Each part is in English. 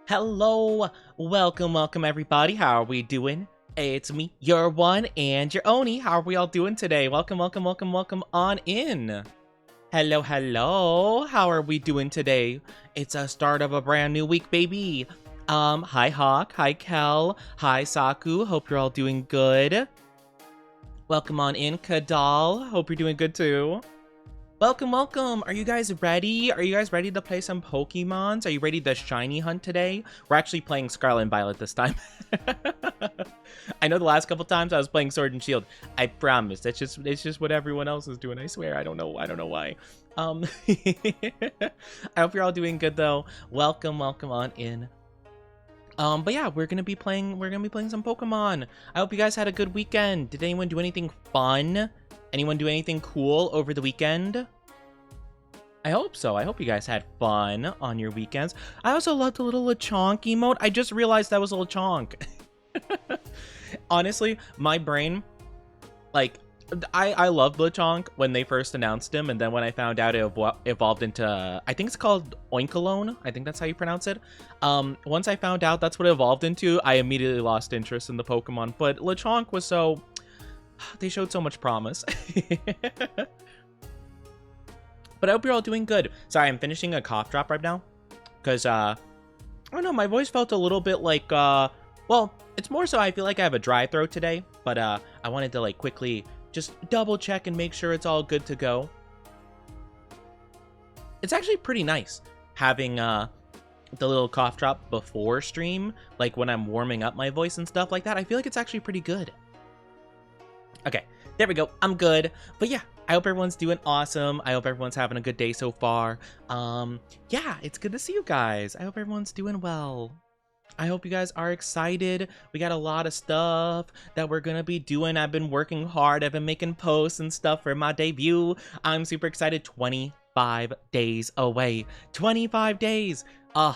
Hello, welcome everybody. How are we doing? It's me, your one and your Oni. How are we all doing today? Welcome on in. Hello. How are we doing today? It's a start of a brand new week, baby. Hi Hawk, hi Kel, hi Saku. Hope you're all doing good. Welcome on in, Kadal. Hope you're doing good too. Welcome. Are you guys ready? Are you guys ready to play some Pokemons? Are you ready to shiny hunt today? We're actually playing Scarlet and Violet this time. I know the last couple times I was playing Sword and Shield. I promise. It's just what everyone else is doing. I swear. I don't know why. I hope you're all doing good though. Welcome on in. But yeah, we're gonna be playing some Pokemon. I hope you guys had a good weekend. Did anyone do anything fun? Anyone do anything cool over the weekend? I hope so. I hope you guys had fun on your weekends. I also loved the little Lechonk emote. I just realized that was a Lechonk. Honestly, my brain, like, I loved Lechonk when they first announced him, and then when I found out it evolved into, I think it's called Oinkologne. I think that's how you pronounce it. Once I found out that's what it evolved into, I immediately lost interest in the Pokemon. But Lechonk was so... They showed so much promise. But I hope you're all doing good. Sorry, I'm finishing a cough drop right now. Because, I don't know, my voice felt a little bit like, well, it's more so I feel like I have a dry throat today. But, I wanted to, like, quickly just double check and make sure it's all good to go. It's actually pretty nice having, the little cough drop before stream. Like, when I'm warming up my voice and stuff like that. I feel like it's actually pretty good. Okay, there we go. I'm good. But yeah, I hope everyone's doing awesome. I hope everyone's having a good day so far. Yeah, it's good to see you guys. I hope everyone's doing well. I hope you guys are excited. We got a lot of stuff that we're gonna be doing. I've been working hard. I've been making posts and stuff for my debut. I'm super excited. 25 days away. 25 days. I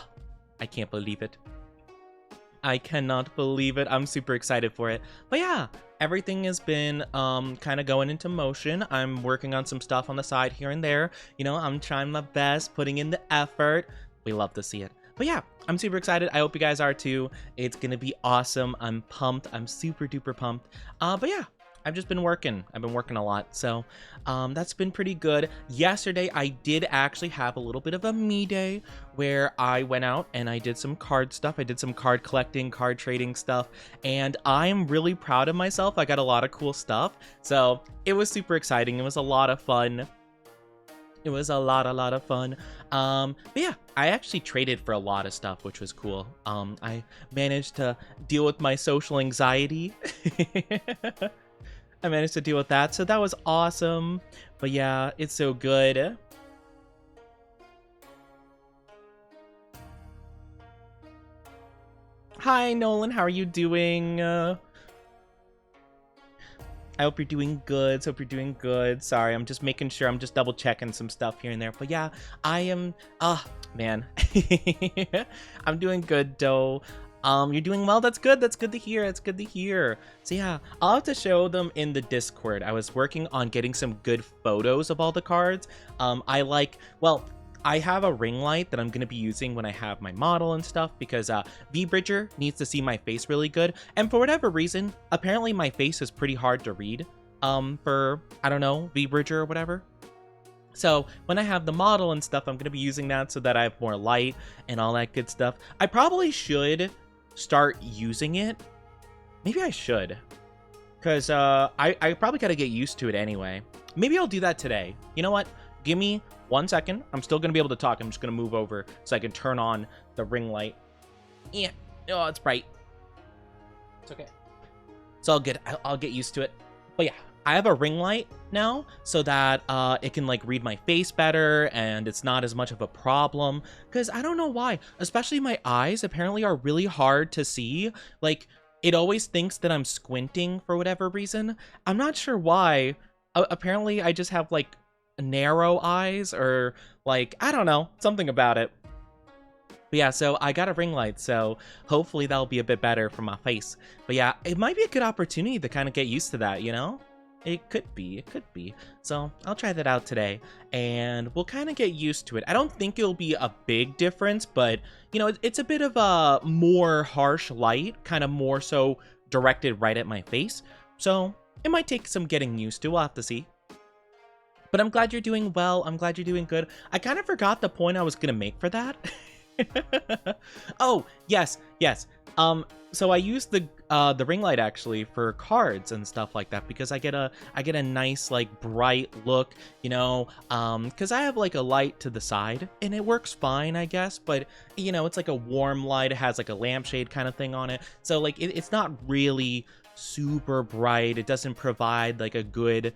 can't believe it. I cannot believe it. I'm super excited for it. But yeah, everything has been kind of going into motion. I'm working on some stuff on the side here and there. You know, I'm trying my best, putting in the effort. We love to see it. But yeah, I'm super excited. I hope you guys are too. It's gonna be awesome. I'm pumped. I'm super duper pumped. But yeah, I've just been working. I've been working a lot. So that's been pretty good. Yesterday, I did actually have a little bit of a me day where I went out and I did some card stuff. I did some card collecting, card trading stuff. And I'm really proud of myself. I got a lot of cool stuff. So it was super exciting. It was a lot of fun. It was a lot of fun. But yeah, I actually traded for a lot of stuff, which was cool. I managed to deal with my social anxiety. I managed to deal with that, so that was awesome. But yeah, it's so good. Hi, Nolan. How are you doing? I hope you're doing good. Sorry, I'm just making sure. I'm just double checking some stuff here and there. But yeah, I am... man. I'm doing good, though. You're doing well. That's good. That's good to hear. So yeah, I'll have to show them in the Discord. I was working on getting some good photos of all the cards. I have a ring light that I'm going to be using when I have my model and stuff because V-Bridger needs to see my face really good. And for whatever reason, apparently my face is pretty hard to read for, I don't know, V-Bridger or whatever. So when I have the model and stuff, I'm going to be using that so that I have more light and all that good stuff. I probably should start using it. Maybe I should. Because I probably got to get used to it anyway. Maybe I'll do that today. You know what? Give me 1 second. I'm still going to be able to talk. I'm just going to move over so I can turn on the ring light. Yeah. Oh, it's bright. It's okay. It's all good. I'll get used to it. But yeah, I have a ring light now so that it can like read my face better and it's not as much of a problem. Because I don't know why. Especially my eyes apparently are really hard to see. Like, it always thinks that I'm squinting for whatever reason. I'm not sure why. Apparently, I just have like narrow eyes or like, I don't know, something about it. But yeah, so I got a ring light, so hopefully that'll be a bit better for my face. But yeah, it might be a good opportunity to kind of get used to that, you know? It could be, it could be. So I'll try that out today, and we'll kind of get used to it. I don't think it'll be a big difference, but, you know, it's a bit of a more harsh light, kind of more so directed right at my face. So it might take some getting used to. We'll have to see. But I'm glad you're doing well. I'm glad you're doing good. I kind of forgot the point I was going to make for that. Oh, yes, yes. So I use the ring light actually for cards and stuff like that, because I get a nice like bright look, you know, because I have like a light to the side and it works fine, I guess, but you know, it's like a warm light. It has like a lampshade kind of thing on it, so like it's not really super bright. It doesn't provide like a good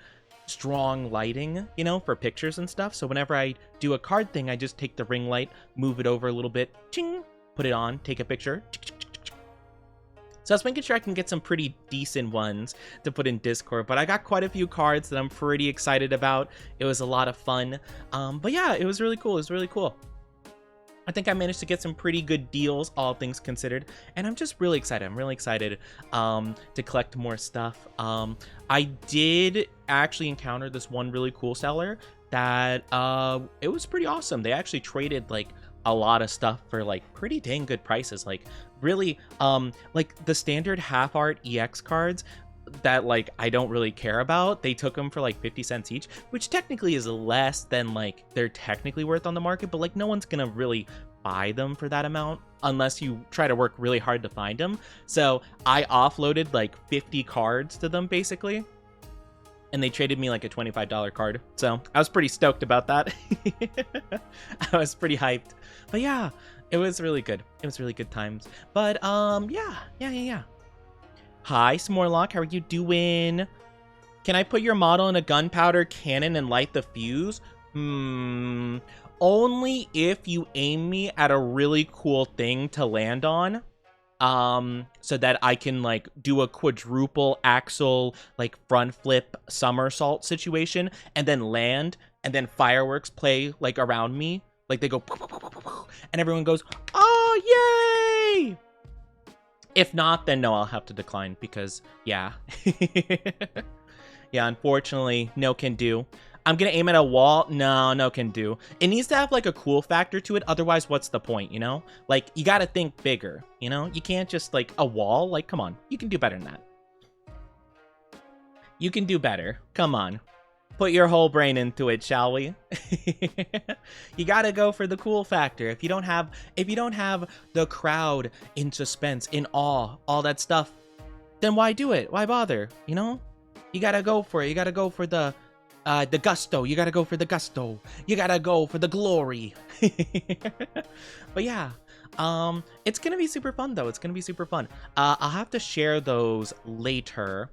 strong lighting, you know, for pictures and stuff. So whenever I do a card thing, I just take the ring light, move it over a little bit, ching, put it on, take a picture. So I was making sure I can get some pretty decent ones to put in Discord, but I got quite a few cards that I'm pretty excited about. It was a lot of fun. But yeah, it was really cool. It was really cool. I think I managed to get some pretty good deals, all things considered, and I'm just really excited. I'm really excited to collect more stuff. I did actually encounter this one really cool seller that it was pretty awesome. They actually traded like a lot of stuff for like pretty dang good prices. Like really, like the standard half art EX cards that like I don't really care about, they took them for like 50 cents each, which technically is less than like they're technically worth on the market, but like no one's gonna really buy them for that amount unless you try to work really hard to find them. So I offloaded like 50 cards to them basically, and they traded me like a $25 card, so I was pretty stoked about that. I was pretty hyped. But yeah, it was really good. It was really good times. But yeah. Hi, Smorlock, how are you doing? Can I put your model in a gunpowder cannon and light the fuse? Only if you aim me at a really cool thing to land on. So that I can like do a quadruple axle, like front flip somersault situation and then land, and then fireworks play like around me. Like they go and everyone goes, oh, yay! If not, then no, I'll have to decline because, yeah. Yeah, unfortunately, no can do. I'm gonna aim at a wall. No can do. It needs to have, like, a cool factor to it. Otherwise, what's the point, you know? Like, you gotta think bigger, you know? You can't just, like, a wall. Like, come on. You can do better than that. You can do better. Come on. Put your whole brain into it, shall we? You gotta go for the cool factor. If you don't have the crowd in suspense, in awe, all that stuff, then why do it? Why bother? You know? You gotta go for it. You gotta go for the gusto. You gotta go for the gusto. You gotta go for the glory. But yeah, it's gonna be super fun though. It's gonna be super fun. I'll have to share those later.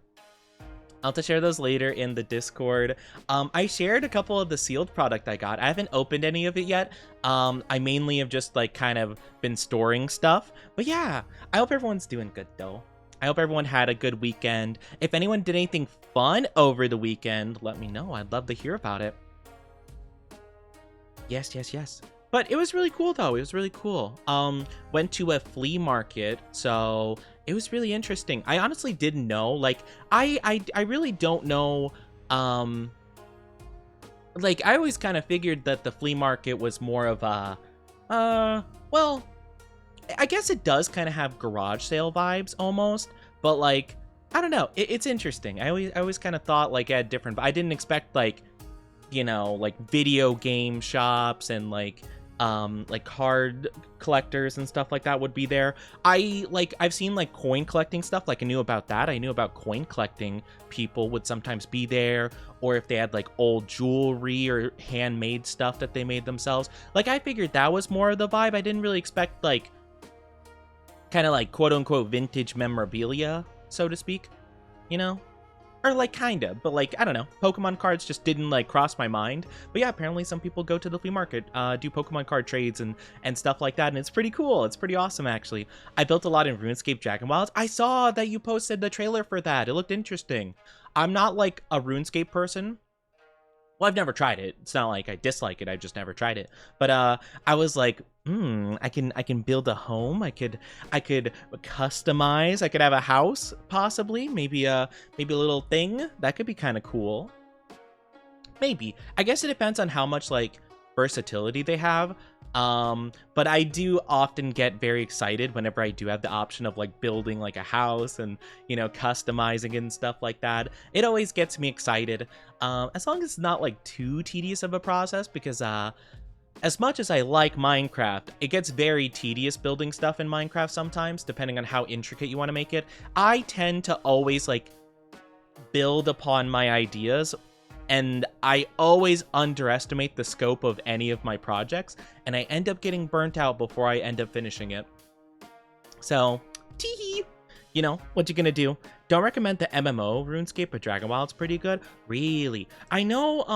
I'll have to share those later in the Discord. I shared a couple of the sealed product I got. I haven't opened any of it yet. I mainly have just like kind of been storing stuff. But yeah, I hope everyone's doing good though. I hope everyone had a good weekend. If anyone did anything fun over the weekend, let me know. I'd love to hear about it. Yes. But it was really cool though. It was really cool. Went to a flea market, so it was really interesting. I honestly didn't know. Like, I really don't know. Like, I always kind of figured that the flea market was more of a, well, I guess it does kind of have garage sale vibes almost, but like, I don't know. It's interesting. I always kind of thought like it had different, but I didn't expect like, you know, like video game shops and like card collectors and stuff like that would be there. I've seen like coin collecting stuff. Like I knew about that. I knew about coin collecting people would sometimes be there, or if they had like old jewelry or handmade stuff that they made themselves. Like I figured that was more of the vibe. I didn't really expect like kind of like quote unquote vintage memorabilia, so to speak, you know? Or like kind of, but like, I don't know. Pokemon cards just didn't like cross my mind. But yeah, apparently some people go to the flea market, do Pokemon card trades and stuff like that. And it's pretty cool. It's pretty awesome, actually. I built a lot in RuneScape Dragon Wilds. I saw that you posted the trailer for that. It looked interesting. I'm not like a RuneScape person. Well, I've never tried it. It's not like I dislike it. I've just never tried it. But I was like, I can build a home. I could customize. I could have a house, possibly. Maybe a little thing. That could be kind of cool. Maybe. I guess it depends on how much like versatility they have. But I do often get very excited whenever I do have the option of like building like a house and, you know, customizing and stuff like that. It always gets me excited, as long as it's not like too tedious of a process, because as much as I like Minecraft, it gets very tedious building stuff in Minecraft sometimes, depending on how intricate you want to make it. I tend to always like build upon my ideas, and I always underestimate the scope of any of my projects, and I end up getting burnt out before I end up finishing it. So, teehee. You know, what you gonna do? Don't recommend the MMO RuneScape, but Dragon Wild's pretty good. Really? I know,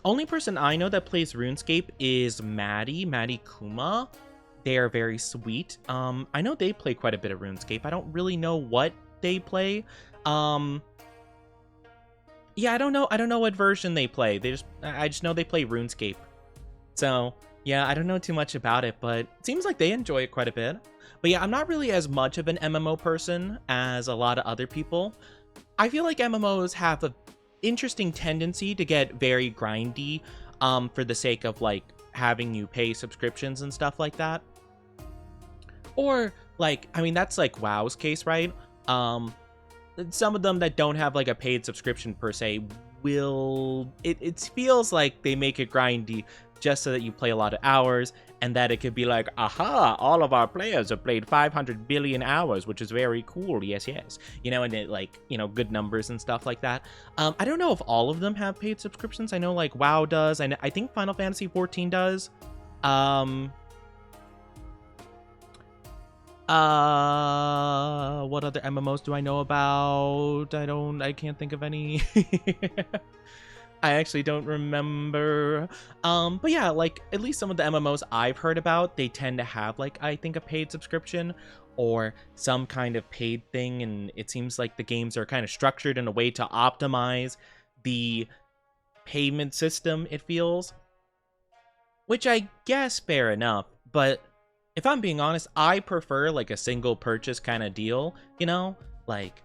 only person I know that plays RuneScape is Maddie Kuma. They are very sweet. I know they play quite a bit of RuneScape. I don't really know what they play. Yeah, I don't know what version they play. I just know they play RuneScape. So, yeah, I don't know too much about it, but it seems like they enjoy it quite a bit. But yeah, I'm not really as much of an MMO person as a lot of other people. I feel like MMOs have an interesting tendency to get very grindy, for the sake of like having you pay subscriptions and stuff like that. Or like, I mean, that's like WoW's case, right? Some of them that don't have like a paid subscription per se it feels like they make it grindy just so that you play a lot of hours, and that it could be like, aha, all of our players have played 500 billion hours, which is very cool. Yes, you know, and it like, you know, good numbers and stuff like that. I don't know if all of them have paid subscriptions. I know like WoW does, and I think Final Fantasy 14 does. What other MMOs do I know about? I can't think of any. I actually don't remember. But yeah, like at least some of the MMOs I've heard about, they tend to have like, I think, a paid subscription or some kind of paid thing, and it seems like the games are kind of structured in a way to optimize the payment system, it feels. Which I guess fair enough, but if I'm being honest, I prefer like a single purchase kind of deal, you know? Like,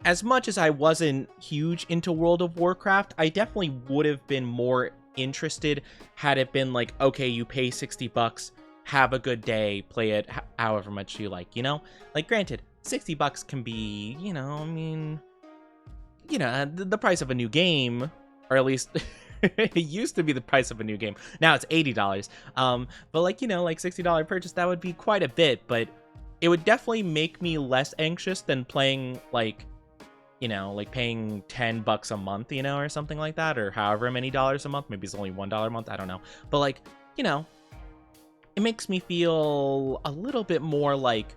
as much as I wasn't huge into World of Warcraft, I definitely would have been more interested had it been like, okay, you pay $60, have a good day, play it however much you like, you know? Like, granted, $60 can be, you know, I mean, you know, the price of a new game, or at least it used to be the price of a new game. Now it's $80. But like, you know, like $60 purchase, that would be quite a bit, but it would definitely make me less anxious than playing like, you know, like paying $10 a month, you know, or something like that, or however many dollars a month. Maybe it's only $1 a month. I don't know. But like, you know, it makes me feel a little bit more like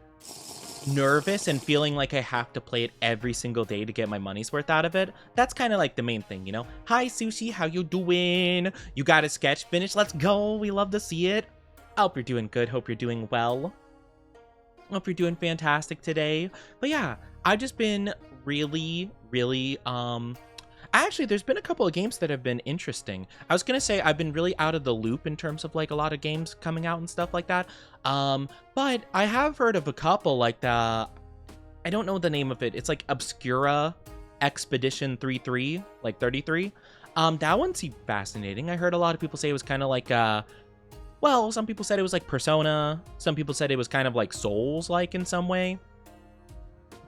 nervous and feeling like I have to play it every single day to get my money's worth out of it. That's kind of like the main thing, you know? Hi, Sushi, how you doing? You got a sketch finished? Let's go. We love to see it. I hope you're doing good. Hope you're doing well. Hope you're doing fantastic today. But yeah, I've just been really actually, there's been a couple of games that have been interesting. I was gonna say I've been really out of the loop in terms of like a lot of games coming out and stuff like that, but I have heard of a couple, like I don't know the name of it. It's like Obscura Expedition 33, like 33. That one seemed fascinating. I heard a lot of people say it was kind of like well, some people said it was like Persona, some people said it was kind of like Souls-like in some way.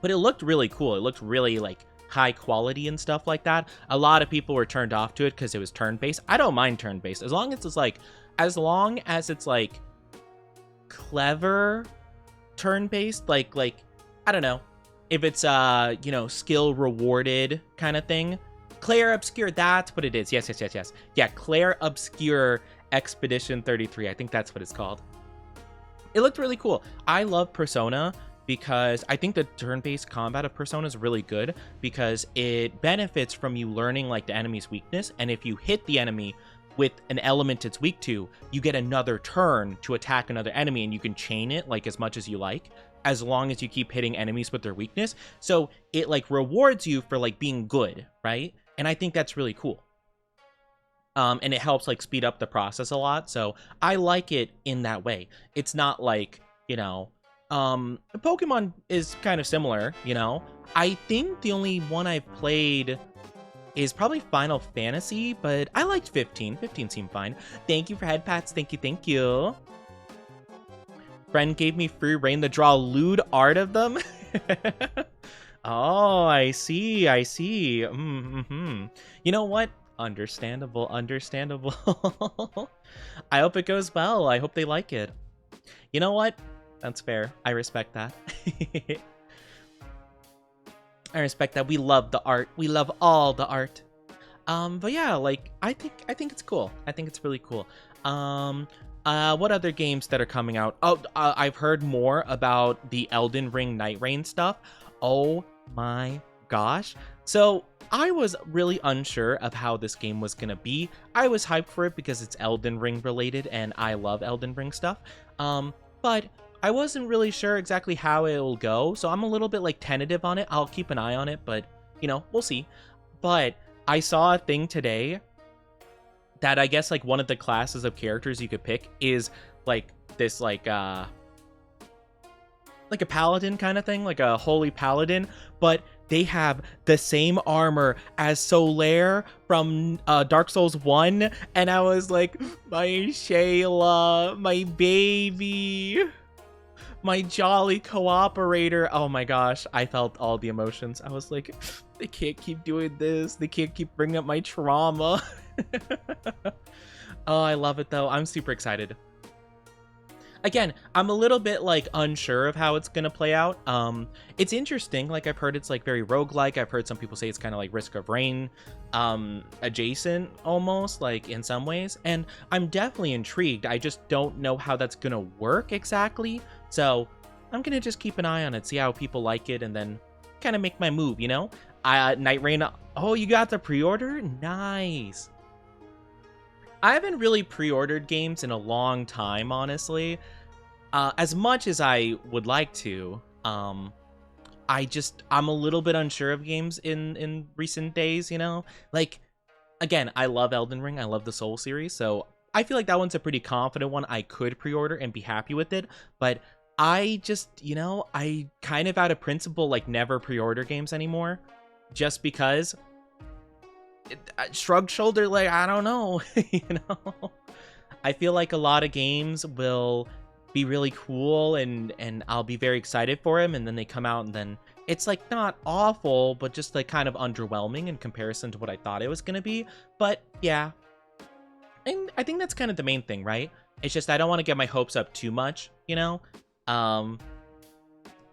But it looked really cool. It looked really like high quality and stuff like that. A lot of people were turned off to it because it was turn-based. I don't mind turn-based as long as it's like clever turn-based, like I don't know, if it's you know, skill rewarded kind of thing. Claire Obscure, that's what it is. Yes. Yeah, Claire Obscure Expedition 33. I think that's what it's called. It looked really cool. I love Persona because I think the turn-based combat of Persona is really good because it benefits from you learning like the enemy's weakness, and if you hit the enemy with an element it's weak to, you get another turn to attack another enemy, and you can chain it like as much as you like, as long as you keep hitting enemies with their weakness. So it like rewards you for like being good, right? And I think that's really cool. And it helps like speed up the process a lot. So I like it in that way. It's not like, you know, Pokemon is kind of similar, you know. I think the only one I've played is probably Final Fantasy, but I liked 15. 15 seemed fine. Thank you for head pats. Thank you, thank you. Friend gave me free reign to draw lewd art of them. Oh, I see, I see. Mm-hmm. You know what? Understandable, understandable. I hope it goes well. I hope they like it. You know what? That's fair. I respect that. I respect that. We love the art. We love all the art. But yeah, like I think it's cool. I think it's really cool. What other games that are coming out? Oh, I've heard more about the Elden Ring Night Rain stuff. Oh my gosh. So I was really unsure of how this game was gonna be. I was hyped for it because it's Elden Ring related and I love Elden Ring stuff. But I wasn't really sure exactly how it'll go, so I'm a little bit like tentative on it. I'll keep an eye on it, but you know, we'll see. But I saw a thing today that I guess like one of the classes of characters you could pick is like this like a paladin kind of thing, like a holy paladin, but they have the same armor as Solaire from Dark Souls 1, and I was like, my Shayla, my baby, my jolly cooperator. Oh my gosh, I felt all the emotions. I was like, they can't keep doing this. They can't keep bringing up my trauma. Oh, I love it though. I'm super excited. Again, I'm a little bit like unsure of how it's gonna play out. It's interesting. Like I've heard it's like very roguelike. I've heard some people say it's kind of like Risk of Rain adjacent almost, like in some ways. And I'm definitely intrigued. I just don't know how that's gonna work exactly. So I'm gonna just keep an eye on it, see how people like it, and then kind of make my move, you know? Night Rain. Oh, you got the pre-order? Nice. I haven't really pre-ordered games in a long time, honestly. As much as I would like to, I'm a little bit unsure of games in recent days, you know? Like, again, I love Elden Ring, I love the Soul series, so I feel like that one's a pretty confident one I could pre-order and be happy with it, but I just, you know, I kind of out of principle, like, never pre-order games anymore, just because... Shrug shoulder, like, I don't know. You know, I feel like a lot of games will be really cool and I'll be very excited for them, and then they come out and then it's like not awful, but just like kind of underwhelming in comparison to what I thought it was gonna be. But yeah, and I think that's kind of the main thing, right? It's just I don't want to get my hopes up too much, you know.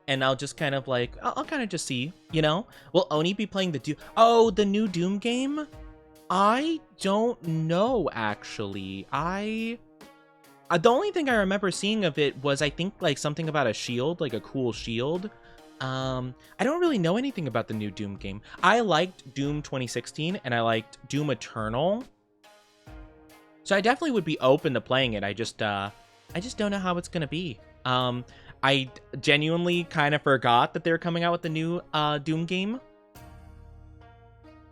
And I'll just kind of like, I'll kind of just see, you know? Will Oni be playing the the new Doom game? I don't know, actually. The only thing I remember seeing of it was, I think, like, something about a shield, like a cool shield. I don't really know anything about the new Doom game. I liked Doom 2016, and I liked Doom Eternal. So I definitely would be open to playing it. I just don't know how it's gonna be. I genuinely kind of forgot that they were coming out with the new Doom game.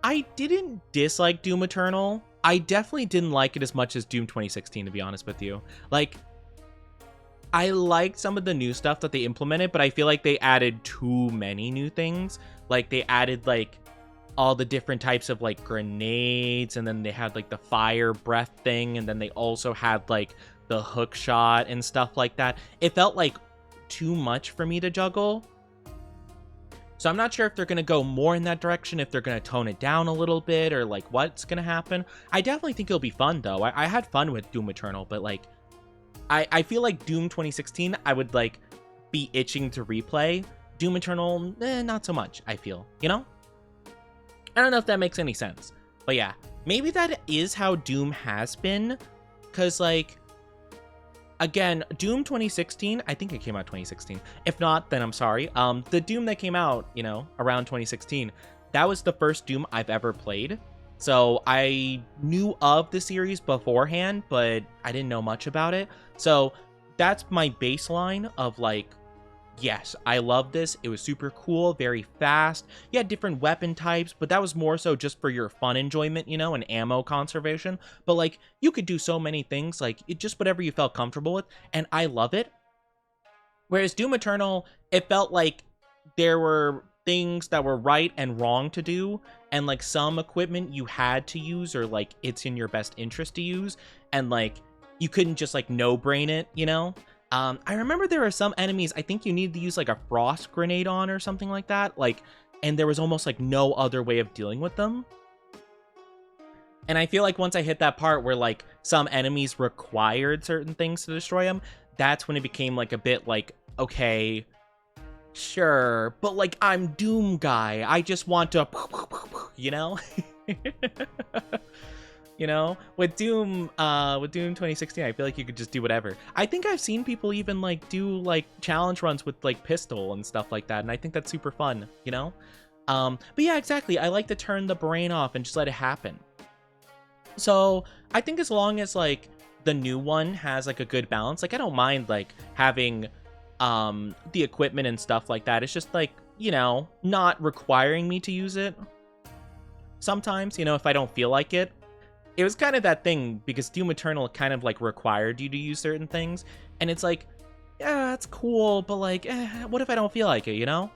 I didn't dislike Doom Eternal. I definitely didn't like it as much as Doom 2016, to be honest with you. Like, I liked some of the new stuff that they implemented, but I feel like they added too many new things. Like, they added, like, all the different types of, like, grenades, and then they had, like, the fire breath thing, and then they also had, like, the hook shot and stuff like that. It felt like too much for me to juggle. So I'm not sure if they're going to go more in that direction, if they're going to tone it down a little bit, or like what's going to happen. I definitely think it'll be fun though. I had fun with Doom Eternal, but like I feel like Doom 2016 I would like be itching to replay. Doom Eternal, not so much, I feel, you know? I don't know if that makes any sense. But yeah, maybe that is how Doom has been, because like, again, Doom 2016, I think it came out 2016. If not, then I'm sorry. The Doom that came out, you know, around 2016, that was the first Doom I've ever played. So I knew of the series beforehand, but I didn't know much about it. So that's my baseline of like yes, I love this. It was super cool, very fast. You had different weapon types, but that was more so just for your fun enjoyment, you know, and ammo conservation. But like, you could do so many things, like just whatever you felt comfortable with, and I love it. Whereas Doom Eternal, it felt like there were things that were right and wrong to do, and like some equipment you had to use, or like it's in your best interest to use, and like you couldn't just like no brain it, you know. I remember there are some enemies I think you needed to use like a frost grenade on or something like that, like, and there was almost like no other way of dealing with them. And I feel like once I hit that part where like some enemies required certain things to destroy them, that's when it became like a bit like, okay, sure, but like I'm Doom guy, I just want to, you know. You know, with Doom 2016, I feel like you could just do whatever. I think I've seen people even like do like challenge runs with like pistol and stuff like that, and I think that's super fun, you know. But yeah, exactly, I like to turn the brain off and just let it happen. So I think as long as like the new one has like a good balance, like I don't mind like having the equipment and stuff like that. It's just like, you know, not requiring me to use it sometimes, you know, if I don't feel like it. It was kind of that thing because Doom Eternal kind of like required you to use certain things, and it's like, yeah, it's cool, but like, what if I don't feel like it, you know?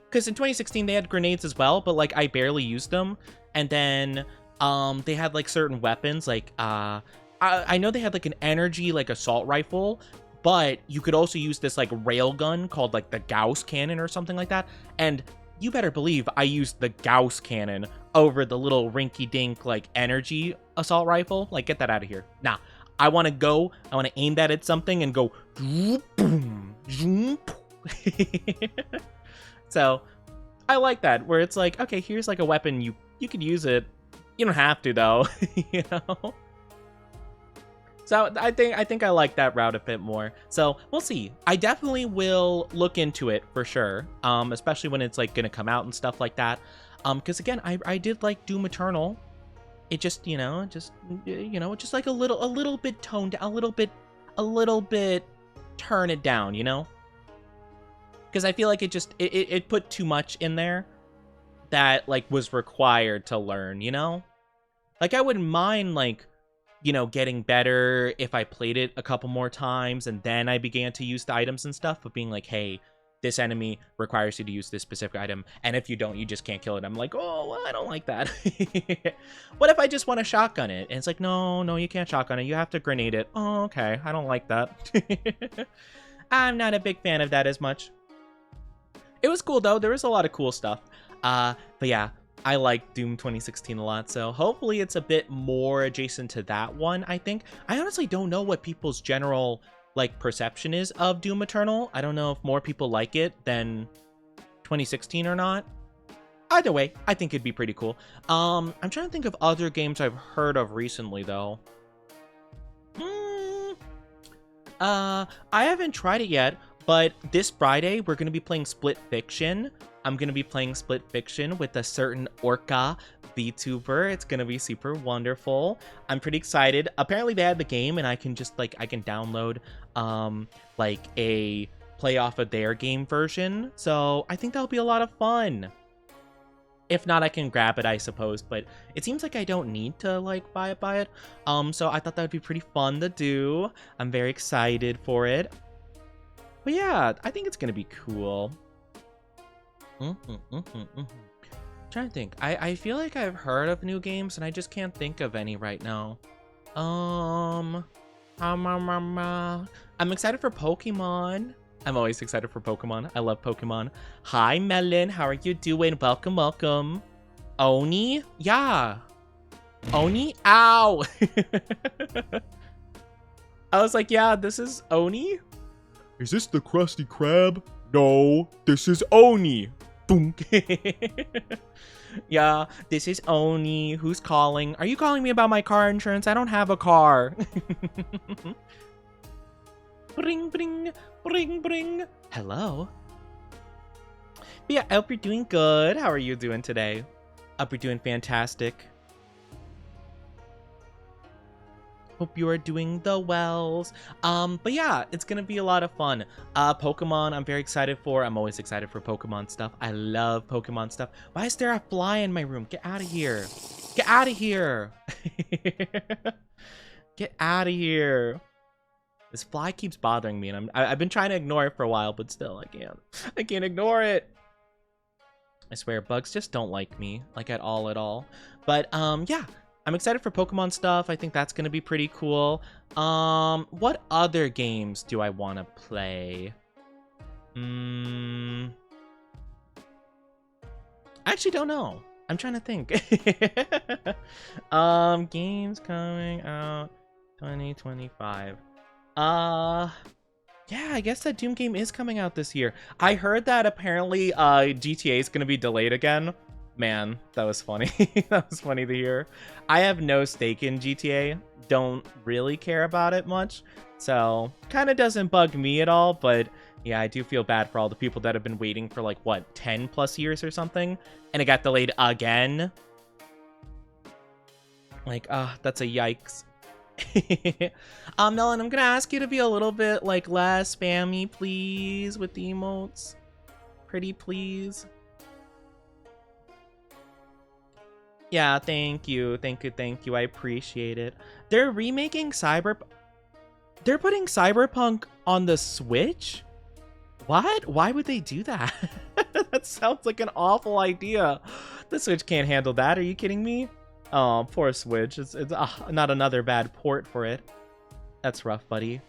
Because in 2016 they had grenades as well, but like I barely used them, and then they had like certain weapons, like I know they had like an energy like assault rifle, but you could also use this like railgun called like the Gauss cannon or something like that, and you better believe I used the Gauss cannon over the little rinky-dink like energy assault rifle. Like, get that out of here. Nah, I want to aim that at something and go boom. So I like that, where it's like, okay, here's like a weapon, you could use it, you don't have to though. You know. So I think I like that route a bit more. So we'll see. I definitely will look into it for sure. Especially when it's like gonna come out and stuff like that. Because again, I did like Doom Eternal. It just, you know, just like a little bit toned down, a little bit turn it down, you know. Because I feel like it put too much in there that like was required to learn, you know. Like I wouldn't mind like, you know, getting better if I played it a couple more times and then I began to use the items and stuff, but being like, hey, this enemy requires you to use this specific item, and if you don't, you just can't kill it. I'm like, oh, well, I don't like that. What if I just want to shotgun it? And it's like, no, you can't shotgun it. You have to grenade it. Oh, okay. I don't like that. I'm not a big fan of that as much. It was cool, though. There was a lot of cool stuff. But yeah, I like Doom 2016 a lot, so hopefully it's a bit more adjacent to that one, I think. I honestly don't know what people's general, like, perception is of Doom Eternal. I don't know if more people like it than 2016 or not. Either way, I think it'd be pretty cool. I'm trying to think of other games I've heard of recently, though. I haven't tried it yet, but this Friday, we're going to be playing Split Fiction. I'm going to be playing Split Fiction with a certain Orca VTuber. It's going to be super wonderful. I'm pretty excited. Apparently they had the game and I can just like, I can download like a play off of their game version. So I think that'll be a lot of fun. If not, I can grab it, I suppose, but it seems like I don't need to like buy it. So I thought that would be pretty fun to do. I'm very excited for it. But yeah, I think it's going to be cool. Trying to think. I feel like I've heard of new games and I just can't think of any right now. I'm excited for Pokemon. I'm always excited for Pokemon. I love Pokemon. Hi, Melon. How are you doing? Welcome. Oni? Yeah. Oni? Ow! I was like, yeah, this is Oni? Is this the Krusty Krab? No, this is Oni. Boom. Yeah, this is Oni. Who's calling? Are you calling me about my car insurance? I don't have a car. Bring, bring, bring, bring. Hello. But yeah, I hope you're doing good. How are you doing today? Hope you're doing fantastic. Hope you are doing the wells. But yeah, it's gonna be a lot of fun. Pokemon, I'm very excited for. I'm always excited for Pokemon stuff. I love Pokemon stuff. Why is there a fly in my room? Get out of here. Get out of here. Get out of here. This fly keeps bothering me, and I've been trying to ignore it for a while, but still, I can't. I can't ignore it. I swear, bugs just don't like me, like at all. But yeah, I'm excited for Pokemon stuff. I think that's gonna be pretty cool. What other games do I want to play? I actually don't know. I'm trying to think. Games coming out 2025. Yeah, I guess that Doom game is coming out this year. I heard that apparently GTA is going to be delayed again. Man, that was funny. That was funny to hear. I have no stake in GTA. Don't really care about it much. So, kind of doesn't bug me at all. But yeah, I do feel bad for all the people that have been waiting for like, what, 10 plus years or something? And it got delayed again. Like, that's a yikes. Melon, I'm gonna ask you to be a little bit like less spammy, please, with the emotes. Pretty please. Yeah, thank you. I appreciate it. They're remaking They're putting Cyberpunk on the Switch? What? Why would they do that? That sounds like an awful idea. The Switch can't handle that. Are you kidding me? Oh, poor Switch. It's not another bad port for it. That's rough, buddy.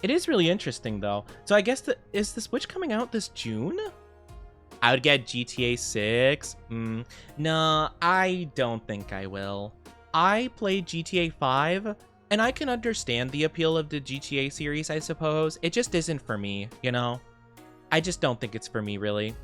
It is really interesting, though. So I guess is the Switch coming out this June? I would get GTA 6. No, I don't think I will. I played GTA 5, and I can understand the appeal of the GTA series, I suppose. It just isn't for me, you know? I just don't think it's for me, really.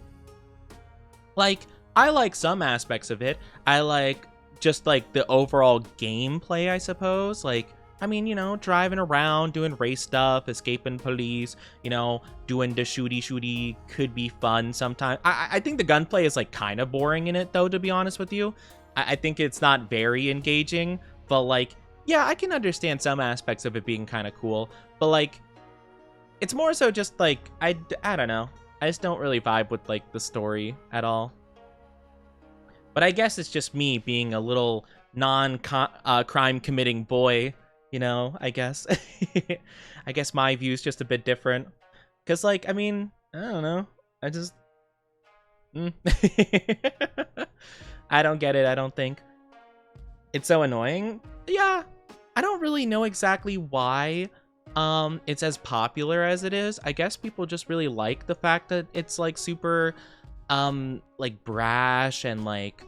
Like, I like some aspects of it. I like just like the overall gameplay, I suppose. Like, I mean, you know, driving around, doing race stuff, escaping police, you know, doing the shooty could be fun sometimes. I think the gunplay is like kind of boring in it, though, to be honest with you. I think it's not very engaging, but like, yeah, I can understand some aspects of it being kind of cool, but like, it's more so just like, I don't know. I just don't really vibe with like the story at all. But I guess it's just me being a little non-crime committing boy, you know, I guess. I guess my view's just a bit different. Because, like, I mean, I don't know. I just... I don't get it, I don't think. It's so annoying. Yeah, I don't really know exactly why it's as popular as it is. I guess people just really like the fact that it's, like, super... like brash and like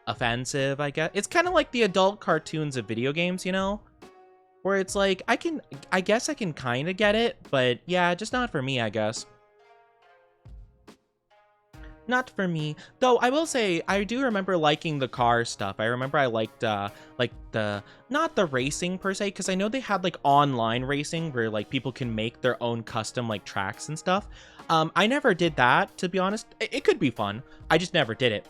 offensive, I guess. It's kind of like the adult cartoons of video games, you know, where it's like I guess I can kind of get it, but yeah, just not for me, I guess. Not for me. Though I will say I do remember liking the car stuff. I remember I liked like the not the racing per se, because I know they had like online racing where like people can make their own custom like tracks and stuff. I never did that, to be honest. It could be fun. I just never did it.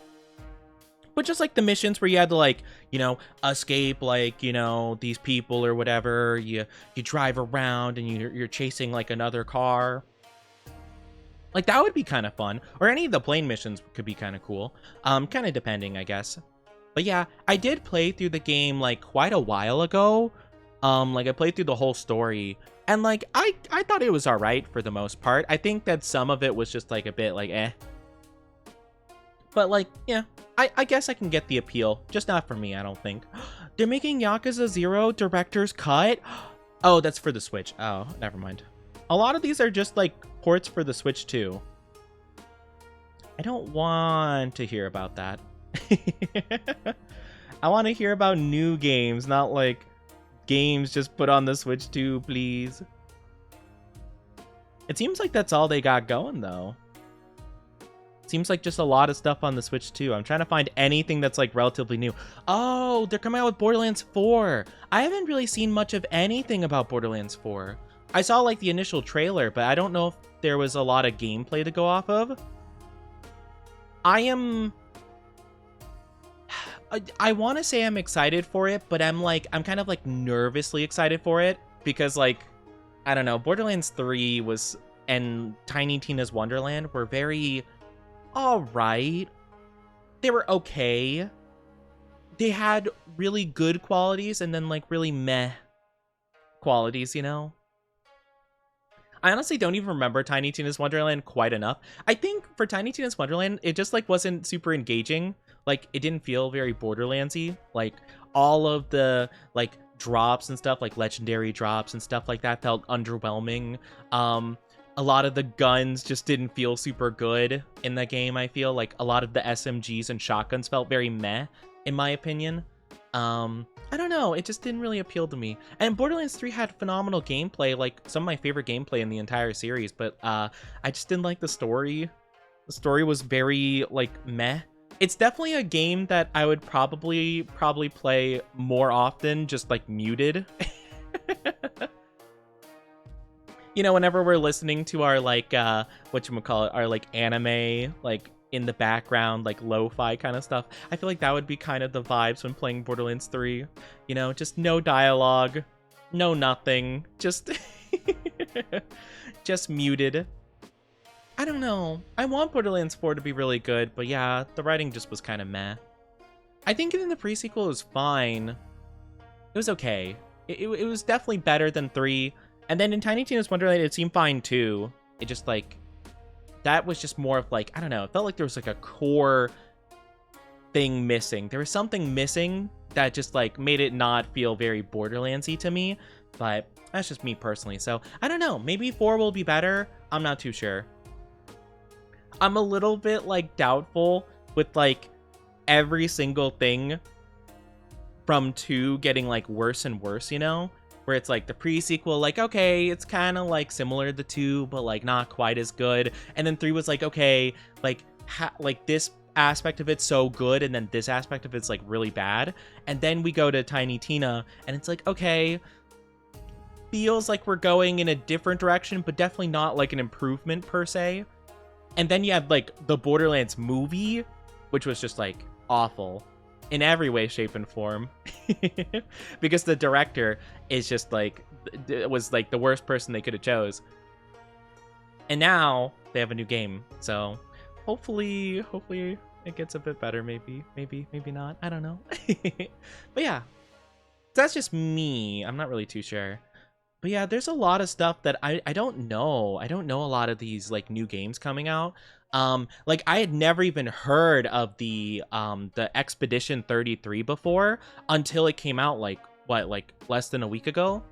But just like the missions where you had to like, you know, escape like, you know, these people or whatever. You drive around and you're chasing like another car. Like, that would be kind of fun. Or any of the plane missions could be kind of cool. Kind of depending, I guess. But yeah, I did play through the game, like, quite a while ago. Like, I played through the whole story. And, like, I thought it was alright for the most part. I think that some of it was just, like, a bit, like, eh. But, like, yeah. I guess I can get the appeal. Just not for me, I don't think. They're making Yakuza 0 Director's Cut? Oh, that's for the Switch. Oh, never mind. A lot of these are just, like, ports for the Switch too. I don't want to hear about that. I want to hear about new games, not like games just put on the Switch too, please. It seems like that's all they got going though. Seems like just a lot of stuff on the Switch too. I'm trying to find anything that's like relatively new. Oh, they're coming out with Borderlands 4. I haven't really seen much of anything about Borderlands 4. I saw like the initial trailer, but I don't know if there was a lot of gameplay to go off of. I am... I want to say I'm excited for it, but I'm kind of like nervously excited for it because like, I don't know, Borderlands 3 was and Tiny Tina's Wonderland were very all right. They were okay. They had really good qualities and then like really meh qualities, you know? I honestly don't even remember Tiny Tina's Wonderland quite enough. I think for Tiny Tina's Wonderland, it just like wasn't super engaging. Like it didn't feel very Borderlandsy. Like all of the like drops and stuff, like legendary drops and stuff like that felt underwhelming. A lot of the guns just didn't feel super good in the game, I feel. Like a lot of the SMGs and shotguns felt very meh, in my opinion. I don't know, it just didn't really appeal to me. And Borderlands 3 had phenomenal gameplay, like some of my favorite gameplay in the entire series, but I just didn't like the story. The story was very like meh. It's definitely a game that I would probably play more often, just like muted. You know, whenever we're listening to our like whatchamacallit, our like anime, like in the background, like lo-fi kind of stuff, I feel like that would be kind of the vibes when playing Borderlands 3. You know, just no dialogue, no nothing, just just muted. I don't know. I want Borderlands 4 to be really good, but yeah, the writing just was kind of meh. I think in the pre-sequel was fine. It was okay. It was definitely better than 3. And then in Tiny Tina's Wonderland, it seemed fine too. It just like, that was just more of like, I don't know, it felt like there was like a core thing missing. There was something missing that just like made it not feel very Borderlandsy to me, but that's just me personally. So I don't know, maybe 4 will be better. I'm not too sure. I'm a little bit like doubtful with like every single thing from 2 getting like worse and worse, you know? Where it's like the pre-sequel, like, okay, it's kind of like similar to 2, but like not quite as good. And then 3 was like, okay, like like this aspect of it's so good, and then this aspect of it's like really bad. And then we go to Tiny Tina, and it's like, okay, feels like we're going in a different direction, but definitely not like an improvement per se. And then you have like the Borderlands movie, which was just like awful in every way, shape, and form. Because the director is just like, was like the worst person they could have chose. And now they have a new game, so hopefully it gets a bit better. Maybe not, I don't know. But yeah, that's just me. I'm not really too sure. But yeah, there's a lot of stuff that I don't know. I don't know a lot of these like new games coming out. Like I had never even heard of the Expedition 33 before until it came out like what, like less than a week ago.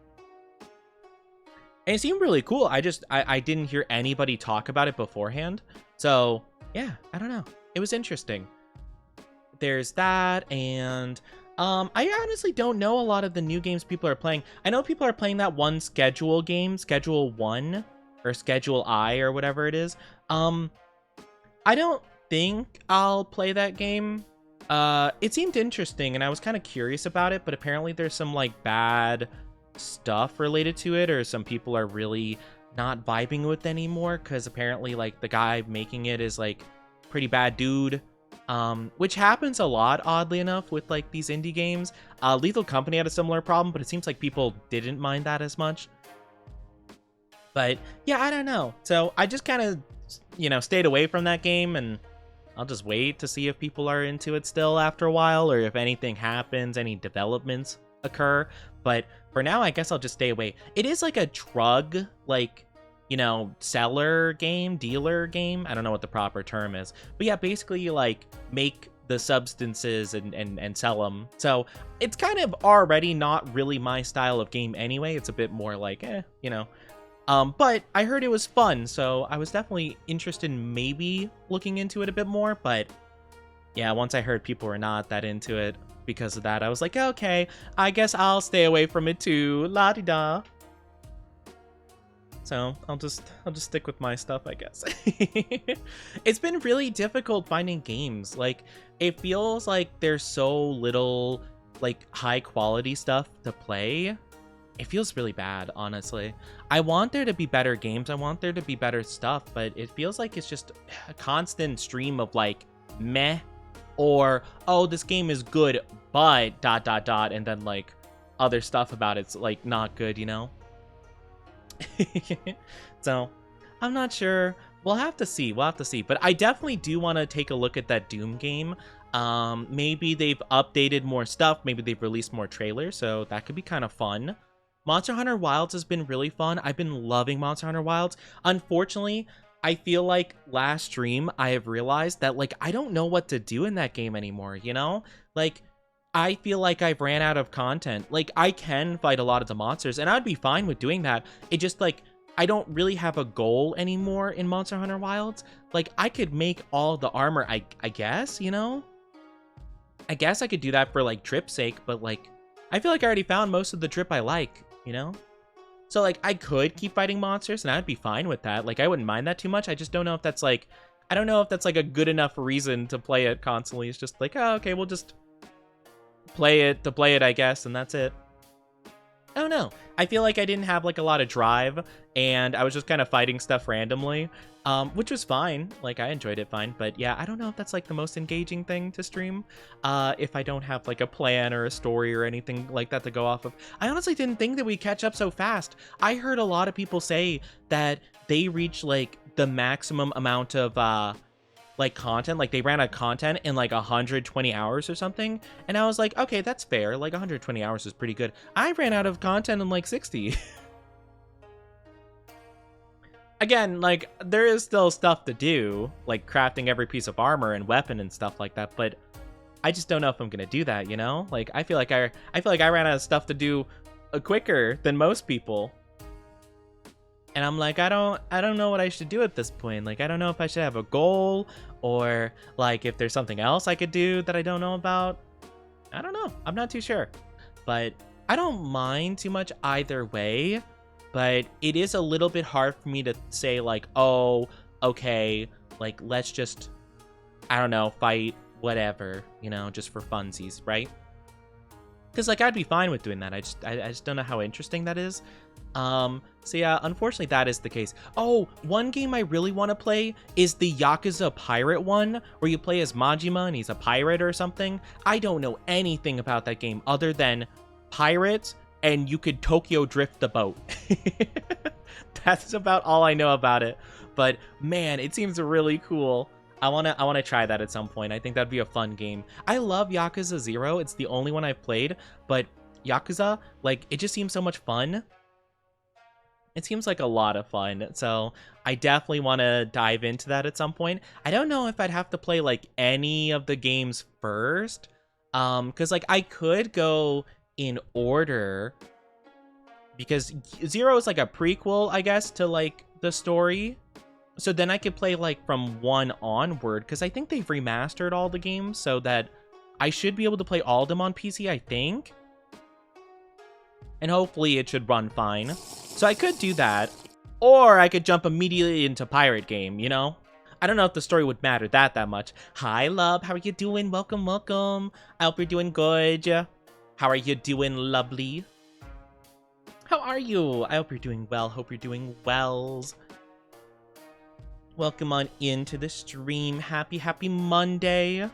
And it seemed really cool. I didn't hear anybody talk about it beforehand. So yeah, I don't know. It was interesting. There's that, and I honestly don't know a lot of the new games people are playing. I know people are playing that one schedule game, Schedule 1 or Schedule I or whatever it is. I don't think I'll play that game. It seemed interesting and I was kind of curious about it, but apparently there's some like bad stuff related to it, or some people are really not vibing with it anymore because apparently like the guy making it is like pretty bad dude. Which happens a lot, oddly enough, with like these indie games. Lethal Company had a similar problem, but it seems like people didn't mind that as much. But yeah, I don't know. So I just kind of, you know, stayed away from that game, and I'll just wait to see if people are into it still after a while, or if anything happens, any developments occur. But for now, I guess I'll just stay away. It is like a drug, like, you know, seller game, dealer game. I don't know what the proper term is. But yeah, basically you like make the substances and sell them. So it's kind of already not really my style of game anyway. It's a bit more like, you know. But I heard it was fun, so I was definitely interested in maybe looking into it a bit more. But yeah, once I heard people were not that into it because of that, I was like, okay, I guess I'll stay away from it too. La-di-da. So I'll just stick with my stuff, I guess. It's been really difficult finding games. Like, it feels like there's so little like high quality stuff to play. It feels really bad, honestly. I want there to be better games. I want there to be better stuff, but it feels like it's just a constant stream of like meh Or, oh, this game is good, but ... and then like other stuff about it's like not good, you know? So, I'm not sure. We'll have to see. We'll have to see. But I definitely do want to take a look at that Doom game. Maybe they've updated more stuff. Maybe they've released more trailers. So that could be kind of fun. Monster Hunter Wilds has been really fun. I've been loving Monster Hunter Wilds. Unfortunately, I feel like last stream I have realized that like I don't know what to do in that game anymore, you know? Like I feel like I've ran out of content. Like I can fight a lot of the monsters and I'd be fine with doing that. It just like I don't really have a goal anymore in Monster Hunter Wilds. Like I could make all the armor, I guess, you know? I guess I could do that for like drip's sake, but like I feel like I already found most of the drip I like, you know? So like I could keep fighting monsters and I'd be fine with that. Like I wouldn't mind that too much. I just don't know if that's like I don't know if that's like a good enough reason to play it constantly. It's just like, oh, okay, we'll just play it to play it, I guess, and that's it. I don't know. I feel like I didn't have like a lot of drive and I was just kind of fighting stuff randomly, which was fine. Like I enjoyed it fine, but yeah, I don't know if that's like the most engaging thing to stream if I don't have like a plan or a story or anything like that to go off of. I honestly didn't think that we'd catch up so fast. I heard a lot of people say that they reach like the maximum amount of like content, like they ran out of content in like 120 hours or something, and I was like, okay, that's fair. Like 120 hours is pretty good. I ran out of content in like 60. Again, like there is still stuff to do, like crafting every piece of armor and weapon and stuff like that, but I just don't know if I'm gonna do that, you know? Like I feel like I ran out of stuff to do quicker than most people. And I'm like, I don't know what I should do at this point. Like, I don't know if I should have a goal or like if there's something else I could do that I don't know about. I don't know. I'm not too sure. But I don't mind too much either way. But it is a little bit hard for me to say like, oh, okay, like let's just, I don't know, fight whatever, you know, just for funsies, right? Because like I'd be fine with doing that. I just don't know how interesting that is. So yeah, unfortunately that is the case. Oh, one game I really want to play is the Yakuza pirate one, where you play as Majima and he's a pirate or something. I don't know anything about that game other than pirates and you could Tokyo drift the boat. That's about all I know about it. But man, it seems really cool. I wanna try that at some point. I think that'd be a fun game. I love Yakuza 0. It's the only one I've played, but Yakuza, like, it just seems so much fun. It seems like a lot of fun, so I definitely want to dive into that at some point. I don't know if I'd have to play, like, any of the games first, because, like, I could go in order, because 0 is, like, a prequel, I guess, to, like, the story. So then I could play, like, from 1 onward, because I think they've remastered all the games, so that I should be able to play all of them on PC, I think. And hopefully it should run fine. So I could do that. Or I could jump immediately into Pirate Game, you know? I don't know if the story would matter that much. Hi, love. How are you doing? Welcome, welcome. I hope you're doing good. How are you doing, lovely? How are you? I hope you're doing well. Hope you're doing wells. Welcome on into the stream. Happy Monday.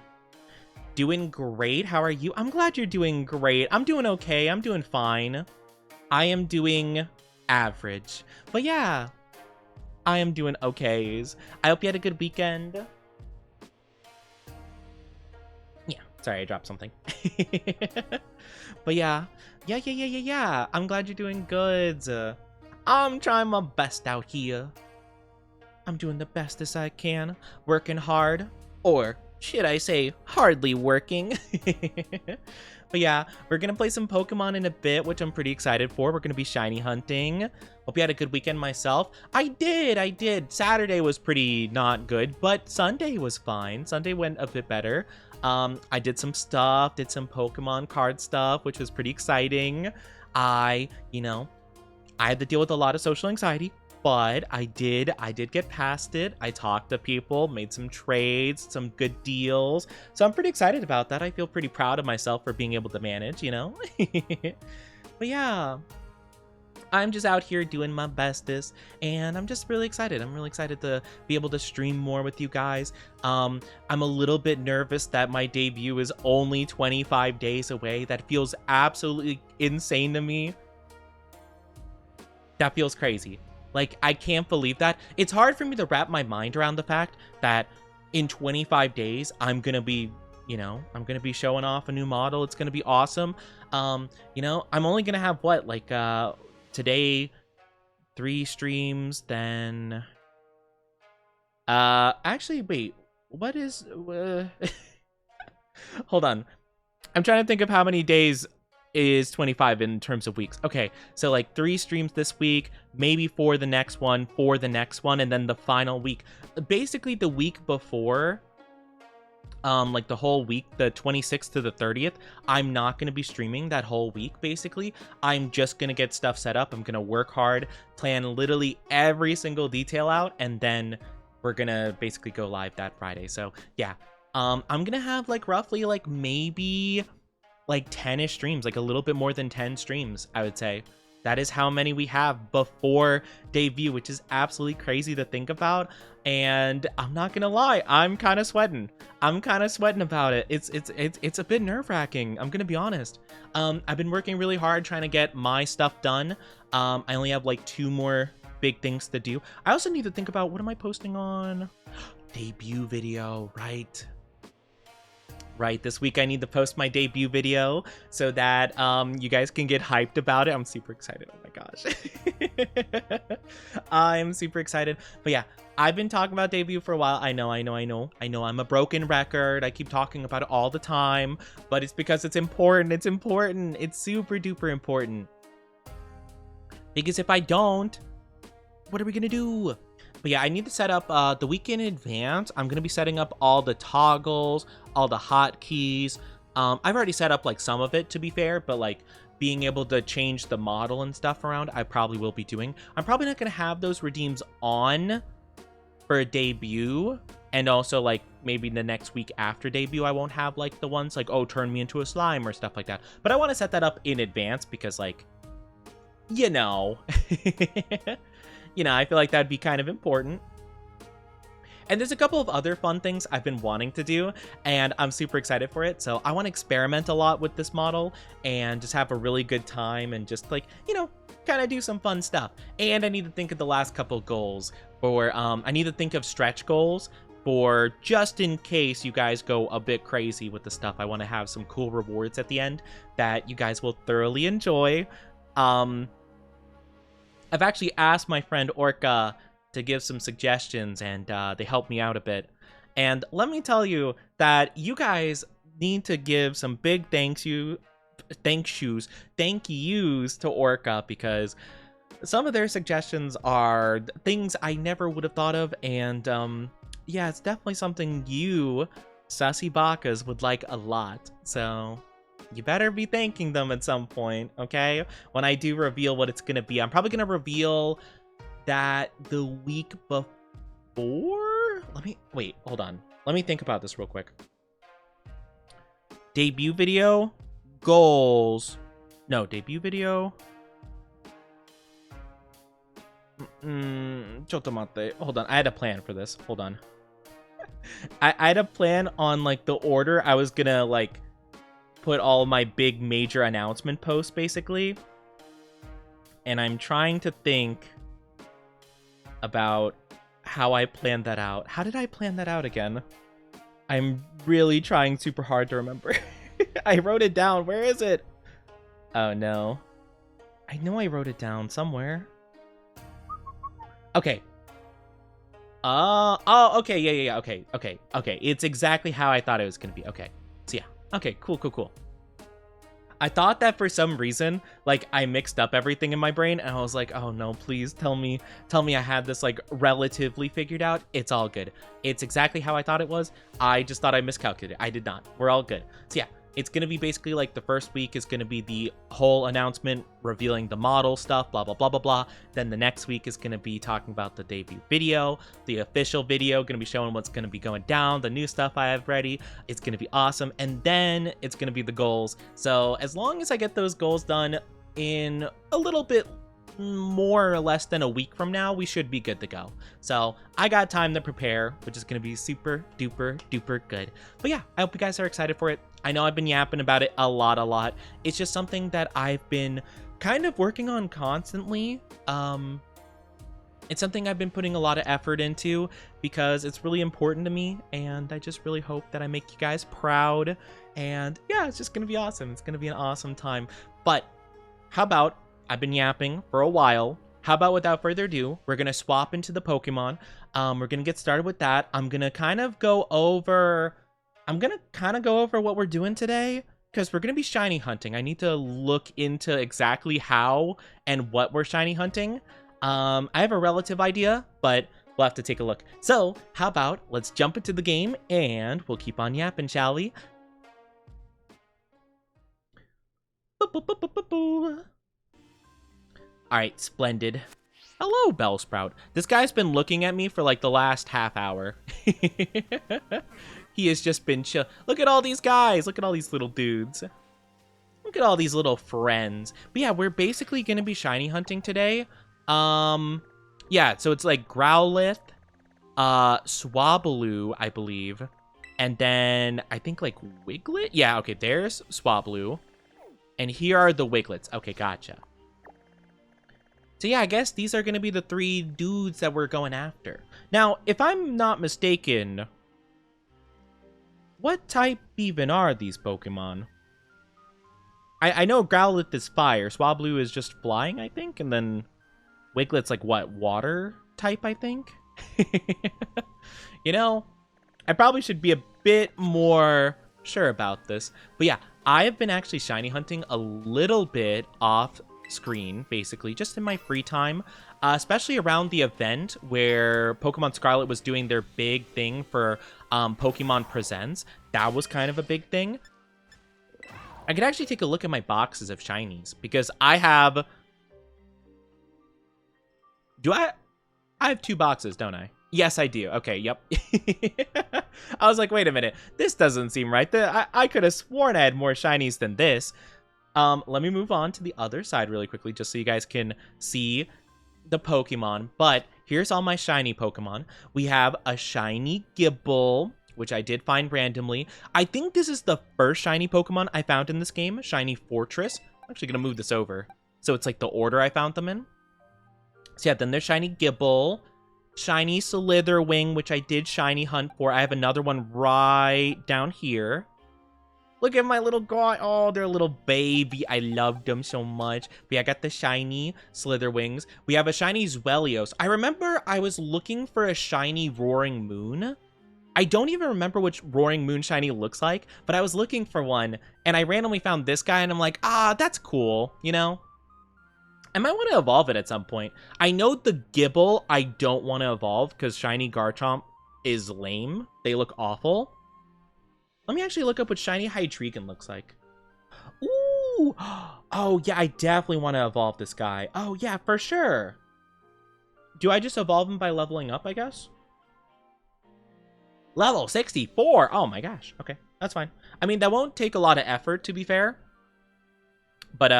Doing great. How are you? I'm glad you're doing great. I'm doing okay. I'm doing fine. I am doing average. But yeah, I am doing okays. I hope you had a good weekend. Yeah, sorry, I dropped something. But yeah. I'm glad you're doing good. I'm trying my best out here. I'm doing the best as I can. Working hard. Or should I say, hardly working. But yeah, we're going to play some Pokemon in a bit, which I'm pretty excited for. We're going to be shiny hunting. Hope you had a good weekend myself. I did. Saturday was pretty not good, but Sunday was fine. Sunday went a bit better. I did some stuff, did some Pokemon card stuff, which was pretty exciting. I had to deal with a lot of social anxiety, but I did get past it. I talked to people, made some trades, some good deals. So I'm pretty excited about that. I feel pretty proud of myself for being able to manage, you know? But yeah, I'm just out here doing my bestest, and I'm just really excited. I'm really excited to be able to stream more with you guys. I'm a little bit nervous that my debut is only 25 days away. That feels absolutely insane to me. That feels crazy. Like, I can't believe that. It's hard for me to wrap my mind around the fact that in 25 days, I'm gonna be, I'm gonna be showing off a new model. It's gonna be awesome. I'm only gonna have what, like, today 3 streams, then actually wait, what is hold on, I'm trying to think of how many days is 25 in terms of weeks. Okay, so like 3 streams this week, maybe for the next one, and then the final week, basically the week before, like the whole week, the 26th to the 30th, I'm not going to be streaming that whole week. Basically, I'm just going to get stuff set up. I'm going to work hard, plan literally every single detail out, and then we're going to basically go live that Friday. So yeah, I'm going to have like roughly like maybe like 10-ish streams, like a little bit more than 10 streams, I would say. That is how many we have before debut, which is absolutely crazy to think about. And I'm not gonna lie, I'm kind of sweating. I'm kind of sweating about it. It's a bit nerve-wracking, I'm gonna be honest. I've been working really hard trying to get my stuff done. I only have like 2 more big things to do. I also need to think about, what am I posting on? Debut video, right? Right, this week I need to post my debut video so that you guys can get hyped about it. I'm super excited. Oh my gosh. I'm super excited. But yeah, I've been talking about debut for a while. I know I'm a broken record. I keep talking about it all the time, but it's because it's important. It's important. It's super duper important. Because if I don't, what are we gonna do? But yeah, I need to set up the week in advance. I'm going to be setting up all the toggles, all the hotkeys. I've already set up like some of it, to be fair, but like being able to change the model and stuff around, I probably will be doing. I'm probably not going to have those redeems on for a debut. And also like maybe the next week after debut, I won't have like the ones like, oh, turn me into a slime or stuff like that. But I want to set that up in advance because like, I feel like that'd be kind of important. And there's a couple of other fun things I've been wanting to do, and I'm super excited for it. So I want to experiment a lot with this model and just have a really good time and just like, kind of do some fun stuff. And I need to think of the last couple goals for, I need to think of stretch goals for just in case you guys go a bit crazy with the stuff. I want to have some cool rewards at the end that you guys will thoroughly enjoy. I've actually asked my friend Orca to give some suggestions, and they helped me out a bit. And let me tell you that you guys need to give some big thank yous to Orca, because some of their suggestions are things I never would have thought of, and yeah, it's definitely something you, Sassy Bakas, would like a lot. So you better be thanking them at some point, okay? When I do reveal what it's gonna be, I'm probably gonna reveal that the week before? Wait, hold on. Let me think about this real quick. Debut video, goals. No, debut video. Chotomate. Hold on, I had a plan for this. Hold on. I had a plan on like the order I was gonna like put all my big major announcement posts basically, and I'm trying to think about how I planned that out. How did I plan that out again? I'm really trying super hard to remember. I wrote it down. Where is it? Oh no, I know I wrote it down somewhere. Okay. Oh, okay, yeah, okay. It's exactly how I thought it was gonna be. Okay, so yeah. Okay, cool. I thought that for some reason, like, I mixed up everything in my brain, and I was like, oh no, please tell me I had this, like, relatively figured out. It's all good. It's exactly how I thought it was. I just thought I miscalculated. I did not. We're all good. So yeah, it's gonna be basically, like, the first week is gonna be the whole announcement, revealing the model stuff, blah, blah, blah, blah, blah. Then the next week is gonna be talking about the debut video, the official video, gonna be showing what's gonna be going down, the new stuff I have ready. It's gonna be awesome. And then it's gonna be the goals. So as long as I get those goals done in a little bit more or less than a week from now, we should be good to go. So I got time to prepare, which is going to be super duper duper good. But yeah, I hope you guys are excited for it. I know I've been yapping about it a lot. It's just something that I've been kind of working on constantly. It's something I've been putting a lot of effort into because it's really important to me, and I just really hope that I make you guys proud. And yeah, it's just going to be awesome. It's going to be an awesome time. But how about, I've been yapping for a while. How about without further ado, we're going to swap into the Pokemon. We're going to get started with that. I'm going to kind of go over what we're doing today, because we're going to be shiny hunting. I need to look into exactly how and what we're shiny hunting. I have a relative idea, but we'll have to take a look. So how about let's jump into the game and we'll keep on yapping, shall we? All right, splendid. Hello, Bellsprout. This guy's been looking at me for like the last half hour. He has just been chill. Look at all these guys. Look at all these little dudes. Look at all these little friends. But yeah, we're basically going to be shiny hunting today. Yeah, so it's like Growlithe, Swablu, I believe. And then I think like Wiglet. Yeah, okay, there's Swablu. And here are the Wiglets. Okay, gotcha. So yeah, I guess these are going to be the 3 dudes that we're going after. Now, if I'm not mistaken, what type even are these Pokemon? I know Growlithe is fire. Swablu is just flying, I think. And then Wiglet's like, what, water type, I think? You know, I probably should be a bit more sure about this. But yeah, I have been actually shiny hunting a little bit off screen, basically, just in my free time, especially around the event where Pokemon Scarlet was doing their big thing for Pokemon Presents. That was kind of a big thing. I could actually take a look at my boxes of shinies, because I have... I have 2 boxes, don't I? Yes, I do. Okay, yep. I was like, wait a minute. This doesn't seem right. I could have sworn I had more shinies than this. Let me move on to the other side really quickly, just so you guys can see the Pokemon. But here's all my shiny Pokemon. We have a shiny Gible, which I did find randomly. I think this is the first shiny Pokemon I found in this game, Shiny Fortress. I'm actually going to move this over, so it's like the order I found them in. So yeah, then there's shiny Gible, shiny Slitherwing, which I did shiny hunt for. I have another one right down here. Look at my little guy. Oh, they're a little baby. I loved them so much. But yeah, I got the shiny Slitherwings. We have a shiny Zwelios. I remember I was looking for a shiny Roaring Moon. I don't even remember which Roaring Moon shiny looks like, but I was looking for one, and I randomly found this guy, and I'm like, that's cool, you know? I might want to evolve it at some point. I know the Gible I don't want to evolve because shiny Garchomp is lame. They look awful. Let me actually look up what shiny Hydreigon looks like. Ooh! Oh, yeah, I definitely want to evolve this guy. Oh, yeah, for sure. Do I just evolve him by leveling up, I guess? Level 64! Oh, my gosh. Okay, that's fine. I mean, that won't take a lot of effort, to be fair. But,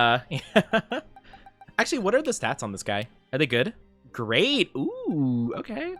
actually, what are the stats on this guy? Are they good? Great! Ooh, okay.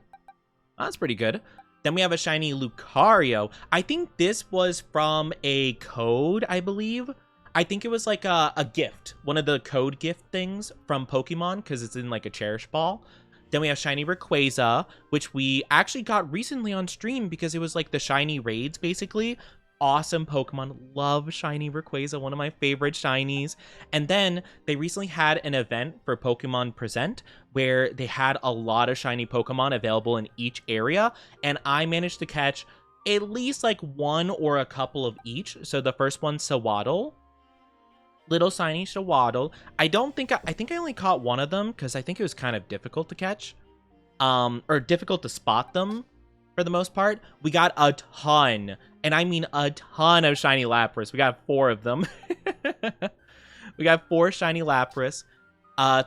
That's pretty good. Then we have a shiny Lucario. I think this was from a code, I believe. I think it was like a gift. One of the code gift things from Pokemon, because it's in like a Cherish Ball. Then we have shiny Rayquaza, which we actually got recently on stream because it was like the shiny raids, basically. Awesome Pokemon. Love shiny Rayquaza, one of my favorite shinies. And then they recently had an event for Pokemon Present where they had a lot of shiny Pokemon available in each area, and I managed to catch at least like one or a couple of each. So the first one's Sewaddle. Little shiny Sewaddle. I think I only caught one of them because I think it was kind of difficult to catch. Or difficult to spot them. For the most part, we got a ton, and I mean a ton of shiny Lapras. We got 4 of them. We got 4 shiny Lapras,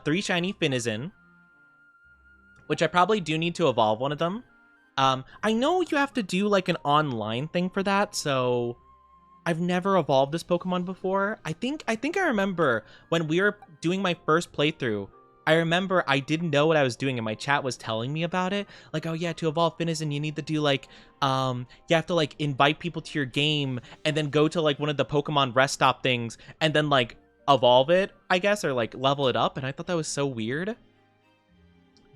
3 shiny Finizen, which I probably do need to evolve one of them. I know you have to do like an online thing for that, so I've never evolved this Pokemon before. I think I remember when we were doing my first playthrough, I remember I didn't know what I was doing, and my chat was telling me about it. Like, oh yeah, to evolve Finizen, you need to do like, you have to like invite people to your game, and then go to like one of the Pokemon rest stop things, and then like evolve it, I guess, or like level it up. And I thought that was so weird.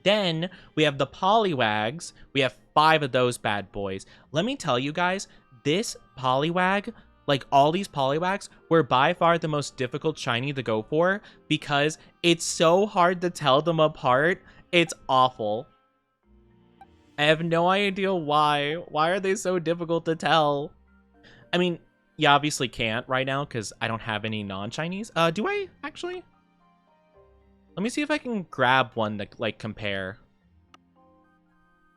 Then we have the Poliwags. We have 5 of those bad boys. Let me tell you guys, this Poliwag, like all these Poliwags, were by far the most difficult shiny to go for because it's so hard to tell them apart. It's awful. I have no idea why. Why are they so difficult to tell? I mean, you obviously can't right now because I don't have any non-Chinese. Do I actually? Let me see if I can grab one to like compare.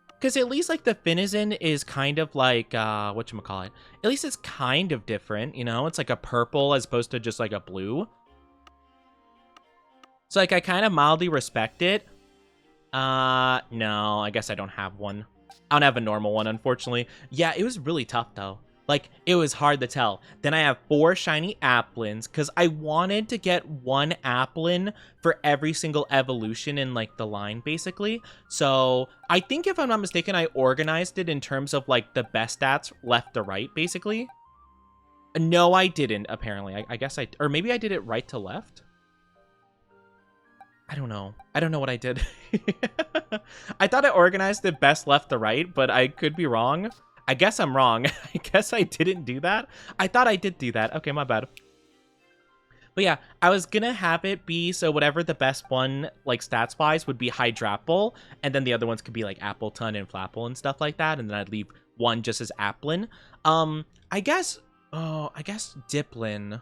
Because at least like the Finizen is kind of like, whatchamacallit? At least it's kind of different, you know? It's like a purple as opposed to just like a blue. So like I kind of mildly respect it. No, I guess I don't have one. I don't have a normal one, unfortunately. Yeah, it was really tough though. Like, it was hard to tell. Then I have 4 shiny Applins, because I wanted to get 1 Applin for every single evolution in, like, the line, basically. So, I think, if I'm not mistaken, I organized it in terms of, like, the best stats left to right, basically. No, I didn't, apparently. I guess I... Or maybe I did it right to left? I don't know. I don't know what I did. I thought I organized it best left to right, but I could be wrong. I guess I'm wrong. I guess I didn't do that. I thought I did do that. Okay, my bad. But yeah, I was gonna have it be so whatever the best one, like stats-wise, would be Hydrapple, and then the other ones could be like Appleton and Flapple and stuff like that, and then I'd leave one just as Applin. I guess Diplin.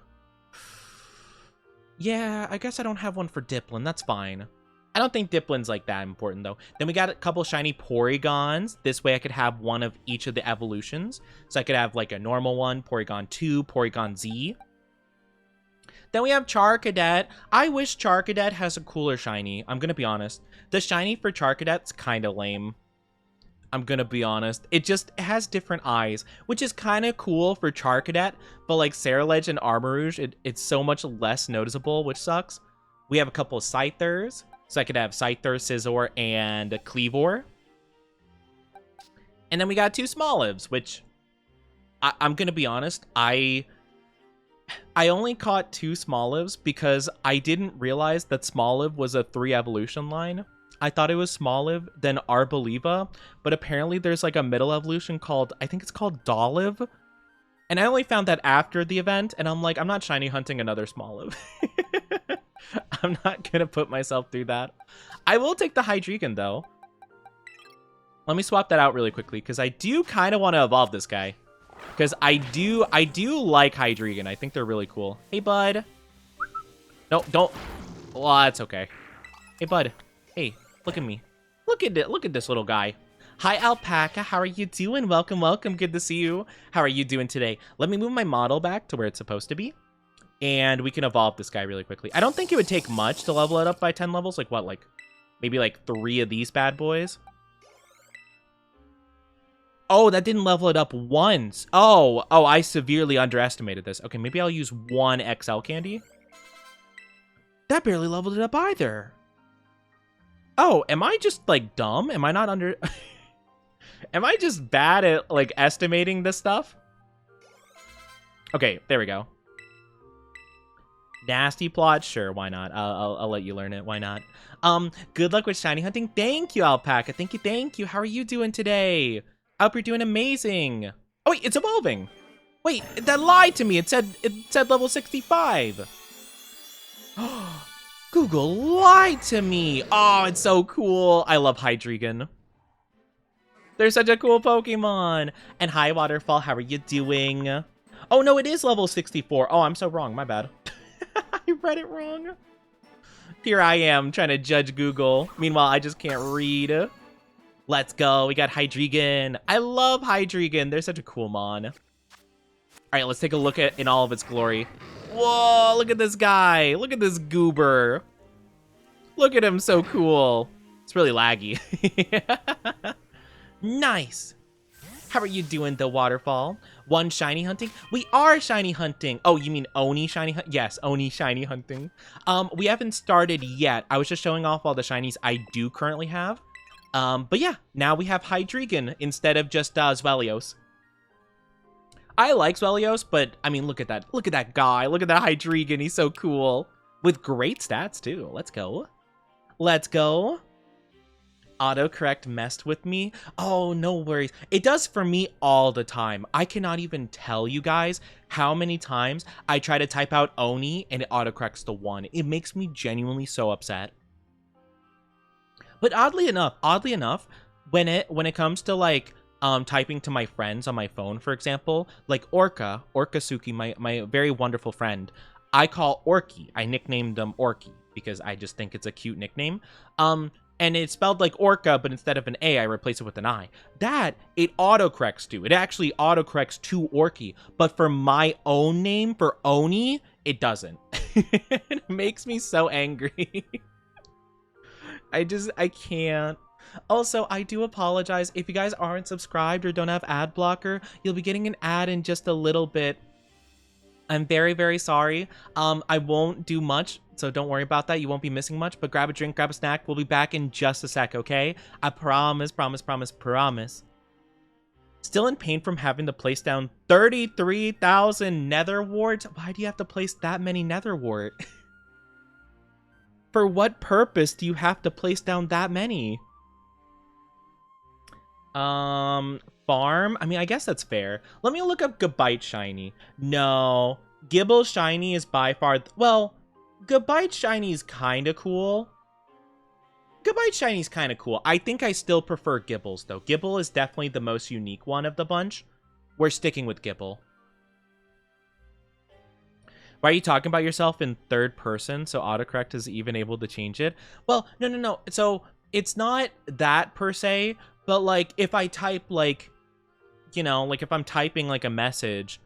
Yeah, I guess I don't have one for Diplin. That's fine. I don't think Diplin's like that important though. Then we got a couple shiny Porygons. This way I could have one of each of the evolutions. So I could have like a normal one, Porygon 2, Porygon Z. Then we have Charcadet. I wish Charcadet has a cooler shiny. I'm gonna be honest. The shiny for Charcadet's kind of lame. I'm gonna be honest. It has different eyes, which is kind of cool for Charcadet, but like Ceruledge and Armarouge, it's so much less noticeable, which sucks. We have a couple of Scythers. So I could have Scyther, Scizor, and Cleavor. And then we got 2 Smolives, which I'm going to be honest, I only caught 2 Smolives because I didn't realize that Smoliv was a 3 evolution line. I thought it was Smoliv, then Arboliva, but apparently there's like a middle evolution called, I think it's called Dolliv. And I only found that after the event, and I'm like, I'm not shiny hunting another Smoliv. I'm not gonna put myself through that. I will take the Hydreigon though. Let me swap that out really quickly because I do kind of want to evolve this guy. Because I do like Hydreigon. I think they're really cool. Hey, bud. No, don't. Well, that's okay. Hey, bud. Hey, look at me. Look at it. Look at this little guy. Hi, Alpaca. How are you doing? Welcome, welcome. Good to see you. How are you doing today? Let me move my model back to where it's supposed to be. And we can evolve this guy really quickly. I don't think it would take much to level it up by 10 levels. Like, what? Like, maybe like 3 of these bad boys? Oh, that didn't level it up once. Oh, I severely underestimated this. Okay, maybe I'll use 1 XL candy. That barely leveled it up either. Oh, am I just, like, dumb? Am I not under... Am I just bad at, like, estimating this stuff? Okay, there we go. Nasty plot? Sure, why not? I'll let you learn it. Why not? Good luck with shiny hunting. Thank you, Alpaca. Thank you. How are you doing today? I hope you're doing amazing. Oh, wait, it's evolving. Wait, that lied to me. It said level 65. Google lied to me. Oh, it's so cool. I love Hydreigon. They're such a cool Pokemon. And hi, Waterfall. How are you doing? Oh, no, it is level 64. Oh, I'm so wrong. My bad. I read it wrong. Here I am trying to judge Google. Meanwhile, I just can't read. Let's go. We got Hydreigon. I love Hydreigon. They're such a cool mon. All right, let's take a look at in all of its glory. Whoa, look at this guy. Look at this goober. Look at him, so cool. It's really laggy. Nice. How are you doing, the waterfall? One shiny hunting? We are shiny hunting. Oh, you mean Oni shiny hunt? Yes, Oni shiny hunting. We haven't started yet. I was just showing off all the shinies I do currently have. But yeah, now we have Hydreigon instead of just Zwelios. I like Zwelios, but I mean, look at that. Look at that guy. Look at that Hydreigon. He's so cool. With great stats, too. Let's go. Let's go. Autocorrect messed with me. Oh, no worries. It does for me all the time. I cannot even tell you guys how many times I try to type out Oni and it autocorrects to 1. It makes me genuinely so upset. But oddly enough, when it comes to like typing to my friends on my phone, for example, like Orkasuki, my very wonderful friend, I call Orky. I nicknamed him Orky because I just think it's a cute nickname. And it's spelled like Orca, but instead of an A, I replace it with an I. That, it autocorrects to. It actually autocorrects to Orky. But for my own name, for Oni, it doesn't. It makes me so angry. I can't. Also, I do apologize. If you guys aren't subscribed or don't have ad blocker, you'll be getting an ad in just a little bit. I'm very, very sorry. I won't do much, so don't worry about that. You won't be missing much, but grab a drink, grab a snack. We'll be back in just a sec, okay? I promise, promise, promise, promise. Still in pain from having to place down 33,000 nether warts? Why do you have to place that many nether wart? For what purpose do you have to place down that many? Farm? I mean, I guess that's fair. Let me look up Gabite Shiny. No. Gibble Shiny is by far... Well, Gabite Shiny is kind of cool. Gabite Shiny is kind of cool. I think I still prefer Gibbles, though. Gibble is definitely the most unique one of the bunch. We're sticking with Gibble. Why are you talking about yourself in third person so autocorrect is even able to change it? Well, no. So, it's not that per se, but, like, if I type, like... You know, like if I'm typing like a message,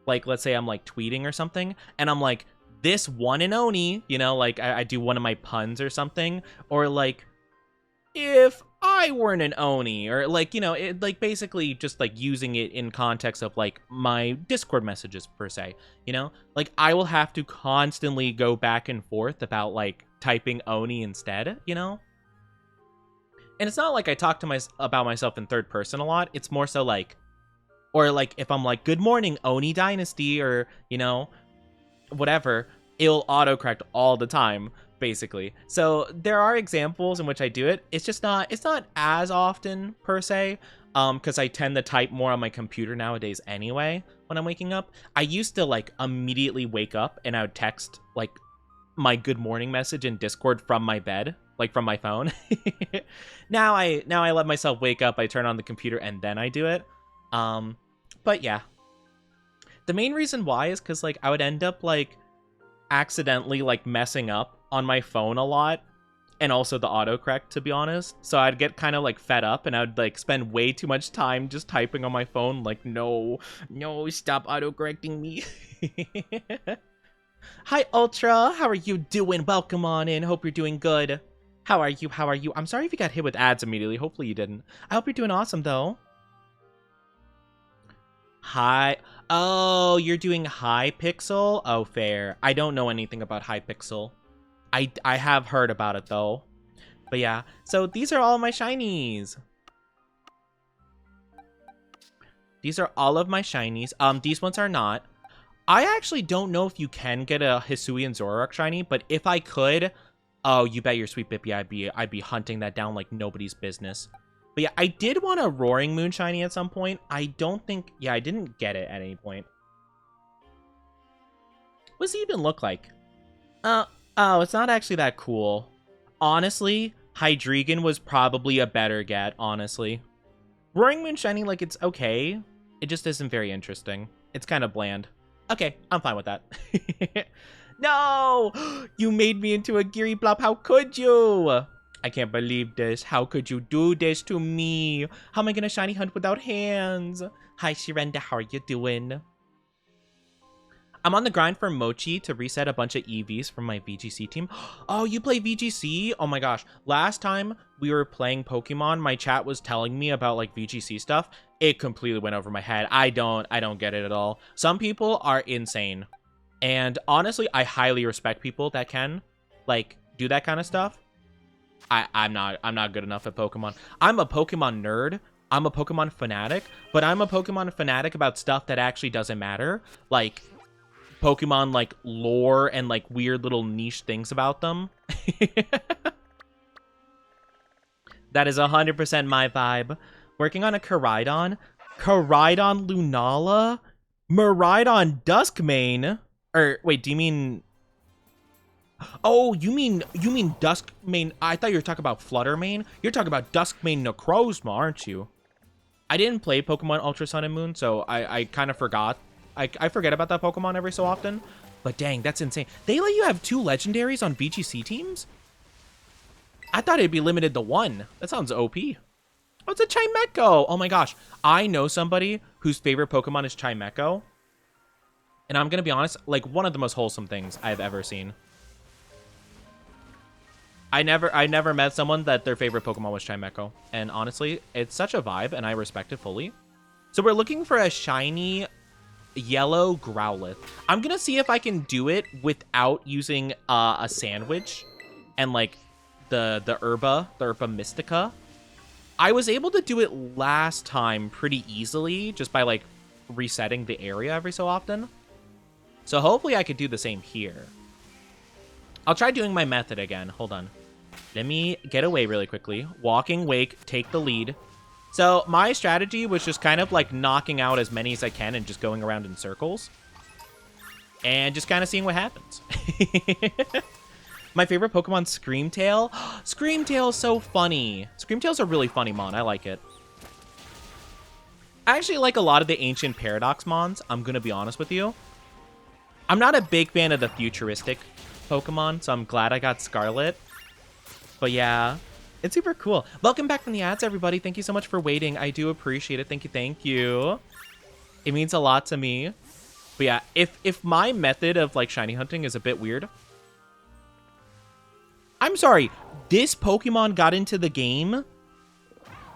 like let's say I'm like tweeting or something, and I'm like, this one and Oni, you know, like I do one of my puns or something, or like, if I weren't an Oni, or like, you know, it like basically just like using it in context of like my Discord messages per se, you know, like I will have to constantly go back and forth about like typing Oni instead, you know. And it's not like I talk to about myself in third person a lot. It's more so like, or like if I'm like, good morning, Oni Dynasty, or, you know, whatever, it'll autocorrect all the time, basically. So there are examples in which I do it. It's just not, it's not as often per se, because I tend to type more on my computer nowadays anyway when I'm waking up. I used to like immediately wake up and I would text like my good morning message in Discord from my bed, like from my phone. Now I let myself wake up, I turn on the computer and then I do it. But yeah, the main reason why is because like I would end up like accidentally like messing up on my phone a lot, and also the autocorrect, to be honest. So I'd get kind of like fed up and I'd like spend way too much time just typing on my phone, like, no, stop autocorrecting me. Hi Ultra, how are you doing? Welcome on in, hope you're doing good. How are you? I'm sorry if you got hit with ads immediately, hopefully you didn't. I hope you're doing awesome though. Hi. Oh, you're doing Hypixel? Oh, fair. I don't know anything about Hypixel. I have heard about it, though. But yeah, so these are all my shinies. These are all of my shinies. These ones are not. I actually don't know if you can get a Hisui and Zoroark shiny, but if I could, oh, you bet your sweet Bippy I'd be hunting that down like nobody's business. But yeah, I did want a Roaring Moon shiny at some point. I don't think... Yeah, I didn't get it at any point. What does it even look like? Oh, it's not actually that cool. Honestly, Hydreigon was probably a better get, honestly. Roaring Moon shiny, like, it's okay. It just isn't very interesting. It's kind of bland. Okay, I'm fine with that. No! You made me into a Geary Blop. How could you? I can't believe this. How could you do this to me? How am I gonna shiny hunt without hands? Hi, Shirenda. How are you doing? I'm on the grind for Mochi to reset a bunch of EVs from my VGC team. Oh, you play VGC? Oh my gosh. Last time we were playing Pokemon, my chat was telling me about like VGC stuff. It completely went over my head. I don't get it at all. Some people are insane. And honestly, I highly respect people that can like do that kind of stuff. I'm not good enough at Pokemon. I'm a Pokemon nerd. I'm a Pokemon fanatic, but I'm a Pokemon fanatic about stuff that actually doesn't matter. Like Pokemon like lore and like weird little niche things about them. That is 100% my vibe. Working on a Koraidon. Koraidon Lunala? Miraidon Duskmane? Or wait, do you mean... Oh, you mean Duskmane? I thought you were talking about Fluttermane. You're talking about Duskmane Necrozma, aren't you? I didn't play Pokemon Ultra Sun and Moon, so I kind of forgot. I forget about that Pokemon every so often. But dang, that's insane. They let you have 2 legendaries on VGC teams? I thought it'd be limited to 1. That sounds OP. Oh, it's a Chimecho. Oh my gosh. I know somebody whose favorite Pokemon is Chimecho. And I'm going to be honest, like one of the most wholesome things I've ever seen. I never met someone that their favorite Pokemon was Chimecho. And honestly, it's such a vibe and I respect it fully. So we're looking for a shiny yellow Growlithe. I'm going to see if I can do it without using a sandwich and like the Herba Mystica. I was able to do it last time pretty easily just by like resetting the area every so often. So hopefully I could do the same here. I'll try doing my method again. Hold on. Let me get away really quickly. Walking Wake, take the lead. So my strategy was just kind of like knocking out as many as I can and just going around in circles. And just kind of seeing what happens. My favorite Pokemon, Screamtail. Screamtail is so funny. Screamtail's a really funny mon. I like it. I actually like a lot of the ancient Paradox mons. I'm going to be honest with you. I'm not a big fan of the futuristic Pokemon, so I'm glad I got Scarlet. But yeah, it's super cool. Welcome back from the ads, everybody. Thank you so much for waiting. I do appreciate it. Thank you, thank you. It means a lot to me. But yeah, if my method of like shiny hunting is a bit weird, I'm sorry, this Pokemon got into the game,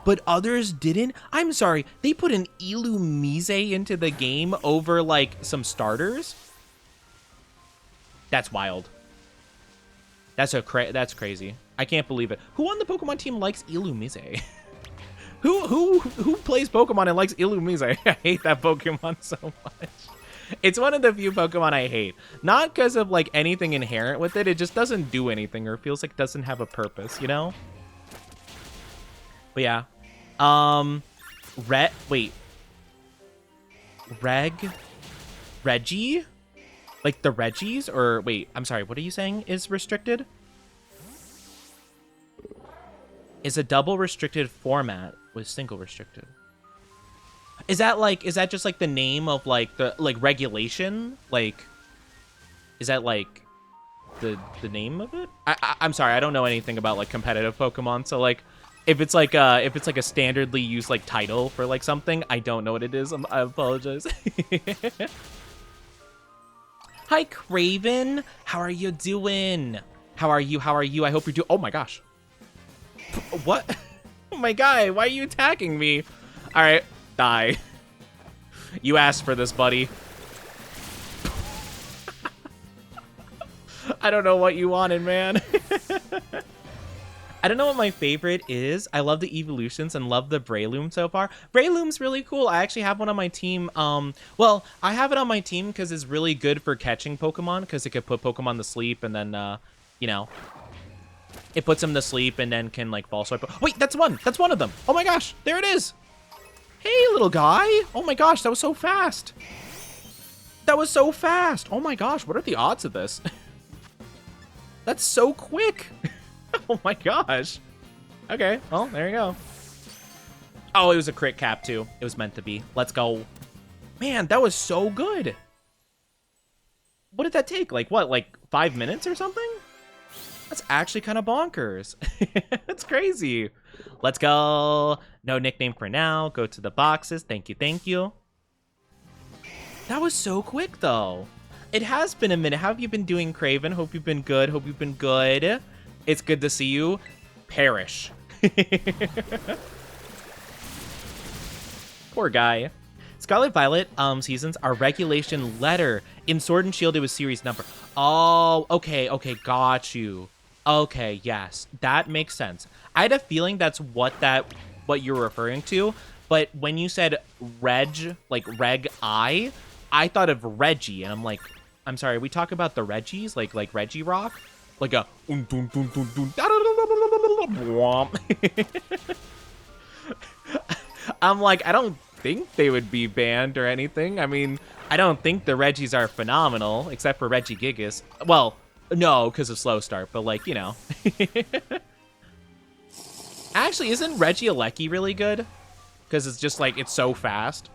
but others didn't? I'm sorry, they put an Illumise into the game over like some starters? That's wild. That's crazy. I can't believe it. Who on the Pokemon team likes Illumise? who plays Pokemon and likes Illumise? I hate that Pokemon so much. It's one of the few Pokemon I hate. Not because of like anything inherent with it. It just doesn't do anything or feels like it doesn't have a purpose, you know? But yeah. Reggie? Like the Reggies? Or wait, I'm sorry, what are you saying is restricted? Is a double restricted format with single restricted. Is that just like the name of like the like regulation? Like, is that like the name of it? I'm sorry, I don't know anything about like competitive Pokemon. So like, if it's like a standardly used like title for like something, I don't know what it is. I apologize. Hi, Craven. How are you doing? How are you? I hope you're doing. Oh my gosh. What? Oh my guy, why are you attacking me? All right, die. You asked for this, buddy. I don't know what you wanted, man. I don't know what my favorite is. I love the evolutions and love the Breloom so far. Breloom's really cool. I actually have one on my team. Well, I have it on my team because it's really good for catching Pokemon because it could put Pokemon to sleep and then, you know, it puts them to sleep and then can like fall swipe. Wait, that's one. That's one of them. Oh my gosh, there it is. Hey, little guy. Oh my gosh, that was so fast. That was so fast. Oh my gosh, what are the odds of this? That's so quick. Oh my gosh. Okay, well, there you go. Oh, it was a crit cap too. It was meant to be. Let's go. Man, that was so good. What did that take? Like what, like 5 minutes or something? That's actually kind of bonkers. That's crazy. Let's go. No nickname for now. Go to the boxes. Thank you, thank you. That was so quick though. It has been a minute. How have you been doing, Craven? Hope you've been good. Hope you've been good. It's good to see you. Perish. Poor guy. Scarlet Violet seasons are regulation letter. In Sword and Shield, it was series number. Oh, okay, got you. Okay, yes, that makes sense. I had a feeling that's what you're referring to, but when you said reg, like reg I thought of Reggie, and I'm like, I'm sorry, we talk about the Reggies, like Reggie Rock? Like a I'm like, I don't think they would be banned or anything. I mean, I don't think the Reggies are phenomenal, except for Reggie Gigas. Well, no, because of slow start, but like, you know. Actually, isn't Reggie Alecki really good? Because it's just like, it's so fast.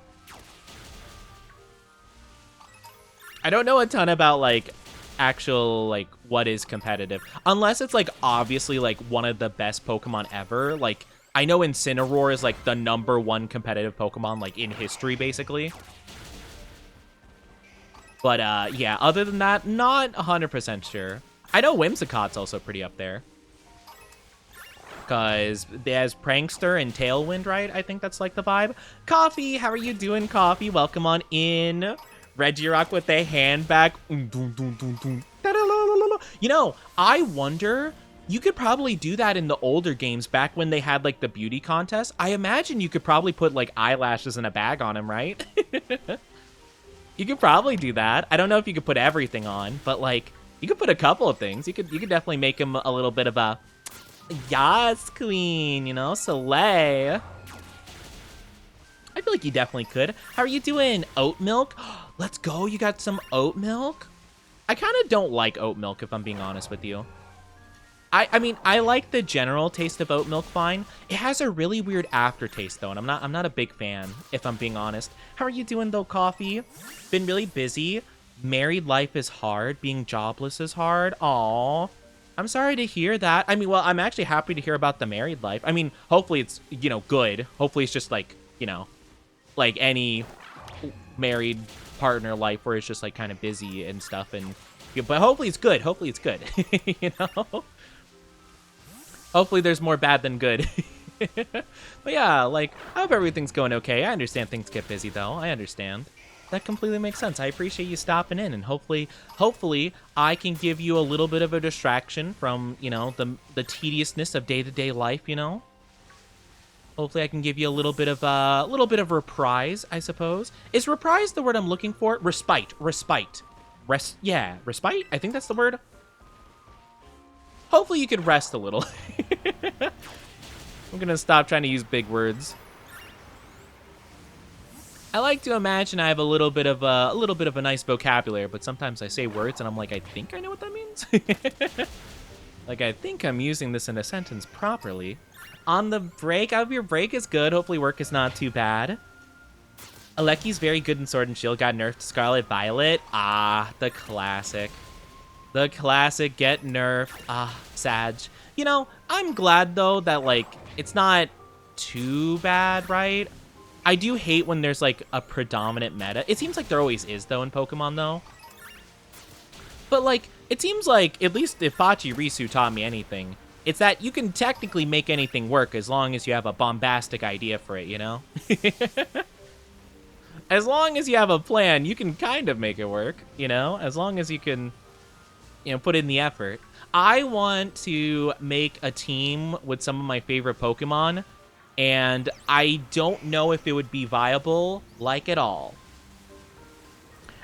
I don't know a ton about like actual like what is competitive, unless it's like obviously like one of the best Pokemon ever. Like I know Incineroar is like the #1 competitive Pokemon like in history basically. But yeah, other than that, not 100% sure. I know Whimsicott's also pretty up there. Because there's Prankster and Tailwind, right? I think that's like the vibe. Coffee, how are you doing, Coffee? Welcome on in. Regirock with a handbag. You know, I wonder, you could probably do that in the older games back when they had like the beauty contest. I imagine you could probably put like eyelashes in a bag on him, right? You could probably do that. I don't know if you could put everything on, but like you could put a couple of things. You could definitely make him a little bit of a yas queen, you know, Soleil. I feel like you definitely could. How are you doing? Oat milk? Let's go. You got some oat milk? I kind of don't like oat milk, if I'm being honest with you. I mean, I like the general taste of oat milk fine. It has a really weird aftertaste, though, and I'm not a big fan, if I'm being honest. How are you doing, though, Coffee? Been really busy. Married life is hard. Being jobless is hard. Aww. I'm sorry to hear that. I mean, well, I'm actually happy to hear about the married life. I mean, hopefully it's, you know, good. Hopefully it's just like, you know, like any married partner life where it's just like kind of busy and stuff. And but hopefully it's good. Hopefully it's good. You know? Hopefully there's more bad than good. But yeah, like, I hope everything's going okay. I understand things get busy, though. I understand. That completely makes sense. I appreciate you stopping in, and hopefully I can give you a little bit of a distraction from, you know, the tediousness of day-to-day life, you know? Hopefully I can give you a little bit of reprise, I suppose. Is reprise the word I'm looking for? Respite. Yeah, respite? I think that's the word. Hopefully you could rest a little. I'm gonna stop trying to use big words. I like to imagine I have a little bit of a nice vocabulary, but sometimes I say words and I'm like, I think I know what that means. Like, I think I'm using this in a sentence properly. On the break, I hope your break is good. Hopefully work is not too bad. Alecki's very good in Sword and Shield. Got nerfed to Scarlet Violet. Ah, the classic. The classic get nerfed. Ah, Sag. You know, I'm glad, though, that, like, it's not too bad, right? I do hate when there's, like, a predominant meta. It seems like there always is, though, in Pokemon, though. But, like, it seems like, at least if Pachirisu taught me anything, it's that you can technically make anything work as long as you have a bombastic idea for it, you know? As long as you have a plan, you can kind of make it work, you know? As long as you can, you know, put in the effort. I want to make a team with some of my favorite Pokemon, and I don't know if it would be viable, like, at all.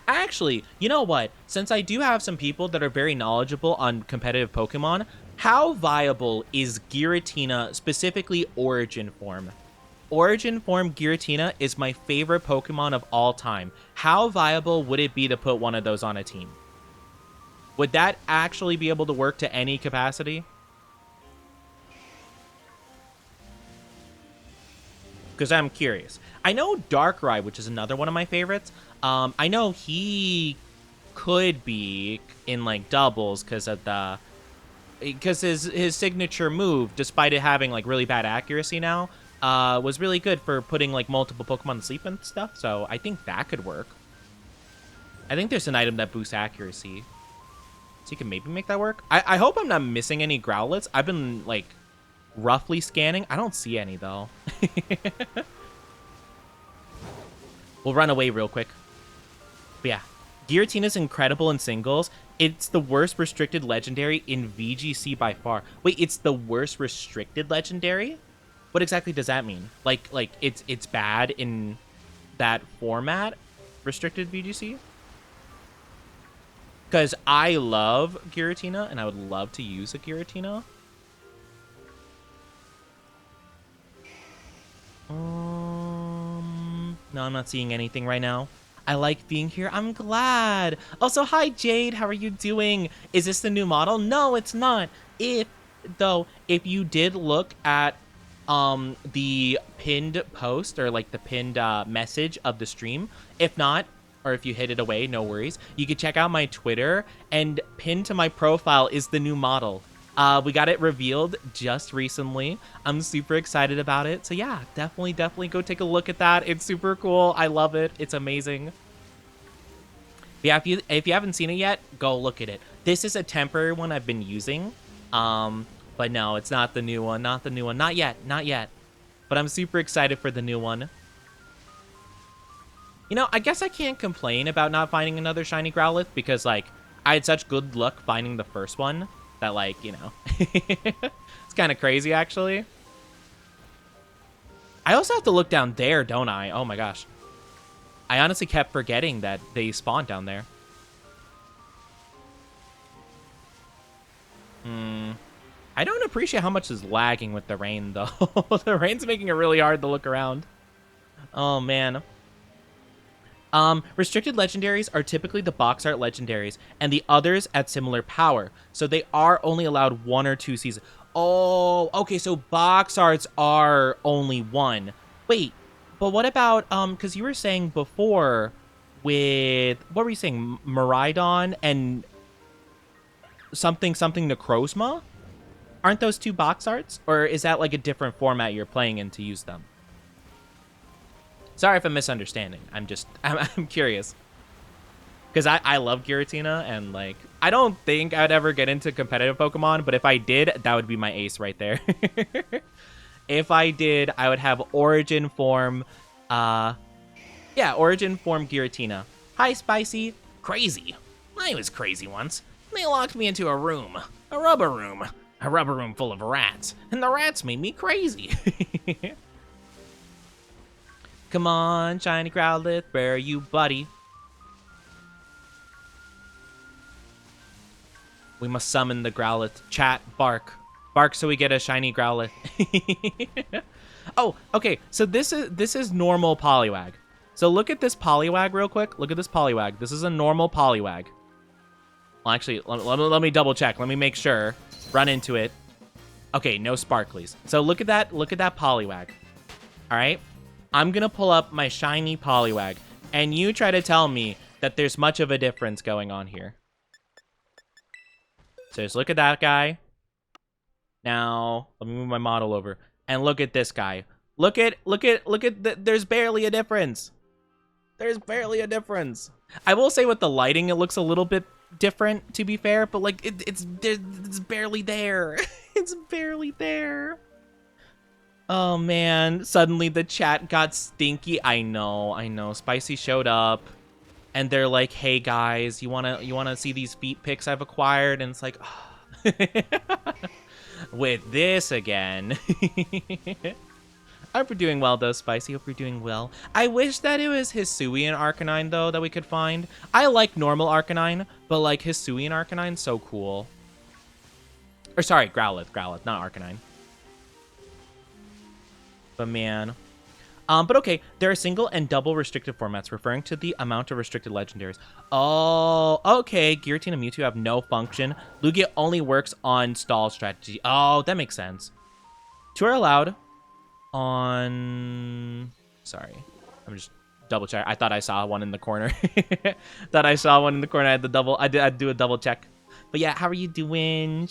Actually, you know what? Since I do have some people that are very knowledgeable on competitive Pokemon, how viable is Giratina, specifically Origin Form? Origin Form Giratina is my favorite Pokemon of all time. How viable would it be to put one of those on a team? Would that actually be able to work to any capacity? Because I'm curious. I know Darkrai, which is another one of my favorites. I know he could be in like doubles because his signature move, despite it having like really bad accuracy now, was really good for putting like multiple Pokemon to sleep and stuff. So I think that could work. I think there's an item that boosts accuracy. So you can maybe make that work. I hope I'm not missing any Growlithes. I've been, like, roughly scanning. I don't see any, though. We'll run away real quick. But yeah, Giratina's incredible in singles. It's the worst restricted legendary in VGC by far. Wait, it's the worst restricted legendary? What exactly does that mean? Like it's bad in that format, restricted VGC? Because I love Giratina, and I would love to use a Giratina. No, I'm not seeing anything right now. I like being here. I'm glad. Also, hi, Jade. How are you doing? Is this the new model? No, it's not. If you did look at the pinned post or like the pinned message of the stream, if not, or if you hid it away, no worries. You can check out my Twitter, and pinned to my profile is the new model. We got it revealed just recently. I'm super excited about it. So yeah, definitely go take a look at that. It's super cool. I love it. It's amazing. Yeah, if you haven't seen it yet, go look at it. This is a temporary one I've been using. But no, it's not the new one. Not the new one. Not yet. But I'm super excited for the new one. You know, I guess I can't complain about not finding another shiny Growlithe because, like, I had such good luck finding the first one that, like, you know, it's kind of crazy, actually. I also have to look down there, don't I? Oh, my gosh. I honestly kept forgetting that they spawned down there. I don't appreciate how much is lagging with the rain, though. The rain's making it really hard to look around. Oh, man. Restricted legendaries are typically the box art legendaries, and the others at similar power. So they are only allowed 1 or 2 seasons. Oh, okay, so box arts are only 1. Wait, but what about, because you were saying before with, what were you saying, Miraidon and something Necrozma? Aren't those 2 box arts? Or is that like a different format you're playing in to use them? Sorry if I'm misunderstanding. I'm curious. Because I love Giratina, and, like, I don't think I'd ever get into competitive Pokemon, but if I did, that would be my ace right there. If I did, I would have Origin Form, Origin Form Giratina. Hi, Spicy. Crazy. I was crazy once. They locked me into a room. A rubber room full of rats. And the rats made me crazy. Come on, shiny Growlithe, where are you, buddy? We must summon the Growlithe. Chat, bark. Bark so we get a shiny Growlithe. Oh, okay, so this is normal Poliwag. So look at this Poliwag real quick. Look at this Poliwag. This is a normal Poliwag. Well, actually, let me double check. Let me make sure. Run into it. Okay, no sparklies. So look at that Poliwag. All right? I'm going to pull up my shiny Poliwag, and you try to tell me that there's much of a difference going on here. So just look at that guy. Now, let me move my model over, and look at this guy. Look at there's barely a difference. There's barely a difference. I will say with the lighting, it looks a little bit different, to be fair, but, like, it's barely there. It's barely there. Oh, man. Suddenly the chat got stinky. I know. Spicy showed up, and they're like, hey, guys, you wanna see these feet pics I've acquired? And it's like, oh. With this again. I hope you're doing well, though, Spicy. Hope you're doing well. I wish that it was Hisuian Arcanine, though, that we could find. I like normal Arcanine, but, like, Hisuian Arcanine's so cool. Or, sorry, Growlithe, not Arcanine. But man. But okay, there are single and double restricted formats referring to the amount of restricted legendaries. Oh, okay. Giratina and Mewtwo have no function. Lugia only works on stall strategy. Oh, that makes sense. 2 are allowed on... Sorry. I'm just double check. I thought I saw one in the corner. I had to do a double check. But yeah, how are you doing?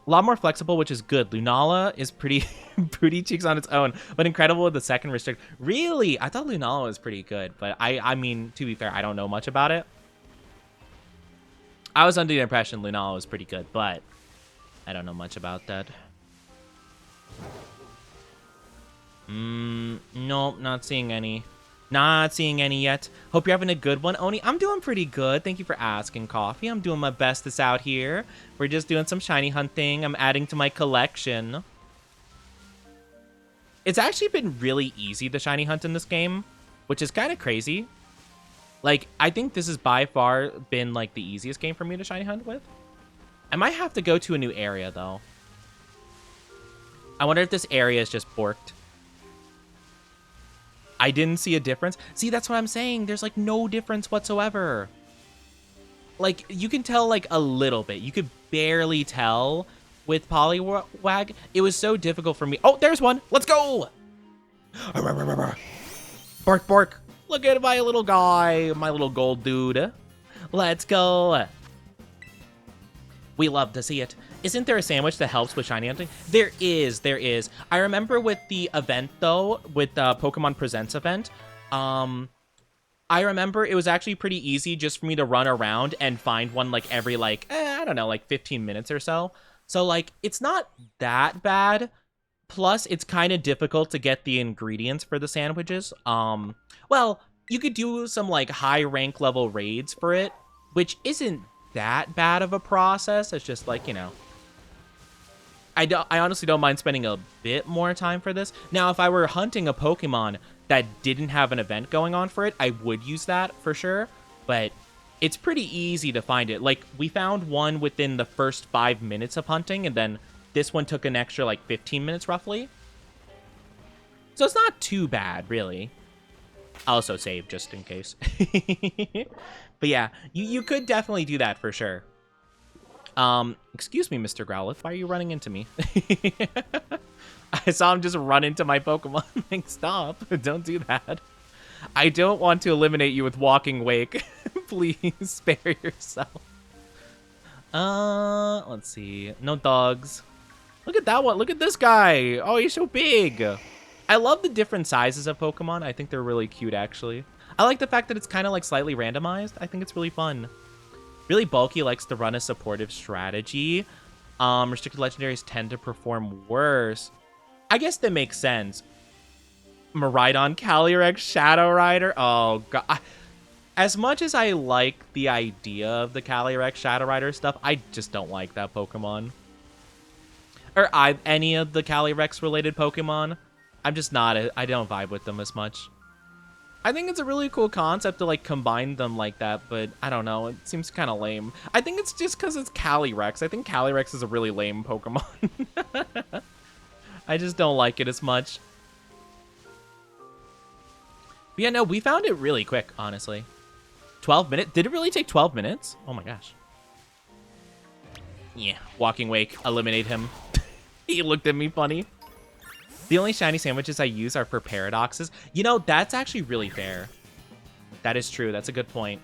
A lot more flexible, which is good. Lunala is pretty pretty cheeks on its own, but incredible with the second restrict. Really? I thought Lunala was pretty good, but I mean, to be fair, I don't know much about it. I was under the impression Lunala was pretty good, but I don't know much about that. Nope, not seeing any. Not seeing any yet. Hope you're having a good one, Oni. I'm doing pretty good. Thank you for asking, Coffee. I'm doing my bestest out here. We're just doing some shiny hunting. I'm adding to my collection. It's actually been really easy to shiny hunt in this game, which is kind of crazy. Like, I think this has by far been, like, the easiest game for me to shiny hunt with. I might have to go to a new area, though. I wonder if this area is just borked. I didn't see a difference. See, that's what I'm saying. There's, like, no difference whatsoever. Like, you can tell, like, a little bit. You could barely tell with Poliwag. It was so difficult for me. Oh, there's one. Let's go. Bark, bark. Look at my little guy, my little gold dude. Let's go. We love to see it. Isn't there a sandwich that helps with shiny hunting? There is, there is. I remember with the event, though, with the Pokemon Presents event, I remember it was actually pretty easy just for me to run around and find one, like, every, like, I don't know, like, 15 minutes or so. So, like, it's not that bad. Plus, it's kind of difficult to get the ingredients for the sandwiches. Well, you could do some, like, high rank level raids for it, which isn't that bad of a process. It's just, like, you know, I honestly don't mind spending a bit more time for this. Now, if I were hunting a Pokemon that didn't have an event going on for it, I would use that for sure. But it's pretty easy to find it. Like, we found one within the first 5 minutes of hunting, and then this one took an extra, like, 15 minutes roughly. So it's not too bad, really. I also save just in case. But yeah, you could definitely do that for sure. Excuse me, Mr. Growlithe, why are you running into me? I saw him just run into my Pokemon. Like, stop. Don't do that. I don't want to eliminate you with Walking Wake. Please spare yourself. Let's see. No dogs. Look at that one. Look at this guy. Oh, he's so big. I love the different sizes of Pokemon. I think they're really cute, actually. I like the fact that it's kind of like slightly randomized. I think it's really fun. Really bulky, likes to run a supportive strategy. Restricted legendaries tend to perform worse. I guess that makes sense. Miraidon, Calyrex, Shadow Rider. Oh, God. As much as I like the idea of the Calyrex, Shadow Rider stuff, I just don't like that Pokemon. Or any of the Calyrex-related Pokemon. I'm just not... I don't vibe with them as much. I think it's a really cool concept to, like, combine them like that, but I don't know. It seems kind of lame. I think it's just because it's Calyrex. I think Calyrex is a really lame Pokemon. I just don't like it as much. But yeah, no, we found it really quick, honestly. 12 minutes? Did it really take 12 minutes? Oh my gosh. Yeah, Walking Wake. Eliminate him. He looked at me funny. The only shiny sandwiches I use are for paradoxes. You know, that's actually really fair. That is true. That's a good point.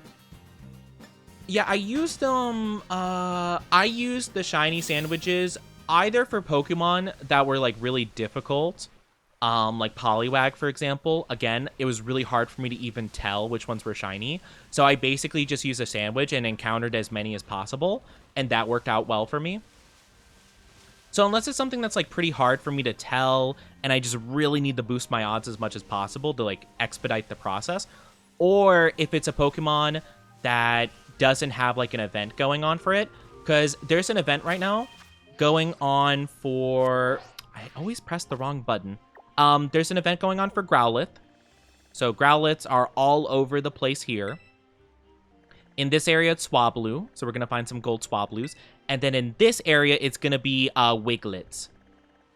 Yeah, I used them. I used the shiny sandwiches either for Pokemon that were like really difficult, like Poliwag, for example. Again, it was really hard for me to even tell which ones were shiny. So I basically just used a sandwich and encountered as many as possible, and that worked out well for me. So unless it's something that's like pretty hard for me to tell and I just really need to boost my odds as much as possible to like expedite the process, or if it's a Pokemon that doesn't have like an event going on for it, because there's an event right now going on for... I always press the wrong button. There's an event going on for Growlithe. So Growliths are all over the place here. In this area, it's Swablu, so we're going to find some gold Swablus. And then in this area, it's going to be Wiglets.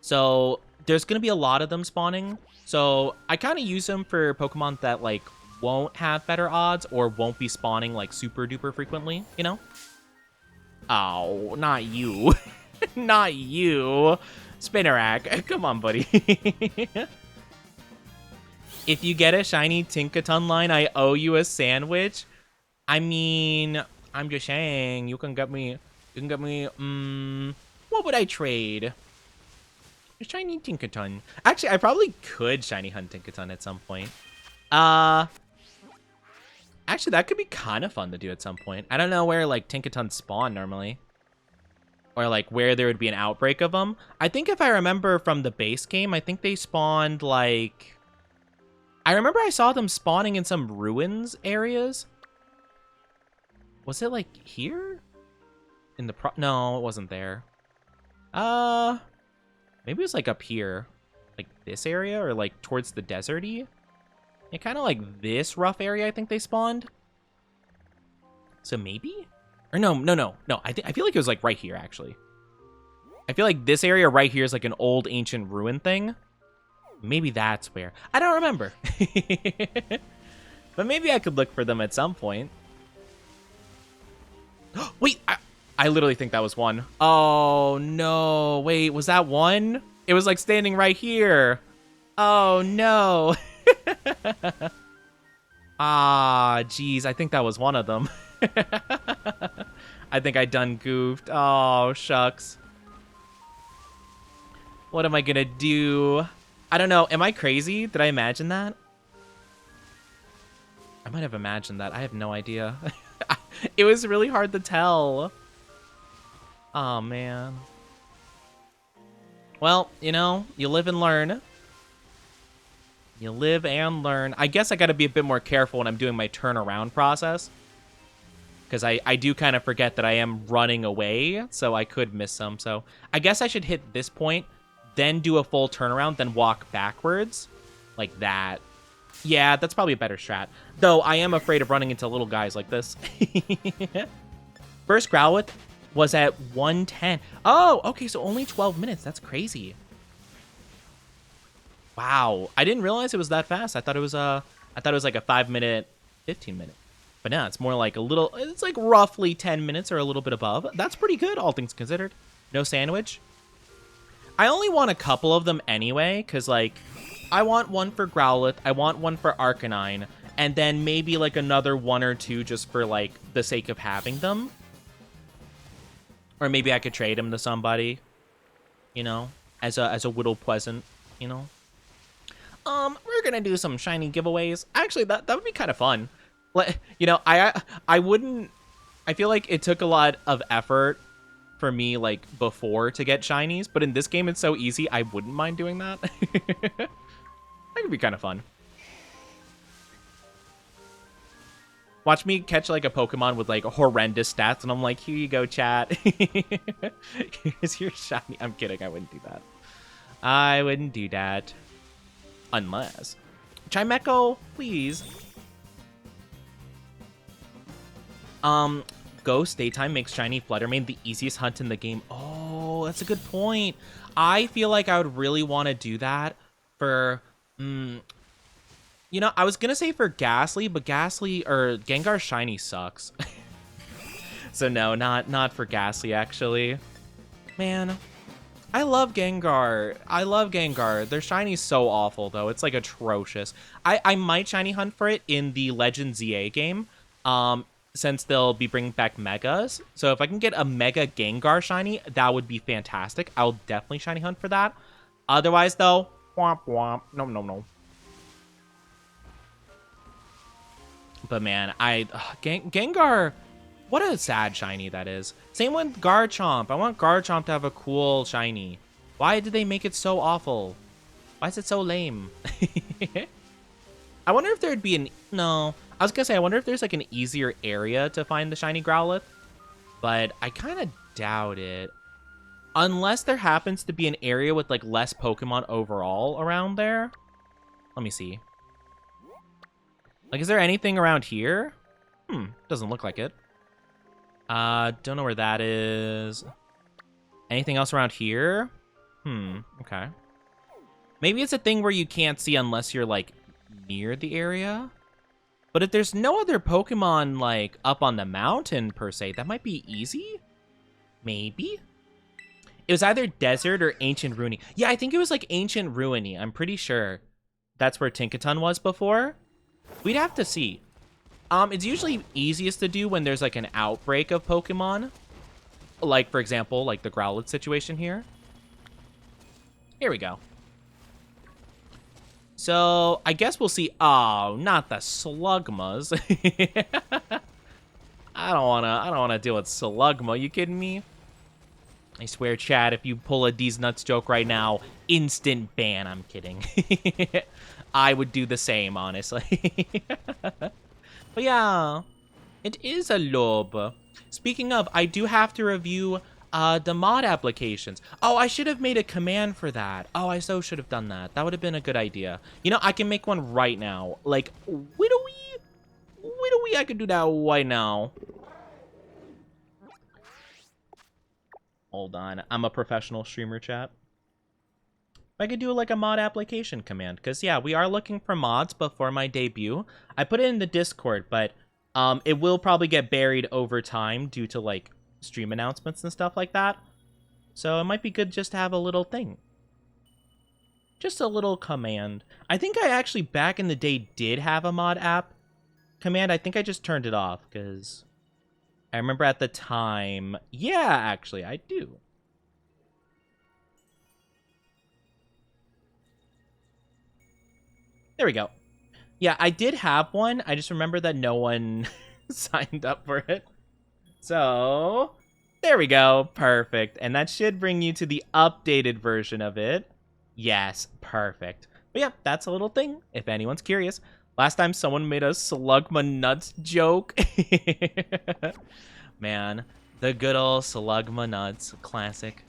So there's going to be a lot of them spawning. So I kind of use them for Pokemon that, like, won't have better odds or won't be spawning, like, super duper frequently, you know? Oh, not you. Not you. Spinnerack, come on, buddy. If you get a shiny Tinkaton line, I owe you a sandwich. I mean, I'm just saying, you can get me, well, What would I trade? A shiny Tinkaton. Actually, I probably could shiny hunt Tinkaton at some point. Actually, that could be kind of fun to do at some point. I don't know where, like, Tinkatons spawn normally. Or, like, where there would be an outbreak of them. I think if I remember from the base game, I think they spawned, like... I remember I saw them spawning in some ruins areas. Was it, like, here? In the No, it wasn't there. Maybe it was, like, up here. Like, this area? Or, like, towards the desert-y? Yeah, kind of like this rough area, I think they spawned. So maybe? Or no. I feel like it was like right here, actually. I feel like this area right here is like an old ancient ruin thing. Maybe that's where. I don't remember. But maybe I could look for them at some point. Wait, I literally think that was one. Oh, no. Wait, was that one? It was like standing right here. Oh, no. Ah, geez, I think that was one of them. I think I done goofed. Oh, shucks. What am I gonna do? I don't know. Am I crazy? Did I imagine that? I might have imagined that. I have no idea. It was really hard to tell. Oh, man. Well, you know, you live and learn. You live and learn. I guess I got to be a bit more careful when I'm doing my turnaround process. Because I do kind of forget that I am running away, so I could miss some. So I guess I should hit this point, then do a full turnaround, then walk backwards. Like that. Yeah, that's probably a better strat. Though I am afraid of running into little guys like this. First Growlithe was at 110. Oh, okay, so only 12 minutes. That's crazy. Wow, I didn't realize it was that fast. I thought it was like a 5-minute, 15-minute. But no, it's more like it's like roughly 10 minutes or a little bit above. That's pretty good, all things considered. No sandwich. I only want a couple of them anyway, because like, I want one for Growlithe, I want one for Arcanine, and then maybe like another one or two just for like the sake of having them. Or maybe I could trade them to somebody, you know, as a Whittle Pleasant, you know. We're gonna do some shiny giveaways. Actually, that would be kind of fun. You know, I wouldn't. I feel like it took a lot of effort for me, like, before to get shinies, but in this game it's so easy, I wouldn't mind doing that. That could be kind of fun. Watch me catch, like, a Pokemon with, like, horrendous stats, and I'm like, here you go, chat. Here's your shiny. I'm kidding, I wouldn't do that. I wouldn't do that. Unless. Chimecho, please. Ghost Daytime makes shiny Fluttermane the easiest hunt in the game. Oh, that's a good point. I feel like I would really want to do that for, you know, I was gonna say for Ghastly, but Ghastly or Gengar shiny sucks. So no, not for Ghastly actually. Man, I love Gengar. I love Gengar. Their shiny's so awful though. It's like atrocious. I might shiny hunt for it in the Legend ZA game. Since they'll be bringing back Megas. So if I can get a Mega Gengar shiny, that would be fantastic. I'll definitely shiny hunt for that. Otherwise, though, womp womp. No. But man, Gengar, what a sad shiny that is. Same with Garchomp. I want Garchomp to have a cool shiny. Why did they make it so awful? Why is it so lame? I wonder if there'd be no. I was gonna say, I wonder if there's like an easier area to find the shiny Growlithe, but I kind of doubt it. Unless there happens to be an area with like less Pokemon overall around there. Let me see. Like, is there anything around here? Doesn't look like it. Don't know where that is. Anything else around here? Okay. Maybe it's a thing where you can't see unless you're like near the area. But if there's no other Pokemon, like, up on the mountain, per se, that might be easy? Maybe? It was either Desert or Ancient Ruiny. Yeah, I think it was, like, Ancient Ruiny. I'm pretty sure that's where Tinkaton was before. We'd have to see. It's usually easiest to do when there's, like, an outbreak of Pokemon. Like, for example, like the Growlithe situation here. Here we go. So, I guess we'll see. Oh, not the Slugmas. I don't wanna deal with Slugma. You kidding me? I swear, Chad, if you pull a D's Nuts joke right now, instant ban. I'm kidding. I would do the same, honestly. But yeah, it is a lob. Speaking of, I do have to review the mod applications. Oh, I should have made a command for that. Oh, I so should have done that. That would have been a good idea. You know, I can make one right now. Like, widowy, I could do that right now. Hold on, I'm a professional streamer, chat. I could do like a mod application command, because yeah, we are looking for mods before my debut. I put it in the Discord, but it will probably get buried over time due to like stream announcements and stuff like that. So it might be good just to have a little thing. Just a little command. I think I actually back in the day did have a mod app command. I think I just turned it off because I remember at the time. Yeah, actually, I do. There we go. Yeah, I did have one. I just remember that no one signed up for it. So, there we go. Perfect. And that should bring you to the updated version of it. Yes, perfect. But yeah, that's a little thing, if anyone's curious. Last time someone made a Slugma Nuts joke. Man, the good old Slugma Nuts. Classic.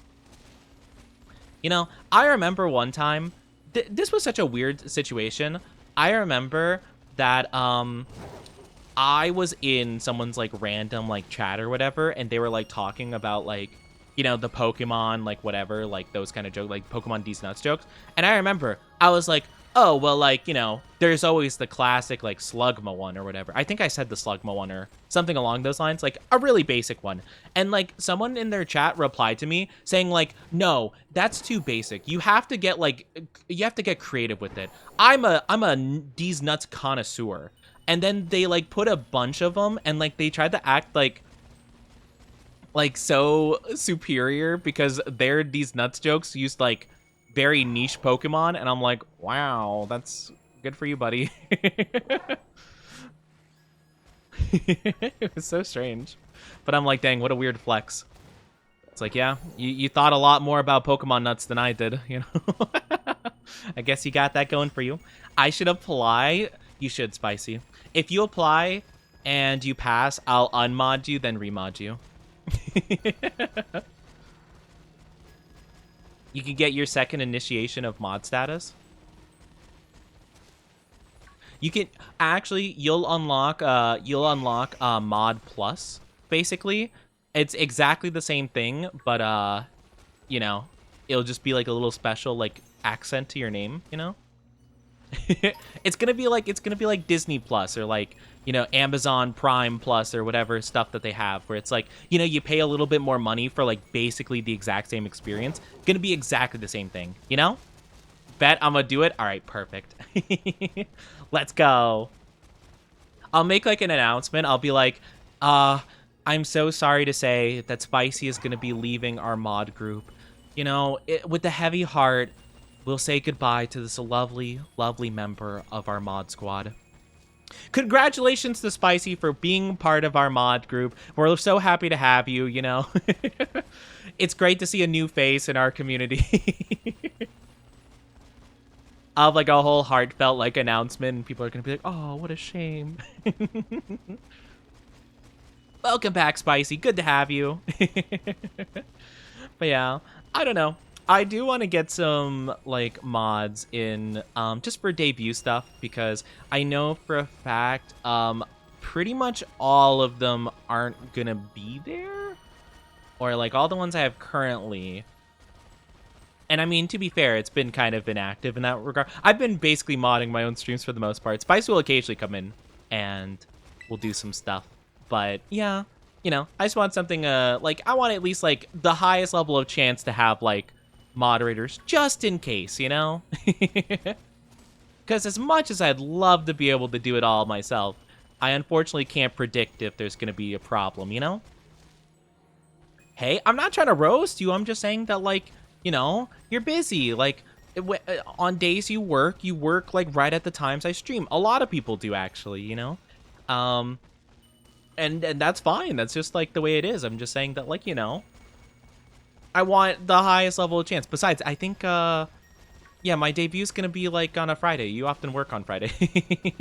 You know, I remember one time, this was such a weird situation. I remember that I was in someone's like random like chat or whatever, and they were like talking about like, you know, the Pokemon, like whatever, like those kind of jokes, like Pokemon D's Nuts jokes. And I remember I was like, oh, well, like, you know, there's always the classic like Slugma one or whatever. I think I said the Slugma one or something along those lines, like a really basic one. And like someone in their chat replied to me saying like, no, that's too basic. You have to get like, you have to get creative with it. I'm a D's Nuts connoisseur. And then they like put a bunch of them and like they tried to act like so superior because their D's Nuts jokes used like very niche Pokemon, and I'm like, wow, that's good for you, buddy. It was so strange. But I'm like, dang, what a weird flex. It's like, yeah, you thought a lot more about Pokemon Nuts than I did, you know? I guess you got that going for you. I should apply. You should, Spicy. If you apply and you pass, I'll unmod you, then remod you. You can get your second initiation of mod status. You can actually, you'll unlock mod plus. Basically, it's exactly the same thing, but you know, it'll just be like a little special like accent to your name. You know, it's gonna be like Disney Plus or like, you know, Amazon Prime Plus or whatever stuff that they have, where it's like, you know, you pay a little bit more money for like basically the exact same experience. Gonna be exactly the same thing, you know? Bet I'm gonna do it. All right, perfect. Let's go. I'll make like an announcement. I'll be like, I'm so sorry to say that Spicy is gonna be leaving our mod group. You know, with a heavy heart, we'll say goodbye to this lovely, lovely member of our mod squad. Congratulations to Spicy for being part of our mod group. We're so happy to have you, you know. It's great to see a new face in our community. I'll have like a whole heartfelt like announcement and people are gonna be like, oh, what a shame. Welcome back, Spicy. Good to have you. But yeah, I don't know. I do want to get some like mods in just for debut stuff, because I know for a fact pretty much all of them aren't gonna be there, or like all the ones I have currently. And I mean, to be fair, it's been kind of inactive in that regard. I've been basically modding my own streams for the most part. Spice will occasionally come in and we'll do some stuff, but yeah, you know, I just want something like I want at least like the highest level of chance to have like moderators just in case, you know. Because as much as I'd love to be able to do it all myself, I unfortunately can't predict if there's going to be a problem, you know. Hey, I'm not trying to roast you. I'm just saying that, like, you know, you're busy. Like, on days you work like right at the times I stream. A lot of people do, actually, you know? Um, and that's fine. That's just like the way it is. I'm just saying that, like, you know, I want the highest level of chance. Besides, I think, yeah, my debute's gonna be like on a Friday. You often work on Friday,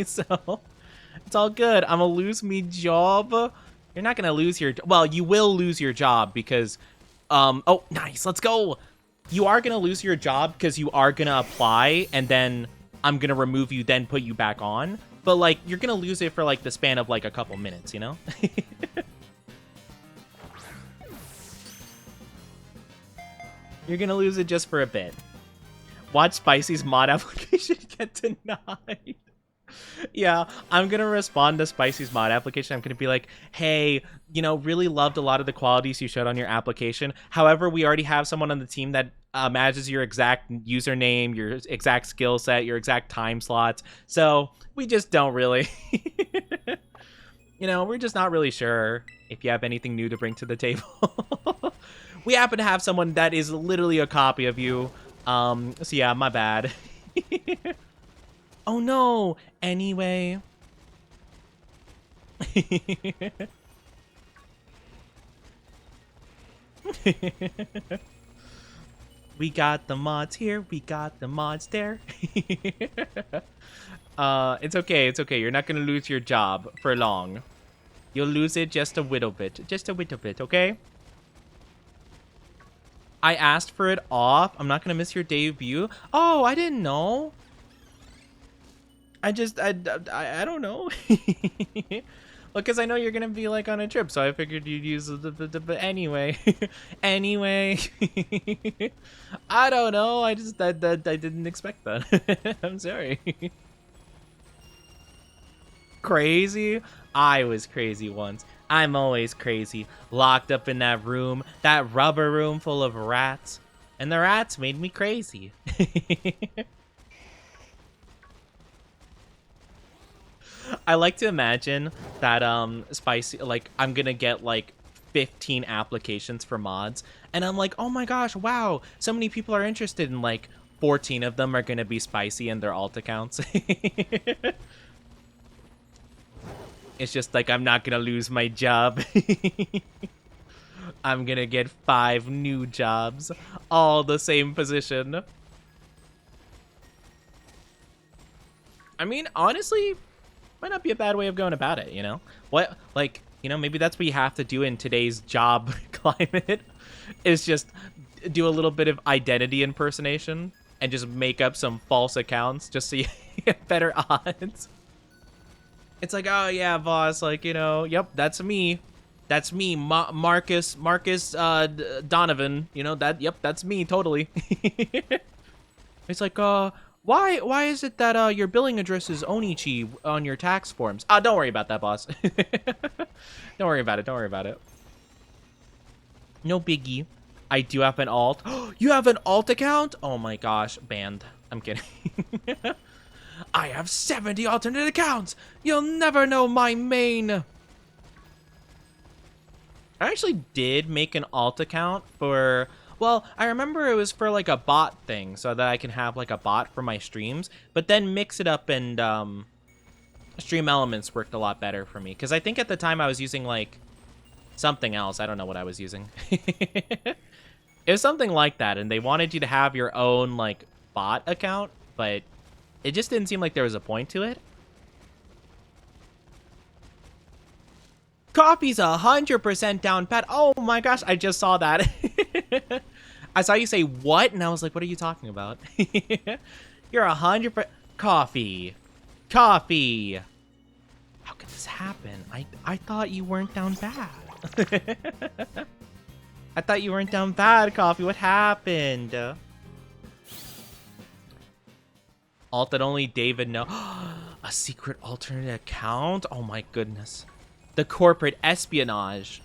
so it's all good. I'm gonna lose me job. You're not gonna lose your, well, you will lose your job because, oh, nice, let's go. You are gonna lose your job because you are gonna apply and then I'm gonna remove you, then put you back on. But like, you're gonna lose it for like the span of like a couple minutes, you know? You're gonna lose it just for a bit. Watch Spicy's mod application get denied. Yeah, I'm gonna respond to Spicy's mod application. I'm gonna be like, hey, you know, really loved a lot of the qualities you showed on your application. However, we already have someone on the team that matches your exact username, your exact skill set, your exact time slots. So we just don't really, you know, we're just not really sure if you have anything new to bring to the table. We happen to have someone that is literally a copy of you. So yeah, my bad. Oh no. Anyway. We got the mods here. We got the mods there. It's okay. It's okay. You're not gonna lose your job for long. You'll lose it just a little bit. Just a little bit, okay? I asked for it off. I'm not gonna miss your debut. Oh, I didn't know. I don't know. Because I know you're gonna be like on a trip, so I figured you'd use but anyway. Anyway. I don't know. I didn't expect that. I'm sorry. Crazy? I was crazy once. I'm always crazy. Locked up in that room, that rubber room full of rats. And the rats made me crazy. I like to imagine that Spicy, like, I'm gonna get like 15 applications for mods, and I'm like, oh my gosh, wow, so many people are interested, in like 14 of them are gonna be Spicy and their alt accounts. It's just like, I'm not gonna lose my job. I'm gonna get 5 new jobs, all the same position. I mean, honestly, might not be a bad way of going about it, you know? What, like, you know, maybe that's what you have to do in today's job climate, is just do a little bit of identity impersonation and just make up some false accounts just so you get better odds. It's like, oh yeah, boss, like, you know, yep, that's me. That's me, Marcus Donovan, you know, that, yep, that's me, totally. It's like, why is it that your billing address is Onichi on your tax forms? Don't worry about that, boss. Don't worry about it. Don't worry about it. No biggie. I do have an alt. You have an alt account? Oh my gosh, banned. I'm kidding. I have 70 alternate accounts. You'll never know my main. I actually did make an alt account for, well, I remember it was for like a bot thing so that I can have like a bot for my streams, but then mix it up and Stream Elements worked a lot better for me because I think at the time I was using like something else. I don't know what I was using. It was something like that, and they wanted you to have your own like bot account, but it just didn't seem like there was a point to it. Coffee's 100% down pat. Oh my gosh, I just saw that. I saw you say what, and I was like, what are you talking about? You're 100%. Coffee. Coffee. How could this happen? I thought you weren't down bad. I thought you weren't down bad, Coffee. What happened? Alt that only David know. A secret alternate account? Oh my goodness. The corporate espionage.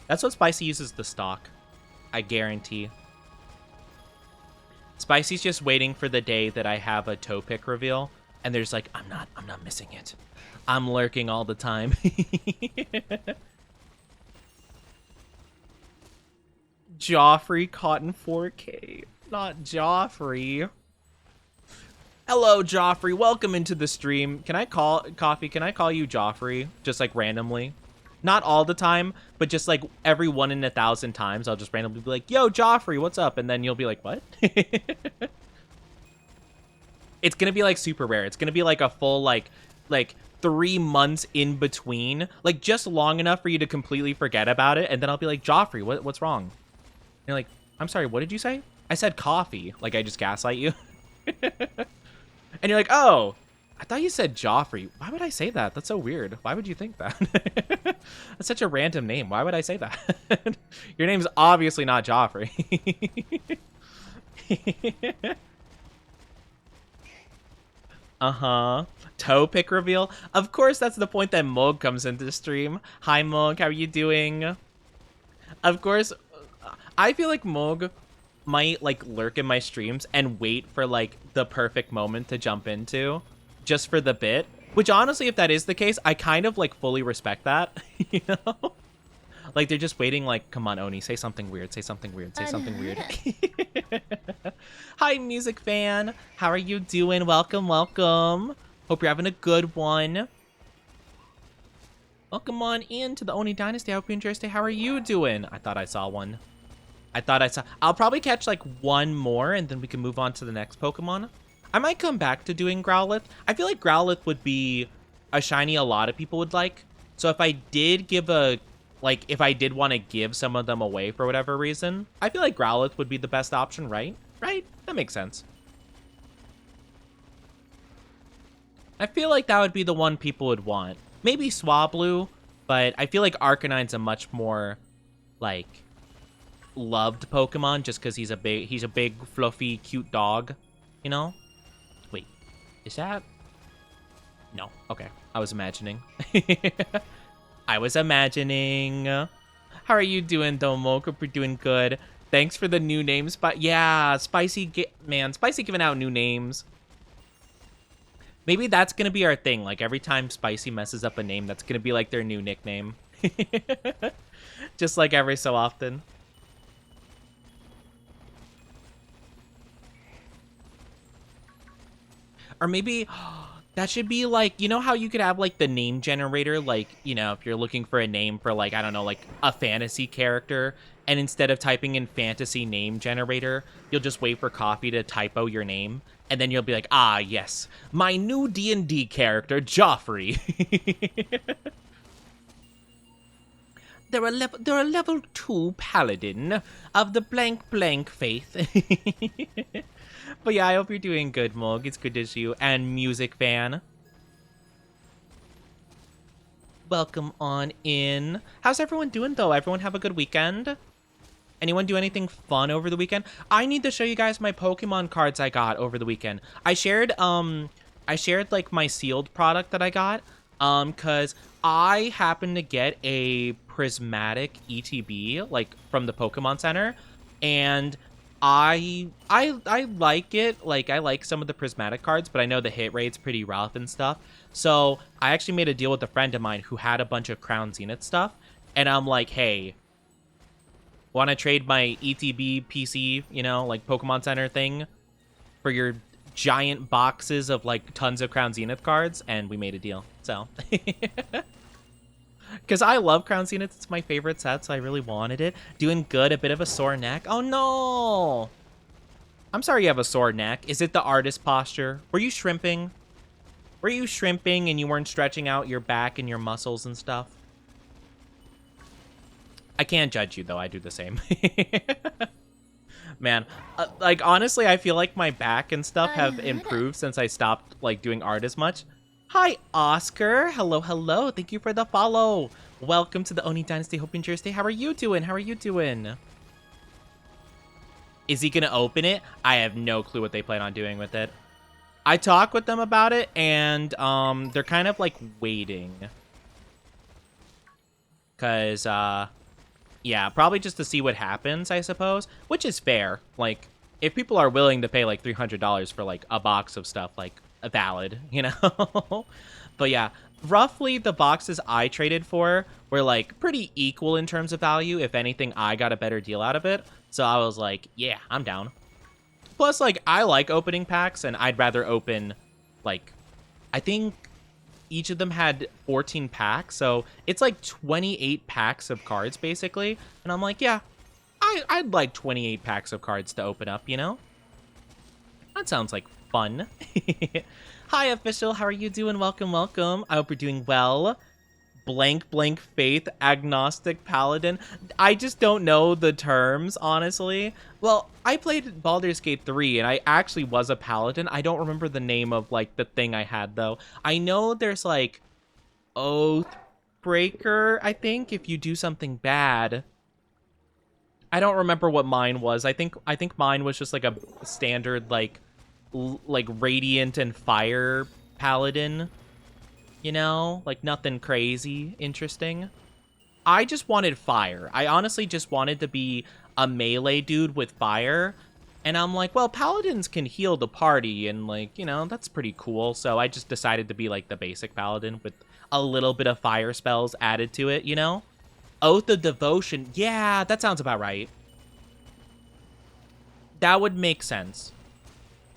That's what Spicy uses to stalk. I guarantee. Spicy's just waiting for the day that I have a toe pick reveal, and there's like, I'm not missing it. I'm lurking all the time. Joffrey caught in 4K. Not Joffrey. Hello, Joffrey. Welcome into the stream. Can I call you Joffrey? Just like randomly. Not all the time, but just like every 1 in 1,000 times, I'll just randomly be like, yo, Joffrey, what's up? And then you'll be like, what? It's gonna be like super rare. It's gonna be like a full like 3 months in between, like just long enough for you to completely forget about it, and then I'll be like, Joffrey, what's wrong? And you're like, I'm sorry, what did you say? I said coffee. Like I just gaslight you. And you're like, oh, I thought you said Joffrey. Why would I say that? That's so weird. Why would you think that? That's such a random name. Why would I say that? Your name's obviously not Joffrey. Uh-huh. Toe pick reveal. Of course, that's the point that Mog comes into the stream. Hi, Mog. How are you doing? Of course, I feel like Mog might, like, lurk in my streams and wait for, like, the perfect moment to jump into just for the bit. Which, honestly, if that is the case, I kind of, like, fully respect that, you know? Like, they're just waiting, like, come on, Oni, say something weird, say something weird, say something weird. Hi, music fan. How are you doing? Welcome, welcome. Hope you're having a good one. Welcome on in to the Oni Dynasty. I hope you enjoy your stay. How are you doing? I thought I saw one. I'll probably catch, like, one more, and then we can move on to the next Pokemon. I might come back to doing Growlithe. I feel like Growlithe would be a shiny a lot of people would like. So if I did give if I did want to give some of them away for whatever reason, I feel like Growlithe would be the best option, right? Right? That makes sense. I feel like that would be the one people would want. Maybe Swablu, but I feel like Arcanine's a much more, like, loved Pokemon just because he's a big, fluffy, cute dog, you know? Wait, is that? No, okay. I was imagining. I was imagining. How are you doing, Domo? Hope you're doing good. Thanks for the new names, but yeah, Spicy giving out new names. Maybe that's gonna be our thing. Like every time Spicy messes up a name, that's gonna be like their new nickname. Just like every so often. Or maybe that should be like, you know how you could have like the name generator, like, you know, if you're looking for a name for like, I don't know, like a fantasy character, and instead of typing in fantasy name generator, you'll just wait for Coffee to typo your name, and then you'll be like, ah, yes, my new D&D character, Joffrey. They're a level 2 paladin of the blank faith. But yeah, I hope you're doing good, Mog. It's good to see you. And music fan. Welcome on in. How's everyone doing, though? Everyone have a good weekend? Anyone do anything fun over the weekend? I need to show you guys my Pokemon cards I got over the weekend. I shared like my sealed product that I got, cause I happened to get a prismatic ETB like from the Pokemon Center, and I like it. Like I like some of the prismatic cards, but I know the hit rate's pretty rough and stuff. So I actually made a deal with a friend of mine who had a bunch of Crown Zenith stuff, and I'm like, hey, want to trade my ETB PC, you know, like Pokemon Center thing for your giant boxes of like tons of Crown Zenith cards? And we made a deal. So because I love Crown Zenith, it's my favorite set, so I really wanted it. Doing good, a bit of a sore neck. Oh no, I'm sorry you have a sore neck. Is it the artist posture? Were you shrimping? Were you shrimping and you weren't stretching out your back and your muscles and stuff? I can't judge you, though. I do the same. Man, like, honestly, I feel like my back and stuff have improved since I stopped, like, doing art as much. Hi, Oscar. Hello, hello. Thank you for the follow. Welcome to the Oni Dynasty. Hope you enjoy your stay. How are you doing? How are you doing? Is he going to open it? I have no clue what they plan on doing with it. I talked with them about it, and they're kind of, like, waiting. Because, yeah, probably just to see what happens, I suppose, which is fair. Like, if people are willing to pay, like, $300 for, like, a box of stuff, like, valid, you know? But, yeah, roughly the boxes I traded for were like pretty equal in terms of value. If anything, I got a better deal out of it. So I was like, yeah, I'm down. Plus, like, I like opening packs, and I'd rather open, like, I think each of them had 14 packs, so it's like 28 packs of cards, basically. And I'm like, yeah, I'd like 28 packs of cards to open up, you know? That sounds like fun. Hi, official. How are you doing? Welcome, welcome. I hope you're doing well. Blank, blank faith, agnostic paladin. I just don't know the terms, honestly. Well, I played Baldur's Gate 3, and I actually was a paladin. I don't remember the name of, like, the thing I had, though. I know there's, like, Oathbreaker, I think, if you do something bad. I don't remember what mine was. I think mine was just, like, a standard, like Radiant and Fire paladin. You know, like nothing crazy interesting. I just wanted fire. I honestly just wanted to be a melee dude with fire. And I'm like, well, paladins can heal the party, and like, you know, that's pretty cool. So I just decided to be like the basic paladin with a little bit of fire spells added to it, you know? Oath of Devotion. Yeah, that sounds about right. That would make sense.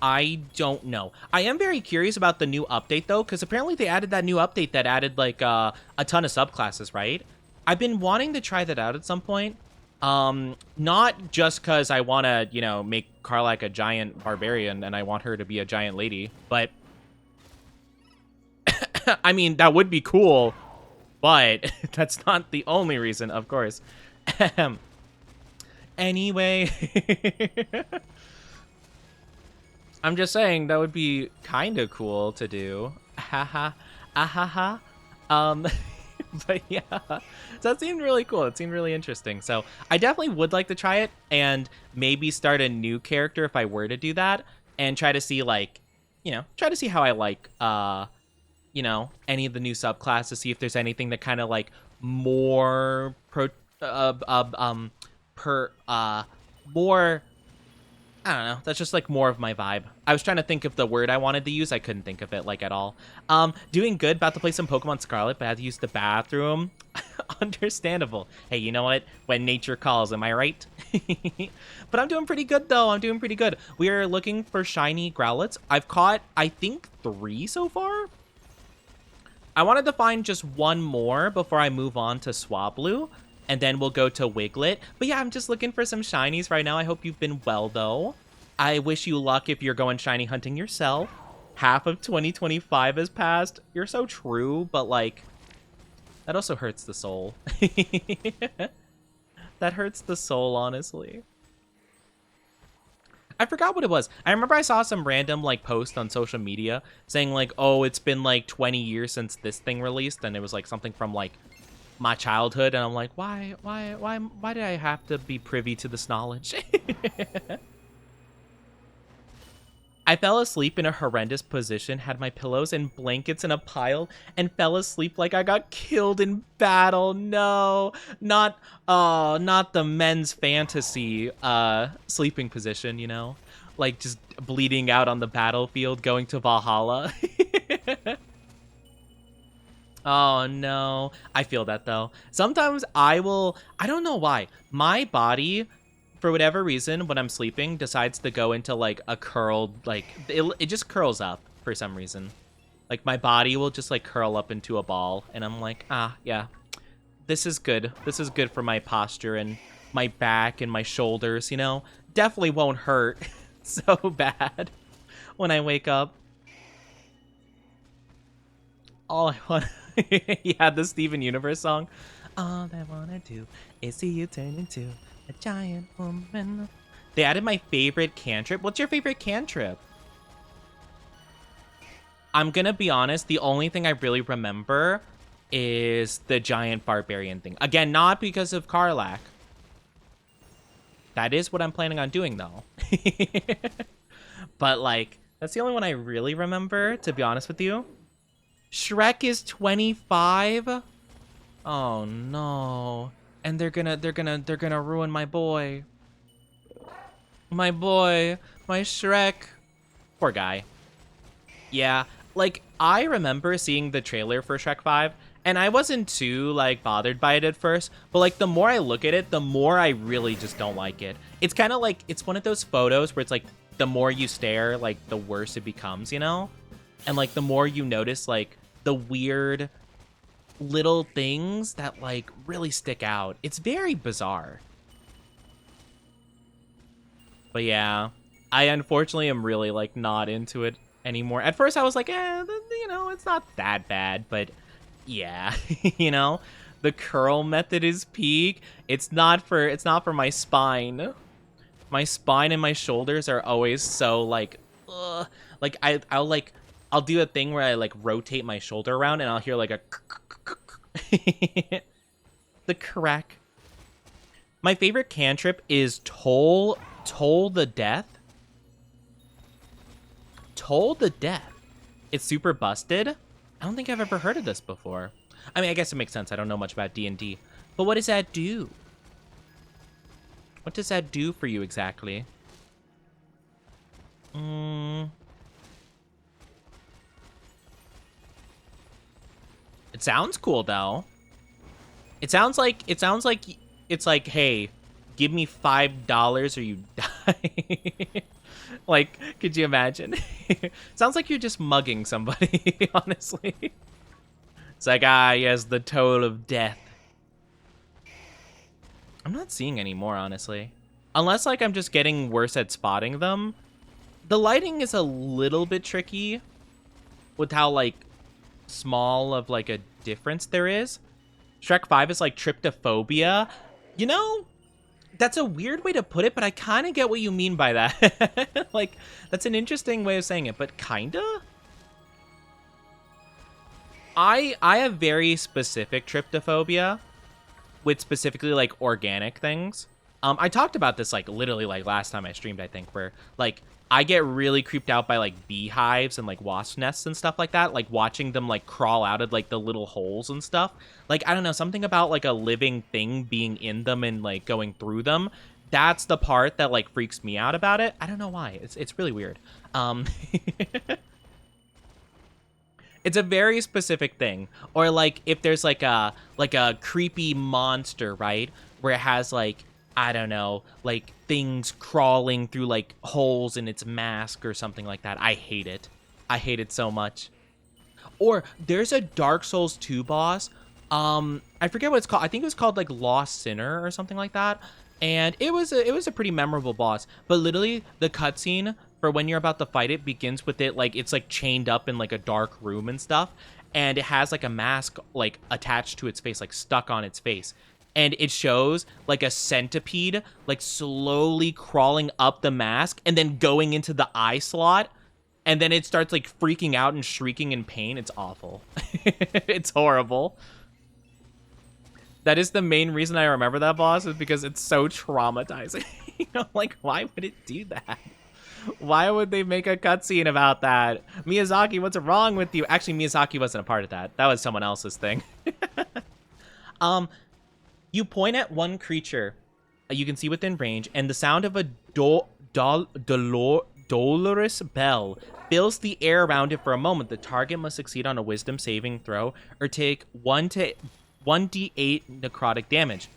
I don't know. I am very curious about the new update, though, because apparently they added that new update that added, like, a ton of subclasses, right? I've been wanting to try that out at some point. Not just because I want to, you know, make Karlach a giant barbarian and I want her to be a giant lady, but... I mean, that would be cool, but that's not the only reason, of course. Anyway... I'm just saying that would be kind of cool to do. Haha. Ahaha. But yeah, so that seemed really cool. It seemed really interesting. So I definitely would like to try it and maybe start a new character if I were to do that and try to see, like, you know, try to see how I like, you know, any of the new subclasses, see if there's anything that kind of like more more, I don't know. That's just like more of my vibe. I was trying to think of the word I wanted to use. I couldn't think of it like at all. Doing good. About to play some Pokemon Scarlet, but I had to use the bathroom. Understandable. Hey, you know what? When nature calls, am I right? But I'm doing pretty good though. I'm doing pretty good. We are looking for shiny Growlithes. I've caught, I think, 3 so far. I wanted to find just one more before I move on to Swablu. And then we'll go to Wiglet. But yeah, I'm just looking for some shinies right now. I hope you've been well, though. I wish you luck if you're going shiny hunting yourself. Half of 2025 has passed. You're so true, but, like, that also hurts the soul. That hurts the soul, honestly. I forgot what it was. I remember I saw some random, like, post on social media saying, like, oh, it's been, like, 20 years since this thing released. And it was, like, something from, like, my childhood, and I'm like, why did I have to be privy to this knowledge? I fell asleep in a horrendous position, had my pillows and blankets in a pile, and fell asleep like I got killed in battle. No, not the men's fantasy sleeping position, you know, like just bleeding out on the battlefield, going to Valhalla. Oh, no. I feel that, though. Sometimes I don't know why. My body, for whatever reason, when I'm sleeping, decides to go into, like, a curled, like, it just curls up for some reason. Like, my body will just, like, curl up into a ball, and I'm like, yeah. This is good. This is good for my posture and my back and my shoulders, you know? Definitely won't hurt so bad when I wake up. All I want... Yeah, the Steven Universe song. All I wanna do is see you turn into a giant woman. They added my favorite cantrip. What's your favorite cantrip? I'm gonna be honest, the only thing I really remember is the giant barbarian thing. Again, not because of Karlach. That is what I'm planning on doing, though. But, like, that's the only one I really remember, to be honest with you. Shrek is 25? Oh no. And they're gonna ruin my boy. My boy, my Shrek. Poor guy. Yeah, like, I remember seeing the trailer for Shrek 5, and I wasn't too, like, bothered by it at first, but, like, the more I look at it, the more I really just don't like it. It's kind of like, it's one of those photos where it's, like, the more you stare, like, the worse it becomes, you know? And, like, the more you notice, like, the weird little things that, like, really stick out. It's very bizarre. But yeah, I unfortunately am really, like, not into it anymore. At first I was like, you know, it's not that bad, but yeah, you know, the curl method is peak. It's not for my spine. My spine and my shoulders are always so, like, ugh. Like, I'll do a thing where I, like, rotate my shoulder around and I'll hear, like, a the crack. My favorite cantrip is Toll the Death. Toll the Death. It's super busted. I don't think I've ever heard of this before. I mean, I guess it makes sense. I don't know much about D&D. But what does that do? What does that do for you exactly? It sounds cool though. It sounds like it's like, hey, give me $5 or you die. Like, could you imagine? Sounds like you're just mugging somebody, honestly. It's like, yes, the toll of death. I'm not seeing any more, honestly. Unless, like, I'm just getting worse at spotting them. The lighting is a little bit tricky with how, like, small of, like, a difference there is. Shrek 5 is, like, tryptophobia. You know, that's a weird way to put it, but I kind of get what you mean by that. Like, that's an interesting way of saying it, but kinda? I have very specific tryptophobia with specifically, like, organic things. I talked about this, like, literally, like, last time I streamed, I think, where, like, I get really creeped out by, like, beehives and, like, wasp nests and stuff like that. Like, watching them, like, crawl out of, like, the little holes and stuff. Like, I don't know, something about, like, a living thing being in them and, like, going through them. That's the part that, like, freaks me out about it. I don't know why. It's really weird. It's a very specific thing. Or, like, if there's, like a creepy monster, right? Where it has, like, I don't know, like, things crawling through, like, holes in its mask or something like that. I hate it. I hate it so much. Or there's a Dark Souls 2 boss. I forget what it's called. I think it was called, like, Lost Sinner or something like that. And it was a pretty memorable boss. But literally, the cutscene for when you're about to fight it begins with it, like, it's, like, chained up in, like, a dark room and stuff. And it has, like, a mask, like, attached to its face, like, stuck on its face. And it shows, like, a centipede, like, slowly crawling up the mask and then going into the eye slot. And then it starts, like, freaking out and shrieking in pain. It's awful. It's horrible. That is the main reason I remember that boss, is because it's so traumatizing. You know, like, why would it do that? Why would they make a cutscene about that? Miyazaki, what's wrong with you? Actually, Miyazaki wasn't a part of that. That was someone else's thing. You point at one creature you can see within range, and the sound of a dolorous bell fills the air around it for a moment. The target must succeed on a wisdom saving throw or take 1d8 necrotic damage.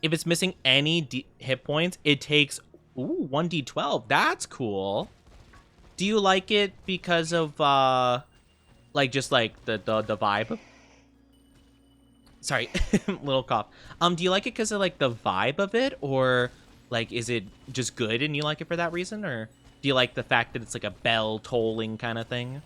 If it's missing any hit points, it takes 1d12. That's cool. Do you like it because of like, just like the vibe? Sorry, little cough. Do you like it because of, like, the vibe of it, or, like, is it just good and you like it for that reason, or do you like the fact that it's, like, a bell tolling kind of thing?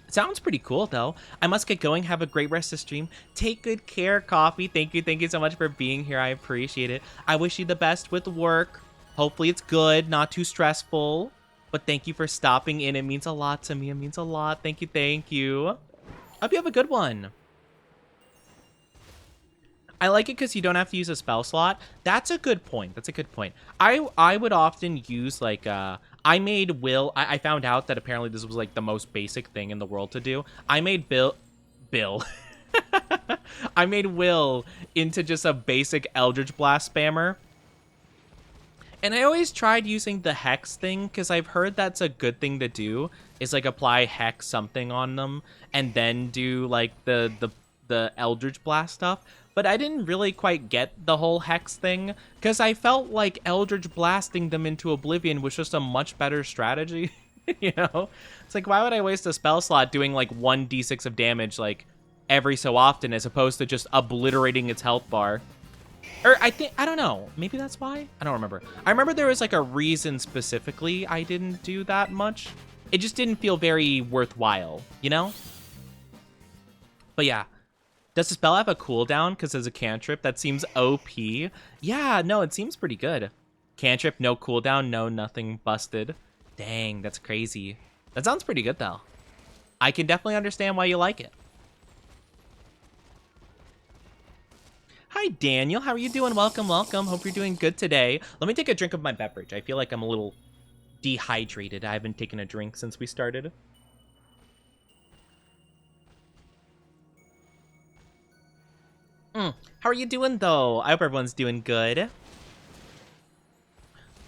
It sounds pretty cool, though. I must get going. Have a great rest of the stream. Take good care, Coffee. Thank you so much for being here. I appreciate it. I wish you the best with work. Hopefully it's good, not too stressful. But thank you for stopping in. It means a lot to me. It means a lot. Thank you. Hope you have a good one. I like it because you don't have to use a spell slot. That's a good point. I would often use, like, I made Will. I found out that apparently this was, like, the most basic thing in the world to do. I made Bill. I made Will into just a basic Eldritch Blast spammer. And I always tried using the hex thing because I've heard that's a good thing to do, is like apply hex something on them and then do like the Eldritch Blast stuff. But I didn't really quite get the whole hex thing because I felt like Eldritch Blasting them into oblivion was just a much better strategy. You know? It's like, why would I waste a spell slot doing like 1d6 of damage like every so often as opposed to just obliterating its health bar? Or I don't know. Maybe that's why? I don't remember. I remember there was like a reason specifically I didn't do that much. It just didn't feel very worthwhile, you know? But yeah. Does the spell have a cooldown because it's a cantrip? That seems OP. Yeah, no, it seems pretty good. Cantrip, no cooldown, no nothing, busted. Dang, that's crazy. That sounds pretty good though. I can definitely understand why you like it. Hi, Daniel. How are you doing? Welcome, welcome. Hope you're doing good today. Let me take a drink of my beverage. I feel like I'm a little dehydrated. I haven't taken a drink since we started. How are you doing, though? I hope everyone's doing good.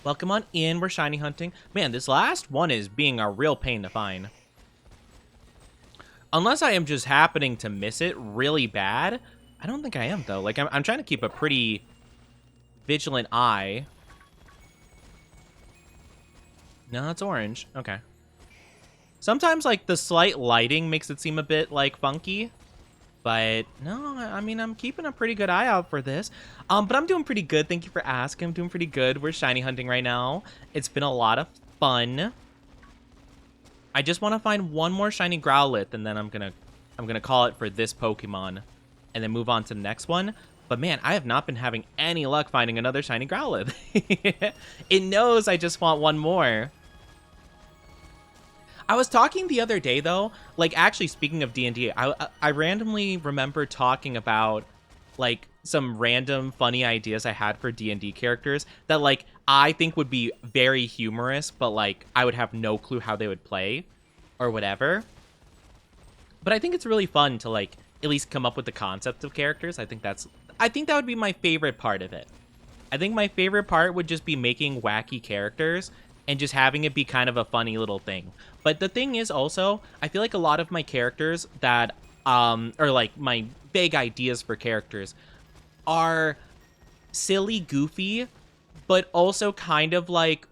Welcome on in. We're shiny hunting. Man, this last one is being a real pain to find. Unless I am just happening to miss it really bad. I don't think I am, though. Like, I'm trying to keep a pretty vigilant eye. No, it's orange. Okay. Sometimes, like, the slight lighting makes it seem a bit, like, funky. But, no, I mean, I'm keeping a pretty good eye out for this. But I'm doing pretty good. Thank you for asking. I'm doing pretty good. We're shiny hunting right now. It's been a lot of fun. I just want to find one more shiny Growlithe, and then I'm gonna call it for this Pokemon. And then move on to the next one. But man, I have not been having any luck finding another shiny Growlithe. It knows I just want one more. I was talking the other day, though, like, actually, speaking of D&D, I randomly remember talking about, like, some random funny ideas I had for D&D characters that, like, I think would be very humorous, but, like, I would have no clue how they would play or whatever. But I think it's really fun to, like, at least come up with the concept of characters. I think that would be my favorite part of it. I think my favorite part would just be making wacky characters and just having it be kind of a funny little thing. But the thing is also, I feel like a lot of my characters that, or like my vague ideas for characters are silly, goofy, but also kind of like,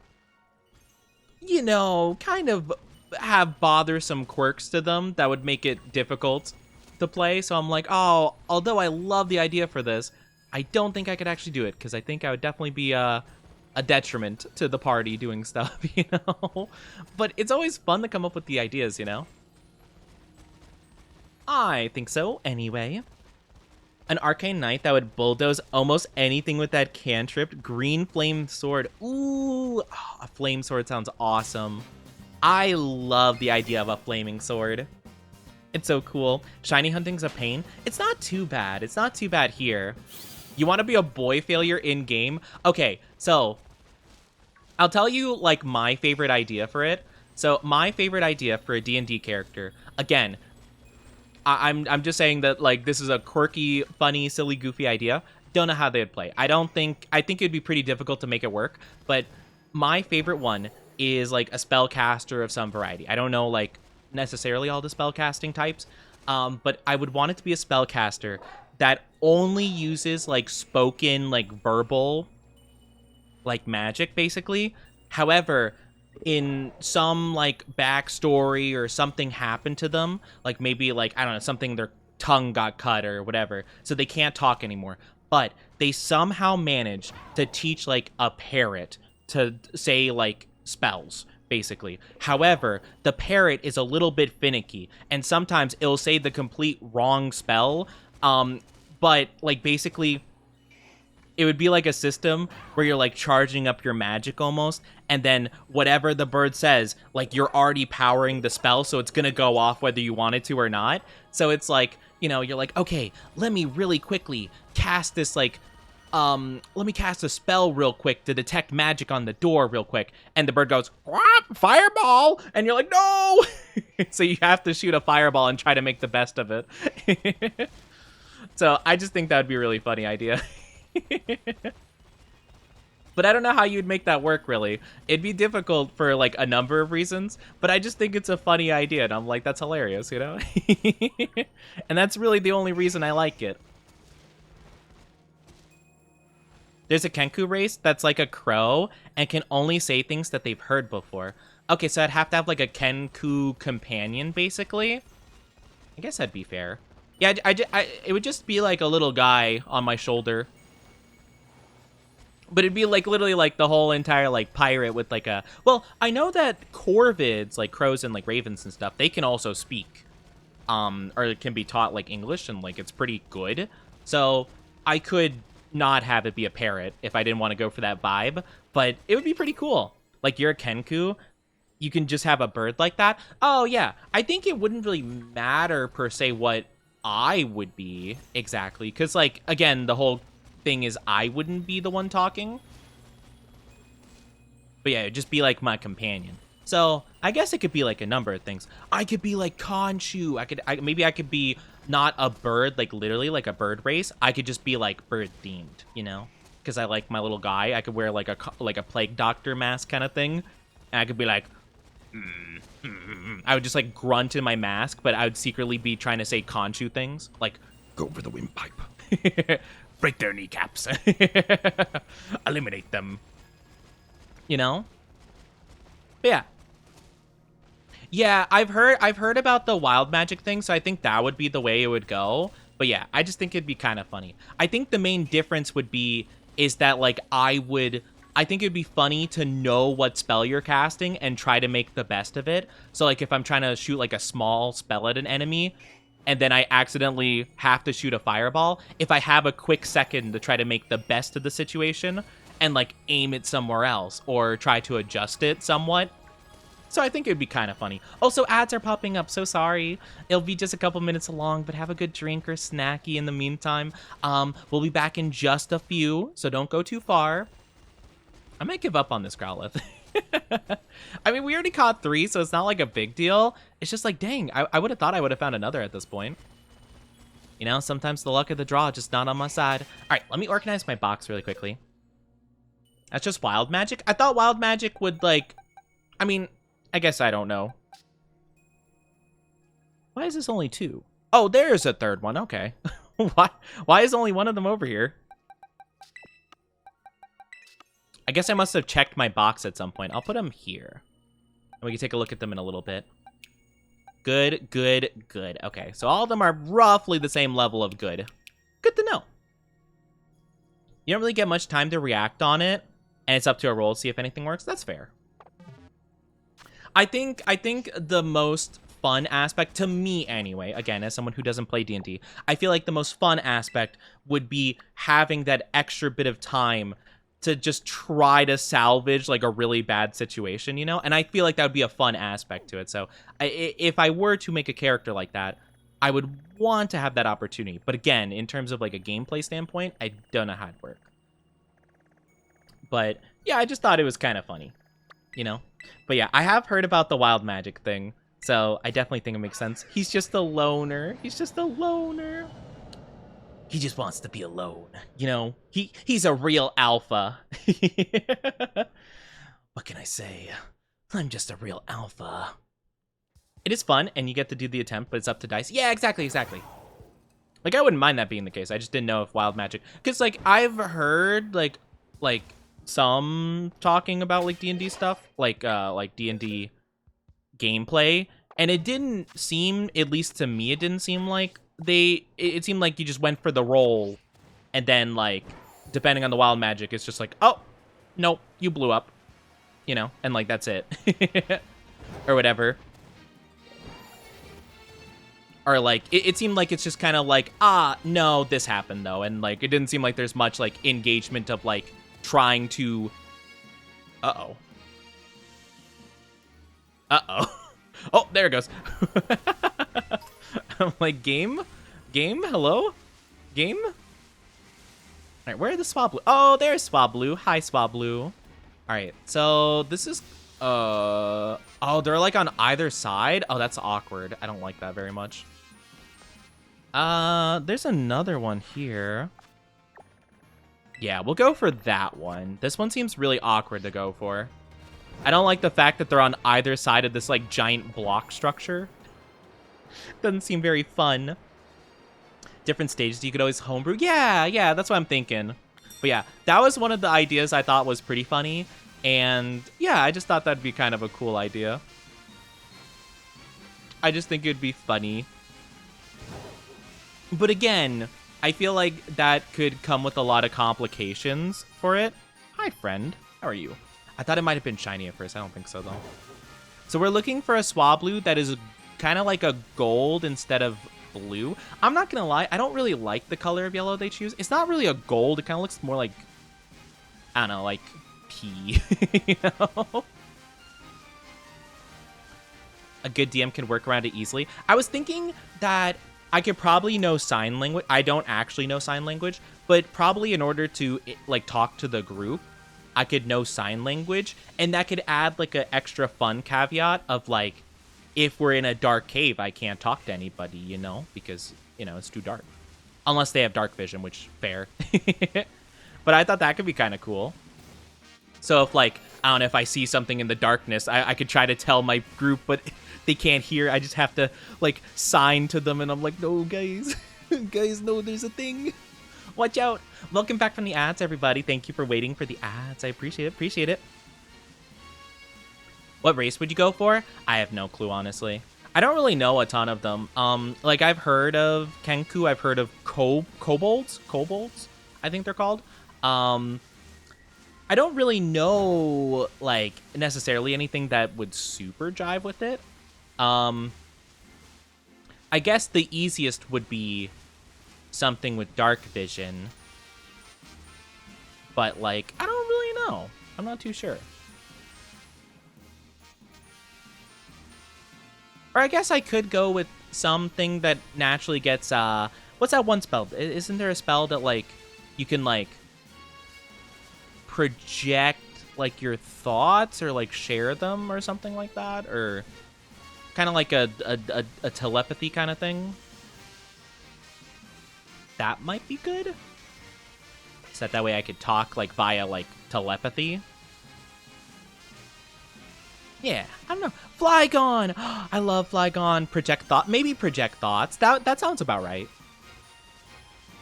you know, kind of have bothersome quirks to them that would make it difficult to play. So I'm like, oh, although I love the idea for this, I don't think I could actually do it because I think I would definitely be a detriment to the party doing stuff, you know? But it's always fun to come up with the ideas, you know? I think so, anyway. An arcane knight that would bulldoze almost anything with that cantrip. Green flame sword. Ooh, oh, a flame sword sounds awesome. I love the idea of a flaming sword. It's so cool. Shiny hunting's a pain. It's not too bad. It's not too bad here. You want to be a boy failure in-game? Okay, so I'll tell you, like, my favorite idea for it. So my favorite idea for a D&D character, again, I'm just saying that, like, this is a quirky, funny, silly, goofy idea. Don't know how they'd play. I think it'd be pretty difficult to make it work, but my favorite one is, like, a spellcaster of some variety. I don't know, like, necessarily all the spellcasting types, but I would want it to be a spellcaster that only uses, like, spoken, like, verbal, like, magic, basically. However, in some, like, backstory or something happened to them, like, maybe, like, I don't know, something, their tongue got cut or whatever, so they can't talk anymore, but they somehow managed to teach, like, a parrot to say, like, spells, basically. However, the parrot is a little bit finicky, and sometimes it'll say the complete wrong spell, but, like, basically, it would be like a system where you're, like, charging up your magic almost, and then whatever the bird says, like, you're already powering the spell, so it's gonna go off whether you want it to or not. So it's like, you know, you're like, okay, let me really quickly cast this, like, let me cast a spell real quick to detect magic on the door real quick. And the bird goes, fireball! And you're like, no! So you have to shoot a fireball and try to make the best of it. So I just think that would be a really funny idea. But I don't know how you'd make that work, really. It'd be difficult for, like, a number of reasons, but I just think it's a funny idea, and I'm like, that's hilarious, you know? And that's really the only reason I like it. There's a Kenku race that's like a crow and can only say things that they've heard before. Okay, so I'd have to have, like, a Kenku companion, basically. I guess that'd be fair. Yeah, it would just be, like, a little guy on my shoulder. But it'd be, like, literally, like, the whole entire, like, pirate with, like, a... Well, I know that corvids, like, crows and, like, ravens and stuff, they can also speak. Or it can be taught, like, English, and, like, it's pretty good. So I could not have it be a parrot if I didn't want to go for that vibe. But it would be pretty cool. Like, you're a Kenku, you can just have a bird like that. Oh, yeah. I think it wouldn't really matter, per se, what I would be exactly. Because, like, again, the whole thing is I wouldn't be the one talking. But yeah, it'd just be like my companion. So I guess it could be like a number of things. I could be like Khonshu. Maybe I could be not a bird, like literally like a bird race. I could just be like bird themed, you know? Because I like my little guy. I could wear like a plague doctor mask kind of thing. And I could be like, I would just like grunt in my mask, but I would secretly be trying to say Khonshu things, like Go for the windpipe. break their kneecaps, eliminate them. You know? But yeah. Yeah, I've heard about the wild magic thing, so I think that would be the way it would go. But yeah, I just think it'd be kind of funny. I think the main difference would be is that like I think it'd be funny to know what spell you're casting and try to make the best of it. So like if I'm trying to shoot like a small spell at an enemy and then I accidentally have to shoot a fireball, if I have a quick second to try to make the best of the situation and like aim it somewhere else or try to adjust it somewhat. So I think it'd be kind of funny. Also, ads are popping up, so sorry. It'll be just a couple minutes long, but have a good drink or snacky in the meantime. We'll be back in just a few, so don't go too far. I might give up on this Growlithe. I mean, we already caught 3, so it's not like a big deal. It's just like, dang, I would have thought I would have found another at this point. You know, sometimes the luck of the draw just not on my side. All right, let me organize my box really quickly. That's just wild magic? I thought wild magic would, like... I mean, I guess I don't know. Why is this only 2? Oh, there's a third one. Okay. Why is only one of them over here? I guess I must have checked my box at some point. I'll put them here. And we can take a look at them in a little bit. Good, good, good. Okay, so all of them are roughly the same level of good. Good to know. You don't really get much time to react on it, and it's up to a roll to see if anything works. That's fair. I think the most fun aspect, to me anyway, again, as someone who doesn't play D&D, I feel like the most fun aspect would be having that extra bit of time to just try to salvage like a really bad situation, you know? And I feel like that would be a fun aspect to it. So if I were to make a character like that, I would want to have that opportunity. But again, in terms of like a gameplay standpoint, I don't know how it'd work. But yeah, I just thought it was kind of funny, you know? But yeah, I have heard about the wild magic thing, so I definitely think it makes sense. He's just a loner. He's just a loner. He just wants to be alone. You know, he's a real alpha. What can I say? I'm just a real alpha. It is fun, and you get to do the attempt, but it's up to dice. Yeah, exactly. Like, I wouldn't mind that being the case. I just didn't know if wild magic... Because, like, I've heard, like some talking about, like, D&D stuff. Like D&D gameplay. And it didn't seem, at least to me, it didn't seem like it seemed like you just went for the roll, and then, like, depending on the wild magic, it's just like, oh, nope, you blew up, you know, and, like, that's it. Or whatever. Or, like, it seemed like it's just kind of like, no, this happened, though, and, like, it didn't seem like there's much, like, engagement of, like, trying to... Uh-oh. Oh, there it goes. I'm like, game? Hello? Game? All right, where are the Swablu? Oh, there's Swablu. Hi, Swablu. All right, so this is... Oh, they're, like, on either side? Oh, that's awkward. I don't like that very much. There's another one here. Yeah, we'll go for that one. This one seems really awkward to go for. I don't like the fact that they're on either side of this, like, giant block structure. Doesn't seem very fun. Different stages, you could always homebrew. Yeah, that's what I'm thinking. But yeah, that was one of the ideas I thought was pretty funny. And yeah, I just thought that'd be kind of a cool idea. I just think it'd be funny. But again, I feel like that could come with a lot of complications for it. Hi, friend. How are you? I thought it might have been shiny at first. I don't think so, though. So we're looking for a Swablu that is kind of like a gold instead of blue. I'm not going to lie. I don't really like the color of yellow they choose. It's not really a gold. It kind of looks more like, I don't know, like pea. You know? A good DM can work around it easily. I was thinking that I could probably know sign language. I don't actually know sign language, but probably in order to like talk to the group, I could know sign language, and that could add like an extra fun caveat of like, if we're in a dark cave, I can't talk to anybody, you know, because, you know, it's too dark. Unless they have dark vision, which, fair. But I thought that could be kind of cool. So if like, I don't know, if I see something in the darkness, I could try to tell my group, but they can't hear. I just have to like sign to them, and I'm like, no, guys. Guys, no, there's a thing. Watch out. Welcome back from the ads, everybody. Thank you for waiting for the ads. I appreciate it. What race would you go for? I have no clue, honestly. I don't really know a ton of them. Like, I've heard of Kenku. I've heard of kobolds, I think they're called. I don't really know, like, necessarily anything that would super jive with it. I guess the easiest would be something with dark vision. But, like, I don't really know. I'm not too sure. Or I guess I could go with something that naturally gets, what's that one spell? Isn't there a spell that, like, you can, like, project, like, your thoughts or, like, share them or something like that? Or kind of like a telepathy kind of thing? That might be good. So that way I could talk, like, via, like, telepathy. Yeah, I don't know. Flygon! I love Flygon. Project thought. Maybe project thoughts. That sounds about right.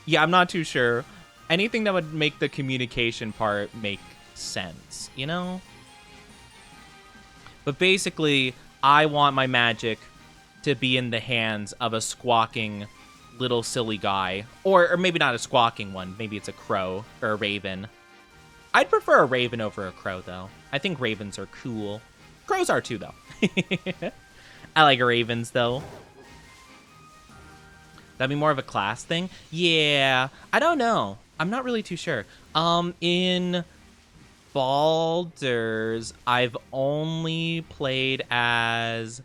Yeah, I'm not too sure. Anything that would make the communication part make sense, you know? But basically, I want my magic to be in the hands of a squawking little silly guy. Or maybe not a squawking one. Maybe it's a crow or a raven. I'd prefer a raven over a crow, though. I think ravens are cool. Crows are too, though. I like ravens, though. That'd be more of a class thing? Yeah, I don't know. I'm not really too sure. In Baldur's, I've only played as...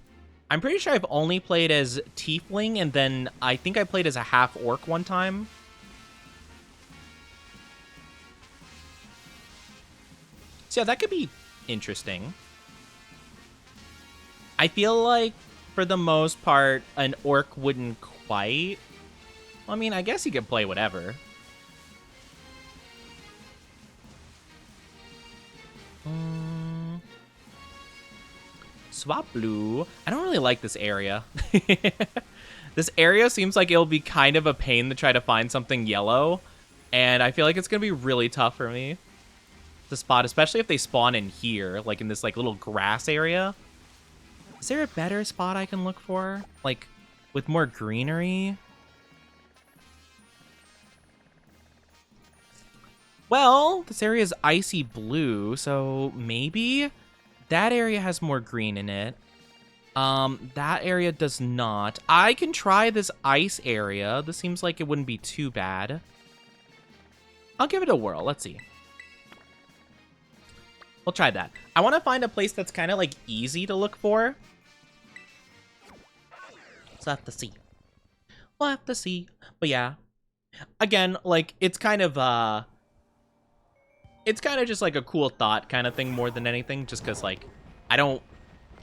I'm pretty sure I've only played as Tiefling, and then I think I played as a half-orc one time. So yeah, that could be interesting. I feel like, for the most part, an orc wouldn't quite... I mean, I guess you could play whatever. Swablu. I don't really like this area. This area seems like it'll be kind of a pain to try to find something yellow. And I feel like it's going to be really tough for me to spot, especially if they spawn in here, like in this like little grass area. Is there a better spot I can look for? Like, with more greenery? Well, this area is icy blue, so maybe that area has more green in it. That area does not. I can try this ice area. This seems like it wouldn't be too bad. I'll give it a whirl. Let's see. We'll try that. I want to find a place that's kind of like easy to look for. So I'll have to see. We'll have to see. But yeah. Again, like, it's kind of just like a cool thought kind of thing more than anything. Just because, like, I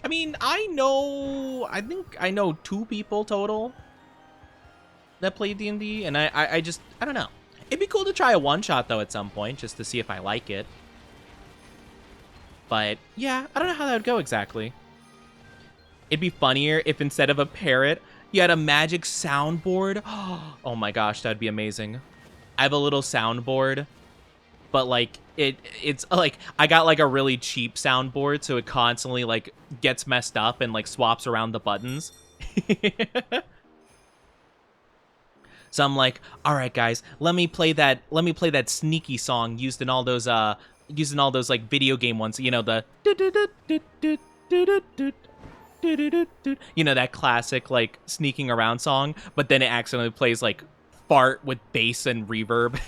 think I know 2 people total that play D&D. And I don't know. It'd be cool to try a one-shot, though, at some point, just to see if I like it. But, yeah, I don't know how that would go exactly. It'd be funnier if instead of a parrot, you had a magic soundboard. Oh my gosh, that'd be amazing. I have a little soundboard, but, like, it's, like, I got, like, a really cheap soundboard, so it constantly, like, gets messed up and, like, swaps around the buttons. So I'm like, all right, guys, let me play that sneaky song used in all those like video game ones, you know, the you know, that classic like sneaking around song, but then it accidentally plays like fart with bass and reverb.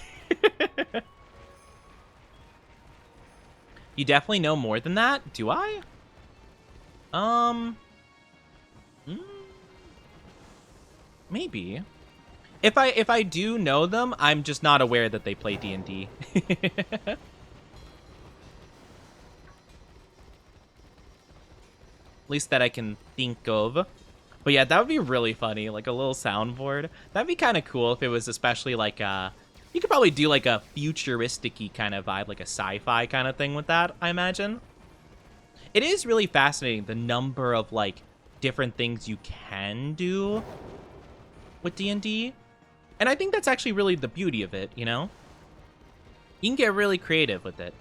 You definitely know more than that, do I? Maybe. If I do know them, I'm just not aware that they play D&D. At least that I can think of. But yeah, that would be really funny, like a little soundboard. That'd be kind of cool if it was especially like you could probably do like a futuristic-y kind of vibe, like a sci-fi kind of thing with that, I imagine. It is really fascinating, the number of like different things you can do with D&D. And I think that's actually really the beauty of it, you know? You can get really creative with it.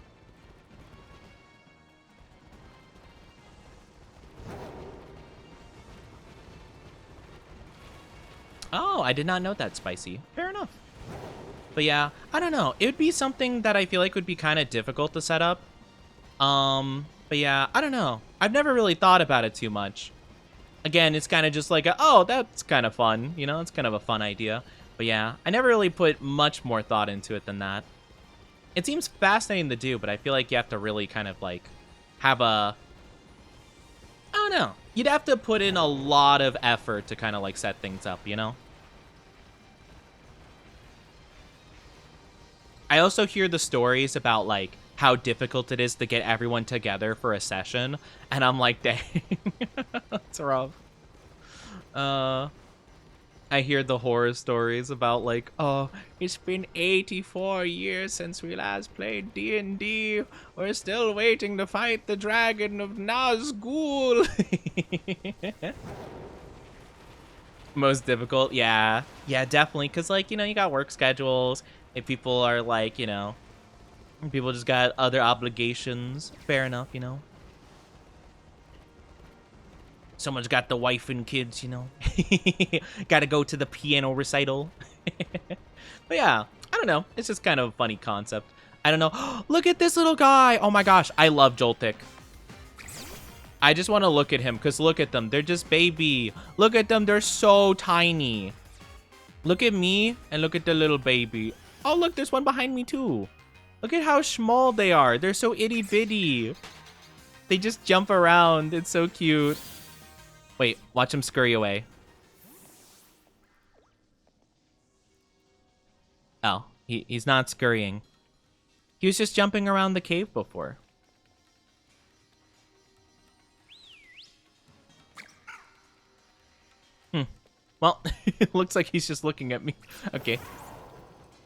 Oh, I did not know that, Spicy. Fair enough. But yeah, I don't know. It would be something that I feel like would be kind of difficult to set up. But yeah, I don't know. I've never really thought about it too much. Again, it's kind of just like, oh, that's kind of fun. You know, it's kind of a fun idea. But yeah, I never really put much more thought into it than that. It seems fascinating to do, but I feel like you have to really kind of like have a... I don't know. You'd have to put in a lot of effort to kind of like set things up, you know? I also hear the stories about like how difficult it is to get everyone together for a session, and I'm like, dang, that's rough. I hear the horror stories about like, oh, it's been 84 years since we last played D&D. We're still waiting to fight the dragon of Nazgul. Most difficult, yeah. Yeah, definitely, because like, you know, you got work schedules, and people are like, you know, people just got other obligations. Fair enough, you know. Someone's got the wife and kids, you know. Gotta go to the piano recital. But yeah, I don't know. It's just kind of a funny concept. I don't know. Look at this little guy. Oh my gosh, I love Joltik. I just want to look at him, because look at them. They're just baby. Look at them. They're so tiny. Look at me, and look at the little baby. Oh, look, there's one behind me, too. Look at how small they are. They're so itty-bitty. They just jump around. It's so cute. Wait, watch him scurry away. Oh, he's not scurrying. He was just jumping around the cave before. Well, it looks like he's just looking at me. Okay.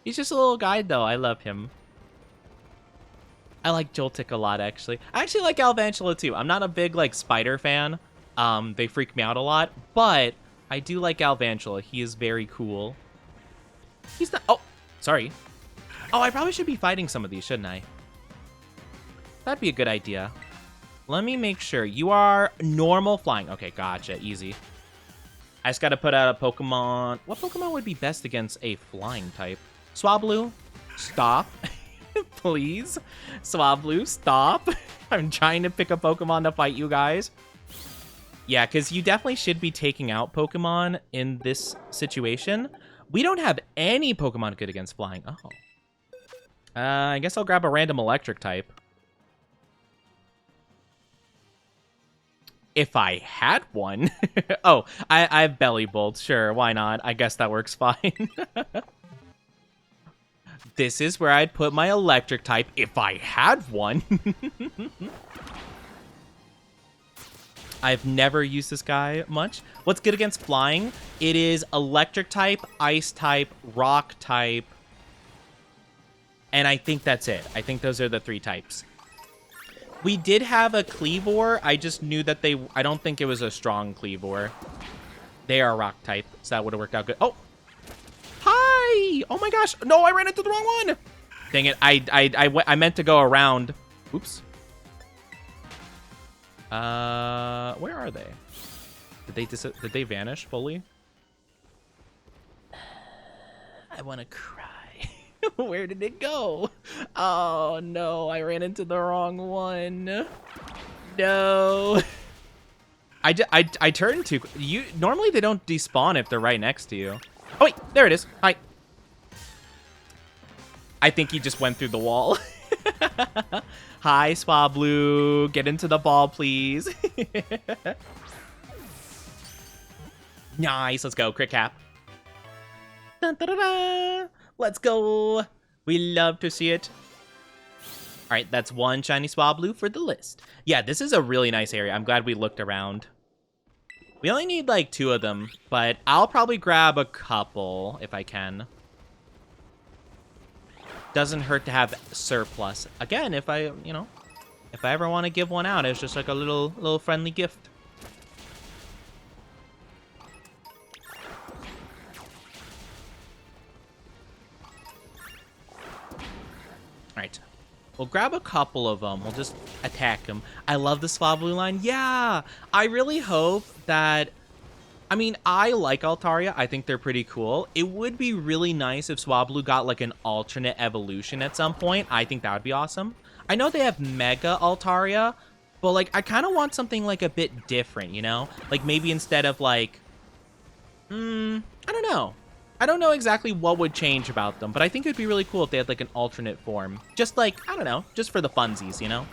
He's just a little guy, though. I love him. I like Joltik a lot, actually. I actually like Alvantula, too. I'm not a big, like, spider fan. They freak me out a lot, but I do like Alvantula. He is very cool. He's not... Oh, sorry. Oh, I probably should be fighting some of these, shouldn't I? That'd be a good idea. Let me make sure. You are normal flying. Okay, gotcha. Easy. I just gotta put out a Pokemon. What Pokemon would be best against a flying type? Swablu, stop. Please. Swablu, stop. I'm trying to pick a Pokemon to fight you guys. Yeah, because you definitely should be taking out Pokemon in this situation. We don't have any Pokemon good against flying. Oh. I guess I'll grab a random electric type. If I had one. Oh, I have Belly Bolt. Sure, why not? I guess that works fine. This is where I'd put my electric type if I had one. I've never used this guy much. What's good against flying? It is electric type, ice type, rock type, And I think that's it. I think those are the 3 types. We did have a Cleavor. I just knew that I don't think it was a strong Cleavor. They are rock type, so that would have worked out good. Oh! Hi! Oh my gosh! No, I ran into the wrong one! Dang it, I meant to go around. Oops. Where are they? Did they vanish fully? I want to cry. Where did it go? Oh no, I ran into the wrong one. No. I turned to you. Normally they don't despawn if they're right next to you. Oh wait, there it is. Hi. I think he just went through the wall. Hi, Swablu. Get into the ball, please. Nice. Let's go. Crit cap. Dun, dun, dun, dun. Let's go. We love to see it. All right, that's 1 shiny Swablu for the list. Yeah, this is a really nice area. I'm glad we looked around. We only need like 2 of them, but I'll probably grab a couple if I can. Doesn't hurt to have surplus. Again, if I ever want to give one out, it's just like a little friendly gift. All right. We'll grab a couple of them. We'll just attack them. I love the Swablu line. Yeah! I really hope that... I mean, I like Altaria. I think they're pretty cool. It would be really nice if Swablu got, like, an alternate evolution at some point. I think that would be awesome. I know they have Mega Altaria, but, like, I kind of want something, like, a bit different, you know? Like, maybe instead of, like... I don't know. I don't know exactly what would change about them, but I think it'd be really cool if they had, like, an alternate form. Just, like, I don't know, just for the funsies, you know?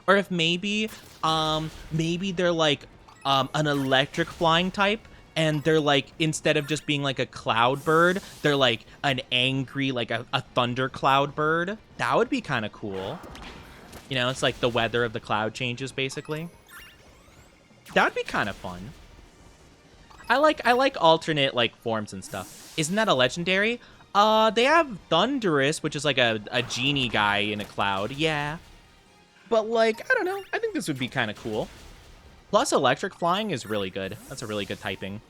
Or if maybe they're, like, an electric flying type, and they're, like, instead of just being, like, a cloud bird, they're, like, an angry, like, a thunder cloud bird. That would be kind of cool. You know, it's like the weather of the cloud changes, basically. That would be kind of fun. I like alternate, like, forms and stuff. Isn't that a legendary? They have Thunderous, which is like a genie guy in a cloud. Yeah. But, like, I don't know. I think this would be kind of cool. Plus, electric flying is really good. That's a really good typing.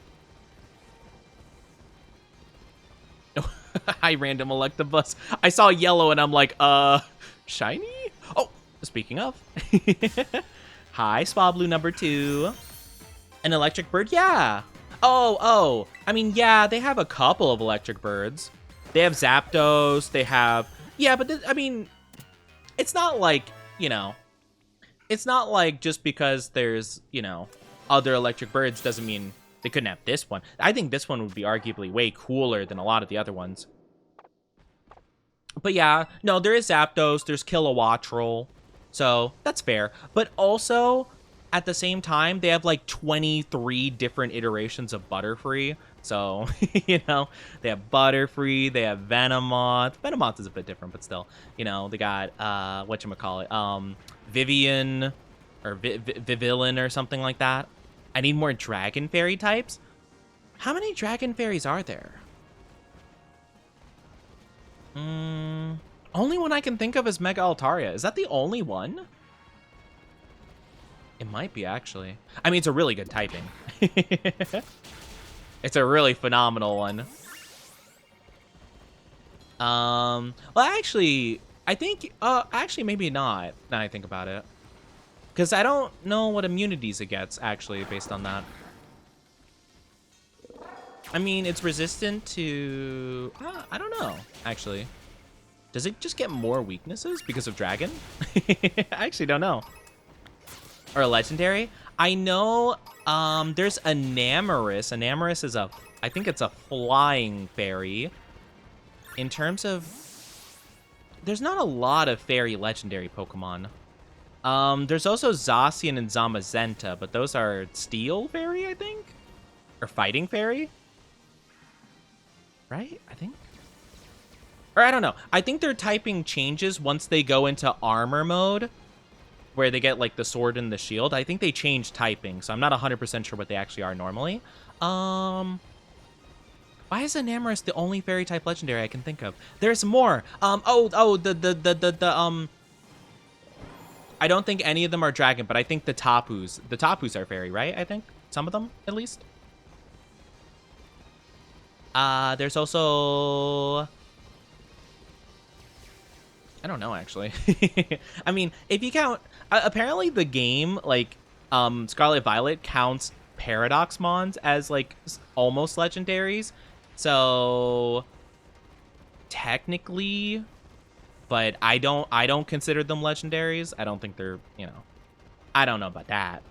Hi, random Electabuzz. I saw yellow and I'm like, shiny? Oh, speaking of. Hi, Swablu number 2. An electric bird? Yeah. Oh. I mean, yeah, they have a couple of electric birds. They have Zapdos. They have... Yeah, but, I mean, it's not like, you know... It's not like just because there's, you know, other electric birds doesn't mean they couldn't have this one. I think this one would be arguably way cooler than a lot of the other ones. But yeah, no, there is Zapdos. There's Kilowattrel. So, that's fair. But also... At the same time, they have like 23 different iterations of Butterfree. So, you know, they have Butterfree, they have Venomoth. Venomoth is a bit different, but still, you know, they got, whatchamacallit, Vivian, or Vivillin or something like that. I need more Dragon Fairy types. How many Dragon Fairies are there? Only one I can think of is Mega Altaria. Is that the only one? It might be, actually. I mean, it's a really good typing. It's a really phenomenal one. Well, actually, I think, actually, maybe not, now I think about it. Because I don't know what immunities it gets, actually, based on that. I mean, it's resistant to... I don't know, actually. Does it just get more weaknesses because of Dragon? I actually don't know. Or a legendary? I know there's Enamorous. Enamorous is I think it's a flying fairy. In terms of... There's not a lot of fairy legendary Pokemon. There's also Zacian and Zamazenta, but those are steel fairy, I think? Or fighting fairy? Right? I think? Or I don't know. I think their typing changes once they go into armor mode, where they get, like, the sword and the shield. I think they change typing, so I'm not 100% sure what they actually are normally. Why is Enamorous the only fairy type legendary I can think of? There's more. I don't think any of them are dragon, but I think the Tapus are fairy, right? I think some of them at least. There's also, I don't know actually. I mean, if you count, apparently the game like Scarlet Violet counts Paradox Mons as like almost legendaries. So technically, but I don't consider them legendaries. I don't think they're, you know, I don't know about that.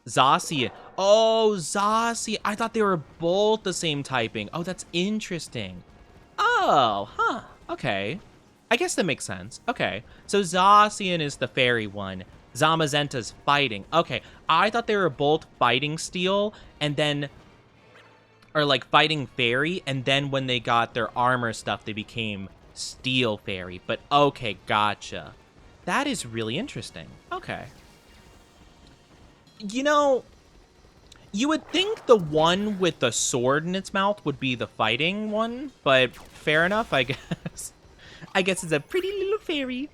Zacian. Oh, Zacian. I thought they were both the same typing. Oh, that's interesting. Oh, huh. Okay. I guess that makes sense. Okay. So Zacian is the fairy one. Zamazenta's fighting. Okay. I thought they were both fighting steel and then, or like fighting fairy, and then when they got their armor stuff, they became steel fairy. But okay, gotcha. That is really interesting. Okay. You know, you would think the one with the sword in its mouth would be the fighting one, but fair enough, I guess. I guess it's a pretty little fairy.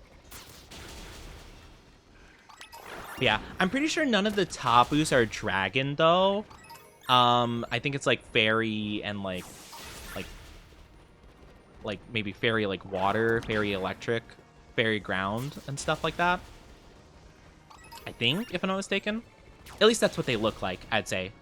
Yeah, I'm pretty sure none of the Tapus are dragon, though. I think it's like fairy and like maybe fairy like water, fairy electric, fairy ground, and stuff like that. I think, if I'm not mistaken. At least that's what they look like, I'd say.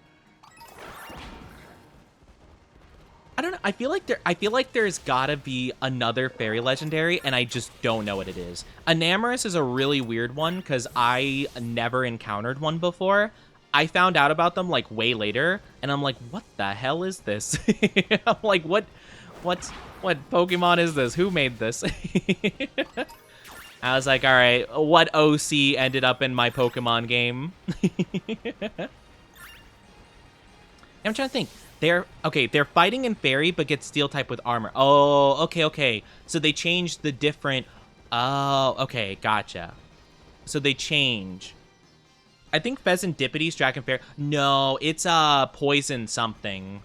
I don't know. I feel like there's gotta be another fairy legendary, and I just don't know what it is. Enamorous is a really weird one because I never encountered one before. I found out about them like way later, and I'm like, what the hell is this? I'm like, what Pokemon is this? Who made this? I was like, all right, what OC ended up in my Pokemon game? I'm trying to think. They're fighting in fairy, but get steel type with armor. Oh, okay. So they changed the different, oh, okay, gotcha. So they change. I think Pheasant Dippity's Dragon Fairy. No, it's Poison something.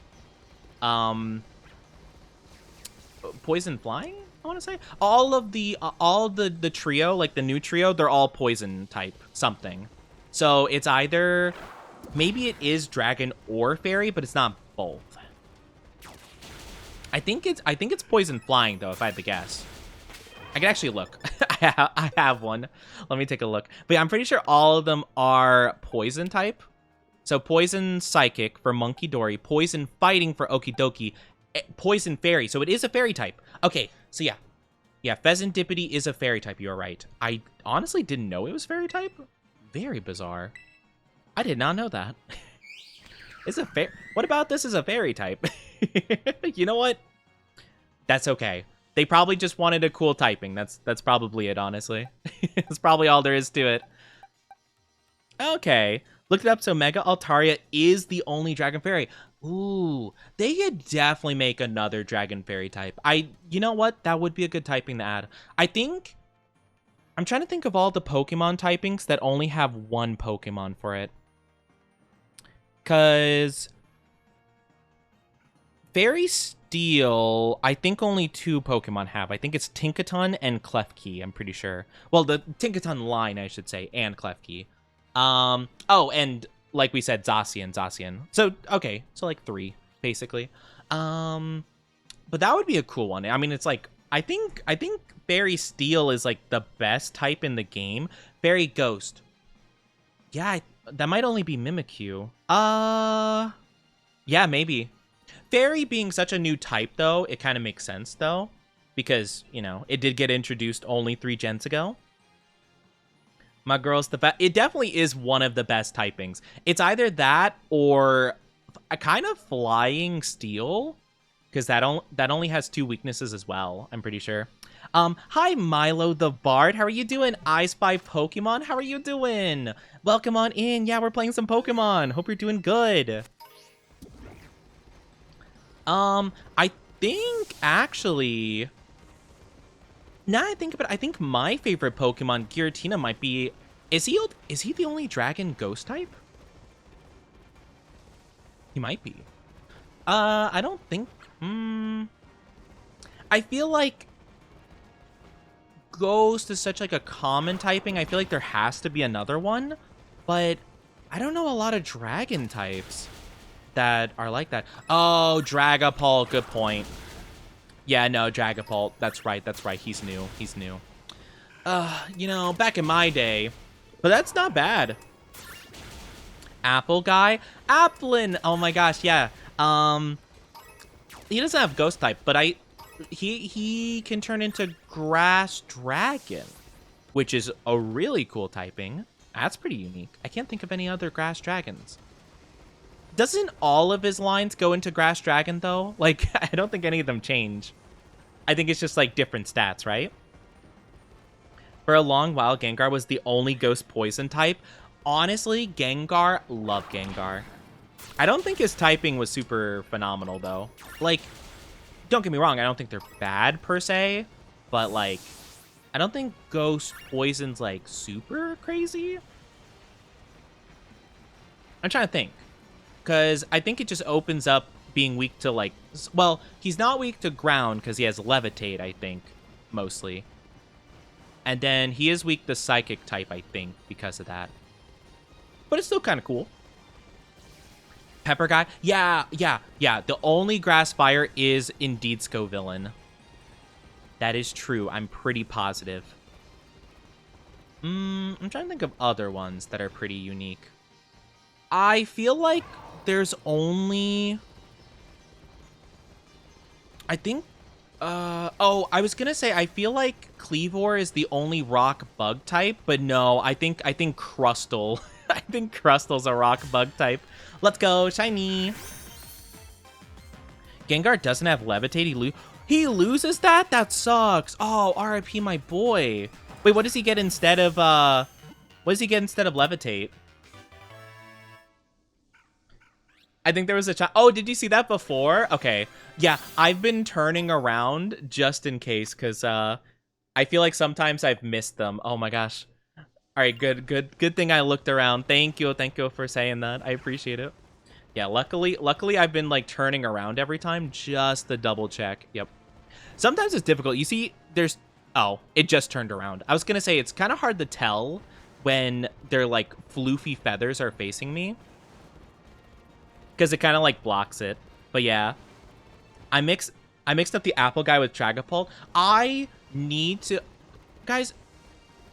Poison Flying? I want to say all the trio, like the new trio, they're all poison type something. So it's either maybe it is dragon or fairy, but it's not both. I think it's poison flying though, if I had to guess. I can actually look. I have one. Let me take a look. But yeah, I'm pretty sure all of them are poison type. So poison psychic for Monkey Dory, poison fighting for Okidoki, poison fairy. So it is a fairy type. Okay, so yeah. Yeah, Pheasant Dippity is a fairy type, you're right. I honestly didn't know it was fairy type. Very bizarre. I did not know that. It's a what about this is a fairy type? You know what? That's okay. They probably just wanted a cool typing. That's probably it, honestly. That's probably all there is to it. Okay. Looked it up, so Mega Altaria is the only Dragon Fairy. Ooh, they could definitely make another Dragon Fairy type. You know what? That would be a good typing to add. I'm trying to think of all the Pokemon typings that only have one Pokemon for it. Because Fairy Steel, I think only 2 Pokemon have. I think it's Tinkaton and Klefki, I'm pretty sure. Well, the Tinkaton line, I should say, and Klefki. Oh, and like we said, Zacian. So, okay, so like 3, basically. But that would be a cool one. I mean, it's like, I think Fairy Steel is like the best type in the game. Fairy Ghost. Yeah, that might only be Mimikyu. Yeah, maybe. Fairy being such a new type, though, it kind of makes sense, though. Because, you know, it did get introduced only 3 gens ago. My girl's the best. It definitely is one of the best typings. It's either that or a kind of flying steel. Because that only has 2 weaknesses as well, I'm pretty sure. Hi, Milo the Bard. How are you doing? I Spy Pokemon. How are you doing? Welcome on in. Yeah, we're playing some Pokemon. Hope you're doing good. I think, actually... Now I think about it, I think my favorite Pokemon, Giratina, might be... Is he the only dragon ghost type? He might be. I don't think... I feel like Ghost is such like a common typing. I feel like there has to be another one, but I don't know a lot of dragon types that are like that. Oh, Dragapult, good point. Yeah, no, Dragapult. That's right. He's new. You know, back in my day, but that's not bad. Apple guy, Applin. Oh my gosh, yeah. He doesn't have ghost type, but he can turn into grass dragon, which is a really cool typing. That's pretty unique. I can't think of any other grass dragons. Doesn't all of his lines go into grass dragon though? Like, I don't think any of them change. I think it's just like different stats, right? For a long while, Gengar was the only ghost poison type. Honestly, Gengar, love Gengar. I don't think his typing was super phenomenal though. Like, don't get me wrong, I don't think they're bad per se, but like, I don't think ghost poison's like super crazy. I'm trying to think, because I think it just opens up being weak to like, well, he's not weak to ground because he has levitate, I think, mostly. And then he is weak to psychic type, I think, because of that. But it's still kind of cool. Pepper guy? Yeah. The only grass fire is indeed Scovillain. That is true. I'm pretty positive. I'm trying to think of other ones that are pretty unique. I feel like there's only... I think... oh, I was gonna say, I feel like Cleavor is the only rock bug type, but no, I think Crustle. I think Crustle's a rock bug type. Let's go, shiny. Gengar doesn't have levitate. He loses that? That sucks. Oh, RIP my boy. Wait, what does he get instead of levitate? I think there was a oh, did you see that before? Okay. Yeah, I've been turning around just in case, because I feel like sometimes I've missed them. Oh my gosh. All right, good thing I looked around. Thank you for saying that. I appreciate it. Yeah, luckily I've been like turning around every time just to double check. Yep. Sometimes it's difficult. You see, oh, it just turned around. I was gonna say it's kind of hard to tell when their like floofy feathers are facing me, because it kind of like blocks it. But yeah, I mixed up the apple guy with Dragapult. I need to, guys,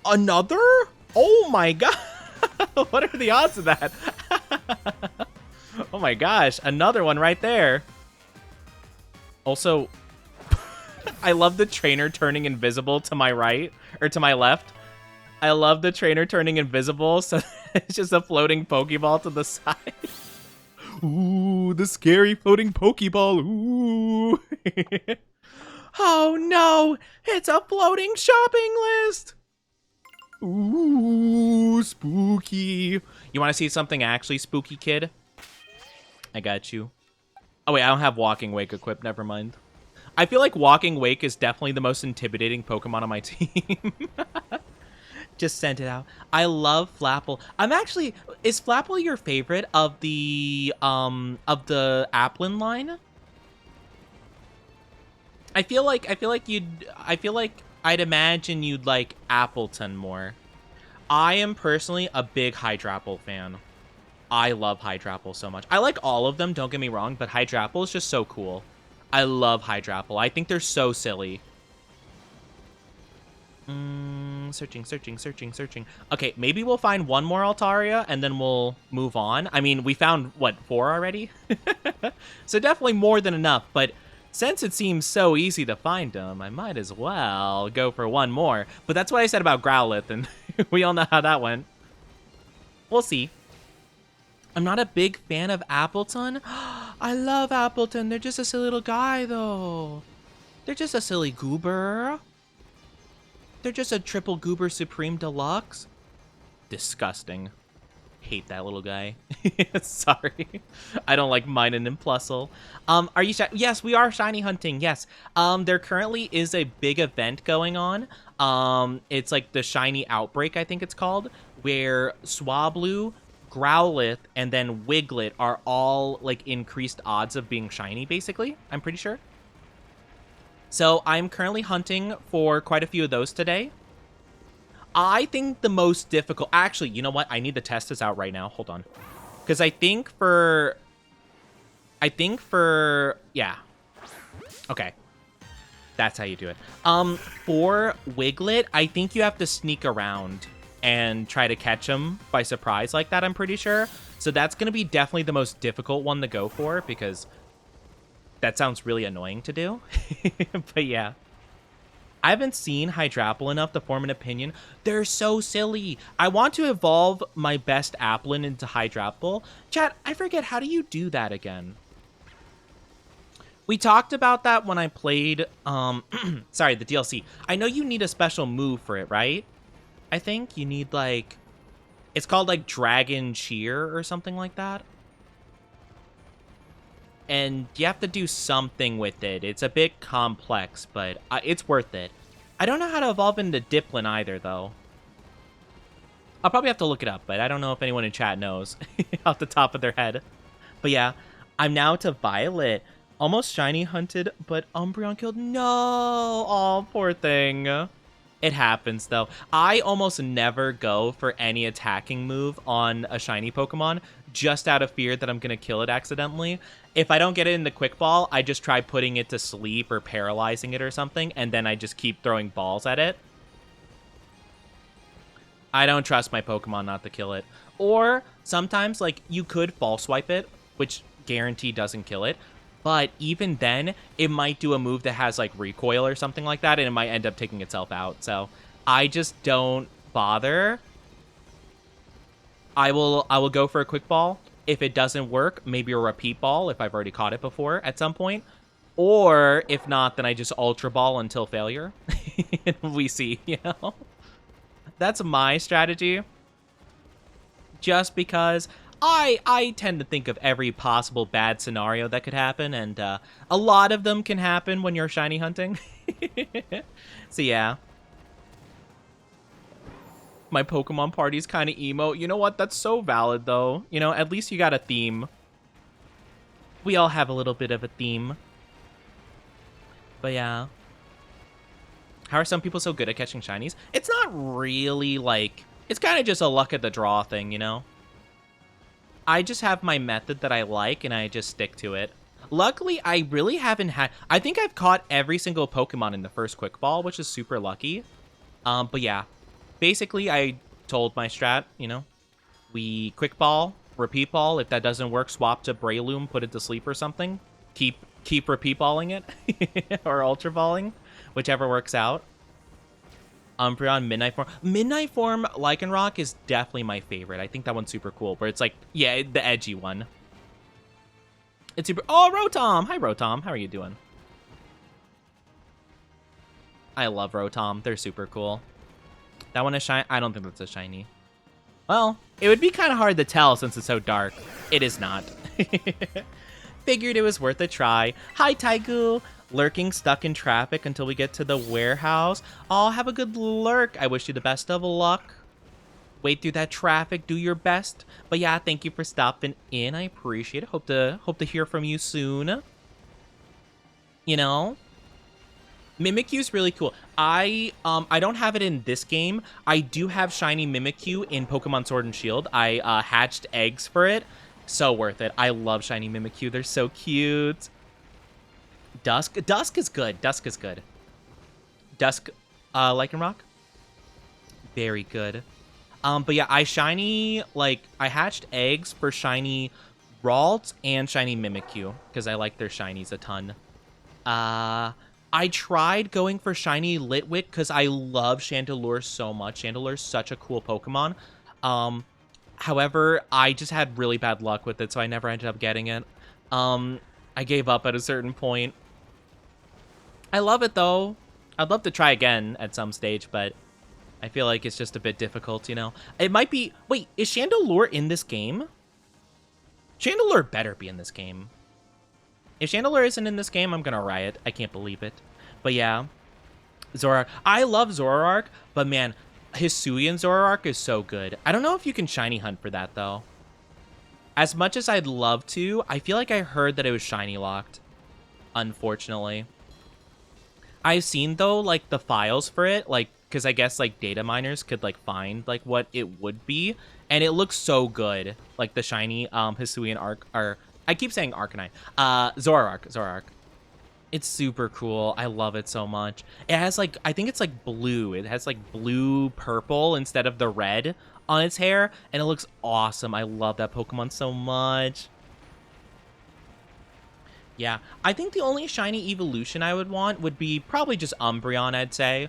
another. Oh my god! What are the odds of that? Oh my gosh, another one right there. Also, I love the trainer turning invisible to my right, or to my left. I love the trainer turning invisible, so it's just a floating Pokeball to the side. Ooh, the scary floating Pokeball. Ooh. Oh no, it's a floating shopping list. Ooh, spooky. You want to see something actually spooky, kid? I got you. Oh wait, I don't have Walking Wake equipped. Never mind. I feel like Walking Wake is definitely the most intimidating Pokemon on my team. Just sent it out. I love Flapple. Is Flapple your favorite of the Applin line? I feel like I'd imagine you'd like Appleton more. I am personally a big Hydrapple fan. I love Hydrapple so much. I like all of them, don't get me wrong, but Hydrapple is just so cool. I love Hydrapple. I think they're so silly. Searching. Okay, maybe we'll find one more Altaria and then we'll move on. I mean, we found, what, 4 already? So definitely more than enough, but since it seems so easy to find them, I might as well go for one more. But that's what I said about Growlithe, and we all know how that went. We'll see. I'm not a big fan of Appleton. I love Appleton. They're just a silly little guy, though. They're just a silly goober. They're just a triple goober supreme deluxe. Disgusting. Hate that little guy. Sorry. I don't like mine and Implusle. Are you yes, we are shiny hunting. Yes. There currently is a big event going on. It's like the Shiny Outbreak, I think it's called, where Swablu, Growlithe, and then Wiglet are all, like, increased odds of being shiny, basically. I'm pretty sure. So I'm currently hunting for quite a few of those today. I think the most difficult... Actually, you know what? I need to test this out right now. Hold on. Because I think for... Yeah. Okay. That's how you do it. For Wiglet, I think you have to sneak around and try to catch him by surprise like that, I'm pretty sure. So that's going to be definitely the most difficult one to go for, because that sounds really annoying to do. But yeah. I haven't seen Hydrapple enough to form an opinion. They're so silly. I want to evolve my best Applin into Hydrapple. Chat, I forget, how do you do that again? We talked about that when I played, sorry, the DLC. I know you need a special move for it, right? I think you need, like, it's called, like, Dragon Cheer or something like that. And you have to do something with it. It's a bit complex, but it's worth it. I don't know how to evolve into Diplin either, though. I'll probably have to look it up, but I don't know if anyone in chat knows off the top of their head. But yeah, I'm now to Violet. Almost shiny hunted, but Umbreon killed. No! Oh, poor thing. It happens, though. I almost never go for any attacking move on a shiny Pokemon, just out of fear that I'm going to kill it accidentally. If I don't get it in the Quick Ball, I just try putting it to sleep or paralyzing it or something, and then I just keep throwing balls at it. I don't trust my Pokemon not to kill it. Or sometimes, like, you could False Swipe it, which guaranteed doesn't kill it. But even then, it might do a move that has, like, recoil or something like that, and it might end up taking itself out. So I just don't bother. I will go for a Quick Ball. If it doesn't work, maybe a Repeat Ball if I've already caught it before at some point. Or if not, then I just Ultra Ball until failure. We see, you know? That's my strategy. Just because I tend to think of every possible bad scenario that could happen, and a lot of them can happen when you're shiny hunting. So yeah. My Pokemon party's kind of emo. You know what? That's so valid, though. You know, at least you got a theme. We all have a little bit of a theme. But yeah. How are some people so good at catching shinies? It's not really, like... It's kind of just a luck of the draw thing, you know? I just have my method that I like, and I just stick to it. Luckily, I really haven't had... I think I've caught every single Pokemon in the first Quick Ball, which is super lucky. But yeah. Basically, I told my strat, you know, we Quick Ball, Repeat Ball. If that doesn't work, swap to Breloom, put it to sleep or something. Keep Repeat Balling it, or Ultra Balling, whichever works out. Umbreon, Midnight Form. Midnight Form Lycanroc is definitely my favorite. I think that one's super cool, where it's like, yeah, the edgy one. It's super... Oh, Rotom! Hi, Rotom. How are you doing? I love Rotom. They're super cool. That one is shiny? I don't think that's a shiny. Well, it would be kind of hard to tell since it's so dark. It is not. Figured it was worth a try. Hi, Taigu. Lurking stuck in traffic until we get to the warehouse. Oh, have a good lurk. I wish you the best of luck. Wait through that traffic. Do your best. But yeah, thank you for stopping in. I appreciate it. Hope to hear from you soon. You know? Mimikyu is really cool. I don't have it in this game. I do have shiny Mimikyu in Pokemon Sword and Shield. I hatched eggs for it. So worth it. I love shiny Mimikyu. They're so cute. Dusk is good. Dusk is good. Dusk, Lycanroc? Very good. But yeah, I hatched eggs for shiny Ralts and shiny Mimikyu, because I like their shinies a ton. I tried going for shiny Litwick, because I love Chandelure so much. Chandelure's such a cool Pokemon. However, I just had really bad luck with it, so I never ended up getting it. I gave up at a certain point. I love it, though. I'd love to try again at some stage, but I feel like it's just a bit difficult, you know? It might be... Wait, is Chandelure in this game? Chandelure better be in this game. If Chandelure isn't in this game, I'm gonna riot. I can't believe it. But yeah. Zoroark. I love Zoroark, but man, Hisuian Zoroark is so good. I don't know if you can shiny hunt for that, though. As much as I'd love to, I feel like I heard that it was shiny locked, unfortunately. I've seen, though, like, the files for it, like, because I guess, like, data miners could, like, find, like, what it would be, and it looks so good. Like, the shiny, Hisuian Arc, or, I keep saying Arcanine, Zoroark. It's super cool. I love it so much. It has, like, I think it's, like, blue. It has, like, blue-purple instead of the red on its hair, and it looks awesome. I love that Pokemon so much. Yeah, I think the only shiny evolution I would want would be probably just Umbreon, I'd say.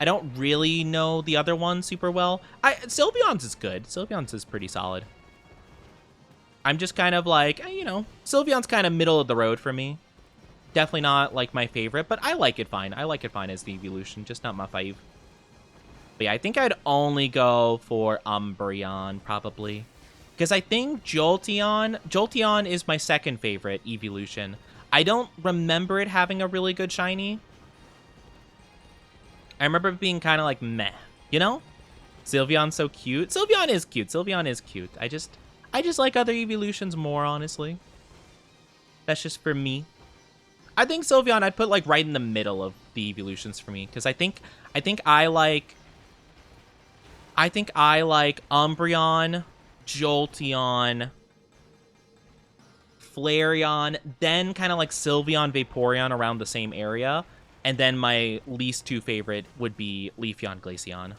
I don't really know the other one super well. Sylveon's is good. Sylveon's is pretty solid. I'm just kind of like, you know, Sylveon's kind of middle of the road for me. Definitely not, like, my favorite, but I like it fine. I like it fine as the evolution, just not my fave. But yeah, I think I'd only go for Umbreon, probably. Because I think Jolteon is my second favorite evolution. I don't remember it having a really good shiny. I remember it being kind of like meh, you know? Sylveon's so cute. Sylveon is cute. Sylveon is cute. I just like other evolutions more, honestly. That's just for me. I think Sylveon I'd put like right in the middle of the evolutions for me, because I think I like Umbreon, Jolteon, Flareon, then kind of like Sylveon, Vaporeon around the same area, and then my least two favorite would be Leafeon, Glaceon.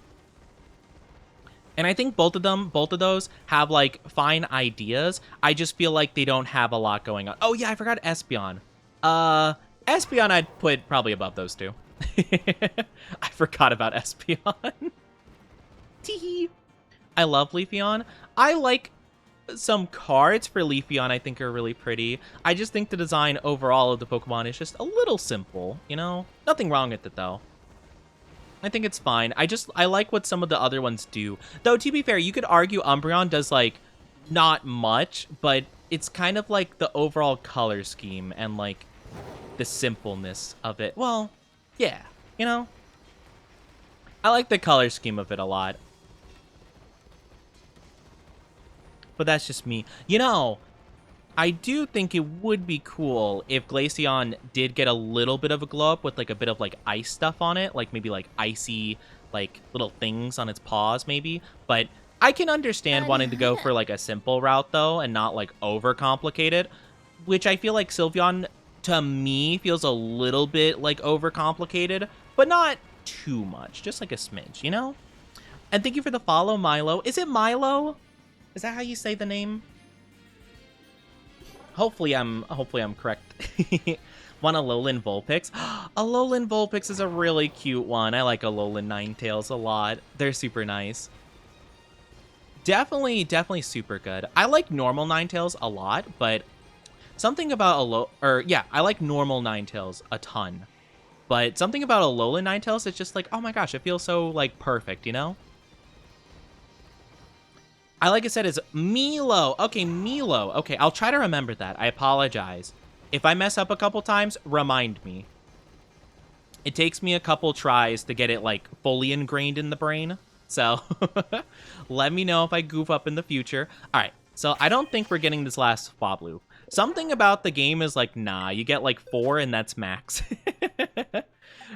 And I think both of those have like fine ideas. I just feel like they don't have a lot going on. Oh yeah, I forgot Espeon. Espeon I'd put probably above those two. I forgot about Espeon. Teehee. I love Leafeon. I like some cards for Leafeon I think are really pretty. I just think the design overall of the Pokemon is just a little simple, you know? Nothing wrong with it, though. I think it's fine. I like what some of the other ones do. Though, to be fair, you could argue Umbreon does, like, not much, but it's kind of like the overall color scheme and, like, the simpleness of it. Well, yeah, you know? I like the color scheme of it a lot. But that's just me. You know, I do think it would be cool if Glaceon did get a little bit of a glow up with like a bit of like ice stuff on it, like maybe like icy like little things on its paws maybe. But I can understand wanting to go for like a simple route though and not like overcomplicated, which I feel like Sylveon to me feels a little bit like overcomplicated, but not too much, just like a smidge, you know? And thank you for the follow, Milo. Is it Milo? Is that how you say the name? Hopefully I'm correct. Want Alolan Vulpix? Alolan Vulpix is a really cute one. I like Alolan Ninetales a lot. They're super nice. Definitely super good. I like normal Ninetales a lot, but something about I like normal Ninetales a ton. But something about Alolan Ninetales is just like, oh my gosh, it feels so like perfect, you know? Like I said, is Milo. Okay, Milo. Okay, I'll try to remember that. I apologize. If I mess up a couple times, remind me. It takes me a couple tries to get it, like, fully ingrained in the brain. So, let me know if I goof up in the future. Alright, so I don't think we're getting this last Swablu. Something about the game is like, nah, you get, like, 4 and that's max.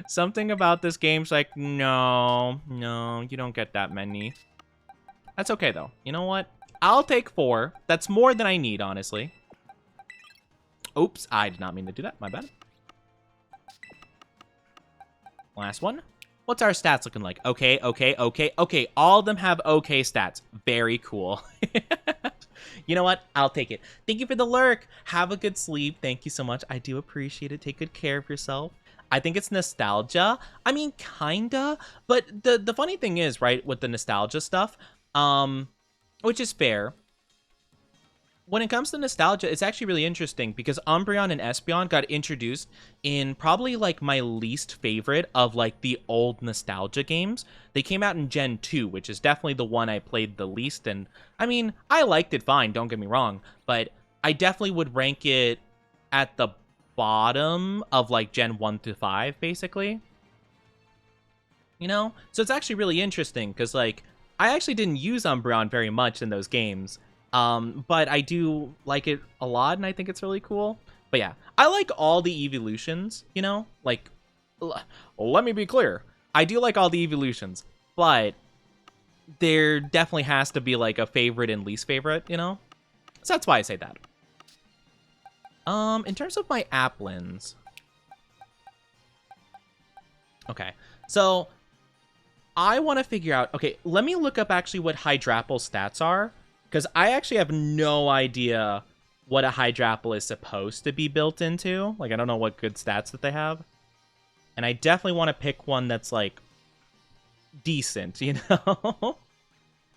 Something about this game's like, no, you don't get that many. That's okay, though. You know what? I'll take 4. That's more than I need, honestly. Oops, I did not mean to do that. My bad. Last one. What's our stats looking like? Okay. All of them have okay stats. Very cool. You know what? I'll take it. Thank you for the lurk. Have a good sleep. Thank you so much. I do appreciate it. Take good care of yourself. I think it's nostalgia. I mean, kinda. But the funny thing is, right, with the nostalgia stuff... which is fair. When it comes to nostalgia, it's actually really interesting because Umbreon and Espeon got introduced in probably like my least favorite of like the old nostalgia games. They came out in Gen 2, which is definitely the one I played the least. And I mean, I liked it fine, don't get me wrong, but I definitely would rank it at the bottom of like Gen 1 to 5, basically. You know? So it's actually really interesting because like, I actually didn't use Umbreon very much in those games, But I do like it a lot, and I think it's really cool. But yeah, I like all the evolutions, you know? Like, let me be clear. I do like all the evolutions, but there definitely has to be, like, a favorite and least favorite, you know? So that's why I say that. In terms of my applins... Okay, so I want to figure out... Okay, let me look up actually what Hydrapple's stats are, because I actually have no idea what a Hydrapple is supposed to be built into. Like, I don't know what good stats that they have. And I definitely want to pick one that's, like, decent, you know?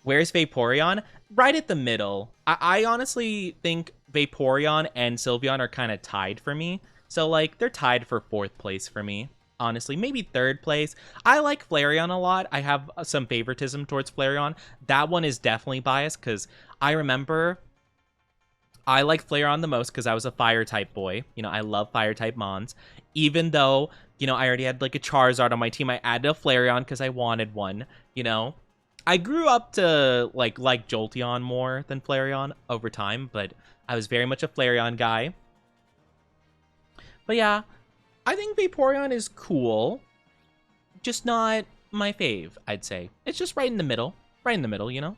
Where's Vaporeon? Right at the middle. I honestly think Vaporeon and Sylveon are kind of tied for me. So, like, they're tied for 4th place for me. Honestly, maybe 3rd place. I like Flareon a lot. I have some favoritism towards Flareon. That one is definitely biased because I remember I like Flareon the most because I was a fire-type boy. You know, I love fire-type Mons. Even though, you know, I already had, like, a Charizard on my team, I added a Flareon because I wanted one, you know? I grew up to, like Jolteon more than Flareon over time, but I was very much a Flareon guy. But yeah, I think Vaporeon is cool, just not my fave, I'd say. It's just right in the middle, you know?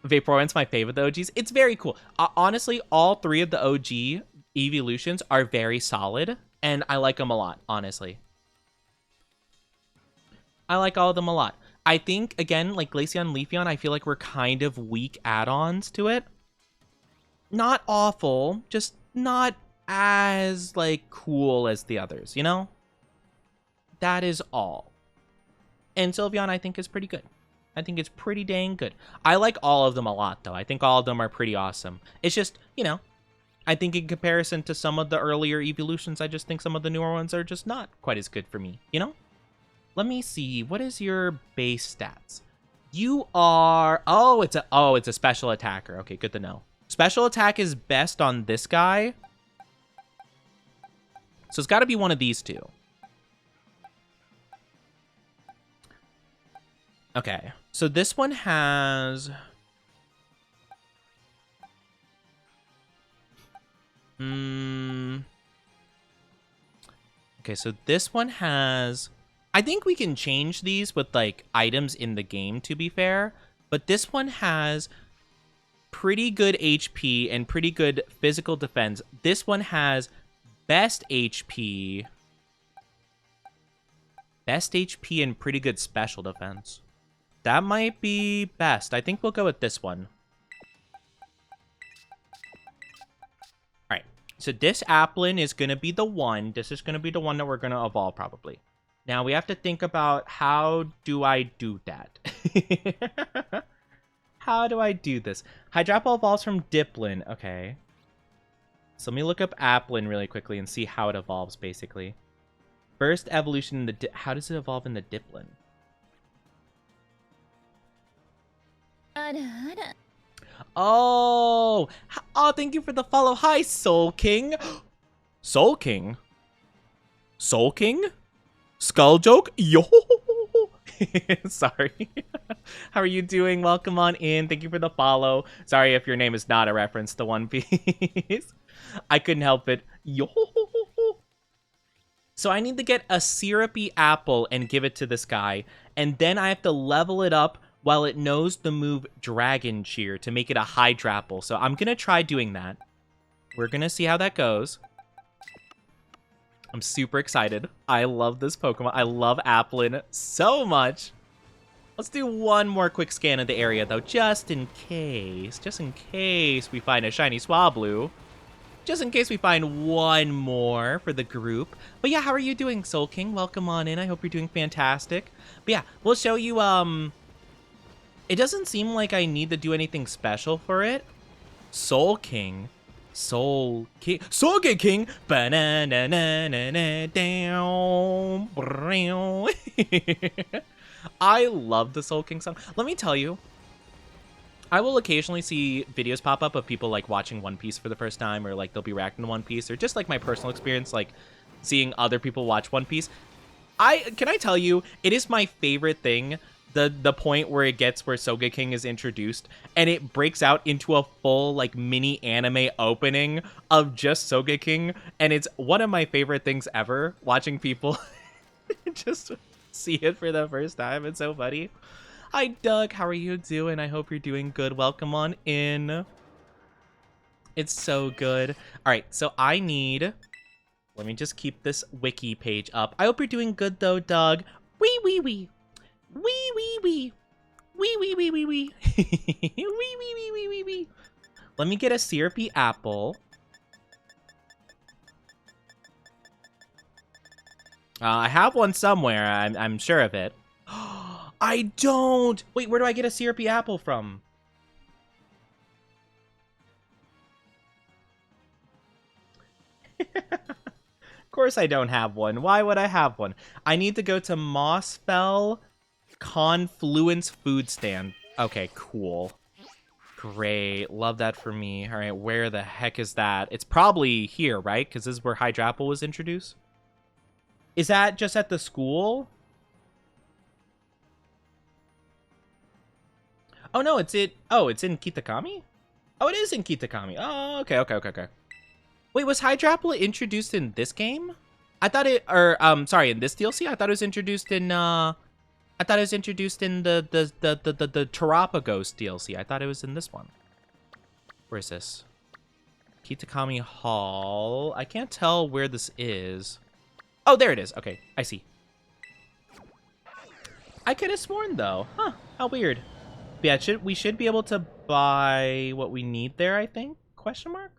Vaporeon's my favorite of the OGs. It's very cool. Honestly, all 3 of the OG evolutions are very solid, and I like them a lot, honestly. I like all of them a lot. I think, again, like Glaceon, Leafeon, I feel like we're kind of weak add-ons to it. Not awful, just not as, like, cool as the others, you know? That is all. And Sylveon, I think, is pretty good. I think it's pretty dang good. I like all of them a lot, though. I think all of them are pretty awesome. It's just, you know, I think in comparison to some of the earlier evolutions, I just think some of the newer ones are just not quite as good for me, you know? Let me see. What is your base stats? You are... Oh, it's a special attacker. Okay, good to know. Special attack is best on this guy. So it's got to be one of these two. Okay. So this one has... Okay, so this one has... I think we can change these with, like, items in the game, to be fair. But this one has pretty good HP and pretty good physical defense. This one has best HP. Best HP and pretty good special defense. That might be best. I think we'll go with this one. Alright, so this Applin is going to be the one. This is going to be the one that we're going to evolve, probably. Now, we have to think about how do I do that? How do I do this? Hydrapple evolves from Diplin. Okay. So let me look up Applin really quickly and see how it evolves, basically. First evolution in the... How does it evolve in the Diplin? Oh! Oh, thank you for the follow. Hi, Soul King. Soul King? Soul King? Skull joke? Yo! Sorry. How are you doing? Welcome on in. Thank you for the follow. Sorry if your name is not a reference to One Piece. I couldn't help it. Yo! So I need to get a syrupy apple and give it to this guy. And then I have to level it up while it knows the move Dragon Cheer to make it a Hydrapple. So I'm going to try doing that. We're going to see how that goes. I'm super excited. I love this Pokemon. I love Applin so much. Let's do one more quick scan of the area, though, just in case. Just in case we find a shiny Swablu. Just in case we find one more for the group. But yeah, how are you doing, Soul King? Welcome on in. I hope you're doing fantastic. But yeah, we'll show you, it doesn't seem like I need to do anything special for it. Soul King. Soul King. Soul King. Ba-na-na-na-na-na down. I love the Soul King song. Let me tell you, I will occasionally see videos pop up of people like watching One Piece for the first time, or like they'll be reacting to One Piece, or just like my personal experience, like seeing other people watch One Piece. Can I tell you, it is my favorite thing the point where it gets where Sogeking is introduced, and it breaks out into a full like mini anime opening of just Sogeking, and it's one of my favorite things ever, watching people just see it for the first time. It's so funny. Hi Doug, how are you doing? I hope you're doing good. Welcome on in. It's so good. All right, so I need, let me just keep this wiki page up. I hope you're doing good though, Doug. Wee wee wee. Wee wee wee. Wee wee wee wee wee. Wee wee wee wee wee wee. Let me get a syrupy apple. I have one somewhere. I'm sure of it. I don't. Wait, where do I get a syrupy apple from? Of course I don't have one. Why would I have one? I need to go to Mossfell Confluence Food Stand. Okay, cool. Great. Love that for me. All right, where the heck is that? It's probably here, right? Because this is where Hydra Apple was introduced. Is that just at the school? Oh, no, it's in Kitakami? Oh, it is in Kitakami. Oh, okay. Wait, was Hydra Apple introduced in this game? I thought it, or, sorry, in this DLC? I thought it was introduced in, the Terapagos DLC. I thought it was in this one. Where is this? Kitakami Hall. I can't tell where this is. Oh, there it is. Okay, I see. I could have sworn, though. Huh, how weird. But yeah, we should be able to buy what we need there, I think? Question mark?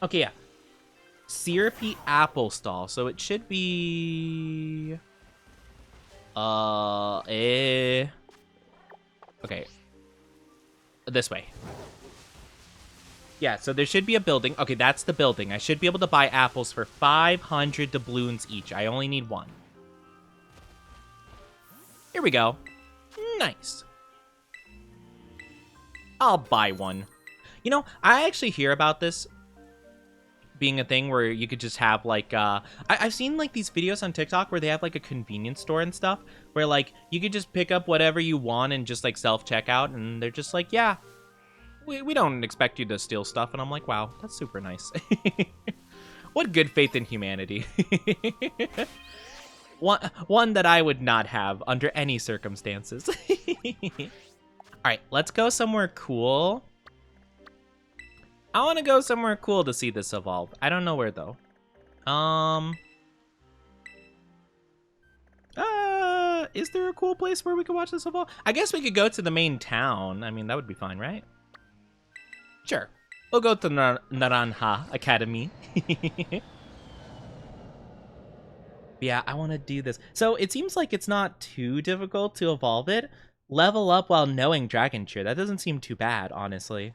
Okay, yeah. Syrupy apple stall. So it should be... Okay. This way. Yeah, so there should be a building. Okay, that's the building. I should be able to buy apples for 500 doubloons each. I only need one. Here we go. Nice. I'll buy one. You know, I actually hear about this being a thing where you could just have, like, I've seen, like, these videos on TikTok where they have, like, a convenience store and stuff, where, like, you could just pick up whatever you want and just, like, self-checkout, and they're just like, yeah, we don't expect you to steal stuff, and I'm like, wow, that's super nice. What good faith in humanity. One that I would not have under any circumstances. Alright, let's go somewhere cool. I want to go somewhere cool to see this evolve. I don't know where, though. Is there a cool place where we could watch this evolve? I guess we could go to the main town. I mean, that would be fine, right? Sure. We'll go to Naranja Academy. Yeah, I want to do this. So it seems like it's not too difficult to evolve it. Level up while knowing Dragon Cheer. That doesn't seem too bad, honestly.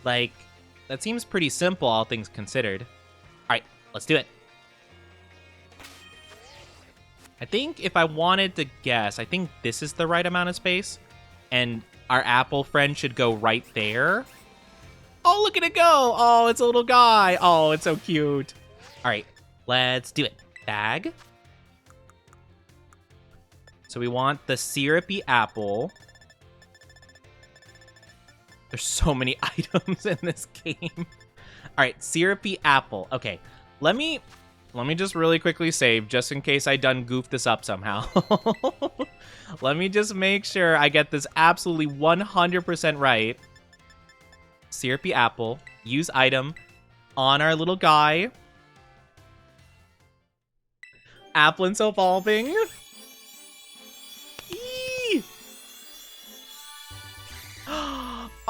Like, that seems pretty simple, all things considered. Alright, let's do it. I think if I wanted to guess, I think this is the right amount of space. And our apple friend should go right there. Oh, look at it go! Oh, it's a little guy. Oh, it's so cute. Alright, let's do it. Bag. So we want the syrupy apple. There's so many items in this game. All right, syrupy apple. Okay, let me just really quickly save just in case I done goofed this up somehow. Let me just make sure I get this absolutely 100% right. Syrupy apple. Use item on our little guy. Applins evolving.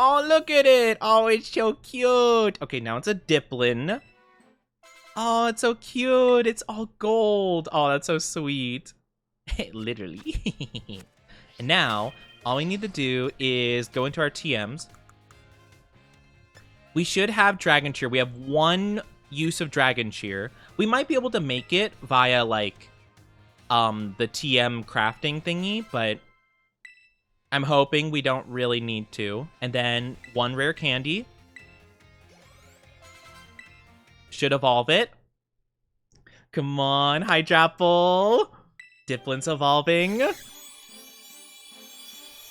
Oh, look at it. Oh, it's so cute. Okay, now it's a Diplin. Oh, it's so cute. It's all gold. Oh, that's so sweet. Literally. And now, all we need to do is go into our TMs. We should have Dragon Cheer. We have one use of Dragon Cheer. We might be able to make it via, like, the TM crafting thingy, but I'm hoping we don't really need to. And then one rare candy. Should evolve it. Come on, Hydrapple. Diplin's evolving. I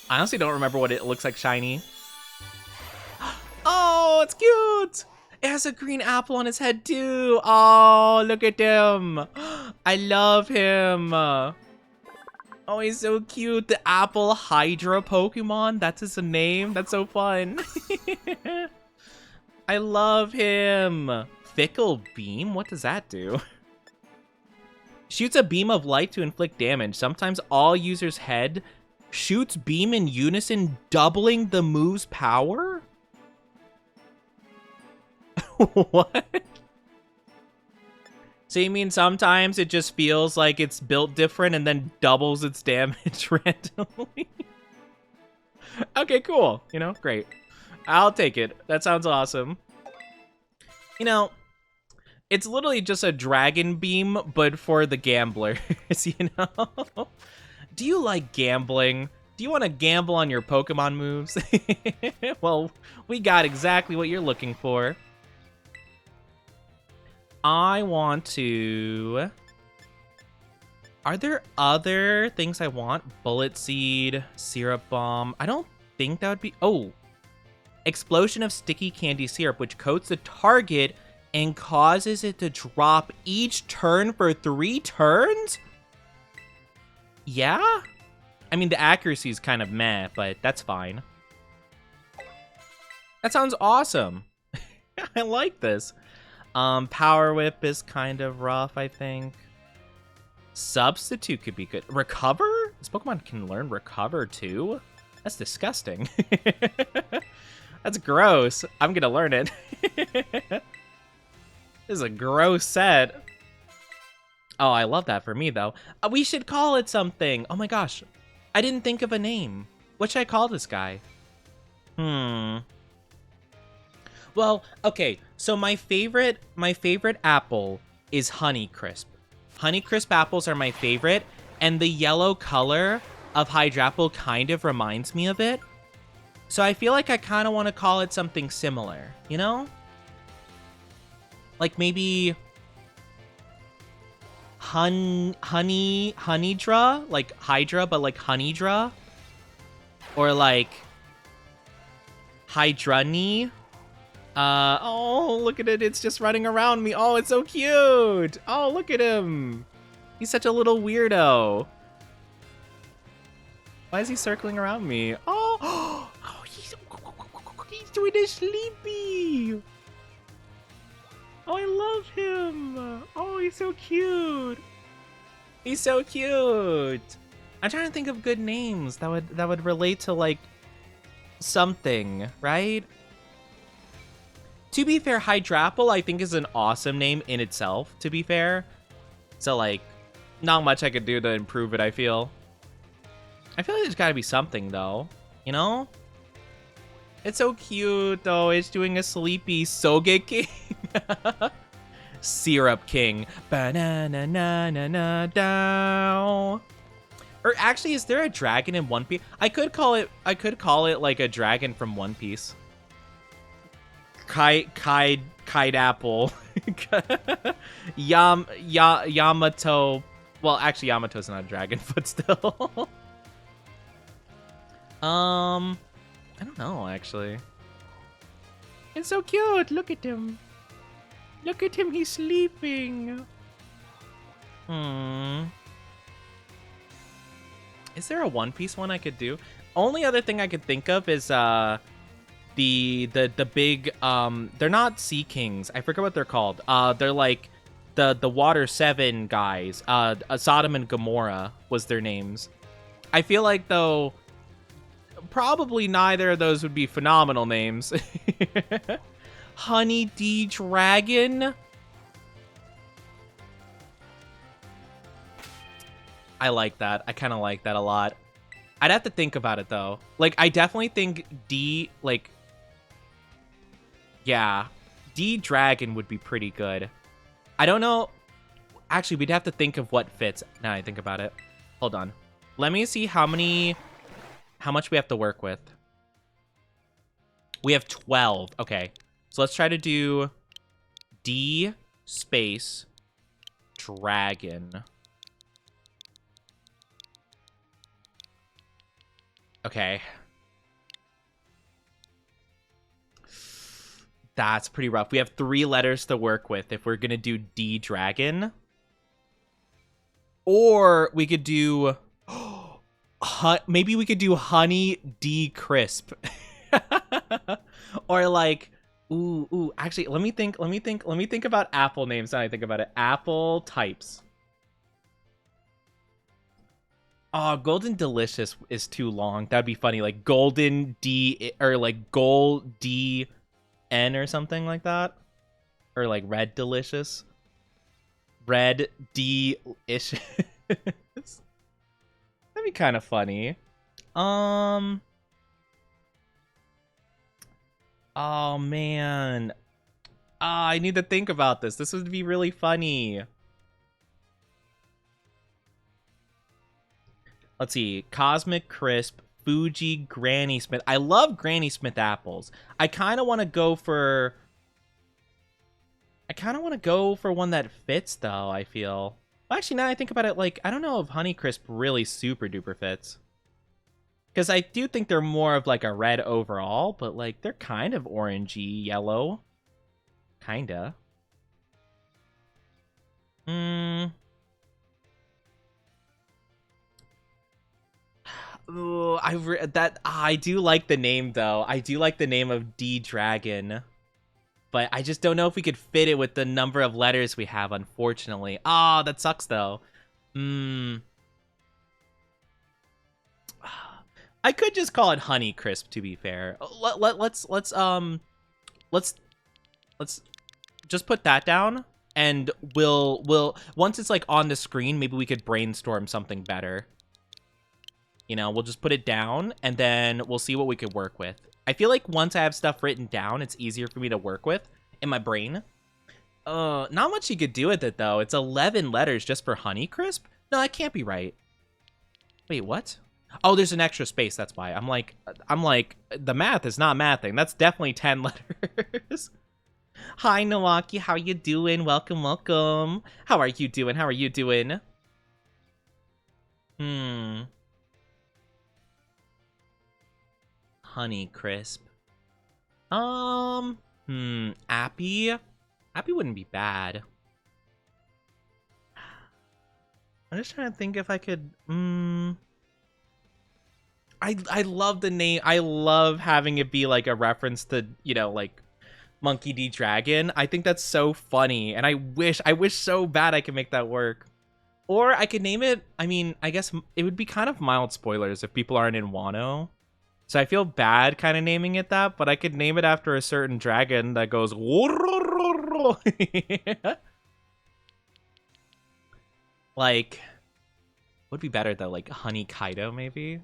honestly don't remember what it looks like shiny. Oh, it's cute. It has a green apple on his head too. Oh, look at him. I love him. Oh, he's so cute. The Apple Hydra Pokemon. That's his name. That's so fun. I love him. Fickle Beam? What does that do? Shoots a beam of light to inflict damage. Sometimes all users' head shoots beam in unison, doubling the move's power? What? So you mean sometimes it just feels like it's built different and then doubles its damage randomly? Okay, cool. You know, great. I'll take it. That sounds awesome. You know, it's literally just a dragon beam, but for the gamblers, you know? Do you like gambling? Do you want to gamble on your Pokemon moves? Well, we got exactly what you're looking for. I want to... Are there other things I want? Bullet Seed, Syrup Bomb. I don't think that would be... Oh! Explosion of sticky candy syrup, which coats the target and causes it to drop each turn for 3 turns? Yeah? I mean, the accuracy is kind of meh, but that's fine. That sounds awesome. I like this. Power Whip is kind of rough, I think. Substitute could be good. Recover? This Pokemon can learn Recover too? That's disgusting. That's gross. I'm gonna learn it. This is a gross set. Oh, I love that for me, though. We should call it something. Oh my gosh. I didn't think of a name. What should I call this guy? Well, okay. So my favorite apple is Honeycrisp. Honeycrisp apples are my favorite, and the yellow color of Hydrapple kind of reminds me of it. So I feel like I kind of want to call it something similar, you know? Like maybe Honeydra, like Hydra, but like Honeydra, or like Hydrany. Oh, look at it. It's just running around me. Oh, it's so cute. Oh, look at him. He's such a little weirdo. Why is he circling around me? Oh, oh he's doing a sleepy. Oh, I love him. Oh, he's so cute. He's so cute. I'm trying to think of good names that would relate to like something, right? To be fair, Hydrapple I think is an awesome name in itself, to be fair. So like, not much I could do to improve it, I feel. I feel like there's gotta be something though, you know? It's so cute though, it's doing a sleepy Sogeking. Syrup King. Ba-na-na-na-na-na-dow. Or actually, is there a dragon in One Piece? I could call it like a dragon from One Piece. Kite Apple. Yamato. Well, actually, Yamato's not a dragon, but still. I don't know, actually. It's so cute. Look at him. Look at him. He's sleeping. Is there a One Piece one I could do? Only other thing I could think of is the big they're not Sea Kings. I forget what they're called. They're like the Water 7 guys. Sodom and Gomorrah was their names. I feel like though probably neither of those would be phenomenal names. Honey D Dragon. I like that. I kind of like that a lot. I'd have to think about it though. Like I definitely think D like yeah, D Dragon would be pretty good. I don't know. Actually, we'd have to think of what fits. Now I think about it. Hold on. Let me see how much we have to work with. We have 12. Okay. So let's try to do D space dragon. Okay. That's pretty rough. We have 3 letters to work with if we're going to do D dragon. Or we could do maybe we could do honey D crisp. Or like actually let me think about apple names now I think about it. Apple types. Oh, golden delicious is too long. That'd be funny, like golden D or like gold D N or something like that. Or like red delicious. Red D-ish. That'd be kind of funny. Oh man. I need to think about this. This would be really funny. Let's see. Cosmic Crisp, Fuji, Granny Smith. I love Granny Smith apples. I kind of want to go for one that fits, though, I feel. Well, actually, now I think about it, like, I don't know if Honeycrisp really super duper fits. Because I do think they're more of, like, a red overall, but, like, they're kind of orangey yellow. Kinda. Ooh, I do like the name, though. I do like the name of D-Dragon. But I just don't know if we could fit it with the number of letters we have, unfortunately. Ah, that sucks, though. I could just call it Honeycrisp, to be fair. Let's just put that down, and we'll once it's like on the screen, maybe we could brainstorm something better. You know, we'll just put it down, and then we'll see what we could work with. I feel like once I have stuff written down, it's easier for me to work with in my brain. Not much you could do with it, though. It's 11 letters just for Honeycrisp? No, that can't be right. Wait, what? Oh, there's an extra space, that's why. I'm like, the math is not mathing. That's definitely 10 letters. Hi, Nawaki, how you doing? Welcome, welcome. How are you doing? How are you doing? Honeycrisp. Appy? Appy wouldn't be bad. I'm just trying to think if I could, I love the name. I love having it be like a reference to, you know, like Monkey D. Dragon. I think that's so funny, and I wish so bad I could make that work. Or I could name it, I mean, I guess it would be kind of mild spoilers if people aren't in Wano. So I feel bad kind of naming it that, but I could name it after a certain dragon that goes... Like, would be better though, like Honey Kaido maybe?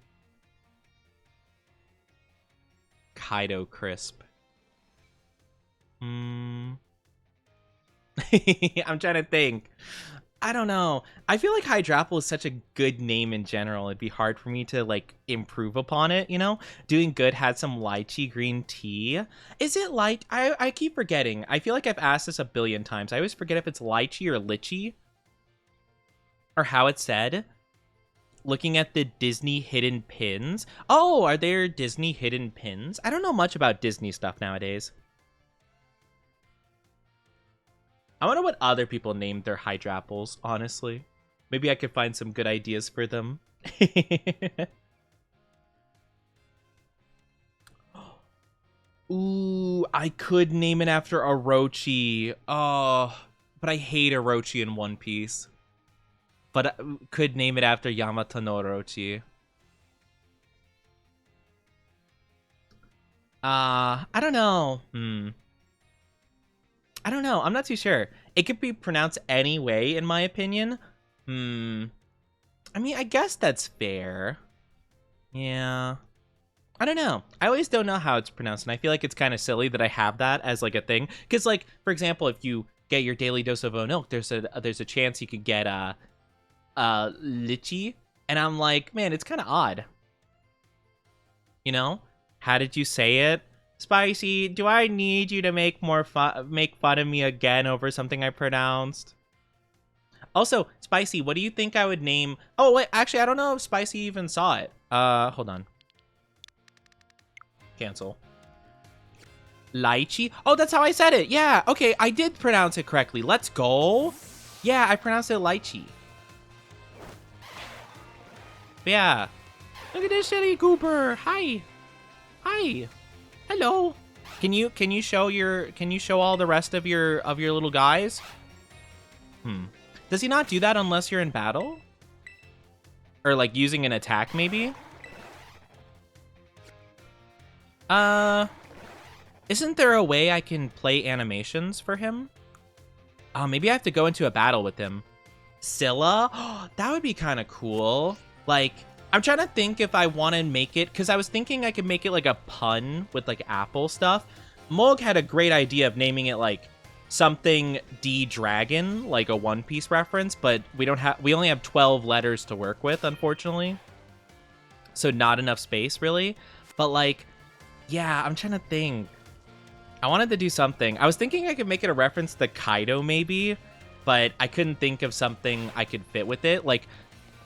Kaido Crisp. I'm trying to think. I don't know. I feel like Hydrapple is such a good name in general. It'd be hard for me to, like, improve upon it, you know? Doing Good had some lychee green tea. Is it light? I keep forgetting. I feel like I've asked this a billion times. I always forget if it's lychee or litchi. Or how it's said. Looking at the Disney hidden pins. Oh, are there Disney hidden pins? I don't know much about Disney stuff nowadays. I wonder what other people named their Hydrapples, honestly. Maybe I could find some good ideas for them. Ooh, I could name it after Orochi. Oh, but I hate Orochi in One Piece. But I could name it after Yamato no Orochi. I don't know. I don't know. I'm not too sure. It could be pronounced any way, in my opinion. I mean, I guess that's fair. Yeah. I don't know. I always don't know how it's pronounced, and I feel like it's kind of silly that I have that as, like, a thing. Because, like, for example, if you get your daily dose of milk, there's a chance you could get, litchi. And I'm like, man, it's kind of odd. You know? How did you say it? Spicy, do I need you to make fun of me again over something I pronounced? Also, Spicy, what do you think I would name... Oh, wait, actually, I don't know if Spicy even saw it. Hold on. Cancel. Lychee? Oh, that's how I said it. Yeah, okay, I did pronounce it correctly. Let's go. Yeah, I pronounced it Lychee. Yeah. Look at this shitty goober. Hi. Hi. Hello. Can you show all the rest of your little guys? Does he not do that unless you're in battle? Or like using an attack maybe? Isn't there a way I can play animations for him? Oh, maybe I have to go into a battle with him. Scylla? Oh, that would be kind of cool. Like, I'm trying to think if I want to make it, because I was thinking I could make it like a pun with like Apple stuff. Moog had a great idea of naming it like something D-Dragon, like a One Piece reference, but we only have 12 letters to work with, unfortunately. So not enough space, really. But like, yeah, I'm trying to think. I wanted to do something. I was thinking I could make it a reference to Kaido, maybe, but I couldn't think of something I could fit with it. Like,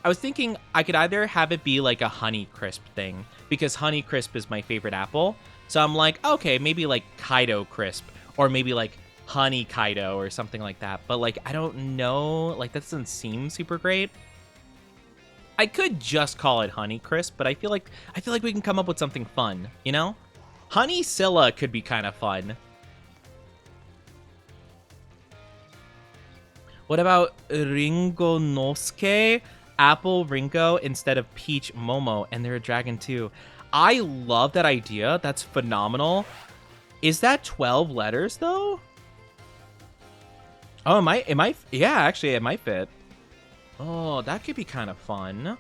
I was thinking I could either have it be like a Honey Crisp thing, because Honey Crisp is my favorite apple. So I'm like, okay, maybe like Kaido Crisp, or maybe like Honey Kaido or something like that. But like, I don't know, like that doesn't seem super great. I could just call it Honey Crisp, but I feel like we can come up with something fun, you know? Honey Scylla could be kind of fun. What about Ringo Nosuke? Apple Ringo instead of Peach Momo, and they're a dragon too. I love that idea. That's phenomenal. Is that 12 letters though? Oh, it might, yeah, actually it might fit. Oh, that could be kind of fun.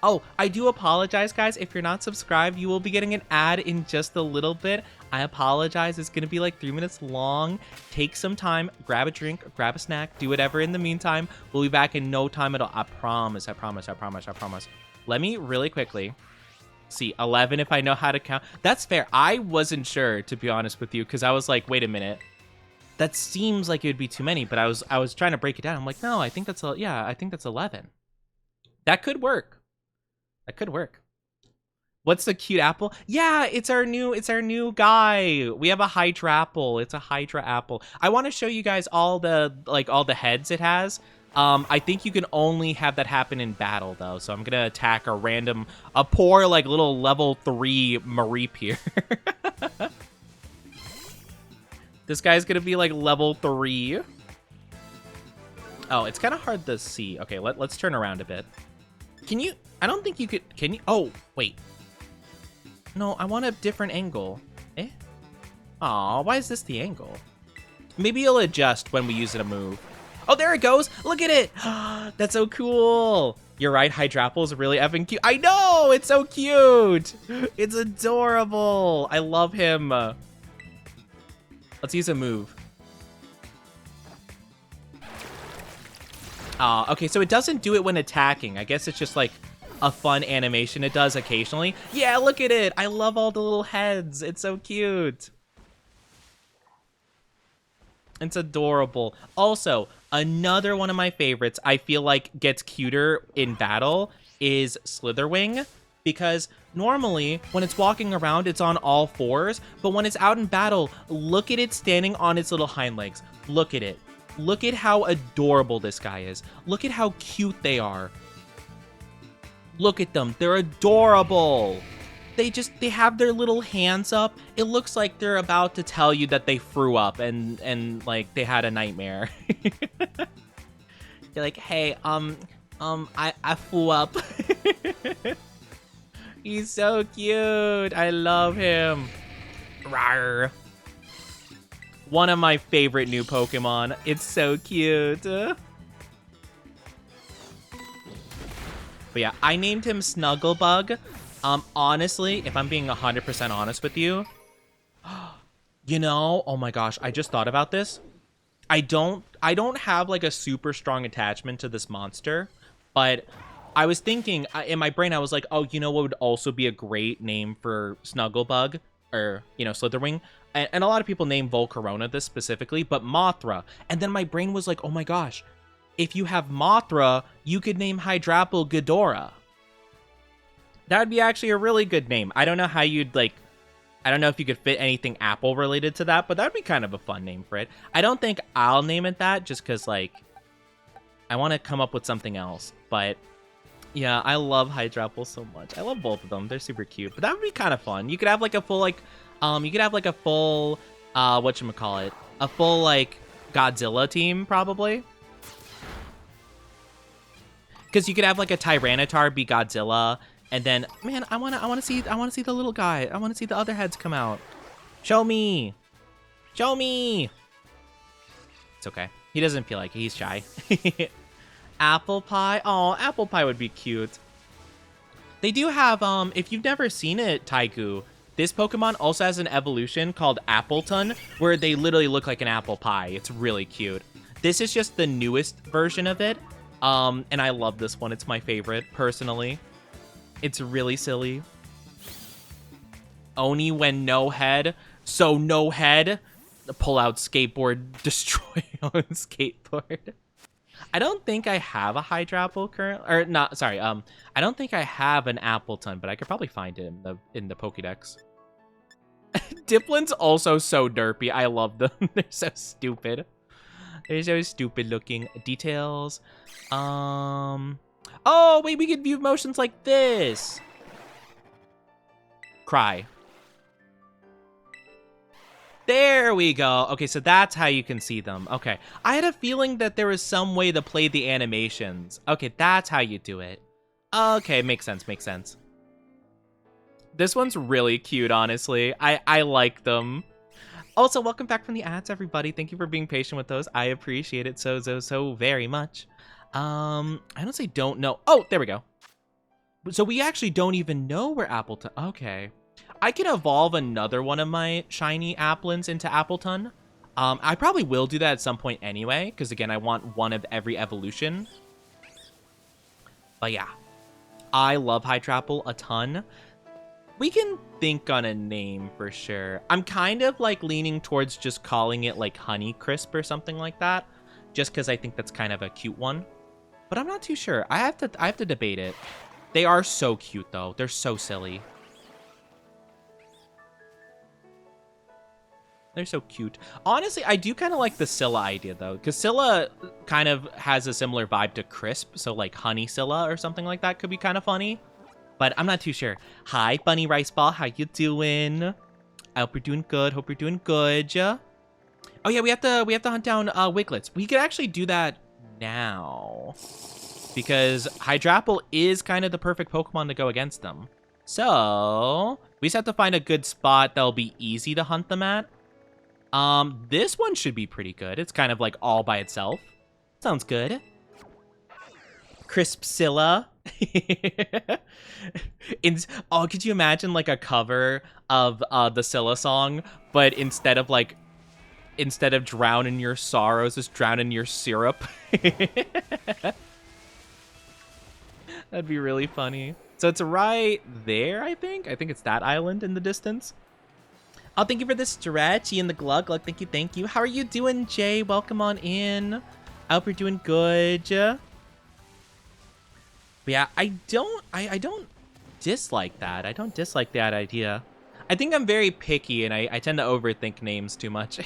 Oh, I do apologize, guys. If you're not subscribed, you will be getting an ad in just a little bit. I apologize. It's going to be like 3 minutes long. Take some time, grab a drink, grab a snack, do whatever in the meantime. We'll be back in no time at all. I promise, I promise, I promise, I promise. Let me really quickly see. 11 if I know how to count. That's fair. I wasn't sure, to be honest with you, because I was like, wait a minute. That seems like it would be too many, but I was trying to break it down. I'm like, no, I think that's, yeah, I think that's 11. That could work. That could work. What's the cute apple? Yeah, it's our new guy. We have a Hydra apple. It's a Hydra apple. I want to show you guys all the heads it has. I think you can only have that happen in battle though. So I'm gonna attack a poor like little level 3 Mareep here. This guy's gonna be like level 3. Oh, it's kind of hard to see. Okay, let's turn around a bit. Can you? I don't think you could. Can you? Oh, wait. No, I want a different angle. Eh? Aw, why is this the angle? Maybe it'll adjust when we use it a move. Oh, there it goes. Look at it. That's so cool. You're right. Hydrapple is really effing cute. I know. It's so cute. It's adorable. I love him. Let's use a move. Okay, so it doesn't do it when attacking. I guess it's just like a fun animation it does occasionally. Yeah, look at it. I love all the little heads. It's so cute. It's adorable. Also, another one of my favorites I feel like gets cuter in battle is Slitherwing, because normally when it's walking around, it's on all fours, but when it's out in battle, look at it standing on its little hind legs. Look at it. Look at how adorable this guy is. Look at how cute they are. Look at them. They're adorable. They have their little hands up. It looks like they're about to tell you that they threw up and like they had a nightmare. They're like, hey, I flew up. He's so cute. I love him. Rawr. One of my favorite new Pokemon. It's so cute. But yeah, I named him Snugglebug. Honestly, if I'm being 100% honest with you, you know, oh my gosh, I just thought about this. I don't have like a super strong attachment to this monster, but I was thinking in my brain, I was like, oh, you know what would also be a great name for Snugglebug? or, you know, Slitherwing. And a lot of people name Volcarona this specifically, but Mothra. And then my brain was like, oh my gosh, if you have Mothra, you could name Hydrapple Ghidorah. That would be actually a really good name. I don't know how you'd, like, I don't know if you could fit anything apple related to that, but that'd be kind of a fun name for it. I don't think I'll name it that just because, like, I want to come up with something else. But yeah, I love Hydrapple so much. I love both of them. They're super cute. But that would be kind of fun. You could have like a full whatchamacallit? A full like Godzilla team probably. Because you could have like a Tyranitar be Godzilla, and then man, I wanna see the little guy. I wanna see the other heads come out. Show me. Show me. It's okay. He doesn't feel like it. He's shy. Apple pie. Oh, apple pie would be cute. They do have, if you've never seen it, Taigu, this Pokemon also has an evolution called Appleton, where they literally look like an apple pie. It's really cute. This is just the newest version of it, and I love this one. It's my favorite, personally. It's really silly. Oni when no head, so no head. Pull out skateboard, destroy own skateboard. I don't think I have a Hydrapple currently, or not. Sorry, I don't think I have an Appleton, but I could probably find it in the Pokédex. Diplin's also so derpy. I love them. They're so stupid. They're so stupid looking. Details. Oh wait, we could view motions like this. Cry. There we go. Okay, so that's how you can see them. Okay. I had a feeling that there was some way to play the animations. Okay, that's how you do it. Okay, makes sense, makes sense. This one's really cute, honestly. I like them. Also, welcome back from the ads, everybody. Thank you for being patient with those. I appreciate it so very much. I don't say don't know. Oh, there we go. So we actually don't even know where Appleton... Okay. I can evolve another one of my shiny Applins into Appleton. I probably will do that at some point anyway, because again, I want one of every evolution. But yeah, I love Hydrapple a ton. We can think on a name for sure. I'm kind of like leaning towards just calling it like Honeycrisp or something like that, just because I think that's kind of a cute one. But I'm not too sure. I have to debate it. They are so cute though. They're so silly. They're so cute. Honestly, I do kind of like the Scylla idea, though, because Scylla kind of has a similar vibe to Crisp, so like Honey Scylla or something like that could be kind of funny, but I'm not too sure. Hi, Bunny Rice Ball. How you doing? I hope you're doing good. Hope you're doing good. Oh, yeah, we have to hunt down Wiglets. We could actually do that now, because Hydrapple is kind of the perfect Pokemon to go against them. So we just have to find a good spot that'll be easy to hunt them at. This one should be pretty good. It's kind of like all by itself. Sounds good. Crispsilla. Oh, could you imagine like a cover of the Scylla song, but instead of drown in your sorrows, just drown in your syrup? That'd be really funny. So it's right there, I think. I think it's that island in the distance. Oh, thank you for the stretchy and the glug. Thank you. How are you doing, Jay? Welcome on in. I hope you're doing good. But yeah, I don't dislike that. I don't dislike that idea. I think I'm very picky and I tend to overthink names too much.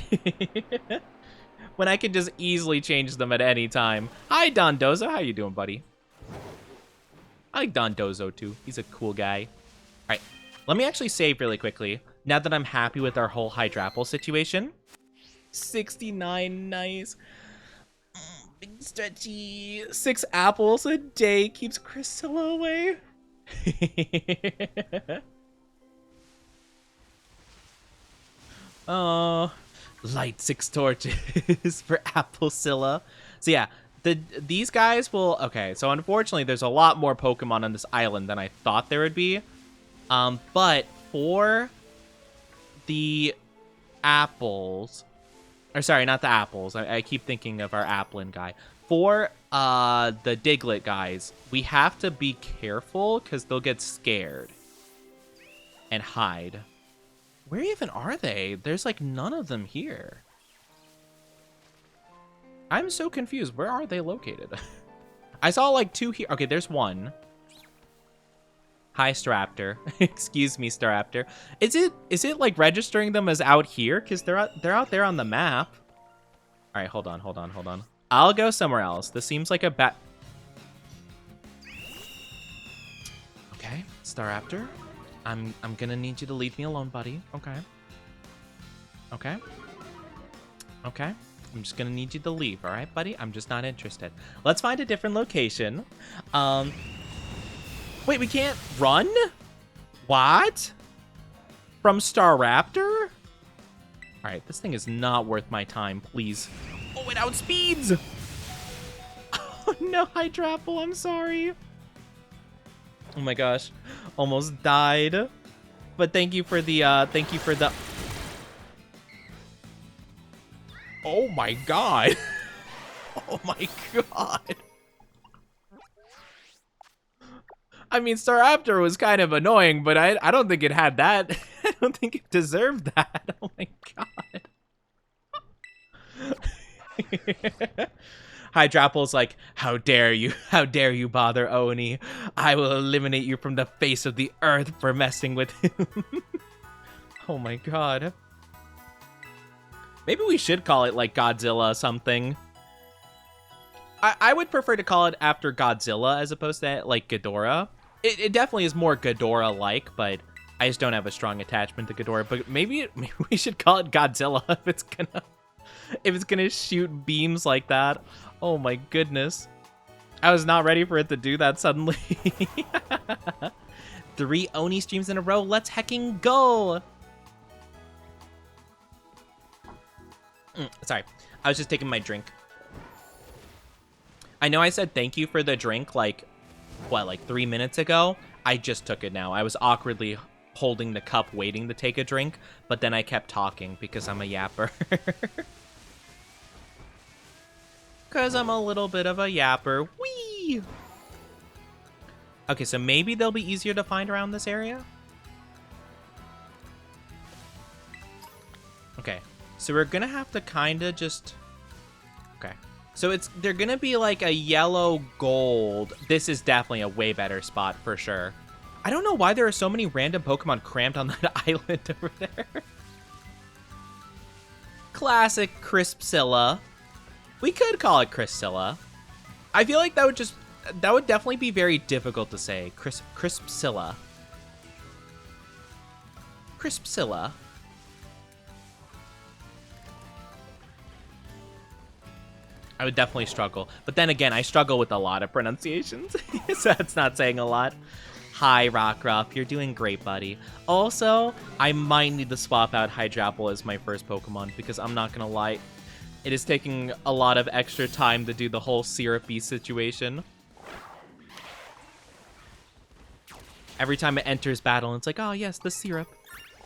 When I could just easily change them at any time. Hi, Dondozo. How you doing, buddy? I like Dondozo too. He's a cool guy. All right, let me actually save really quickly. Now that I'm happy with our whole Hydrapple situation. 69, nice. Big stretchy. 6 apples a day keeps Crisilla away. Oh, light 6 torches for Applecilla. So yeah, these guys will... Okay, so unfortunately, there's a lot more Pokemon on this island than I thought there would be. But for the apples, or sorry, not the apples. I keep thinking of our Applin guy. For the Diglett guys, we have to be careful because they'll get scared and hide. Where even are they? There's like none of them here. I'm so confused. Where are they located? I saw like 2 here. Okay, there's 1. Hi, Staraptor. Excuse me, Staraptor. Is it like registering them as out here? Because they're out there on the map. All right, hold on. I'll go somewhere else. This seems like a bat. Okay, Staraptor. I'm gonna need you to leave me alone, buddy. Okay. I'm just gonna need you to leave, all right, buddy? I'm just not interested. Let's find a different location. Wait, we can't run? What? From Staraptor? All right, this thing is not worth my time, please. Oh, it outspeeds! Oh, no, Hydrapple, I'm sorry. Oh my gosh, almost died. But thank you for the, Oh my god. Oh my god. I mean, Staraptor was kind of annoying, but I don't think it had that. I don't think it deserved that. Oh my god. Hydrapple's like, how dare you bother Oni? I will eliminate you from the face of the earth for messing with him. Oh my god. Maybe we should call it like Godzilla something. I would prefer to call it after Godzilla as opposed to like Ghidorah. It definitely is more Ghidorah-like, but I just don't have a strong attachment to Ghidorah. But maybe we should call it Godzilla if it's gonna shoot beams like that. Oh my goodness. I was not ready for it to do that suddenly. 3 Oni streams in a row. Let's hecking go. Sorry, I was just taking my drink. I know I said thank you for the drink like 3 minutes ago. I just took it now. I was awkwardly holding the cup waiting to take a drink, but then I kept talking because I'm a yapper. Because I'm a little bit of a yapper. Whee! Okay, so maybe they'll be easier to find around this area? Okay, so we're gonna have to kind of just... Okay. So they're gonna be like a yellow gold. This is definitely a way better spot for sure. I don't know why there are so many random Pokemon cramped on that island over there. Classic Crispsilla. We could call it Crispsilla. I feel like that would definitely be very difficult to say. Crispsilla. Crispsilla. I would definitely struggle. But then again, I struggle with a lot of pronunciations. So that's not saying a lot. Hi, Rockruff. You're doing great, buddy. Also, I might need to swap out Hydrapple as my first Pokemon because I'm not going to lie. It is taking a lot of extra time to do the whole syrupy situation. Every time it enters battle, it's like, oh, yes, the syrup.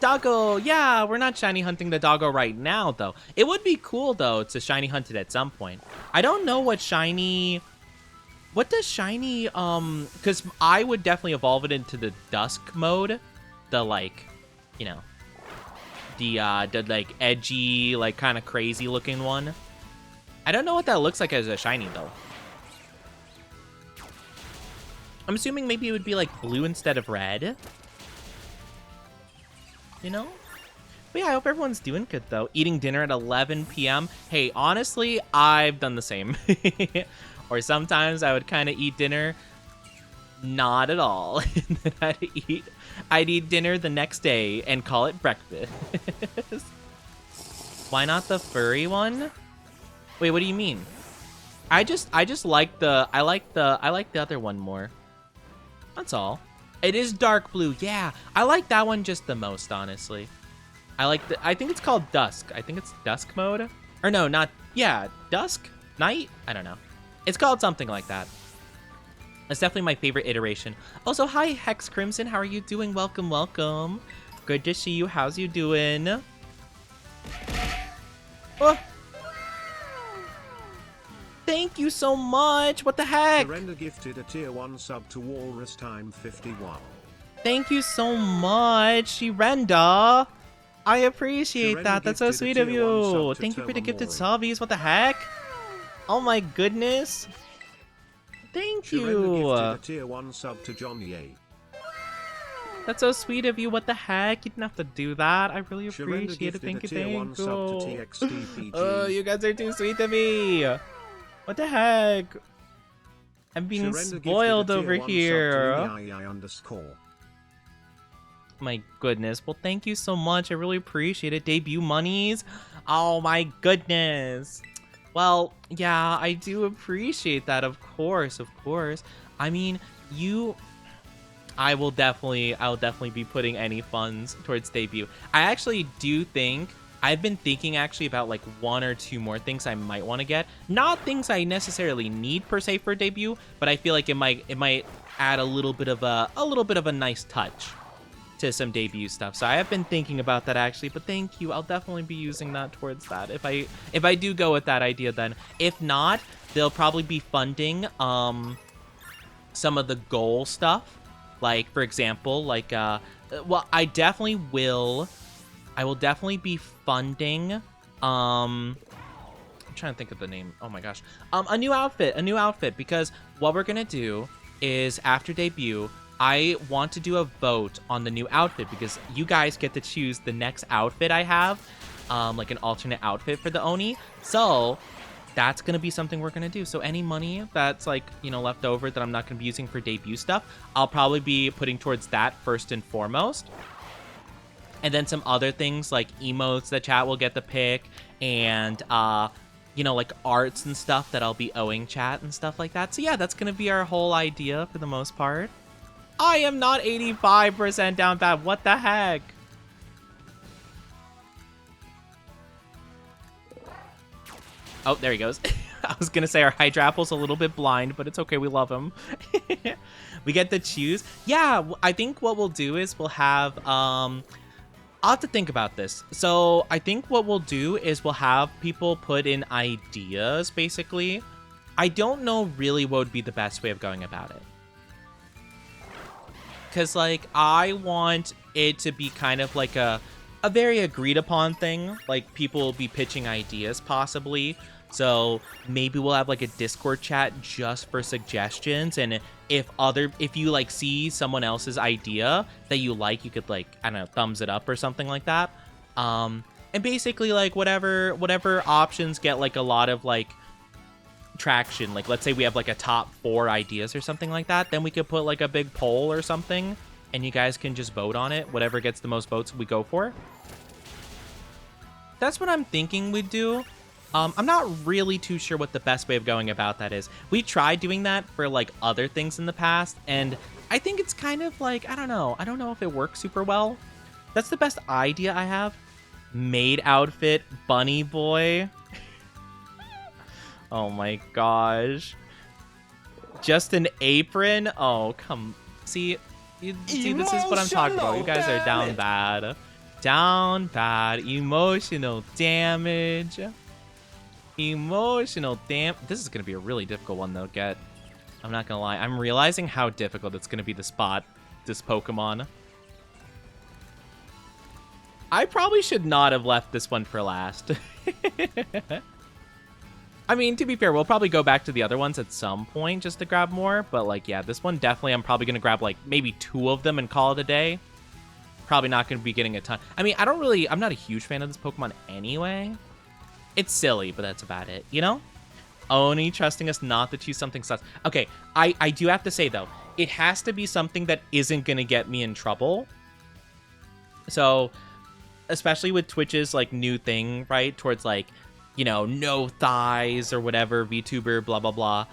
Doggo, yeah, we're not shiny hunting the doggo right now, though. It would be cool, though, to shiny hunt it at some point. I don't know what shiny... What does shiny, because I would definitely evolve it into the dusk mode. The, like, you know, the like, edgy, like, kind of crazy-looking one. I don't know what that looks like as a shiny, though. I'm assuming maybe it would be, like, blue instead of red. You know? But yeah, I hope everyone's doing good, though. Eating dinner at 11 p.m. Hey, honestly, I've done the same. Or sometimes I would kind of eat dinner not at all. And then I'd eat dinner the next day and call it breakfast. Why not the furry one? Wait, what do you mean? I just like I like the other one more. That's all. It is dark blue. Yeah, I like that one just the most, honestly. I think it's called Dusk. I think it's Dusk mode. Or no, not, yeah, Dusk? Night? I don't know. It's called something like that. That's definitely my favorite iteration. Also, hi, Hex Crimson. How are you doing? Welcome, welcome. Good to see you. How's you doing? Oh. Thank you so much. What the heck? Surrender gifted a tier 1 sub to Walrus Time 51. Thank you so much, Shirenda. I appreciate Sharena that. That's so gifted a sweet of tier 1 you. sub to Thank you for the gifted Terramori. subbies. What the heck? Oh my goodness. Thank Sharena gifted a you. tier 1 sub to John Ye. That's so sweet of you. What the heck? You didn't have to do that. I really Sharena appreciate it. gifted a Thank you. tier 1 Thank sub to you. TXTPG. Oh, you guys are too sweet to me. What the heck? I'm being Sharena gifted a spoiled tier over 1 here. sub to _. My goodness. Well, thank you so much. I really appreciate it. Debut monies. Oh my goodness. Well, yeah, I do appreciate that. Of course, of course. I mean, I'll definitely be putting any funds towards debut. I actually do think I've been thinking actually about like 1 or 2 more things I might want to get. Not things I necessarily need per se for debut, but I feel like it might add a little bit of a nice touch to some debut stuff. So I have been thinking about that actually, but thank you. I'll definitely be using that towards that if I do go with that idea then. If not, they'll probably be funding some of the goal stuff. Like for example, like well, I will definitely be funding I'm trying to think of the name. Oh my gosh. A new outfit because what we're going to do is after debut, I want to do a vote on the new outfit because you guys get to choose the next outfit I have, like an alternate outfit for the Oni. So that's going to be something we're going to do. So any money that's like, you know, left over that I'm not going to be using for debut stuff, I'll probably be putting towards that first and foremost. And then some other things like emotes that chat will get the pick and, you know, like arts and stuff that I'll be owing chat and stuff like that. So yeah, that's going to be our whole idea for the most part. I am not 85% down bad. What the heck? Oh, there he goes. I was going to say our Hydrapple's a little bit blind, but it's okay. We love him. We get to choose. Yeah, I think what we'll do is we'll have... I'll have to think about this. So I think what we'll do is we'll have people put in ideas, basically. I don't know really what would be the best way of going about it. Because, like, I want it to be kind of like a very agreed upon thing. Like, people will be pitching ideas, possibly. So maybe we'll have, like, a Discord chat just for suggestions. And if you, like, see someone else's idea that you like, you could, like, I don't know, thumbs it up or something like that. And basically, like, whatever options get, like, a lot of, like, traction, like let's say we have like a top 4 ideas or something like that, then we could put like a big poll or something and you guys can just vote on it. Whatever gets the most votes we go for. That's what I'm thinking we'd do. I'm not really too sure what the best way of going about that is. We tried doing that for like other things in the past and I think it's kind of like, I don't know if it works super well. That's the best idea I have. Maid outfit, bunny boy. Oh my gosh. Just an apron? Oh, come. See, this is what I'm talking about. You guys are down bad. Down bad. Emotional damage. Emotional This is going to be a really difficult one, though, get. I'm not going to lie. I'm realizing how difficult it's going to be to spot this Pokemon. I probably should not have left this one for last. I mean, to be fair, we'll probably go back to the other ones at some point just to grab more. But, like, yeah, this one definitely I'm probably going to grab, like, maybe 2 of them and call it a day. Probably not going to be getting a ton. I mean, I'm not a huge fan of this Pokemon anyway. It's silly, but that's about it, you know? Oni trusting us not to choose something sus. Okay, I do have to say, though, it has to be something that isn't going to get me in trouble. So, especially with Twitch's, like, new thing, right? Towards, like, you know, no thighs or whatever, VTuber, blah, blah, blah.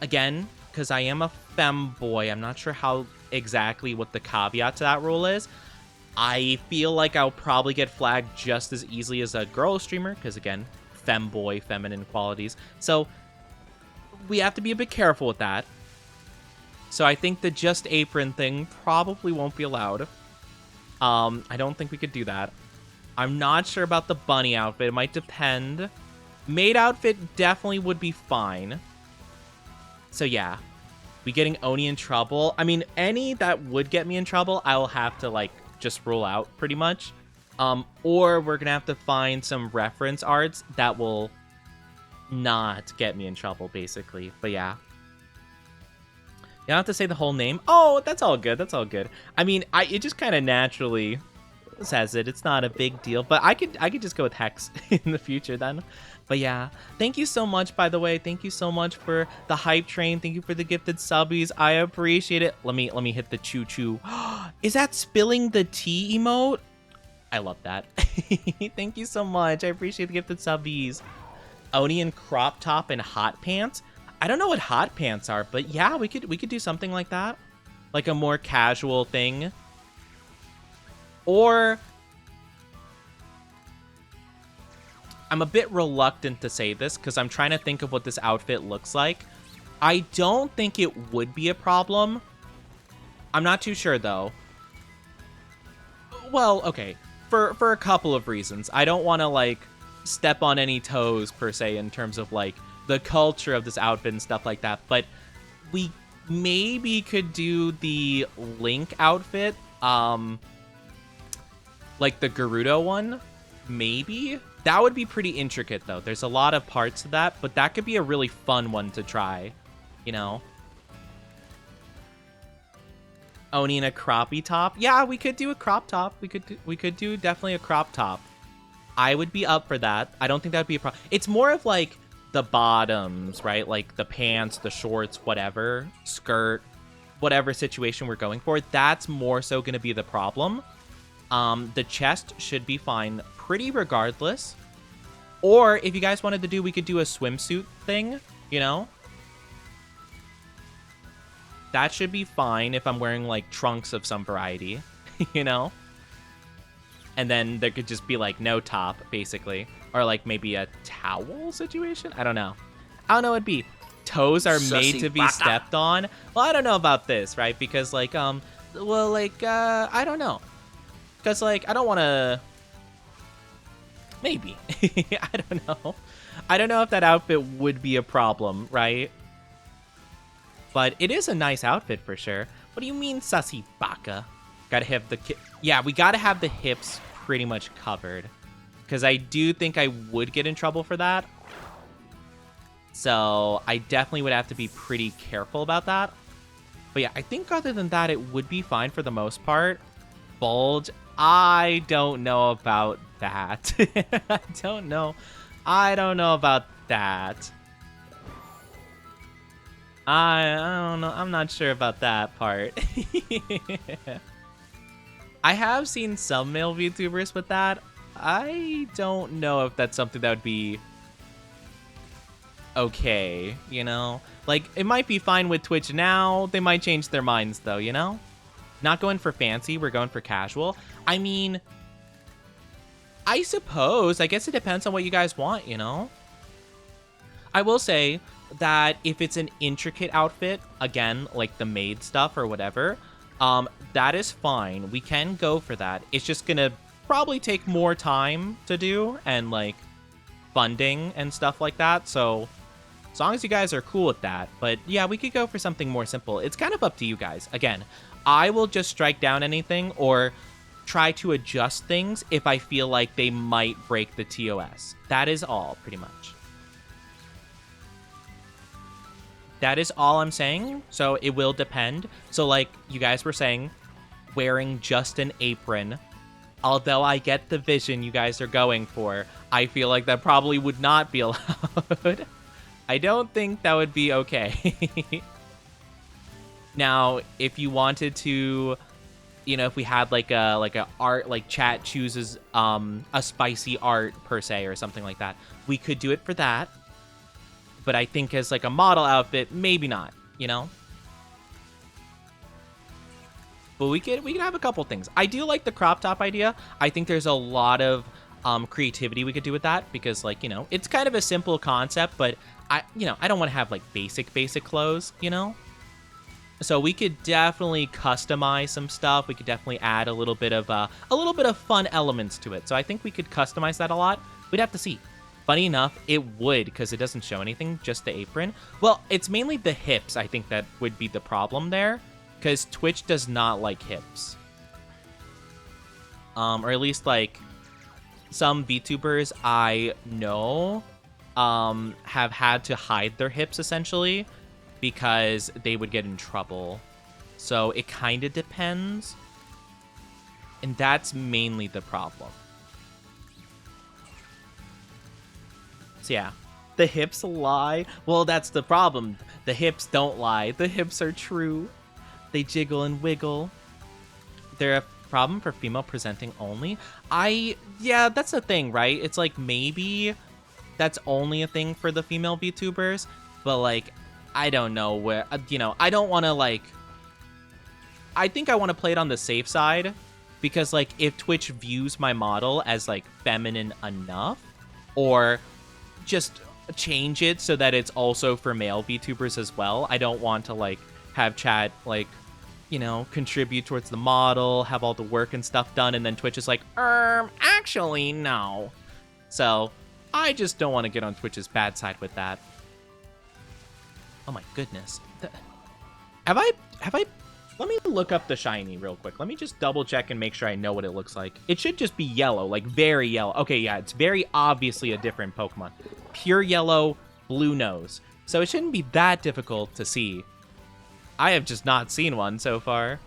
Again, because I am a femboy, I'm not sure how exactly what the caveat to that rule is. I feel like I'll probably get flagged just as easily as a girl streamer, because again, femboy, feminine qualities. So we have to be a bit careful with that. So I think the just apron thing probably won't be allowed. I don't think we could do that. I'm not sure about the bunny outfit. It might depend. Maid outfit definitely would be fine. So yeah. We getting Oni in trouble. I mean, any that would get me in trouble, I will have to, like, just rule out pretty much. Or we're gonna have to find some reference arts that will not get me in trouble, basically. But yeah. You don't have to say the whole name. Oh, that's all good. That's all good. I mean, it just kind of naturally says it. It's not a big deal, but I could just go with Hex in the future then. But yeah, thank you so much, by the way. Thank you so much for the hype train. Thank you for the gifted subbies. I appreciate it. Let me hit the choo choo. Is that spilling the tea emote? I love that. Thank you so much. I appreciate the gifted subbies. Oni in crop top and hot pants. I don't know what hot pants are, but yeah, we could do something like that. Like a more casual thing. Or I'm a bit reluctant to say this because I'm trying to think of what this outfit looks like. I don't think it would be a problem. I'm not too sure though. Well, okay. For a couple of reasons. I don't want to like step on any toes per se in terms of like the culture of this outfit and stuff like that, but we maybe could do the Link outfit, like the Gerudo one, maybe. That would be pretty intricate though. There's a lot of parts to that, but that could be a really fun one to try, you know. Oni in a croppy top. Yeah, we could do a crop top. We could do definitely a crop top. I would be up for that. I don't think that would be a problem. It's more of like the bottoms, right? Like the pants, the shorts, whatever, skirt, whatever situation we're going for. That's more so going to be the problem. The chest should be fine pretty regardless. Or if you guys wanted to do, we could do a swimsuit thing, you know? That should be fine if I'm wearing like trunks of some variety, you know? And then there could just be like no top, basically. Or like maybe a towel situation? I don't know. I don't know what it'd be. Toes are made to be stepped on. Well, I don't know about this, right? Because like, I don't know. Because like, I don't want to... Maybe. I don't know. I don't know if that outfit would be a problem, right? But it is a nice outfit for sure. What do you mean, sussy baka? Gotta have the... Yeah, we gotta have the hips pretty much covered. Because I do think I would get in trouble for that. So I definitely would have to be pretty careful about that. But yeah, I think other than that, it would be fine for the most part. Bulge, I don't know about that. I don't know. I don't know about that. I don't know. I'm not sure about that part. I have seen some male VTubers with that. I don't know if that's something that would be okay, you know? Like, it might be fine with Twitch now. They might change their minds, though, you know? Not going for fancy. We're going for casual. I mean, I suppose. I guess it depends on what you guys want, you know? I will say that if it's an intricate outfit, again, like the maid stuff or whatever, that is fine. We can go for that. It's just gonna probably take more time to do and like funding and stuff like that. So as long as you guys are cool with that, but yeah, we could go for something more simple. It's kind of up to you guys. Again, I will just strike down anything or try to adjust things if I feel like they might break the TOS. That is all, pretty much. That is all I'm saying. So it will depend. So like you guys were saying, wearing just an apron. Although I get the vision you guys are going for, I feel like that probably would not be allowed. I don't think that would be okay. Now, if you wanted to, you know, if we had like a art, like chat chooses a spicy art per se or something like that, we could do it for that. But I think as like a model outfit, maybe not, you know? But we could have a couple things. I do like the crop top idea. I think there's a lot of creativity we could do with that because, like, you know, it's kind of a simple concept, but I don't want to have like basic clothes, you know? So we could definitely customize some stuff. We could definitely add a little bit of fun elements to it. So I think we could customize that a lot. We'd have to see. Funny enough, it would, because it doesn't show anything, just the apron. Well, it's mainly the hips, I think, that would be the problem there, because Twitch does not like hips. or at least like some VTubers I know have had to hide their hips essentially because they would get in trouble. So it kind of depends. And that's mainly the problem. So yeah, the hips lie. Well, that's the problem. The hips don't lie. The hips are true. They jiggle and wiggle. They're a problem for female presenting only. Yeah, that's the thing, right? It's like maybe that's only a thing for the female VTubers, but like, I don't know where, I don't want to like, I think I want to play it on the safe side because like if Twitch views my model as like feminine enough or just change it so that it's also for male VTubers as well. I don't want to like have chat like, contribute towards the model, have all the work and stuff done, and then Twitch is like, actually no. So I just don't want to get on Twitch's bad side with that. Oh my goodness. Have I let me look up the shiny real quick. Let me just double check and make sure I know what it looks like. It should just be yellow, like very yellow. Okay, yeah, it's very obviously a different Pokemon. Pure yellow, blue nose. So it shouldn't be that difficult to see. I have just not seen one so far.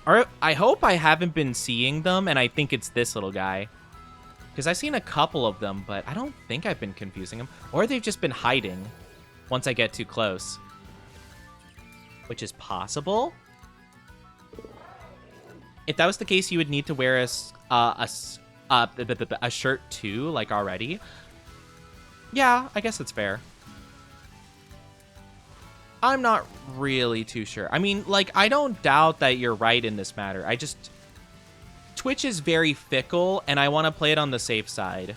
Or I hope I haven't been seeing them, and I think it's this little guy. Because I've seen a couple of them, but I don't think I've been confusing them. Or they've just been hiding once I get too close. Which is possible. If that was the case, you would need to wear a shirt too, like already. Yeah, I guess it's fair. I'm not really too sure. I mean, like, I don't doubt that you're right in this matter. Twitch is very fickle, and I want to play it on the safe side.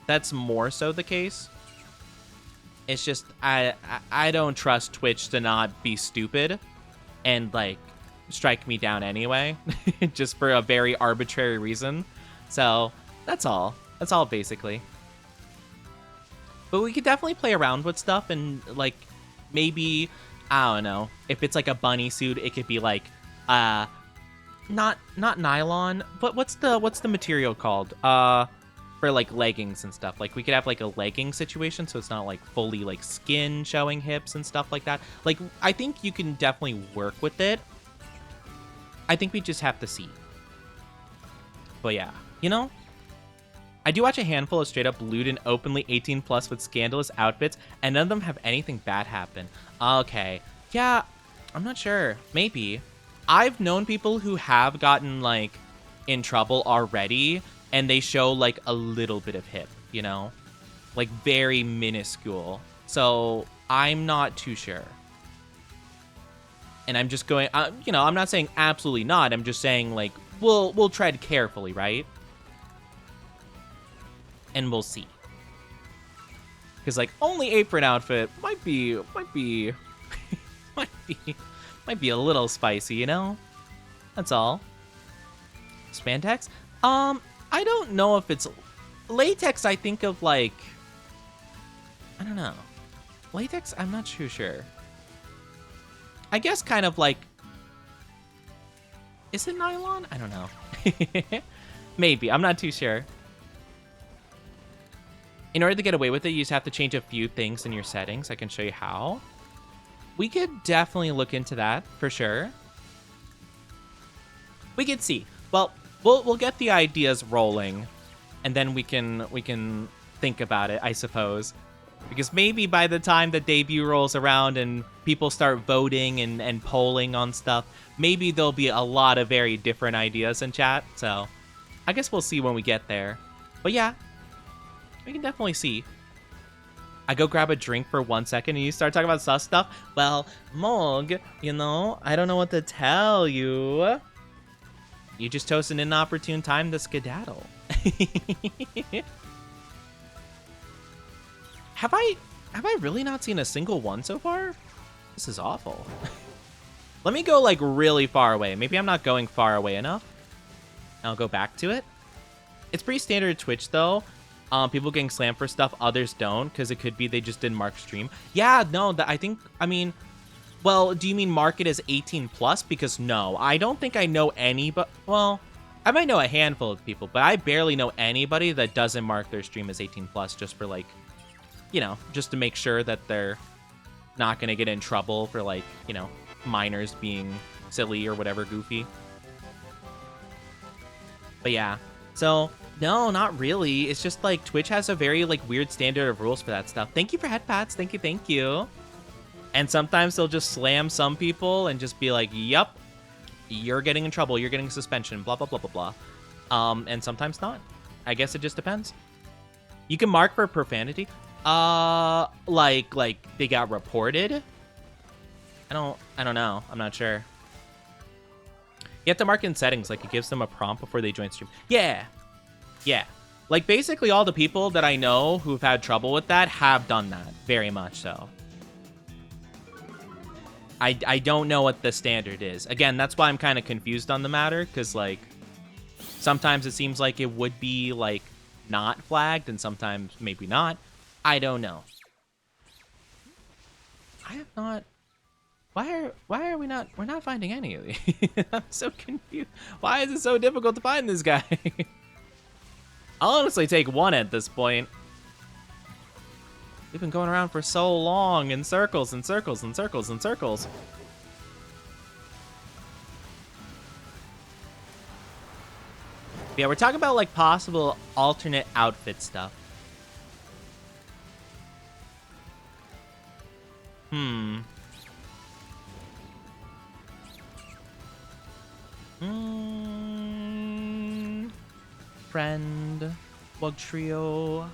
That's more so the case. It's just, I don't trust Twitch to not be stupid and, like, strike me down anyway. Just for a very arbitrary reason. So, that's all. That's all, basically. But we could definitely play around with stuff and, like, maybe, I don't know. If it's, like, a bunny suit, it could be, like, not nylon, but what's the material called? For, like, leggings and stuff. Like, we could have, like, a legging situation, so it's not, like, fully, like, skin showing hips and stuff like that. Like, I think you can definitely work with it. I think we just have to see. But yeah, I do watch a handful of straight up lewd and openly 18 plus with scandalous outfits, and none of them have anything bad happen. Okay. Yeah, I'm not sure. Maybe. I've known people who have gotten, like, in trouble already, and they show, like, a little bit of hip, Like, very minuscule. So, I'm not too sure. And I'm just going, I'm not saying absolutely not. I'm just saying, like, we'll tread carefully, right? And we'll see. Because, like, only apron outfit might be might be a little spicy, That's all. Spandex? I don't know if it's latex. I think of, like, I don't know. Latex? I'm not too sure. I guess kind of like, is it nylon? I don't know. Maybe. I'm not too sure. In order to get away with it, you just have to change a few things in your settings. I can show you how. We could definitely look into that for sure. We could see. Well, we'll get the ideas rolling, and then we can think about it, I suppose. Because maybe by the time the debut rolls around and people start voting and polling on stuff, maybe there'll be a lot of very different ideas in chat. So I guess we'll see when we get there. But yeah, we can definitely see. I go grab a drink for 1 second and you start talking about sus stuff? Well, Mog, I don't know what to tell you. You just chose an inopportune time to skedaddle. Have I really not seen a single one so far? This is awful. Let me go, like, really far away. Maybe I'm not going far away enough. I'll go back to it. It's pretty standard Twitch, though. People getting slammed for stuff, others don't, because it could be they just didn't mark stream. Yeah, no, I mean, Well, do you mean mark it as 18 plus? Because no, I don't think I know any, but, well, I might know a handful of people, but I barely know anybody that doesn't mark their stream as 18 plus just for, like, you know, just to make sure that they're not going to get in trouble for, like, you know, minors being silly or whatever goofy. But yeah, so no, not really. It's just like Twitch has a very like weird standard of rules for that stuff. Thank you for head pats. Thank you. And sometimes they'll just slam some people and just be like, "Yup, you're getting in trouble. You're getting suspension." Blah blah blah blah blah. And sometimes not. I guess it just depends. You can mark for profanity. Like they got reported. I don't know. I'm not sure. You have to mark in settings, like it gives them a prompt before they join stream. Yeah. Like basically all the people that I know who've had trouble with that have done that, very much so. I don't know what the standard is. Again, that's why I'm kind of confused on the matter, because like sometimes it seems like it would be like not flagged, and sometimes maybe not. I don't know. I have not. Why are we not? We're not finding any of these. I'm so confused. Why is it so difficult to find this guy? I'll honestly take one at this point. We've been going around for so long in circles and circles and circles and circles. Yeah, we're talking about like possible alternate outfit stuff. Friend, Bug Trio,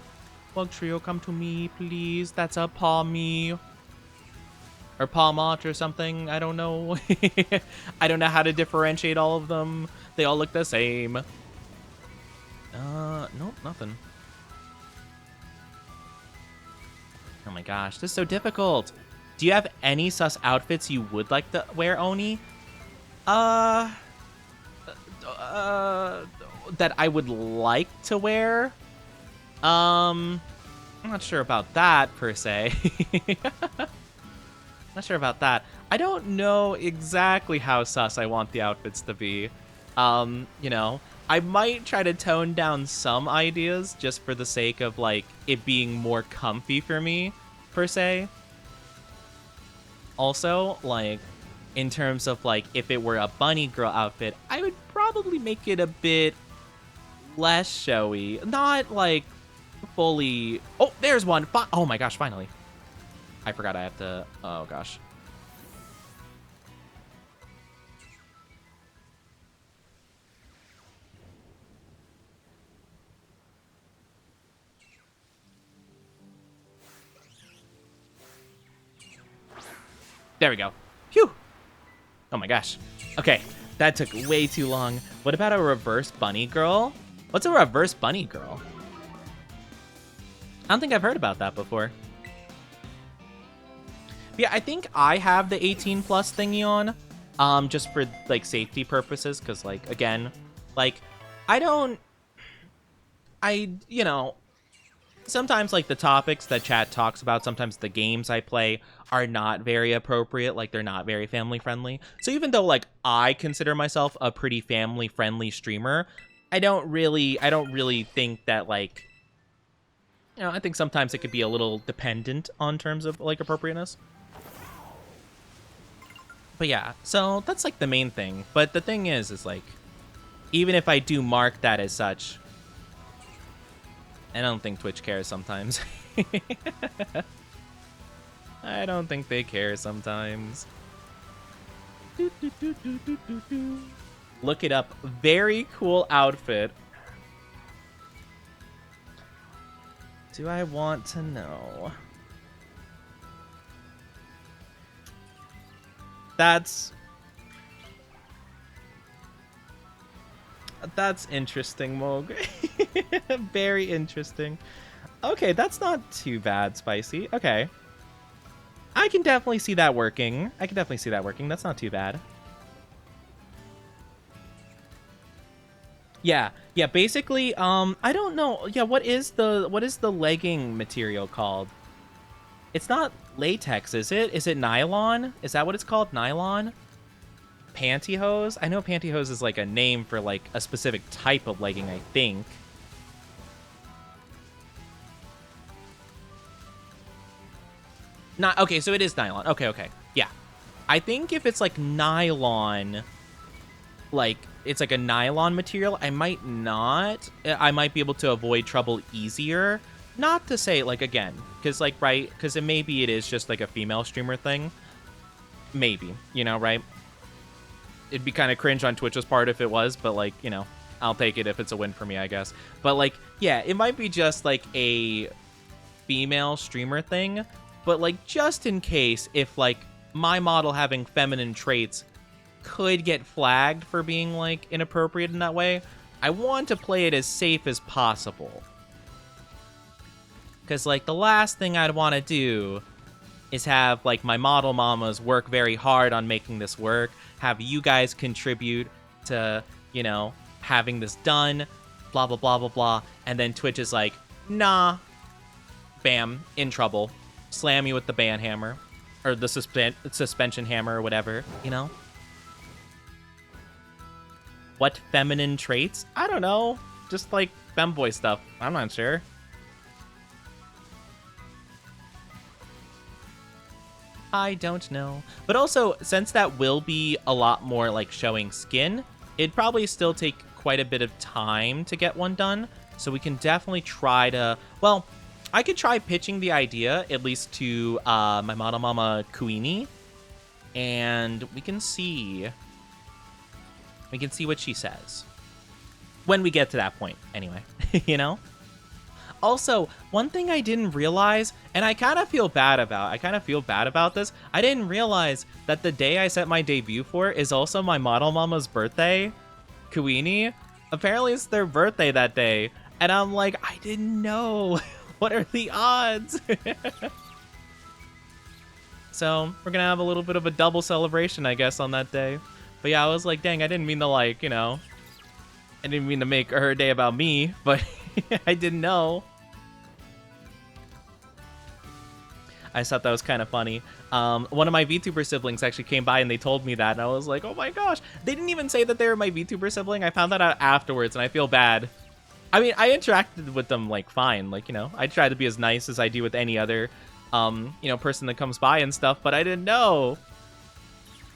come to me, please. That's a Palmy or Palmot or something. I don't know. I don't know how to differentiate all of them. They all look the same. Nope, nothing. Oh my gosh, this is so difficult. Do you have any sus outfits you would like to wear, Oni? That I would like to wear? I'm not sure about that, per se. Not sure about that. I don't know exactly how sus I want the outfits to be. You know, I might try to tone down some ideas just for the sake of, like, it being more comfy for me, per se. Also, like, in terms of, like, if it were a bunny girl outfit, I would probably make it a bit less showy. Not, like, fully... Oh, there's one! Oh my gosh, finally. I forgot I have to... Oh gosh. There we go. Phew! Oh my gosh. Okay, that took way too long. What about a reverse bunny girl? What's a reverse bunny girl? I don't think I've heard about that before. Yeah, I think I have the 18 plus thingy on, just for like safety purposes, because like, again, like, you know, sometimes like the topics that chat talks about, sometimes the games I play are not very appropriate, like they're not very family friendly. So even though like I consider myself a pretty family friendly streamer, I don't really think that, like, you know, I think sometimes it could be a little dependent on terms of like appropriateness. But yeah, so that's like the main thing. But the thing is like, even if I do mark that as such, I don't think Twitch cares sometimes. I don't think they care sometimes. Look it up. Very cool outfit. Do I want to know? That's interesting, Moog. Very interesting. Okay, that's not too bad, Spicy. Okay. I can definitely see that working. That's not too bad. Yeah, basically, I don't know. Yeah, what is the legging material called? It's not latex, is it? Is it nylon? Is that what it's called? Nylon? Pantyhose? I know pantyhose is like a name for like a specific type of legging, I think. Not okay, so it is nylon. Okay. Yeah. I think if it's like nylon, like it's like a nylon material, I might be able to avoid trouble easier. Not to say, like, again, because like, right, because maybe it is just like a female streamer thing. Maybe, you know, right? It'd be kind of cringe on Twitch's part if it was, but like, you know, I'll take it if it's a win for me, I guess. But like, yeah, it might be just like a female streamer thing, but like just in case, if like my model having feminine traits could get flagged for being like inappropriate in that way, I want to play it as safe as possible. Because like the last thing I'd want to do is have like my model mamas work very hard on making this work, have you guys contribute to, you know, having this done, blah, blah, blah, blah, blah. And then Twitch is like, nah, bam, in trouble. Slam you with the ban hammer or the suspension hammer or whatever, you know? What feminine traits? I don't know. Just like femboy stuff. I'm not sure. I don't know. But also, since that will be a lot more like showing skin, it'd probably still take quite a bit of time to get one done. So we can definitely try to, well, I could try pitching the idea at least to my model mama Queenie, and we can see what she says when we get to that point anyway. You know? Also, one thing I didn't realize, and I kind of feel bad about this, I didn't realize that the day I set my debut for is also my model mama's birthday, Queenie. Apparently it's their birthday that day, and I'm like, I didn't know. What are the odds? So, we're gonna have a little bit of a double celebration, I guess, on that day. But yeah, I was like, dang, I didn't mean to, like, you know, I didn't mean to make her day about me, but I didn't know. I just thought that was kind of funny. One of my VTuber siblings actually came by and they told me that, and I was like, oh my gosh. They didn't even say that they were my VTuber sibling. I found that out afterwards, and I feel bad. I mean, I interacted with them, like, fine. Like, you know, I try to be as nice as I do with any other, you know, person that comes by and stuff, but I didn't know.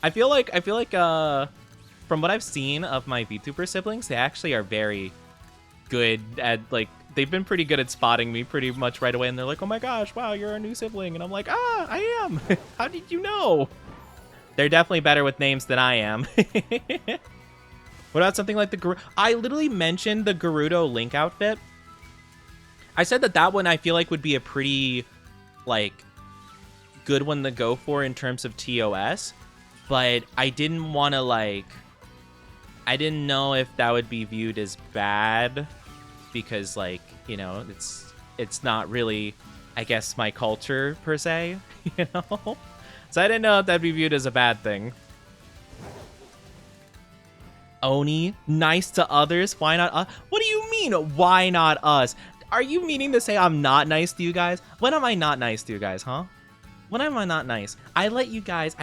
I feel like, from what I've seen of my VTuber siblings, they actually are very good at, like, they've been pretty good at spotting me pretty much right away, and they're like, oh my gosh, wow, you're a new sibling, and I'm like, ah, I am. How did you know? They're definitely better with names than I am. What about something like the I literally mentioned the Gerudo Link outfit. I said that one I feel like would be a pretty, like, good one to go for in terms of TOS, but I didn't want to, like, I didn't know if that would be viewed as bad because, like, you know, it's not really, I guess, my culture per se, you know? So I didn't know if that'd be viewed as a bad thing. Oni, nice to others. Why not us? What do you mean, why not us? Are you meaning to say I'm not nice to you guys? When am I not nice to you guys, huh? When am I not nice? I let you guys,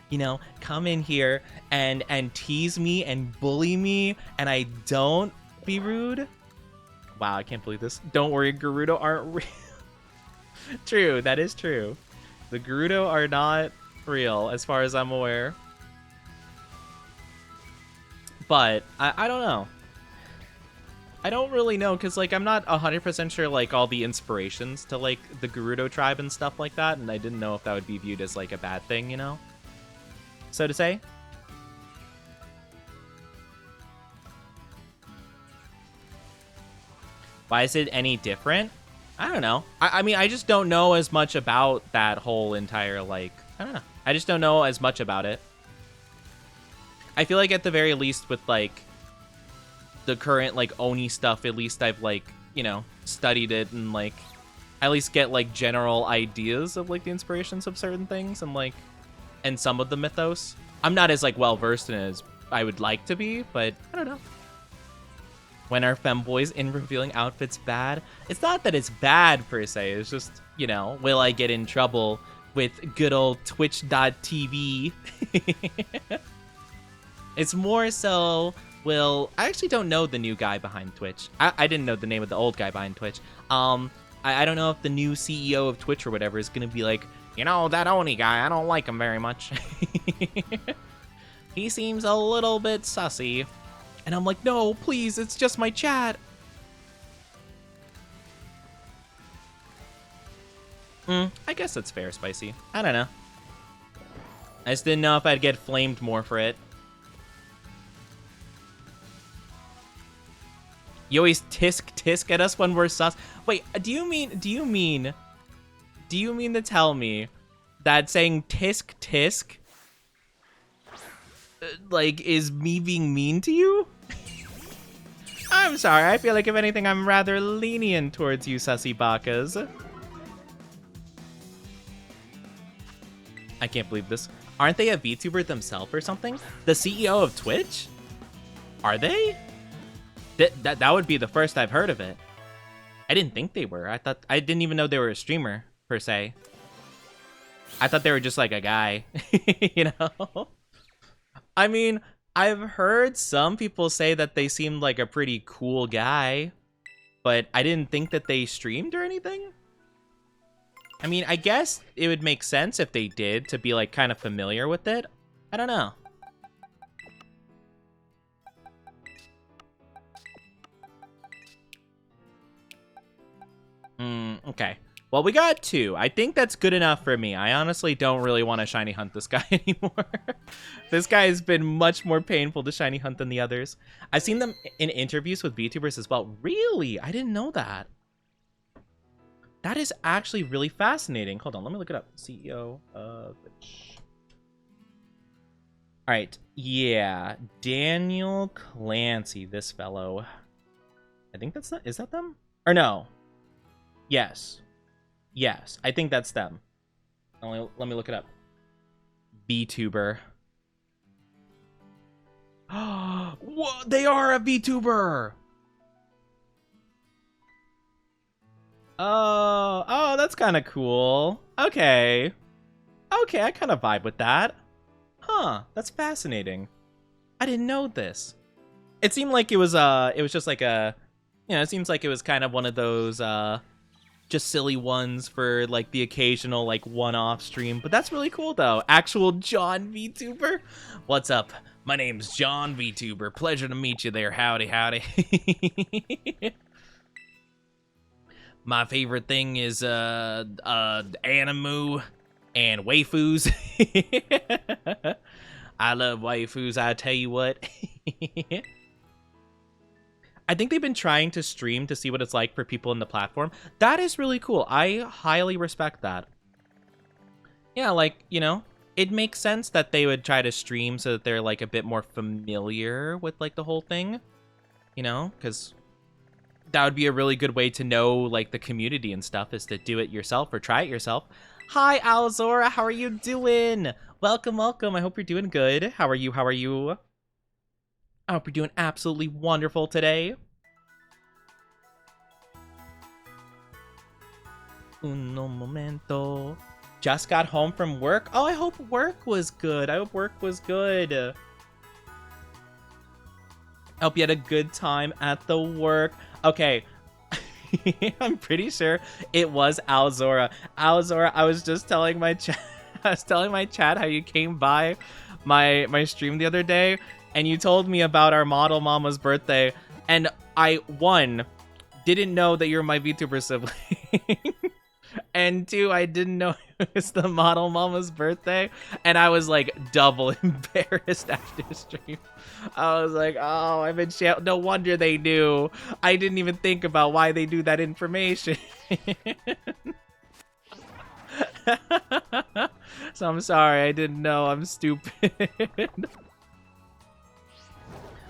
you know, come in here and tease me and bully me, and I don't be rude. Wow, I can't believe this. Don't worry, Gerudo aren't real. True, that is true. The Gerudo are not real, as far as I'm aware. But, I don't know. I don't really know, because, like, I'm not 100% sure, like, all the inspirations to, like, the Gerudo tribe and stuff like that, and I didn't know if that would be viewed as, like, a bad thing, you know? So to say. Why is it any different? I don't know. I mean, I just don't know as much about that whole entire, like, I don't know. I just don't know as much about it. I feel like at the very least with, like, the current, like, Oni stuff, at least I've, like, you know, studied it and, like, at least get, like, general ideas of, like, the inspirations of certain things and, like, and some of the mythos. I'm not as, like, well-versed in it as I would like to be, but I don't know. When are femboys in revealing outfits bad? It's not that it's bad per se. It's just, you know, will I get in trouble with good old Twitch.tv? It's more so, I actually don't know the new guy behind Twitch. I didn't know the name of the old guy behind Twitch. I don't know if the new CEO of Twitch or whatever is going to be like, you know, that Oni guy, I don't like him very much. He seems a little bit sussy. And I'm like, no, please, it's just my chat. I guess that's fair, Spicy. I don't know. I just didn't know if I'd get flamed more for it. You always tisk at us when we're sus. Wait, do you mean to tell me that saying tisk like is me being mean to you? I'm sorry, I feel like if anything I'm rather lenient towards you sussy bakas. I can't believe this. Aren't they a VTuber themselves or something? The CEO of Twitch? Are they? That would be the first I've heard of it. I didn't think they were. I didn't even know they were a streamer, per se. I thought they were just like a guy, you know? I mean, I've heard some people say that they seemed like a pretty cool guy, but I didn't think that they streamed or anything. I mean, I guess it would make sense if they did to be like kind of familiar with it. I don't know. Okay. Well, we got 2. I think that's good enough for me. I honestly don't really want to shiny hunt this guy anymore. This guy has been much more painful to shiny hunt than the others. I've seen them in interviews with VTubers as well. Really? I didn't know that. That is actually really fascinating. Hold on, let me look it up. CEO of Twitch. All right. Yeah. Daniel Clancy, this fellow. I think that's is that them? Or no? Yes. Yes, I think that's them. Let me look it up. vtuber. Whoa, they are a vtuber! Oh, that's kind of cool. Okay. Okay, I kind of vibe with that. Huh, that's fascinating. I didn't know this. It seemed like it was just like a, you know, it seems like it was kind of one of those, just silly ones for like the occasional like one-off stream, but that's really cool though. Actual John VTuber. What's up? My name's John VTuber. Pleasure to meet you there. Howdy, howdy. My favorite thing is anime and waifus. I love waifus, I tell you what. I think they've been trying to stream to see what it's like for people in the platform. That is really cool. I highly respect that. Yeah, like, you know, it makes sense that they would try to stream so that they're like a bit more familiar with like the whole thing, you know, because that would be a really good way to know like the community and stuff, is to do it yourself or try it yourself. Hi, Alzora, how are you doing? Welcome, welcome. I hope you're doing good. How are you? How are you? I hope you're doing absolutely wonderful today. Uno momento. Just got home from work. Oh, I hope work was good. I hope work was good. I hope you had a good time at the work. Okay. I'm pretty sure it was Alzora. Alzora, I was just telling my chat. I was telling my chat how you came by my stream the other day, and you told me about our model mama's birthday, and I, 1, didn't know that you're my VTuber sibling, and 2, I didn't know it was the model mama's birthday, and I was like double embarrassed after the stream. I was like, oh, I'm in shit. No wonder they knew. I didn't even think about why they knew that information. So I'm sorry, I didn't know. I'm stupid.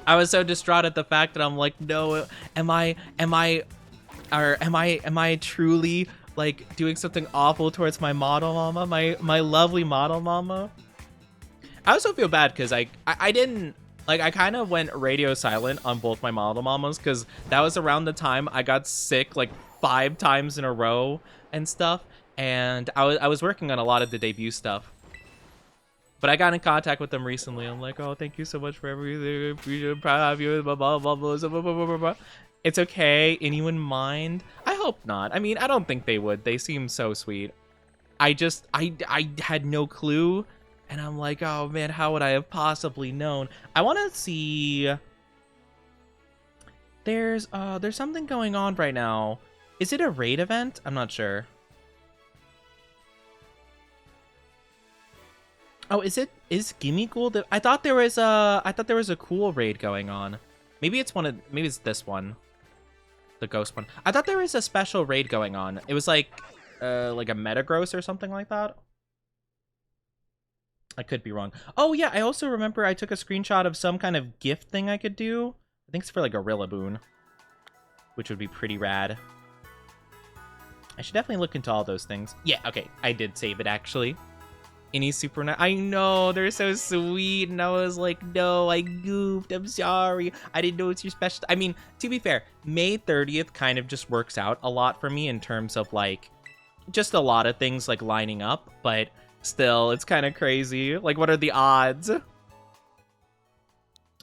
I was so distraught at the fact that I'm like, no, am I truly like doing something awful towards my model mama, my lovely model mama? I also feel bad because I didn't Like, I kind of went radio silent on both my model mamas because that was around the time I got sick like 5 times in a row and stuff. And I was working on a lot of the debut stuff. But I got in contact with them recently. I'm like, oh, thank you so much for everything. I'm proud of you. Blah, blah, blah, blah, blah, blah, blah, blah. It's okay. Anyone mind? I hope not. I mean, I don't think they would. They seem so sweet. I had no clue. And I'm like, oh, man, how would I have possibly known? I want to see... There's something going on right now. Is it a raid event? I'm not sure. Oh, is Gimme Cool? I thought there was a cool raid going on. Maybe it's this one. The ghost one. I thought there was a special raid going on. It was like a Metagross or something like that. I could be wrong. Oh yeah, I also remember I took a screenshot of some kind of gift thing I could do. I think it's for like a Rillaboon, which would be pretty rad. I should definitely look into all those things. Yeah, okay, I did save it actually. Any super nice. I know, they're so sweet, and I was like, no, I goofed. I'm sorry. I didn't know it's your special. I mean, to be fair, May 30th kind of just works out a lot for me in terms of like just a lot of things like lining up, but still, it's kind of crazy. Like, what are the odds? All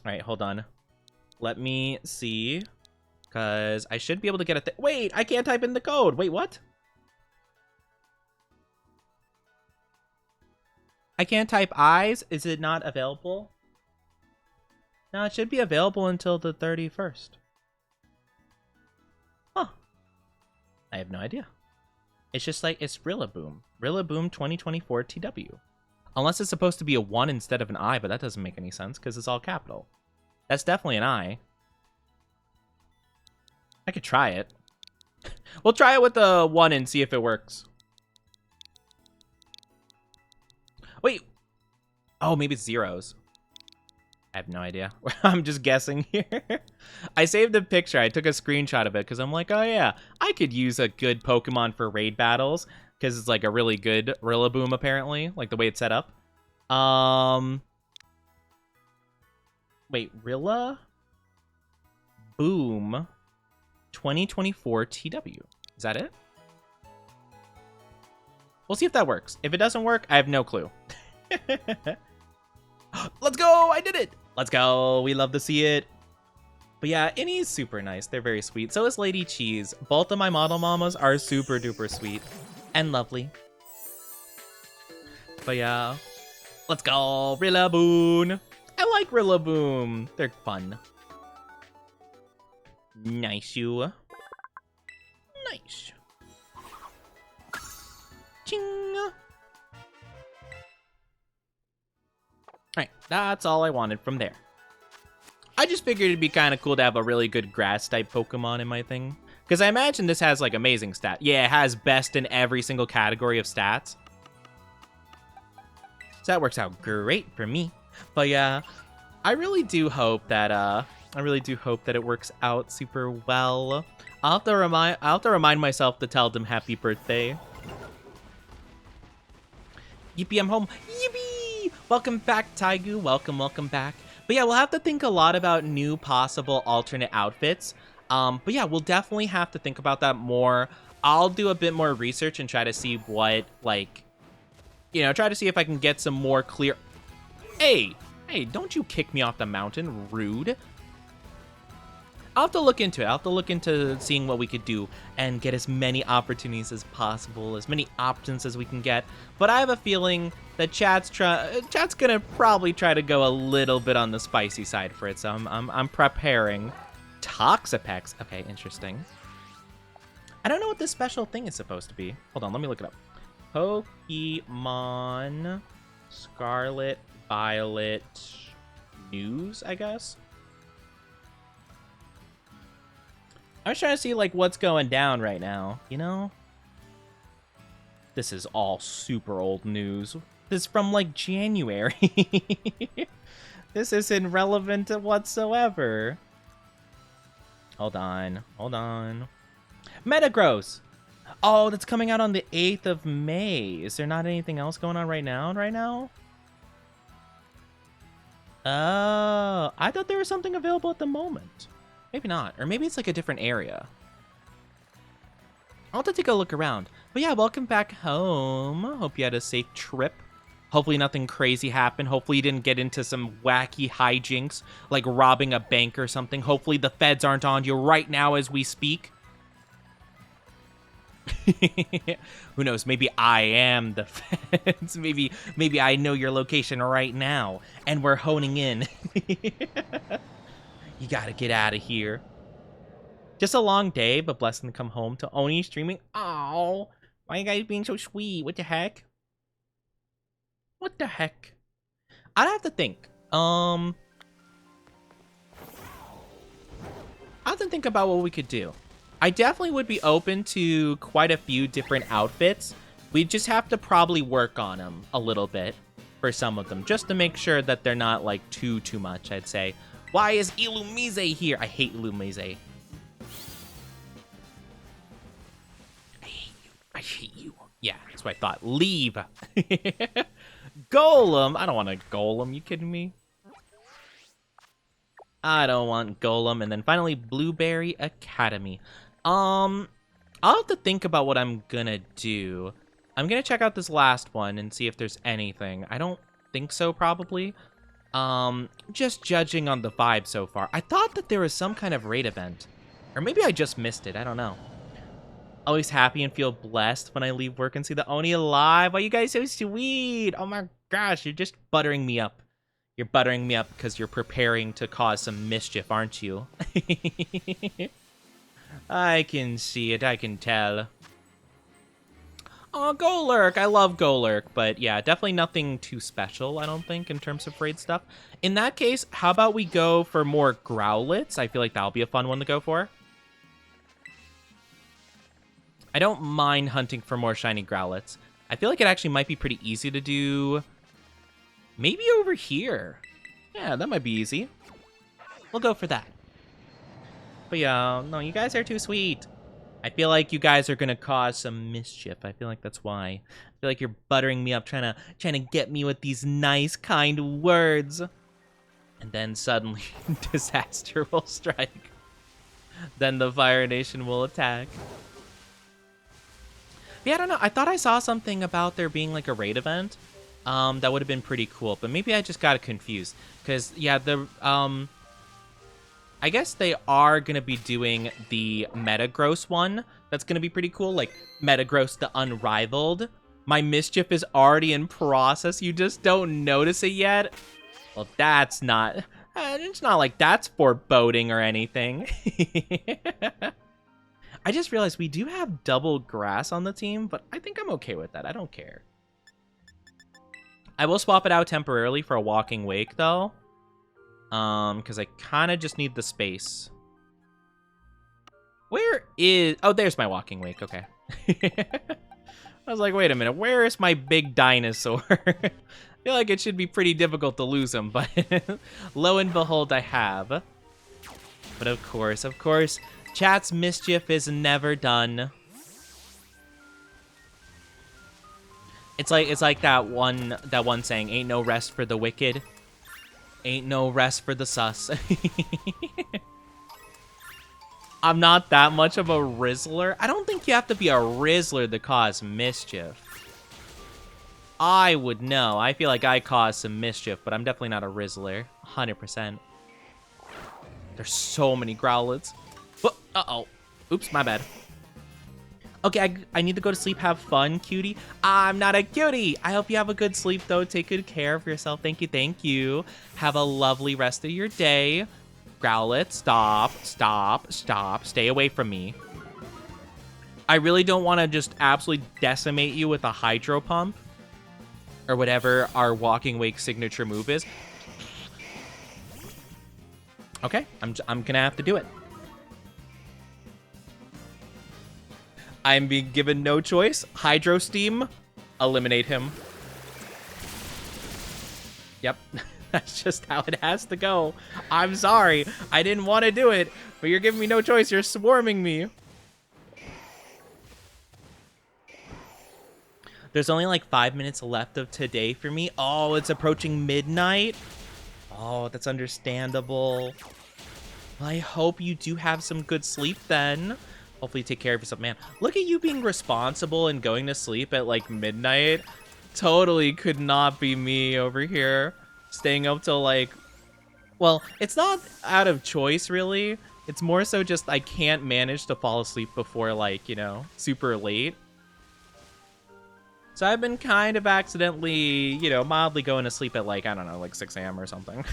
right, hold on. Let me see, because I should be able to get a wait, I can't type in the code. Wait, what? I can't type eyes. Is it not available? No, it should be available until the 31st. Huh. I have no idea. It's just like, it's Rillaboom. Rillaboom 2024 TW. Unless it's supposed to be a 1 instead of an I, but that doesn't make any sense because it's all capital. That's definitely an I. I could try it. We'll try it with the 1 and see if it works. Wait. Oh, maybe it's zeros. I have no idea. I'm just guessing here. I saved a picture. I took a screenshot of it because I'm like, oh yeah, I could use a good Pokemon for raid battles because it's like a really good Rillaboom apparently, like the way it's set up. Wait, Rilla Boom 2024 TW. Is that it? We'll see if that works. If it doesn't work, I have no clue. Let's go! I did it! Let's go! We love to see it. But yeah, Innie's super nice. They're very sweet. So is Lady Cheese. Both of my model mamas are super duper sweet and lovely. But yeah, let's go! Rillaboom! I like Rillaboom. They're fun. Nice you. Nice. Ching! Alright, that's all I wanted from there. I just figured it'd be kind of cool to have a really good grass-type Pokemon in my thing. Because I imagine this has, like, amazing stats. Yeah, it has best in every single category of stats. So that works out great for me. But yeah, I really do hope that, it works out super well. I'll have to remind myself to tell them happy birthday. Yippee, I'm home. Yippee! Welcome back, Taigu. Welcome, welcome back. But yeah, we'll have to think a lot about new possible alternate outfits. But yeah, we'll definitely have to think about that more. I'll do a bit more research and try to see what, like, you know, try to see if I can get some more clear... Hey, don't you kick me off the mountain, rude. I'll have to look into it. I'll have to look into seeing what we could do and get as many opportunities as possible, as many options as we can get. But I have a feeling that chat's gonna probably try to go a little bit on the spicy side for it. So I'm preparing. Toxapex. Okay, interesting. I don't know what this special thing is supposed to be. Hold on, let me look it up. Pokemon Scarlet Violet news, I guess. I was trying to see, like, what's going down right now, you know? This is all super old news. This is from, like, January. This isn't relevant whatsoever. Hold on. Metagross! Oh, that's coming out on the 8th of May. Is there not anything else going on right now? Oh, I thought there was something available at the moment. Maybe not. Or maybe it's like a different area. I'll have to take a look around. But yeah, welcome back home. Hope you had a safe trip. Hopefully nothing crazy happened. Hopefully you didn't get into some wacky hijinks, like robbing a bank or something. Hopefully the feds aren't on you right now as we speak. Who knows? Maybe I am the feds. Maybe I know your location right now, and we're honing in. You gotta get out of here. Just a long day, but blessing to come home to Oni streaming. Oh, why are you guys being so sweet? What the heck? What the heck? I'd have to think. I have to think about what we could do. I definitely would be open to quite a few different outfits. We just have to probably work on them a little bit for some of them, just to make sure that they're not like too much, I'd say. Why is Illumise here? I hate Illumise. I hate you. Yeah, that's what I thought. Leave. Golem. I don't want a golem. You kidding me? I don't want golem. And then finally, Blueberry Academy. I'll have to think about what I'm gonna do. I'm gonna check out this last one and see if there's anything. I don't think so, probably. Just judging on the vibe so far. I thought that there was some kind of raid event. Or maybe I just missed it. I don't know. Always happy and feel blessed when I leave work and see the Oni alive. Why are you guys so sweet? Oh my gosh, you're just buttering me up. You're buttering me up because you're preparing to cause some mischief, aren't you? I can see it. I can tell. Oh, Golurk. I love Golurk. But yeah, definitely nothing too special, I don't think, in terms of raid stuff. In that case, how about we go for more Growlits? I feel like that'll be a fun one to go for. I don't mind hunting for more shiny Growlits. I feel like it actually might be pretty easy to do. Maybe over here. Yeah, that might be easy. We'll go for that. But yeah, no, you guys are too sweet. I feel like you guys are gonna cause some mischief. I feel like that's why. I feel like you're buttering me up, trying to get me with these nice, kind words. And then suddenly, disaster will strike. Then the Fire Nation will attack. Yeah, I don't know. I thought I saw something about there being like a raid event. That would have been pretty cool, but maybe I just got confused. Because, yeah, I guess they are going to be doing the Metagross one. That's going to be pretty cool. Like, Metagross the Unrivaled. My mischief is already in process. You just don't notice it yet? Well, that's not... it's not like that's foreboding or anything. I just realized we do have double grass on the team, but I think I'm okay with that. I don't care. I will swap it out temporarily for a walking wake, though. Because I kind of just need the space. Where is... Oh, there's my walking wake. Okay. I was like, wait a minute. Where is my big dinosaur? I feel like it should be pretty difficult to lose him, but lo and behold, I have. But of course, chat's mischief is never done. It's like that one saying, ain't no rest for the wicked. Ain't no rest for the sus. I'm not that much of a Rizzler. I don't think you have to be a Rizzler to cause mischief. I would know. I feel like I cause some mischief, but I'm definitely not a Rizzler. 100%. There's so many Growlits. Uh-oh. Oops, my bad. Okay, I need to go to sleep. Have fun, cutie. I'm not a cutie. I hope you have a good sleep, though. Take good care of yourself. Thank you, thank you. Have a lovely rest of your day. Growlit, stop, stop, stop. Stay away from me. I really don't want to just absolutely decimate you with a Hydro Pump. Or whatever our Walking Wake signature move is. Okay, I'm gonna have to do it. I'm being given no choice. Hydro Steam, eliminate him. Yep, that's just how it has to go. I'm sorry, I didn't want to do it, but you're giving me no choice. You're swarming me. There's only like 5 minutes left of today for me. Oh, it's approaching midnight. Oh, that's understandable. Well, I hope you do have some good sleep then. Hopefully take care of yourself. Man, look at you being responsible and going to sleep at like midnight. Totally could not be me over here. Staying up till like... Well, it's not out of choice, really. It's more so just I can't manage to fall asleep before like, you know, super late. So I've been kind of accidentally, you know, mildly going to sleep at like, I don't know, like 6 a.m. or something.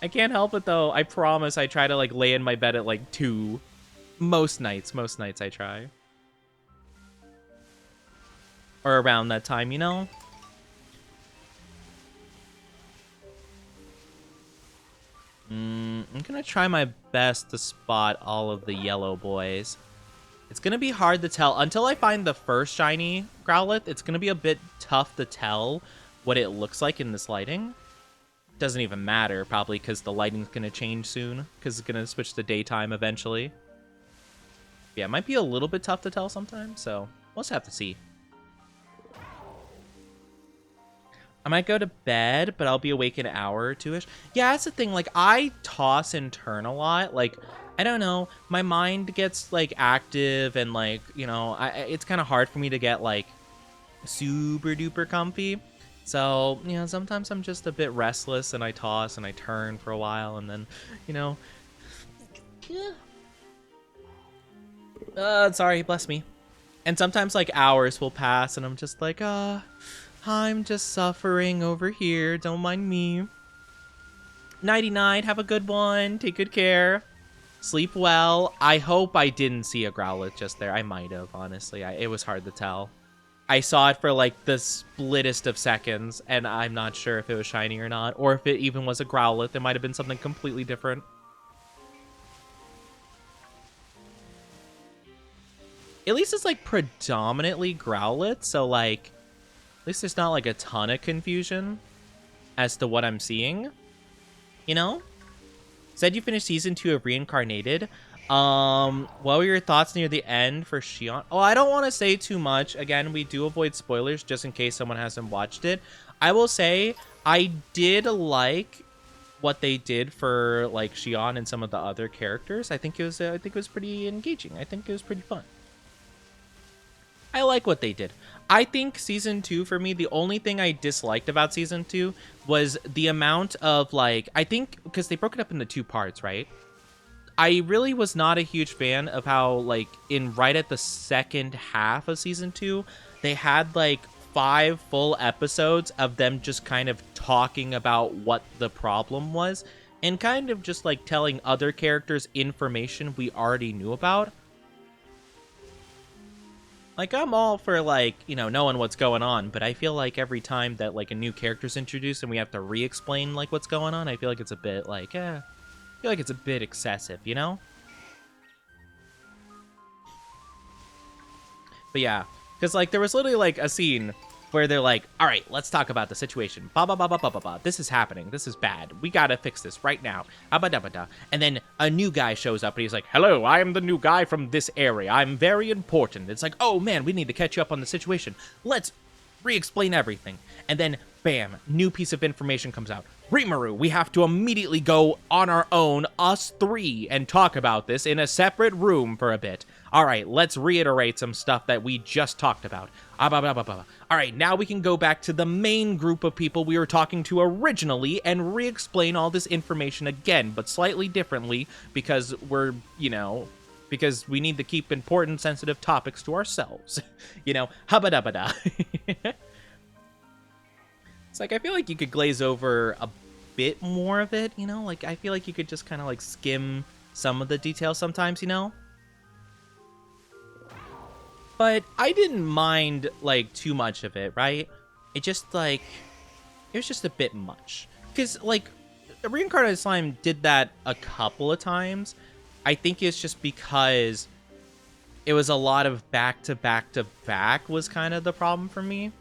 I can't help it though. I promise I try to like lay in my bed at like 2. Most nights I try. Or around that time, you know? I'm gonna try my best to spot all of the yellow boys. It's gonna be hard to tell. Until I find the first shiny Growlithe, it's gonna be a bit tough to tell what it looks like in this lighting. Doesn't even matter, probably, because the lighting's gonna change soon, because it's gonna switch to daytime eventually. Yeah, it might be a little bit tough to tell sometimes, so we'll just have to see. I might go to bed, but I'll be awake an hour or 2-ish. Yeah, that's the thing. Like, I toss and turn a lot. Like, I don't know. My mind gets, like, active and, like, you know, it's kind of hard for me to get, like, super duper comfy. So, you know, sometimes I'm just a bit restless and I toss and I turn for a while and then, you know. Sorry, bless me. And sometimes, like, hours will pass and I'm just like, I'm just suffering over here. Don't mind me. Nighty-night. Have a good one. Take good care. Sleep well. I hope I didn't see a Growlithe just there. I might have, honestly. It was hard to tell. I saw it for, like, the splittest of seconds, and I'm not sure if it was shiny or not, or if it even was a Growlithe. It might have been something completely different. At least it's, like, predominantly Growlithe, so, like, at least there's not, like, a ton of confusion as to what I'm seeing. You know? Said you finished Season 2 of Reincarnated. What were your thoughts near the end for Xion? Oh, I don't want to say too much. Again, we do avoid spoilers just in case someone hasn't watched it. I will say I did like what they did for like Xion and some of the other characters. I think it was pretty engaging. I think it was pretty fun. I like what they did. I think Season 2, for me, the only thing I disliked about Season 2 was the amount of, like, I think, because they broke it up into 2 parts, right? I really was not a huge fan of how, like, right at the second half of Season 2, they had, like, 5 full episodes of them just kind of talking about what the problem was and kind of just, like, telling other characters information we already knew about. Like, I'm all for, like, you know, knowing what's going on, but I feel like every time that, like, a new character's introduced and we have to re-explain, like, what's going on, I feel like it's a bit, like, I feel like it's a bit excessive, you know? But yeah, because, like, there was literally, like, a scene where they're like, all right, let's talk about the situation. Ba ba ba ba ba ba ba. This is happening. This is bad. We gotta fix this right now. Abadabada. And then a new guy shows up and he's like, hello, I am the new guy from this area. I'm very important. It's like, oh man, we need to catch you up on the situation. Let's re-explain everything. And then, bam, new piece of information comes out. Rimuru, we have to immediately go on our own, us 3, and talk about this in a separate room for a bit. All right, let's reiterate some stuff that we just talked about. All right, now we can go back to the main group of people we were talking to originally and re-explain all this information again, but slightly differently because we're, you know, because we need to keep important, sensitive topics to ourselves. You know, hubba-dubba-da. It's like, I feel like you could glaze over a bit more of it, you know? Like, I feel like you could just kind of, like, skim some of the details sometimes, you know? But I didn't mind, like, too much of it, right? It just, like, it was just a bit much. Because, like, Reincarnated Slime did that a couple of times. I think it's just because it was a lot of back-to-back-to-back was kind of the problem for me.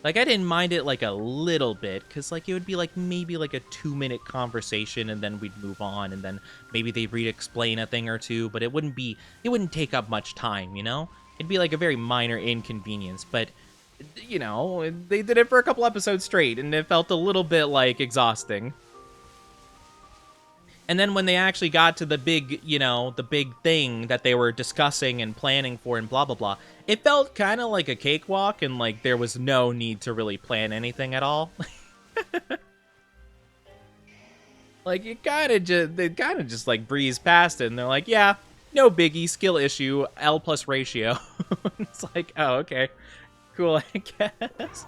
Like, I didn't mind it, like, a little bit, because, like, it would be, like, maybe, like, a 2-minute conversation, and then we'd move on, and then maybe they'd re-explain a thing or two, but it wouldn't take up much time, you know? It'd be, like, a very minor inconvenience, but you know, they did it for a couple episodes straight, and it felt a little bit, like, exhausting. And then when they actually got to the big, you know, the big thing that they were discussing and planning for and blah, blah, blah, it felt kind of like a cakewalk, and, like, there was no need to really plan anything at all. Like, they kind of just, like, breezed past it, and they're like, yeah, no biggie, skill issue, L plus ratio. It's like, oh, okay. Cool, I guess.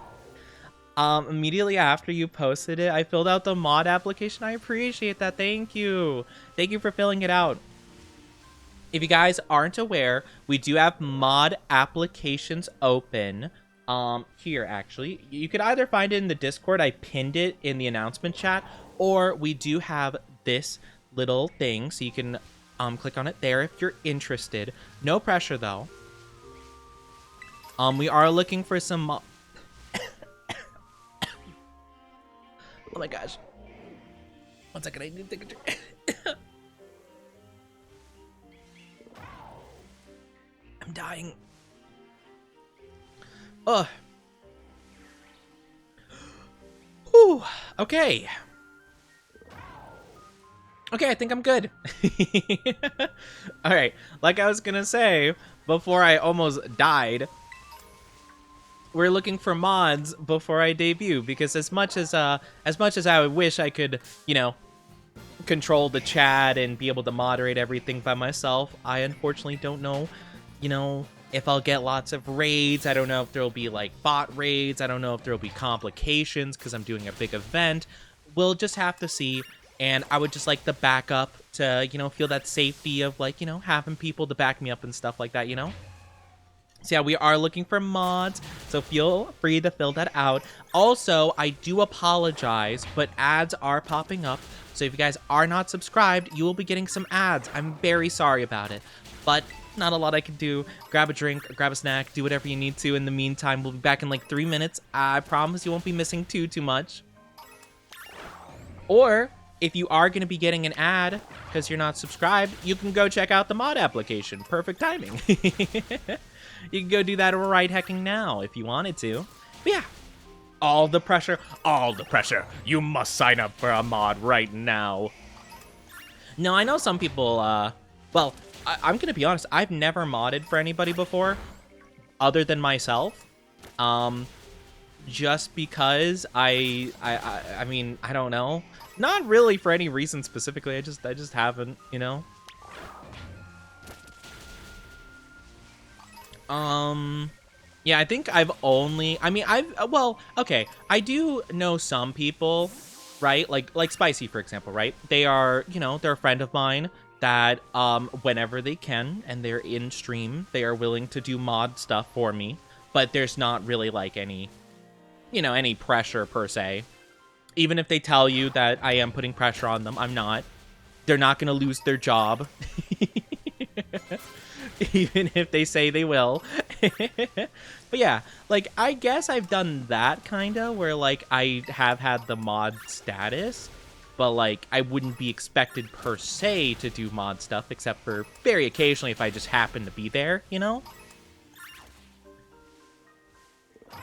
Immediately after you posted it, I filled out the mod application. I appreciate that. Thank you. Thank you for filling it out. If you guys aren't aware, we do have mod applications open. Here, actually. You could either find it in the Discord. I pinned it in the announcement chat. Or we do have this little thing, so you can click on it there if you're interested. No pressure, though. We are looking for some... Oh my gosh. 1 second, I need to take a drink. I'm dying. Ugh. Whew. Okay. Okay, I think I'm good. Alright, like I was gonna say, before I almost died, we're looking for mods before I debut, because as much as I wish I could, you know, control the chat and be able to moderate everything by myself, I unfortunately don't know, you know, if I'll get lots of raids. I don't know if there'll be, like, bot raids. I don't know if there'll be complications because I'm doing a big event. We'll just have to see. And I would just like the backup to, you know, feel that safety of, like, you know, having people to back me up and stuff like that, you know? So yeah, we are looking for mods, so feel free to fill that out. Also, I do apologize, but ads are popping up. So if you guys are not subscribed, you will be getting some ads. I'm very sorry about it, but not a lot I can do. Grab a drink, grab a snack, do whatever you need to. In the meantime, we'll be back in like 3 minutes. I promise you won't be missing too much. Or if you are going to be getting an ad because you're not subscribed, you can go check out the mod application. Perfect timing. You can go do that right hecking now if you wanted to. But yeah, all the pressure. You must sign up for a mod right now. No, I know some people, well, I'm going to be honest. I've never modded for anybody before other than myself. Just because I mean, I don't know. Not really for any reason specifically. I just haven't, you know. Yeah, I think I've only, well, okay, I do know some people, right? Like Spicy, for example, right? They are, you know, they're a friend of mine that, whenever they can and they're in stream, they are willing to do mod stuff for me, but there's not really like any, you know, any pressure per se. Even if they tell you that I am putting pressure on them, I'm not. They're not going to lose their job. Even if they say they will. But yeah, like, I guess I've done that kind of, where, like, I have had the mod status, but, like, I wouldn't be expected per se to do mod stuff, except for very occasionally if I just happen to be there, you know?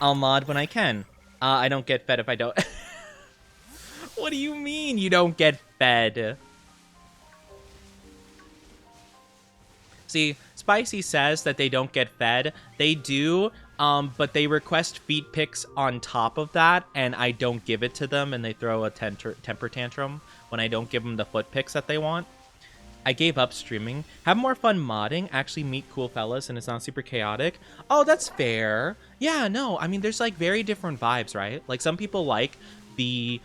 I'll mod when I can. I don't get fed if I don't. What do you mean you don't get fed? See, Spicy says that they don't get fed. They do, but they request feed pics on top of that, and I don't give it to them, and they throw a temper tantrum when I don't give them the foot pics that they want. I gave up streaming. Have more fun modding. Actually meet cool fellas, and it's not super chaotic. Oh, that's fair. Yeah, no, I mean, there's, like, very different vibes, right? Like, some people like the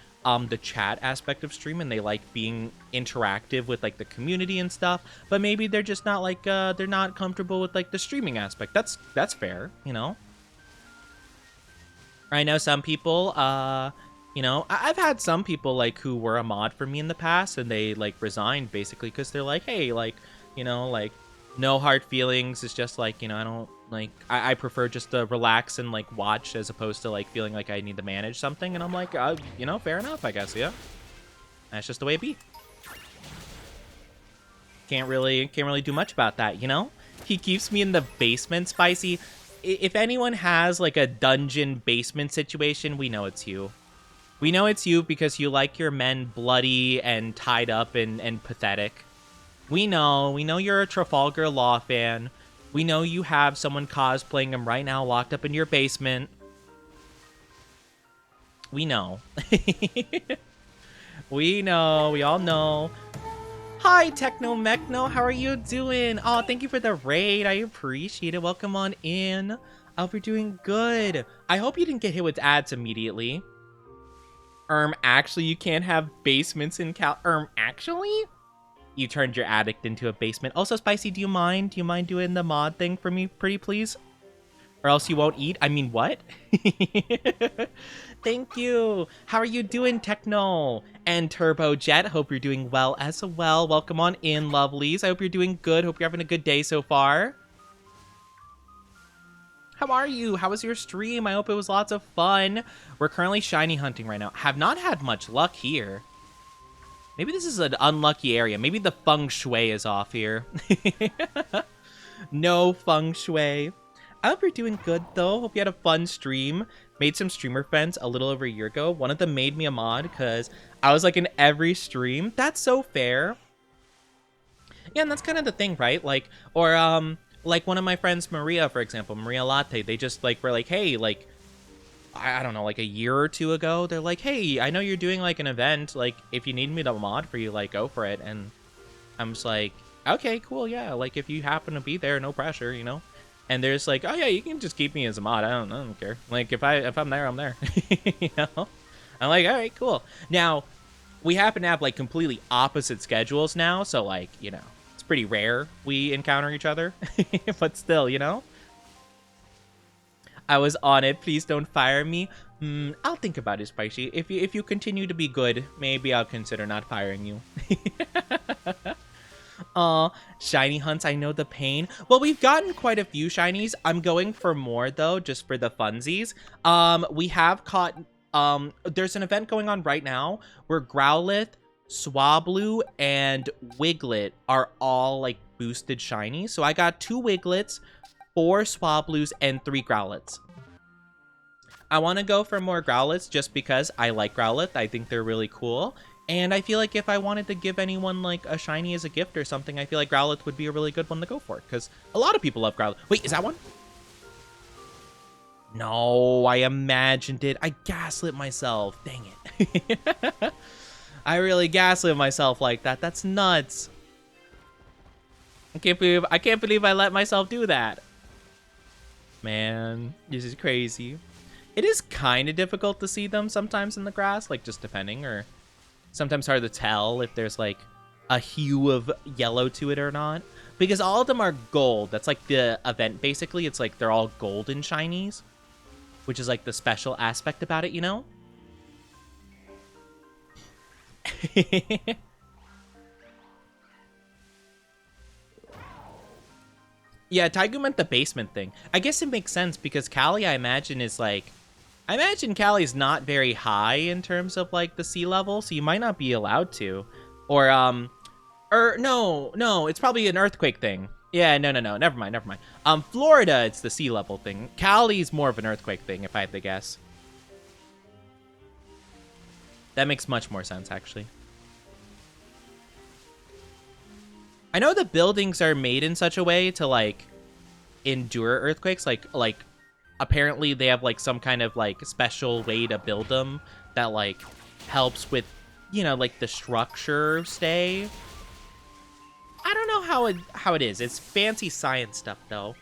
chat aspect of stream, and they like being interactive with, like, the community and stuff, but maybe they're just not, like, they're not comfortable with, like, the streaming aspect. That's fair, you know? I know some people, you know, I've had some people, like, who were a mod for me in the past, and they, like, resigned, basically, because they're like, hey, like, you know, like, no hard feelings. It's just, like, you know, I don't, like, I prefer just to relax and, like, watch, as opposed to, like, feeling like I need to manage something. And I'm like, you know, fair enough, I guess, yeah. That's just the way it be. Can't really do much about that, you know? He keeps me in the basement, Spicy. if anyone has like a dungeon basement situation, we know it's you. We know it's you because you like your men bloody and tied up and pathetic. We know you're a Trafalgar Law fan. We know you have someone cosplaying him right now locked up in your basement. We know. We know. We all know. Hi, Techno Mechno. How are you doing? Oh, thank you for the raid. I appreciate it. Welcome on in. I hope you're doing good. I hope you didn't get hit with ads immediately. Actually, you can't have basements in actually? You turned your addict into a basement. Also, Spicy, do you mind? Do you mind doing the mod thing for me, pretty please? Or else you won't eat? I mean, what? Thank you. How are you doing, Techno? And Turbo Jet, hope you're doing well as well. Welcome on in, lovelies. I hope you're doing good. Hope you're having a good day so far. How are you? How was your stream? I hope it was lots of fun. We're currently shiny hunting right now. Have not had much luck here. Maybe this is an unlucky area. Maybe the feng shui is off here. No feng shui. I hope you're doing good, though. Hope you had a fun stream. Made some streamer friends a little over a year ago. One of them made me a mod because I was, like, in every stream. That's so fair. Yeah, and that's kind of the thing, right? Like, or, like, one of my friends, Maria, for example, Maria Latte, they just, like, were like, hey, like, I don't know, like, a year or two ago, they're like, hey, I know you're doing, like, an event. Like, if you need me to mod for you, like, go for it. And I'm just like, okay, cool, yeah. Like, if you happen to be there, no pressure, you know? And they're just like, oh yeah, you can just keep me as a mod. I don't care. Like if I'm there, I'm there. You know? I'm like, all right, cool. Now, we happen to have like completely opposite schedules now, so like, you know, it's pretty rare we encounter each other. But still, you know? I was on it. Please don't fire me. I'll think about it, Spicy. If you continue to be good, maybe I'll consider not firing you. Shiny hunts, I know the pain. Well, we've gotten quite a few shinies. I'm going for more, though, just for the funsies. We have caught, there's an event going on right now where Growlithe, Swablu, and Wiglet are all, like, boosted shinies. So I got 2 Wiglets, 4 Swablus, and 3 Growlithes. I want to go for more Growlithes just because I like Growlithe. I think they're really cool. And I feel like if I wanted to give anyone, like, a shiny as a gift or something, I feel like Growlithe would be a really good one to go for. Because a lot of people love Growlithe. Wait, is that one? No, I imagined it. I gaslit myself. Dang it. I really gaslit myself like that. That's nuts. I can't believe I let myself do that. Man, this is crazy. It is kind of difficult to see them sometimes in the grass, like, just depending, or... Sometimes hard to tell if there's, like, a hue of yellow to it or not. Because all of them are gold. That's, like, the event, basically. It's, like, they're all golden shinies. Which is, like, the special aspect about it, you know? Yeah, Taigu meant the basement thing. I guess it makes sense because Callie, I imagine, is, like... I imagine Callie's not very high in terms of, like, the sea level, so you might not be allowed to. Or, no, it's probably an earthquake thing. Yeah, no, never mind. Florida, it's the sea level thing. Callie's more of an earthquake thing, if I had to guess. That makes much more sense, actually. I know the buildings are made in such a way to, like, endure earthquakes, like, apparently they have, like, some kind of, like, special way to build them that, like, helps with, you know, like, the structure stay. I don't know how it is. It's fancy science stuff, though.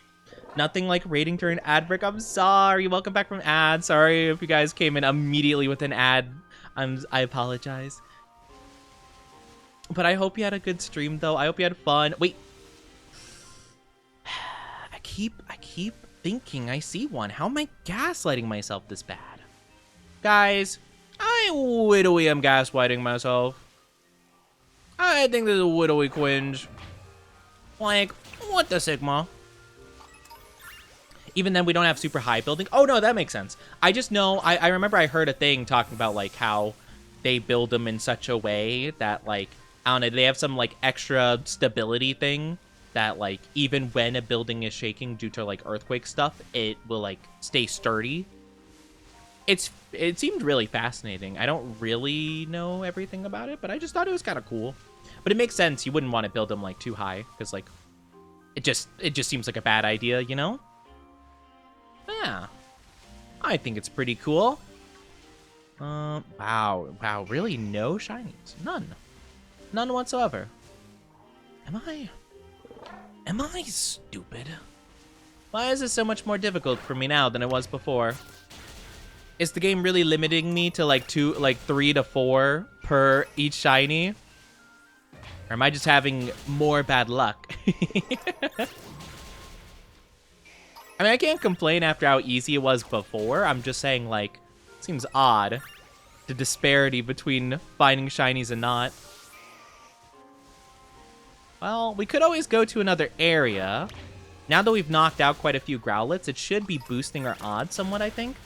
Nothing like raiding during ad break. I'm sorry. Welcome back from ad. Sorry if you guys came in immediately with an ad. I apologize. But I hope you had a good stream, though. I hope you had fun. Wait. I keep thinking I see one. How am I gaslighting myself this bad? Guys, I literally am gaslighting myself. I think this is literally cringe. Like, what the Sigma? Even then, we don't have super high building. Oh, no, that makes sense. I just know, I remember I heard a thing talking about, like, how they build them in such a way that, like, I don't know, they have some, like, extra stability thing that like even when a building is shaking due to like earthquake stuff, it will like stay sturdy. It seemed really fascinating. I don't really know everything about it, but I just thought it was kind of cool. But it makes sense. You wouldn't want to build them like too high because like it just seems like a bad idea, you know? Yeah, I think it's pretty cool. Wow, really no shinies, none whatsoever. Am I stupid? Why is it so much more difficult for me now than it was before? Is the game really limiting me to like 3 to 4 per each shiny? Or am I just having more bad luck? I mean, I can't complain after how easy it was before. I'm just saying, like, it seems odd. The disparity between finding shinies and not. Well, we could always go to another area. Now that we've knocked out quite a few Growlithes, it should be boosting our odds somewhat, I think.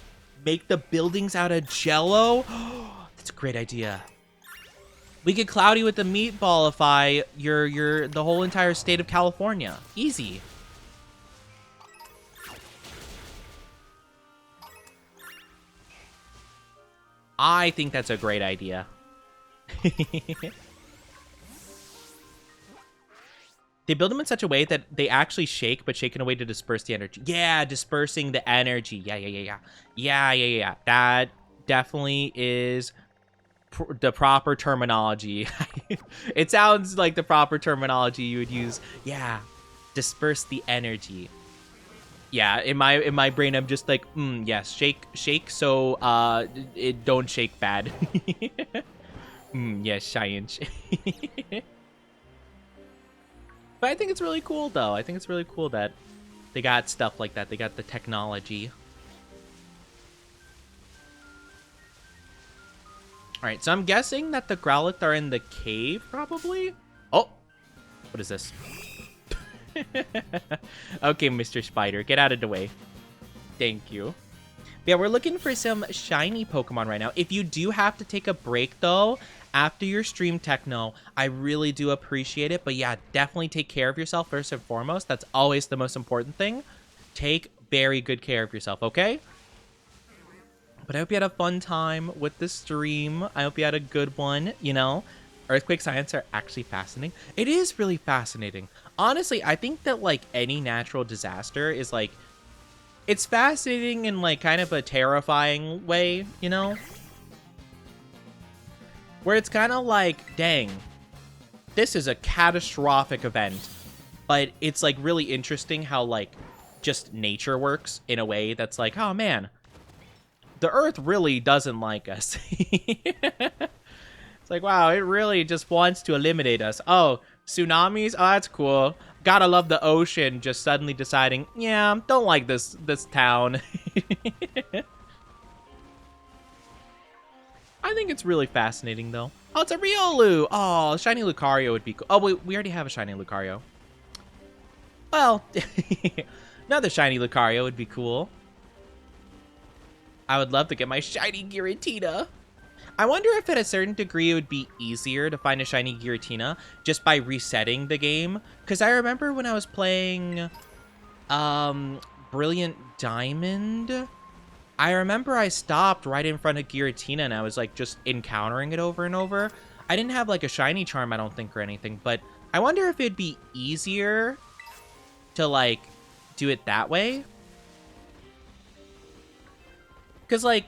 Make the buildings out of Jello? That's a great idea. We could Cloudy with the meatballify the whole entire state of California. Easy. I think that's a great idea. They build them in such a way that they actually shake, but shake in a way to disperse the energy. Yeah, dispersing the energy. Yeah. That definitely is the proper terminology. It sounds like the proper terminology you would use. Yeah, disperse the energy. Yeah, in my brain, I'm just like, yes, shake, so it don't shake bad. Yes, science. But I think it's really cool, though. I think it's really cool that they got stuff like that. They got the technology. All right, so I'm guessing that the Growlithe are in the cave, probably. Oh, what is this? Okay, Mr. Spider, get out of the way. Thank you. Yeah, we're looking for some shiny Pokemon right now. If you do have to take a break, though, after your stream, Techno, I really do appreciate it. But yeah, definitely take care of yourself first and foremost. That's always the most important thing. Take very good care of yourself, okay? But I hope you had a fun time with the stream. I hope you had a good one, you know? Earthquake science are actually fascinating. It is really fascinating. Honestly, I think that, like, any natural disaster is, like, it's fascinating in, like, kind of a terrifying way, you know? Where it's kind of like, dang, this is a catastrophic event. But it's, like, really interesting how, like, just nature works in a way that's like, oh, man, the Earth really doesn't like us. It's like, wow, it really just wants to eliminate us. Oh, tsunamis? Oh, that's cool. Gotta love the ocean just suddenly deciding, yeah, don't like this town. I think it's really fascinating, though. Oh, it's a Riolu. Oh, shiny Lucario would be cool. Oh, wait, we already have a shiny Lucario. Well, another shiny Lucario would be cool. I would love to get my shiny Giratina. I wonder if at a certain degree it would be easier to find a shiny Giratina just by resetting the game. Because I remember when I was playing Brilliant Diamond, I remember I stopped right in front of Giratina and I was like just encountering it over and over. I didn't have like a shiny charm, I don't think, or anything, but I wonder if it'd be easier to like do it that way. Because like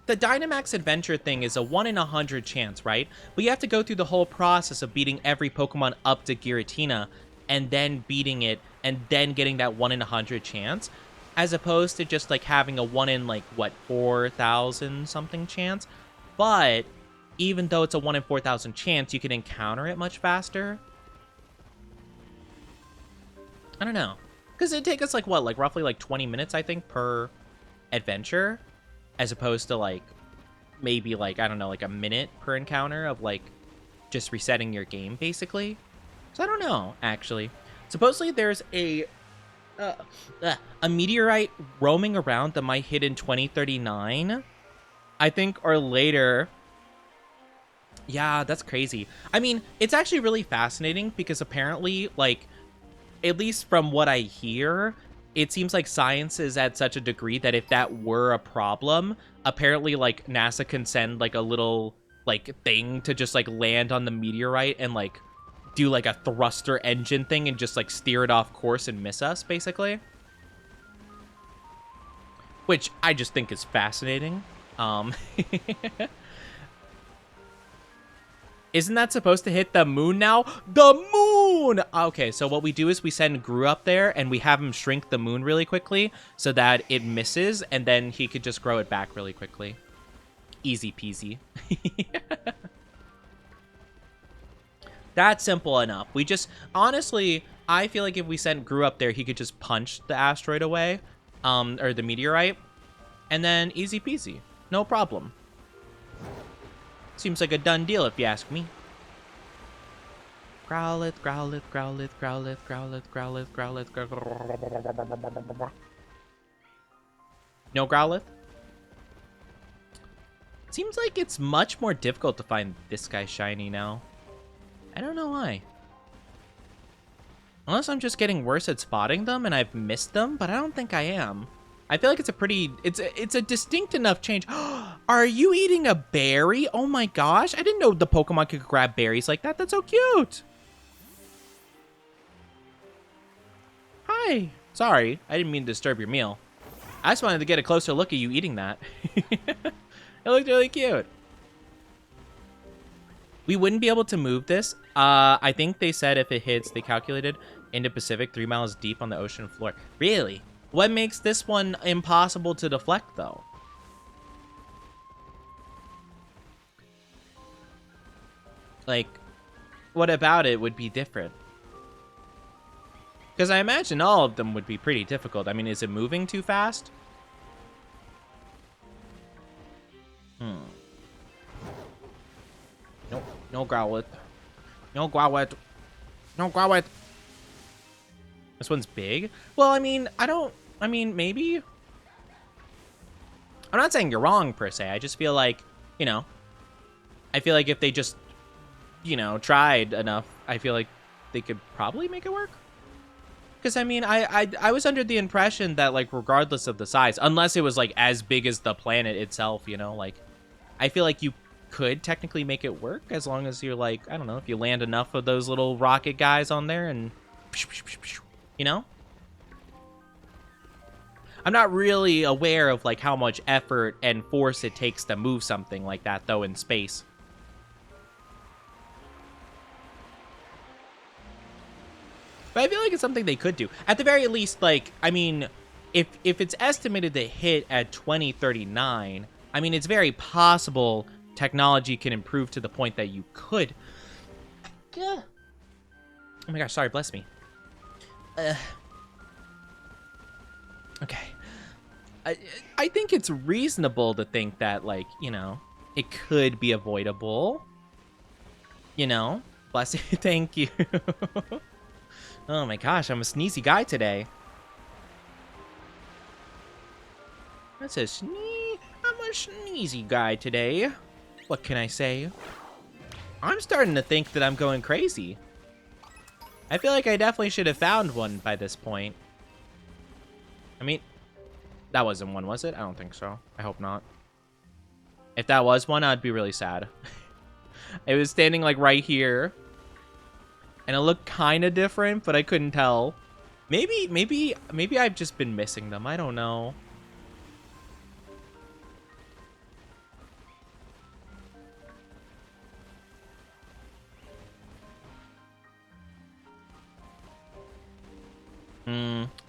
the Dynamax Adventure thing is a 1 in 100 chance, right? But you have to go through the whole process of beating every Pokemon up to Giratina and then beating it and then getting that 1 in 100 chance, as opposed to just like having a 1 in like what, 4,000 something chance. But even though it's a 1 in 4,000 chance, you can encounter it much faster. I don't know, because it'd take us like what, like roughly like 20 minutes, I think, per adventure, as opposed to like maybe like, I don't know, like a minute per encounter of like just resetting your game basically. So I don't know, actually. Supposedly there's a meteorite roaming around that might hit in 2039, I think, or later. Yeah, that's crazy. I mean, it's actually really fascinating because apparently like at least from what I hear, it seems like science is at such a degree that if that were a problem, apparently like NASA can send like a little like thing to just like land on the meteorite and like do like a thruster engine thing and just like steer it off course and miss us, basically. Which I just think is fascinating. Isn't that supposed to hit the moon now? The moon! Okay, so what we do is we send Gru up there and we have him shrink the moon really quickly so that it misses, and then he could just grow it back really quickly. Easy peasy. That's simple enough. We just, honestly, I feel like if we sent Gru up there, he could just punch the asteroid away, or the meteorite, and then easy peasy. No problem. Seems like a done deal if you ask me. Growlithe, Growlithe, Growlithe, Growlithe, Growlithe, Growlithe, Growlithe. No Growlithe? Seems like it's much more difficult to find this guy shiny now. I don't know why. Unless I'm just getting worse at spotting them and I've missed them, but I don't think I am. I feel like it's a pretty, it's a distinct enough change. Are you eating a berry? Oh my gosh, I didn't know the Pokemon could grab berries like that. That's so cute. Hi. Sorry, I didn't mean to disturb your meal. I just wanted to get a closer look at you eating that. It looked really cute. We wouldn't be able to move this. I think they said if it hits, they calculated, into Pacific 3 miles deep on the ocean floor. Really? What makes this one impossible to deflect, though? Like, what about it would be different? Because I imagine all of them would be pretty difficult. I mean, is it moving too fast? Nope. No Growlithe. No Growlithe. No Growlithe. This one's big? Well, I mean, maybe. I'm not saying you're wrong, per se. I just feel like, you know, I feel like if they just, you know, tried enough, I feel like they could probably make it work. Because, I mean, I was under the impression that, like, regardless of the size, unless it was, like, as big as the planet itself, you know, like, I feel like you could technically make it work as long as you're, like, I don't know, if you land enough of those little rocket guys on there and, you know? I'm not really aware of, like, how much effort and force it takes to move something like that, though, in space. But I feel like it's something they could do. At the very least, like, I mean, if it's estimated to hit at 2039, I mean, it's very possible technology can improve to the point that you could. Oh my gosh, sorry, bless me. Okay. I think it's reasonable to think that, like, you know, it could be avoidable. You know? Bless you. Thank you. Oh my gosh, I'm a sneezy guy today. That's a I'm a sneezy guy today. What can I say? I'm starting to think that I'm going crazy. I feel like I definitely should have found one by this point. I mean, that wasn't one, was it? I don't think so. I hope not. If that was one, I'd be really sad. It was standing like right here. And it looked kind of different, but I couldn't tell. Maybe I've just been missing them. I don't know.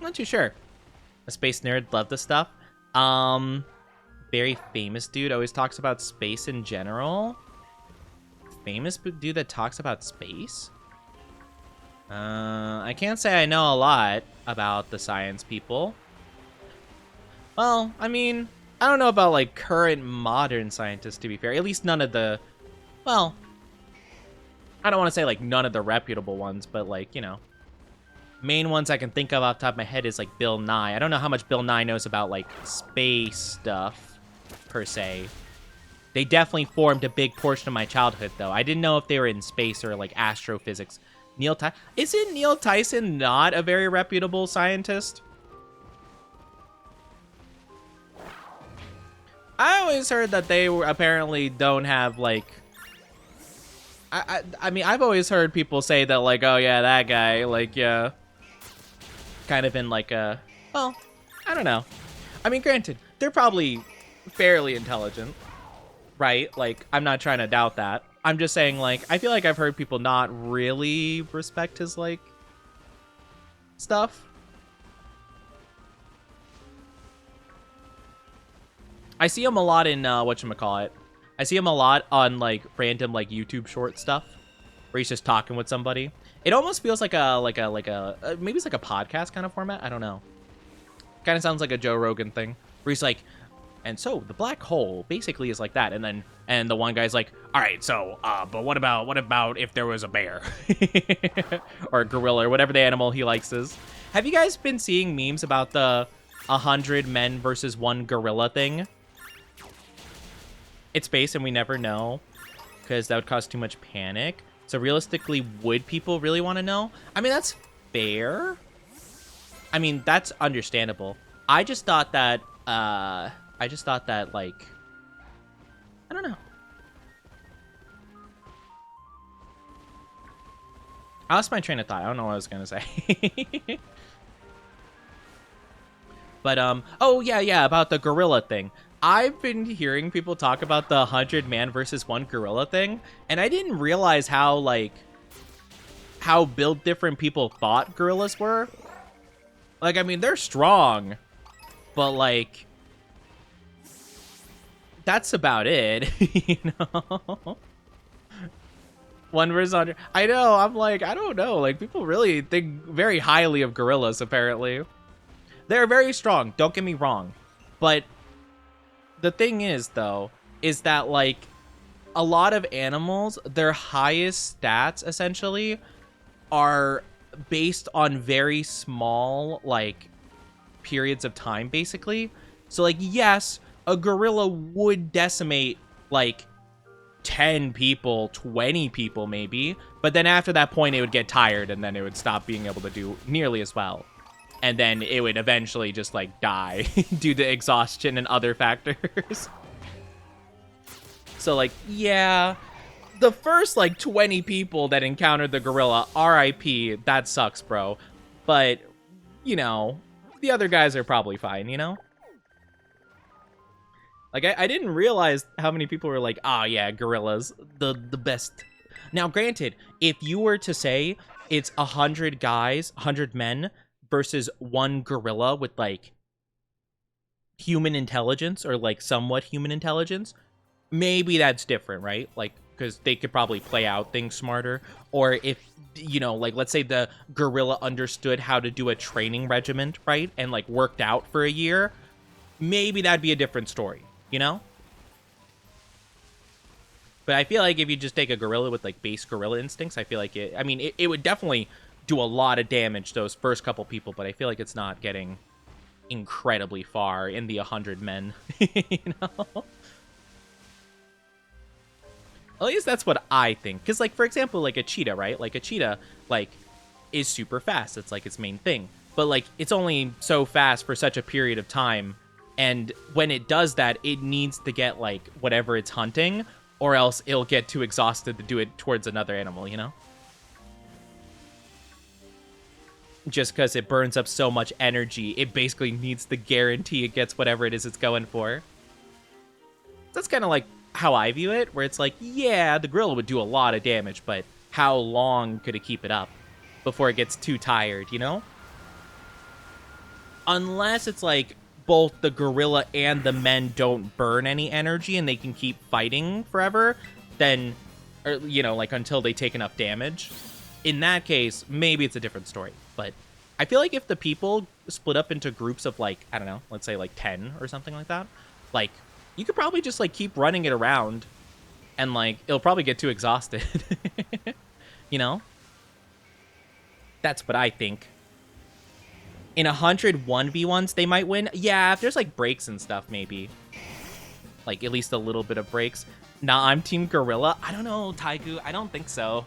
Not too sure. A space nerd, love this stuff. Very famous dude, always talks about space in general. Famous dude that talks about space? I can't say I know a lot about the science people. Well, I mean, I don't know about, like, current modern scientists, to be fair. At least none of the, well, I don't want to say, like, none of the reputable ones, but, like, you know, main ones I can think of off the top of my head is, like, Bill Nye. I don't know how much Bill Nye knows about, like, space stuff, per se. They definitely formed a big portion of my childhood, though. I didn't know if they were in space or, like, astrophysics. Isn't Neil Tyson not a very reputable scientist? I always heard that they apparently don't have, like... I mean, I've always heard people say that, like, oh, yeah, that guy, like, yeah... kind of in, like, a... Well, I don't know. I mean, granted, they're probably fairly intelligent, right? Like, I'm not trying to doubt that. I'm just saying, like, I feel like I've heard people not really respect his, like, stuff. I see him a lot in, whatchamacallit. I see him a lot on, like, random, like, YouTube short stuff where he's just talking with somebody. It almost feels like maybe it's like a podcast kind of format. I don't know. Kind of sounds like a Joe Rogan thing where he's like, and so the black hole basically is like that. And the one guy's like, all right, so, but what about if there was a bear or a gorilla or whatever the animal he likes is. Have you guys been seeing memes about the 100 men versus 1 gorilla thing? It's space and we never know because that would cause too much panic. So realistically, would people really want to know? I mean, that's fair. I mean, that's understandable. I just thought that, like, I don't know. I lost my train of thought. I don't know what I was going to say. But, oh, yeah, about the gorilla thing. I've been hearing people talk about the 100-man versus 1 gorilla thing, and I didn't realize how, like, how built different people thought gorillas were. Like, I mean, they're strong, but, like, that's about it, you know? 1 versus 100. I know, I'm like, I don't know. Like, people really think very highly of gorillas, apparently. They're very strong, don't get me wrong, but the thing is, though, is that, like, a lot of animals, their highest stats, essentially, are based on very small, like, periods of time, basically. So, like, yes, a gorilla would decimate, like, 10 people, 20 people, maybe. But then after that point, it would get tired, and then it would stop being able to do nearly as well. And then it would eventually just, like, die due to exhaustion and other factors. So, like, yeah, the first, like, 20 people that encountered the gorilla, RIP, that sucks, bro. But, you know, the other guys are probably fine, you know? Like, I didn't realize how many people were like, ah, yeah, gorillas, the best. Now, granted, if you were to say it's 100 guys, 100 men, versus 1 gorilla with, like, human intelligence or, like, somewhat human intelligence, maybe that's different, right? Like, because they could probably play out things smarter. Or if, you know, like, let's say the gorilla understood how to do a training regiment, right? And, like, worked out for a year, maybe that'd be a different story, you know? But I feel like if you just take a gorilla with, like, base gorilla instincts, I feel like it would definitely do a lot of damage those first couple people, but I feel like it's not getting incredibly far in the 100 men, you know? At least that's what I think. Because, like, for example, like a cheetah, right? Like, a cheetah, like, is super fast. It's, like, its main thing. But, like, it's only so fast for such a period of time. And when it does that, it needs to get, like, whatever it's hunting, or else it'll get too exhausted to do it towards another animal, you know? Just because it burns up so much energy, it basically needs to guarantee it gets whatever it is it's going for. That's kind of like how I view it, where it's like, yeah, the gorilla would do a lot of damage, but how long could it keep it up before it gets too tired, you know? Unless it's like both the gorilla and the men don't burn any energy and they can keep fighting forever, then, or, you know, like until they take enough damage. In that case, maybe it's a different story. But I feel like if the people split up into groups of, like, I don't know, let's say like 10 or something like that, like, you could probably just, like, keep running it around and, like, it'll probably get too exhausted. You know? That's what I think. In 100 1v1s, they might win. Yeah, if there's, like, breaks and stuff, maybe. Like, at least a little bit of breaks. Nah, I'm Team Gorilla. I don't know, Taigu. I don't think so.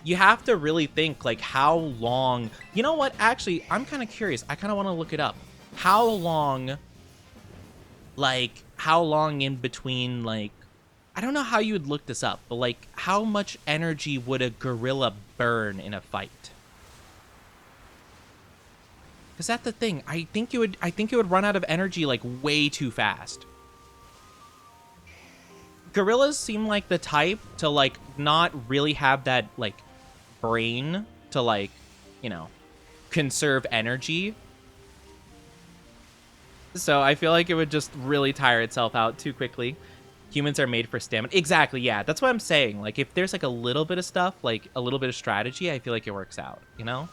you have to really think, like, how long... You know what? Actually, I'm kind of curious. I kind of want to look it up. How long... Like, how long in between, like... I don't know how you would look this up, but, like, how much energy would a gorilla burn in a fight? Because that's the thing. I think it would run out of energy, like, way too fast. Gorillas seem like the type to, like, not really have that, like, brain to, like, you know, conserve energy. So I feel like it would just really tire itself out too quickly. Humans are made for stamina. Exactly, yeah. That's what I'm saying. Like, if there's, like, a little bit of stuff, like, a little bit of strategy, I feel like it works out, you know?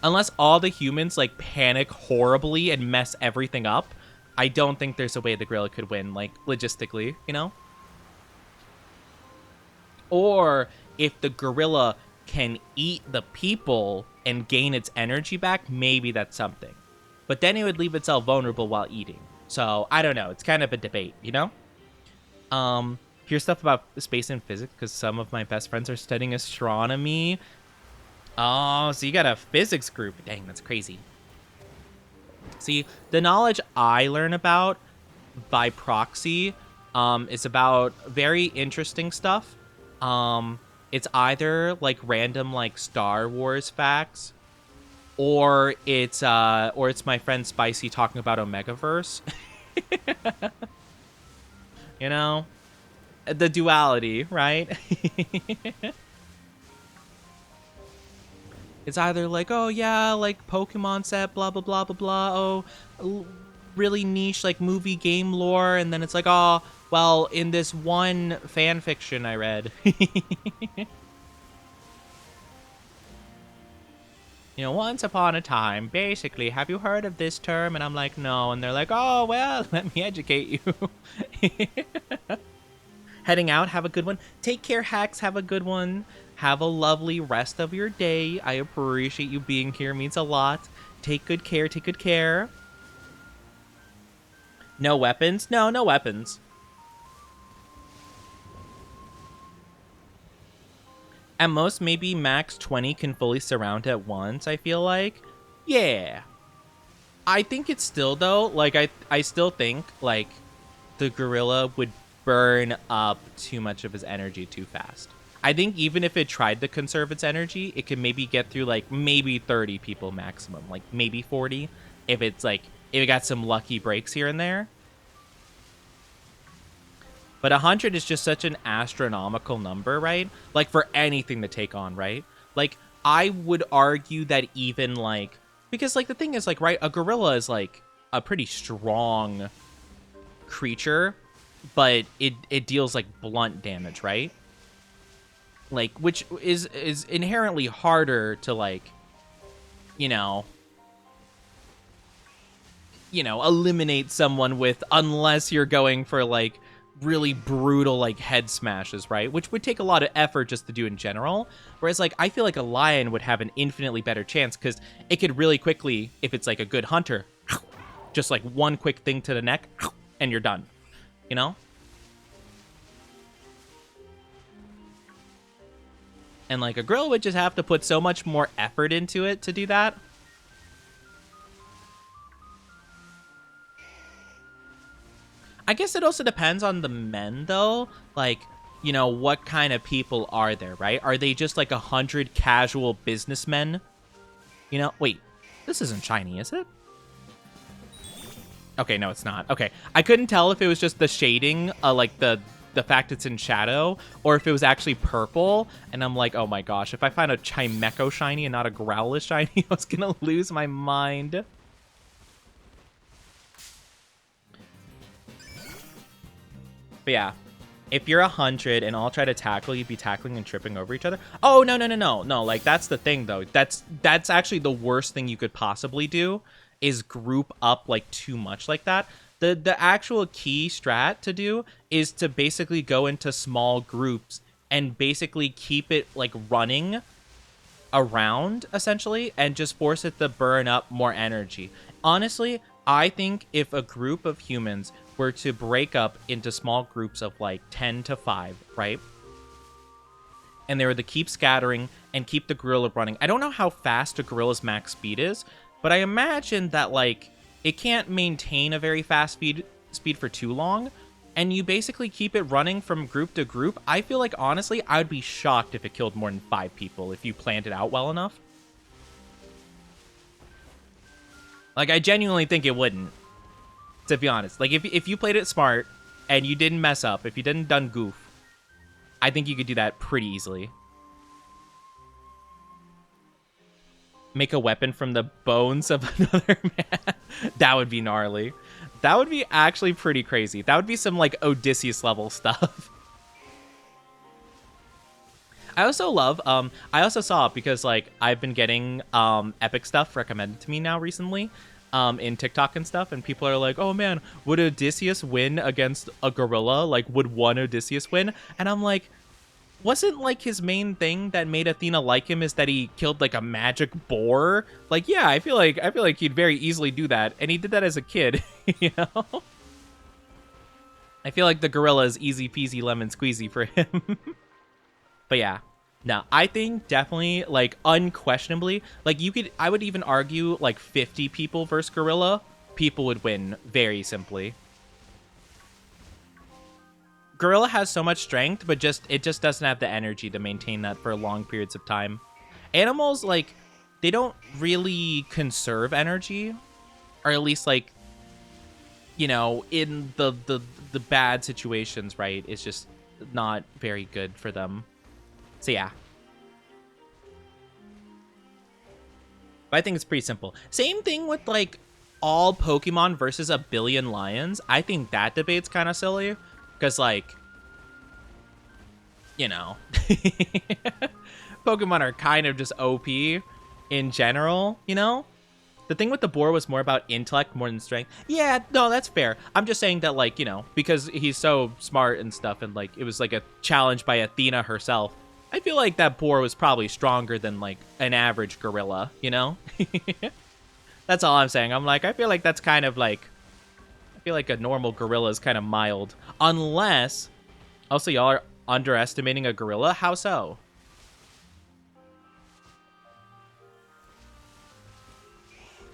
Unless all the humans, like, panic horribly and mess everything up, I don't think there's a way the gorilla could win, like, logistically, you know? Or if the gorilla can eat the people and gain its energy back, maybe that's something. But then it would leave itself vulnerable while eating. So, I don't know. It's kind of a debate, you know? Here's stuff about space and physics, because some of my best friends are studying astronomy. Oh, so you got a physics group. Dang, that's crazy. See, the knowledge I learn about by proxy is about very interesting stuff. It's either, like, random, like, Star Wars facts, or it's my friend Spicy talking about Omegaverse. You know? The duality, right? It's either like, oh yeah, like Pokemon set, blah, blah, blah, blah, blah. Oh, really niche, like, movie game lore. And then it's like, oh, well, in this one fan fiction I read. You know, once upon a time, basically, have you heard of this term? And I'm like, no. And they're like, oh, well, let me educate you. Heading out, have a good one. Take care, hacks, have a good one. Have a lovely rest of your day. I appreciate you being here, means a lot. Take good care, take good care. No weapons? No, no weapons. At most, maybe max 20 can fully surround at once, I feel like. Yeah. I think it's still, though, like, I still think, like, the gorilla would burn up too much of his energy too fast. I think even if it tried to conserve its energy, it could maybe get through, like, maybe 30 people maximum. Like, maybe 40, if it's, like, if it got some lucky breaks here and there. But 100 is just such an astronomical number, right? Like, for anything to take on, right? Like, I would argue that even, like... Because, like, the thing is, like, right, a gorilla is, like, a pretty strong creature, but it deals, like, blunt damage, right? Like, which is inherently harder to, like, you know, eliminate someone with, unless you're going for, like, really brutal, like, head smashes, right? Which would take a lot of effort just to do in general. Whereas, like, I feel like a lion would have an infinitely better chance because it could really quickly, if it's, like, a good hunter, just, like, one quick thing to the neck, and you're done, you know? And, like, a gorilla would just have to put so much more effort into it to do that. I guess it also depends on the men, though. Like, you know, what kind of people are there, right? Are they just, like, 100 casual businessmen? You know, wait, this isn't shiny, is it? Okay, no, it's not. Okay, I couldn't tell if it was just the shading, like, the fact it's in shadow, or if it was actually purple. And I'm like, oh my gosh, if I find a Chimecho shiny and not a Growlithe shiny, I was gonna lose my mind. But yeah, if you're 100 and all try to tackle, you'd be tackling and tripping over each other. Oh, no. Like, that's the thing, though. That's actually the worst thing you could possibly do, is group up, like, too much like that. The actual key strat to do is to basically go into small groups and basically keep it, like, running around, essentially, and just force it to burn up more energy. Honestly, I think if a group of humans were to break up into small groups of, like, 10 to 5, right? and they were to keep scattering and keep the gorilla running. I don't know how fast a gorilla's max speed is, but I imagine that, like, it can't maintain a very fast speed for too long, and you basically keep it running from group to group. I feel like, honestly, I would be shocked if it killed more than 5 people if you planned it out well enough. Like, I genuinely think it wouldn't, to be honest. Like, if you played it smart and you didn't mess up, if you didn't done goof, I think you could do that pretty easily. Make a weapon from the bones of another man. That would be gnarly. That would be actually pretty crazy. That would be some, like, Odysseus level stuff. I also love, I also saw, because, like, I've been getting epic stuff recommended to me now recently in TikTok and stuff, and people are like, oh man, would Odysseus win against a gorilla? Like, would one Odysseus win? And I'm like, wasn't, like, his main thing that made Athena like him is that he killed, like, a magic boar? Like, yeah, I feel like he'd very easily do that, and he did that as a kid, you know? I feel like the gorilla is easy peasy lemon squeezy for him. But yeah, no, I think definitely, like, unquestionably, like, I would even argue, like, 50 people versus gorilla, people would win very simply. Gorilla has so much strength, but it just doesn't have the energy to maintain that for long periods of time. Animals, like, they don't really conserve energy, or at least, like, you know, in the bad situations, right? It's just not very good for them. So yeah. But I think it's pretty simple. Same thing with, like, all Pokemon versus a billion lions. I think that debate's kind of silly. Because, like, you know, Pokemon are kind of just OP in general, you know? The thing with the boar was more about intellect more than strength. Yeah, no, that's fair. I'm just saying that, like, you know, because he's so smart and stuff, and, like, it was, like, a challenge by Athena herself. I feel like that boar was probably stronger than, like, an average gorilla, you know? That's all I'm saying. I'm like, I feel like that's kind of, like, I feel like a normal gorilla is kind of mild. Unless, also, y'all are underestimating a gorilla? How so?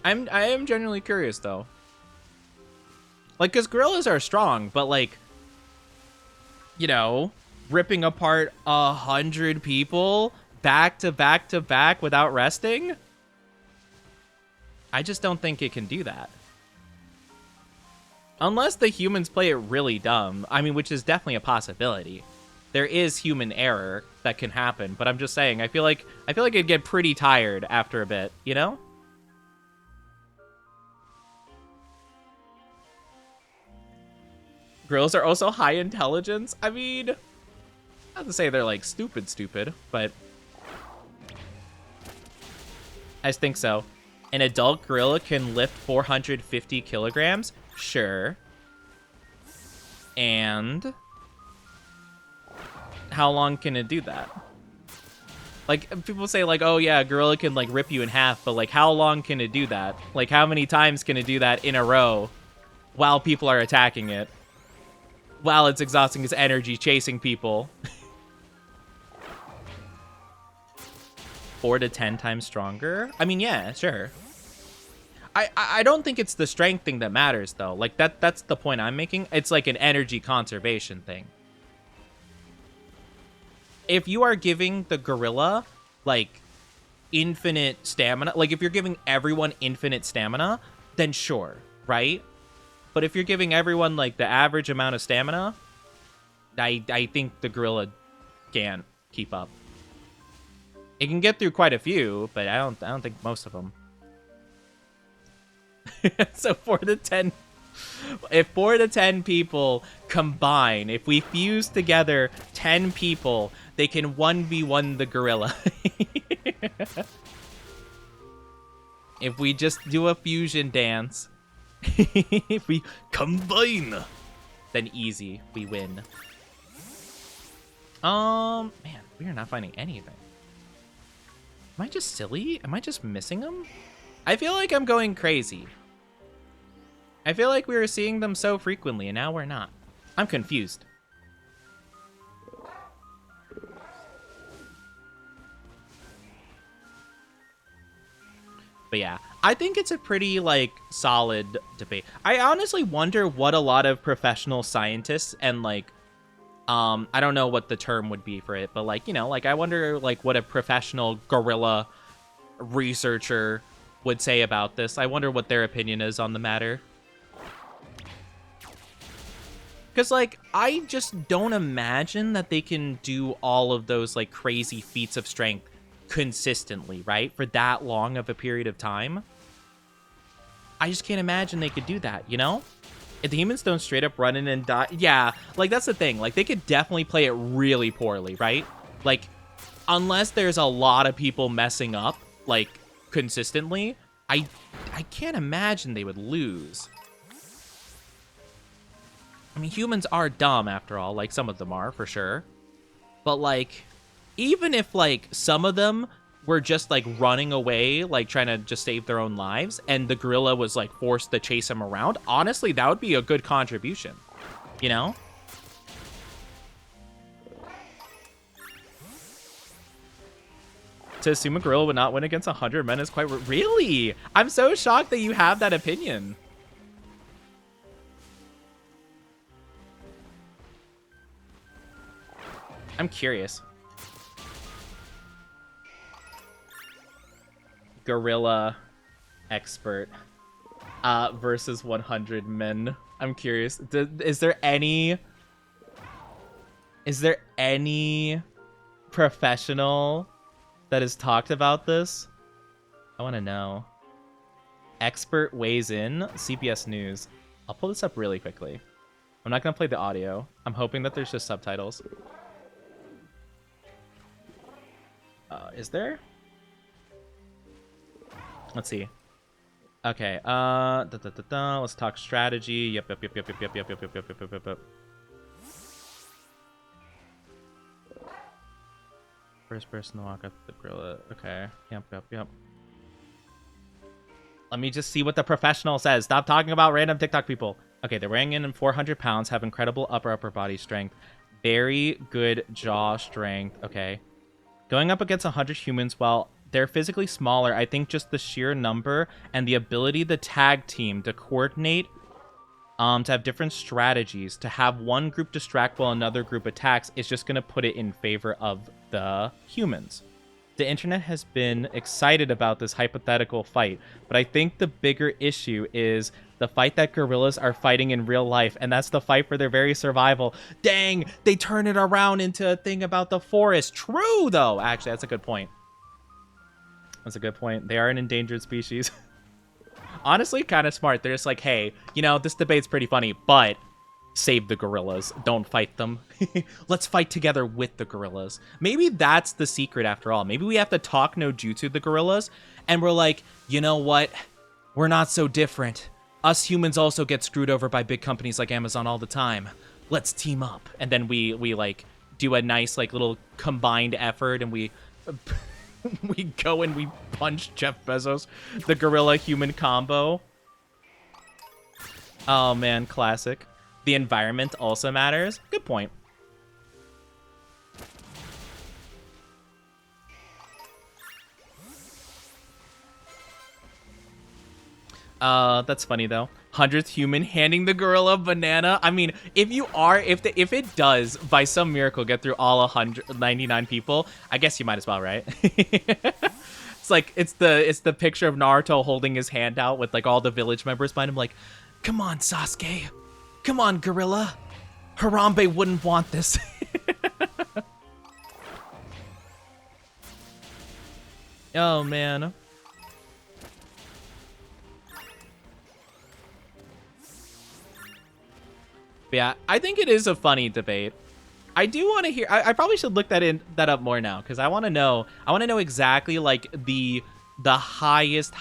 I am genuinely curious, though. Like, because gorillas are strong, but, like, you know, ripping apart 100 people back to back to back without resting? I just don't think it can do that. Unless the humans play it really dumb. I mean, which is definitely a possibility. There is human error that can happen, but I'm just saying, I feel like it'd get pretty tired after a bit, you know? Gorillas are also high intelligence. I mean, not to say they're, like, stupid, but I just think so. An adult gorilla can lift 450 kilograms? Sure. And how long can it do that? Like, people say, like, oh yeah, a gorilla can, like, rip you in half, but, like, how long can it do that? Like, how many times can it do that in a row while people are attacking it? While it's exhausting its energy chasing people. 4 to 10 times stronger? I mean, yeah, sure. I don't think it's the strength thing that matters, though. Like, that's the point I'm making. It's like an energy conservation thing. If you are giving the gorilla, like, infinite stamina, like, if you're giving everyone infinite stamina, then sure, right? But if you're giving everyone, like, the average amount of stamina, I think the gorilla can't keep up. It can get through quite a few, but I don't think most of them. So 4 to 10. If 4 to 10 people combine, if we fuse together 10 people, they can 1v1 the gorilla. If we just do a fusion dance, if we combine, then easy, we win. Man, we are not finding anything. Am I just silly? Am I just missing them? I feel like I'm going crazy. I feel like we were seeing them so frequently, and now we're not. I'm confused. But yeah, I think it's a pretty, like, solid debate. I honestly wonder what a lot of professional scientists and, like, I don't know what the term would be for it, but, like, you know, like, I wonder, like, what a professional gorilla researcher would say about this. I wonder what their opinion is on the matter. Because, like, I just don't imagine that they can do all of those, like, crazy feats of strength consistently, right? For that long of a period of time. I just can't imagine they could do that, you know? If the humans don't straight up run in and die... Yeah, like, that's the thing. Like, they could definitely play it really poorly, right? Like, unless there's a lot of people messing up, like, consistently, I can't imagine they would lose. I mean, humans are dumb, after all. Like, some of them are, for sure. But, like, even if, like, some of them were just, like, running away, like, trying to just save their own lives, and the gorilla was, like, forced to chase them around, honestly, that would be a good contribution. You know? To assume a gorilla would not win against 100 men is quite... Really? I'm so shocked that you have that opinion. I'm curious. Gorilla expert versus 100 men. I'm curious. Is there any professional that has talked about this? I want to know. Expert weighs in. CBS News. I'll pull this up really quickly. I'm not going to play the audio. I'm hoping that there's just subtitles. Is there? Let's see. Okay. Let's talk strategy. Yep. First person to walk up the gorilla. Okay. Yep. Let me just see what the professional says. Stop talking about random TikTok people. Okay, they're weighing in 400 pounds, have incredible upper body strength, very good jaw strength. Okay. Going up against 100 humans, while they're physically smaller, I think just the sheer number and the ability to tag team, to coordinate, to have different strategies, to have one group distract while another group attacks is just going to put it in favor of the humans. The internet has been excited about this hypothetical fight, but I think the bigger issue is the fight that gorillas are fighting in real life, and that's the fight for their very survival. Dang, they turn it around into a thing about the forest. True, though. Actually, that's a good point. That's a good point. They are an endangered species. Honestly, kind of smart. They're just like, hey, you know, this debate's pretty funny, but save the gorillas. Don't fight them. Let's fight together with the gorillas. Maybe that's the secret after all. Maybe we have to talk no jutsu the gorillas, and we're like, you know what? We're not so different. Us humans also get screwed over by big companies like Amazon all the time. Let's team up. And then we like do a nice like little combined effort, and we we go and we punch Jeff Bezos, the gorilla human combo. Oh man, classic. The environment also matters. Good point. That's funny though. 100th human handing the gorilla a banana. I mean, if it does by some miracle get through all 199 people, I guess you might as well, right? It's like it's the picture of Naruto holding his hand out with like all the village members behind him, like, come on, Sasuke, come on, gorilla. Harambe wouldn't want this. Oh man. Yeah, I think it is a funny debate. I do want to hear. I probably should look that up more now, because I want to know. I want to know exactly like the highest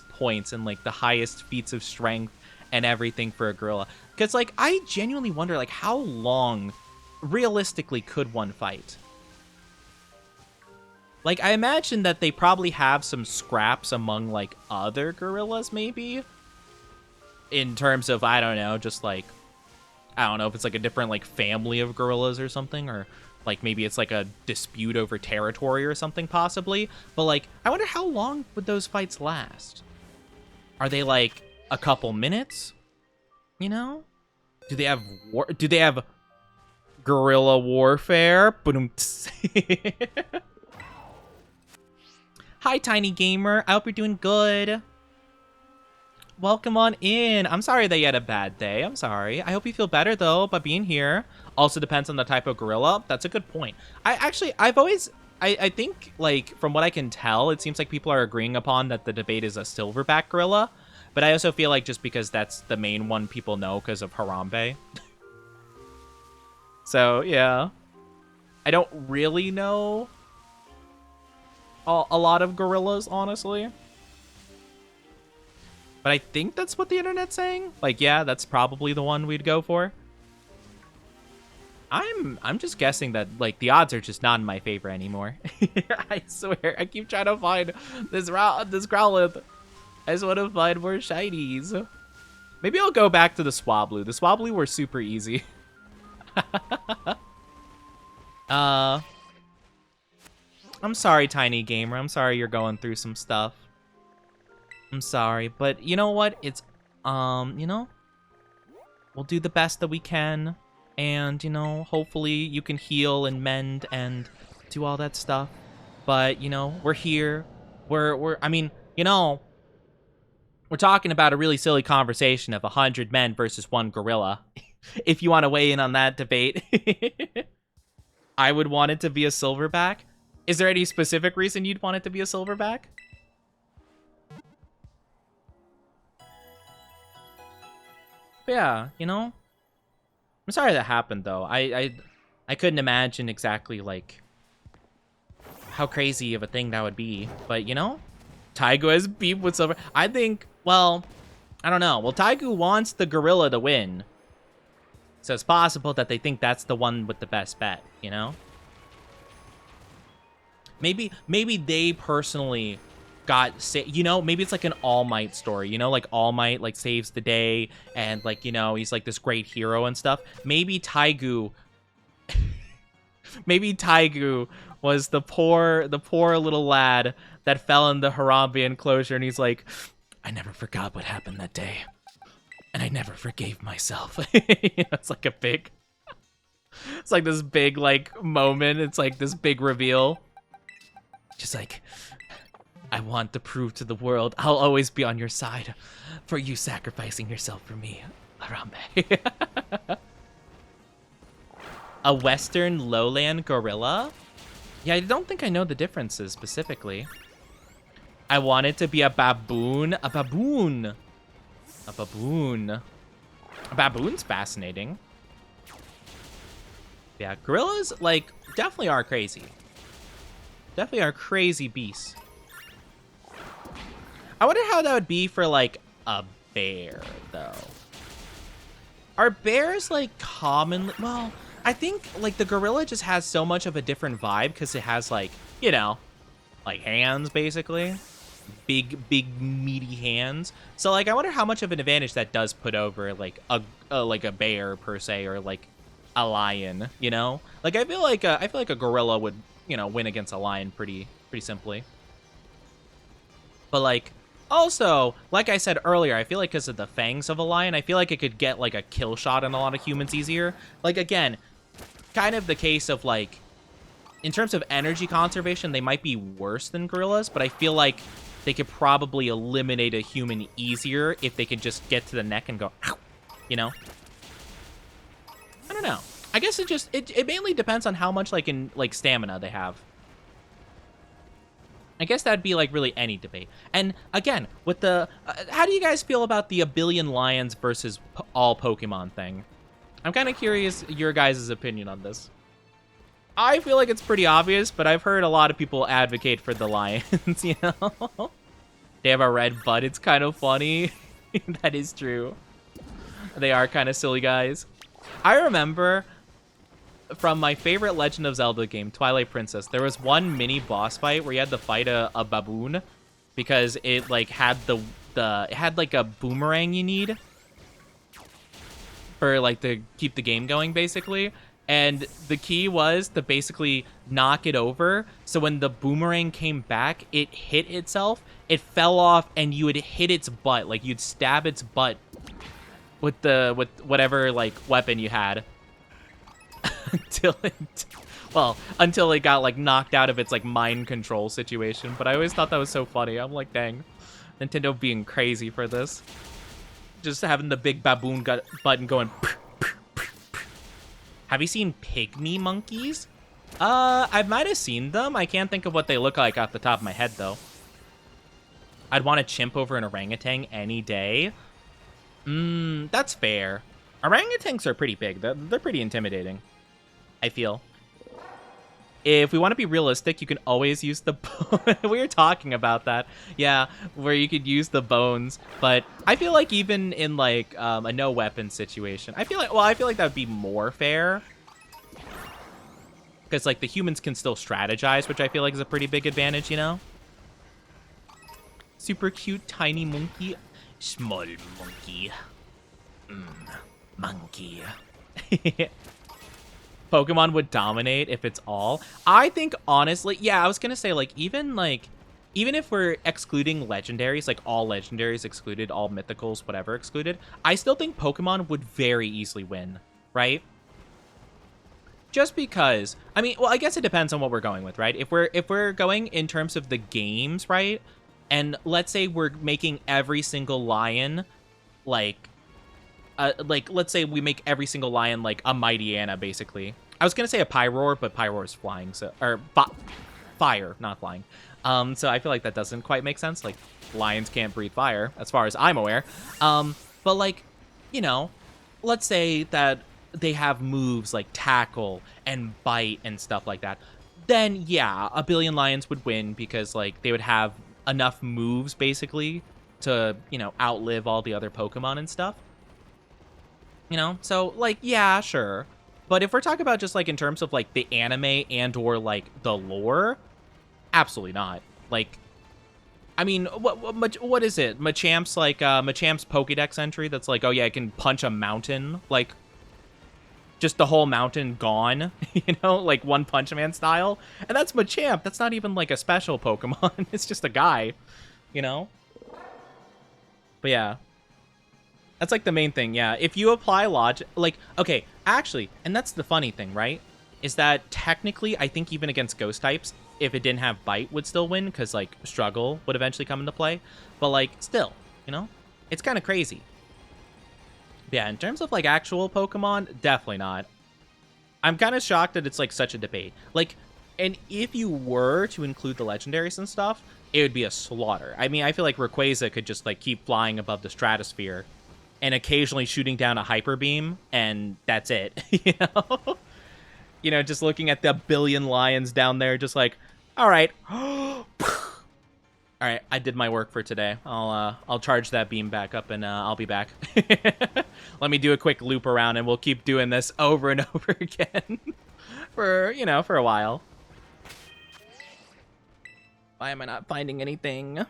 points and like the highest feats of strength and everything for a gorilla. Because like I genuinely wonder like how long realistically could one fight? Like I imagine that they probably have some scraps among like other gorillas maybe. In terms of, I don't know, just like I don't know if it's like a different like family of gorillas or something, or like maybe it's like a dispute over territory or something possibly. But like, I wonder how long would those fights last? Are they like a couple minutes? You know? Do they have war? Do they have guerrilla warfare? Ba-dum-ts. Hi, Tiny Gamer. I hope you're doing good. Welcome on in. I'm sorry that you had a bad day. I'm sorry. I hope you feel better, though, by being here. Also depends on the type of gorilla. That's a good point. I think, like, from what I can tell, it seems like people are agreeing upon that the debate is a silverback gorilla. But I also feel like just because that's the main one people know because of Harambe. So, yeah. I don't really know a lot of gorillas, honestly. But I think that's what the internet's saying. Like, yeah, that's probably the one we'd go for. I'm just guessing that, like, the odds are just not in my favor anymore. I swear, I keep trying to find this Growlithe. I just want to find more shinies. Maybe I'll go back to the Swablu. The Swablu were super easy. I'm sorry, Tiny Gamer. I'm sorry you're going through some stuff. I'm sorry, but you know what? It's, you know, we'll do the best that we can. And, you know, hopefully you can heal and mend and do all that stuff. But, you know, we're here. I mean, you know, we're talking about a really silly conversation of 100 men versus 1 gorilla. If you want to weigh in on that debate. I would want it to be a silverback. Is there any specific reason you'd want it to be a silverback? But yeah, you know, I'm sorry that happened though. I couldn't imagine exactly like how crazy of a thing that would be. But you know, Taigu has beef with silver. I think, well, I don't know. Well, Taigu wants the gorilla to win. So it's possible that they think that's the one with the best bet, you know? Maybe they personally you know, maybe it's like an All Might story, you know, like All Might like saves the day and like, you know, he's like this great hero and stuff. Maybe Taigu was the poor little lad that fell in the Harambe enclosure and he's like, I never forgot what happened that day. And I never forgave myself. You know, it's like it's like this big like moment. It's like this big reveal. Just like, I want to prove to the world I'll always be on your side for you sacrificing yourself for me, Harambe. A Western lowland gorilla? Yeah, I don't think I know the differences specifically. I want it to be a baboon. A baboon. A baboon. A baboon's fascinating. Yeah, gorillas, like, definitely are crazy. Definitely are crazy beasts. I wonder how that would be for, like, a bear, though. Are bears, like, commonly... Well, I think, like, the gorilla just has so much of a different vibe because it has, like, you know, like, hands, basically. Big meaty hands. So like I wonder how much of an advantage that does put over like a bear per se, or like a lion, you know? Like I feel like a gorilla would, you know, win against a lion pretty simply. But like also, like I said earlier, I feel like because of the fangs of a lion, I feel like it could get like a kill shot on a lot of humans easier. Like again, kind of the case of like in terms of energy conservation, they might be worse than gorillas, but I feel like they could probably eliminate a human easier if they could just get to the neck and go, ow, you know? I don't know. I guess it mainly depends on how much like stamina they have. I guess that'd be like really any debate. And again, with the, how do you guys feel about the a billion lions versus all Pokemon thing? I'm kind of curious your guys' opinion on this. I feel like it's pretty obvious, but I've heard a lot of people advocate for the lions, you know? They have a red butt. It's kind of funny. That is true. They are kind of silly guys. I remember from my favorite Legend of Zelda game, Twilight Princess, there was one mini boss fight where you had to fight a baboon because it like had it had like a boomerang you need for like to keep the game going basically. And the key was to basically knock it over. So when the boomerang came back, it hit itself, it fell off, and you would hit its butt. Like you'd stab its butt with whatever like weapon you had until it got like knocked out of its like mind control situation. But I always thought that was so funny. I'm like, dang, Nintendo being crazy for this. Just having the big baboon button going. Have you seen pygmy monkeys? I might have seen them. I can't think of what they look like off the top of my head, though. I'd want a chimp over an orangutan any day. That's fair. Orangutans are pretty big. They're pretty intimidating, I feel. If we want to be realistic, you can always use the... we were talking about that. Yeah, where you could use the bones. But I feel like even in, like, a no-weapon situation, I feel like that would be more fair. Because, like, the humans can still strategize, which I feel like is a pretty big advantage, you know? Super cute, tiny monkey. Small monkey. Monkey. Pokemon would dominate if it's all. I think, honestly, yeah, I was going to say, like, even if we're excluding legendaries, like, all legendaries excluded, all mythicals, whatever excluded, I still think Pokemon would very easily win, right? Just because, I mean, well, I guess it depends on what we're going with, right? If we're going in terms of the games, right? And let's say we're making every single lion, like, let's say we make every single lion, like, a Mighty Anna, basically. I was going to say a Pyroar, but Pyroar is flying, so... Or, fire, not flying. So I feel like that doesn't quite make sense. Like, lions can't breathe fire, as far as I'm aware. But, like, you know, let's say that they have moves like Tackle and Bite and stuff like that. Then, yeah, a billion lions would win because, like, they would have enough moves, basically, to, you know, outlive all the other Pokemon and stuff. You know, so, like, yeah, sure. But if we're talking about just, like, in terms of, like, the anime and or, like, the lore, absolutely not. Like, I mean, what is it? Machamp's, like, Machamp's Pokédex entry that's like, oh, yeah, it can punch a mountain, like, just the whole mountain gone, you know, like One Punch Man style. And that's Machamp. That's not even, like, a special Pokemon. It's just a guy, you know? But, yeah. That's, like, the main thing, yeah. If you apply logic... Like, okay, actually, and that's the funny thing, right? Is that technically, I think even against Ghost types, if it didn't have Bite, would still win, because, like, Struggle would eventually come into play. But, like, still, you know? It's kind of crazy. Yeah, in terms of, like, actual Pokemon, definitely not. I'm kind of shocked that it's, like, such a debate. Like, and if you were to include the legendaries and stuff, it would be a slaughter. I mean, I feel like Rayquaza could just, like, keep flying above the stratosphere and occasionally shooting down a Hyper Beam, and that's it, you know? You know, just looking at the billion lions down there, just like, all right. All right, I did my work for today. I'll charge that beam back up, and I'll be back. Let me do a quick loop around, and we'll keep doing this over and over again for, you know, for a while. Why am I not finding anything?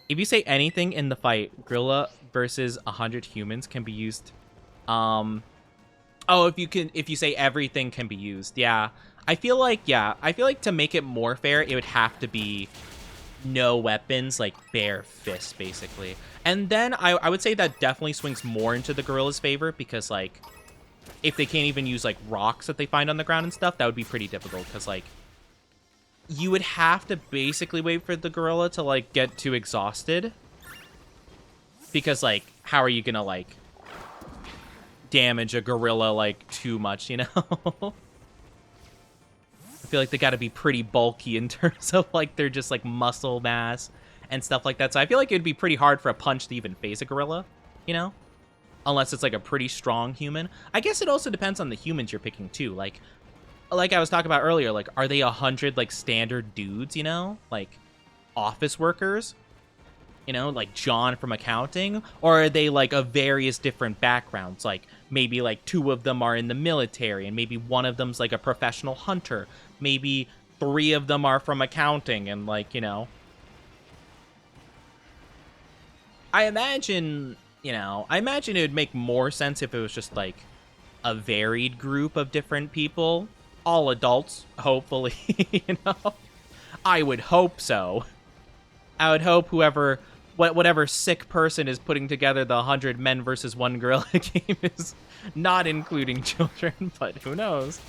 If you say anything in the fight, Gorilla versus 100 humans can be used. Oh, if you say everything can be used, yeah. I feel like to make it more fair, it would have to be no weapons, like bare fists, basically. And then I would say that definitely swings more into the gorilla's favor, because, like, if they can't even use, like, rocks that they find on the ground and stuff, that would be pretty difficult, because, like, you would have to basically wait for the gorilla to, like, get too exhausted. Because, like, how are you gonna, like, damage a gorilla, like, too much, you know? I feel like they gotta be pretty bulky in terms of, like, their just, like, muscle mass and stuff like that. So I feel like it'd be pretty hard for a punch to even face a gorilla, you know? Unless it's, like, a pretty strong human. I guess it also depends on the humans you're picking, too. Like I was talking about earlier, like, are they 100, like, standard dudes, you know? Like, office workers? You know, like John from accounting? Or are they, like, of various different backgrounds? Like, maybe, like, 2 of them are in the military, and maybe 1 of them's, like, a professional hunter. Maybe 3 of them are from accounting, and, like, you know. I imagine you know, I imagine it would make more sense if it was just like a varied group of different people, all adults, hopefully, you know. I would hope so. I would hope whatever sick person is putting together the 100 men versus 1 gorilla game is not including children, but who knows.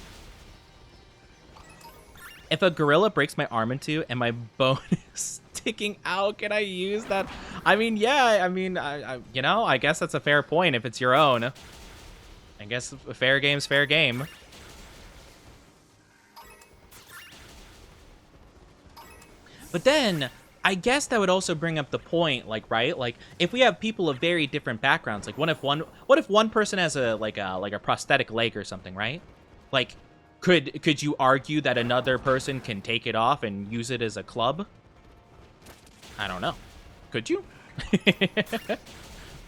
If a gorilla breaks my arm in two and my bone is sticking out, can I use that? I mean, yeah, I mean, you know, I guess that's a fair point if it's your own. I guess fair game's fair game. But then, I guess that would also bring up the point, like, right? Like, if we have people of very different backgrounds, like, what if one person has a prosthetic leg or something, right? Like, could you argue that another person can take it off and use it as a club? I don't know. Could you?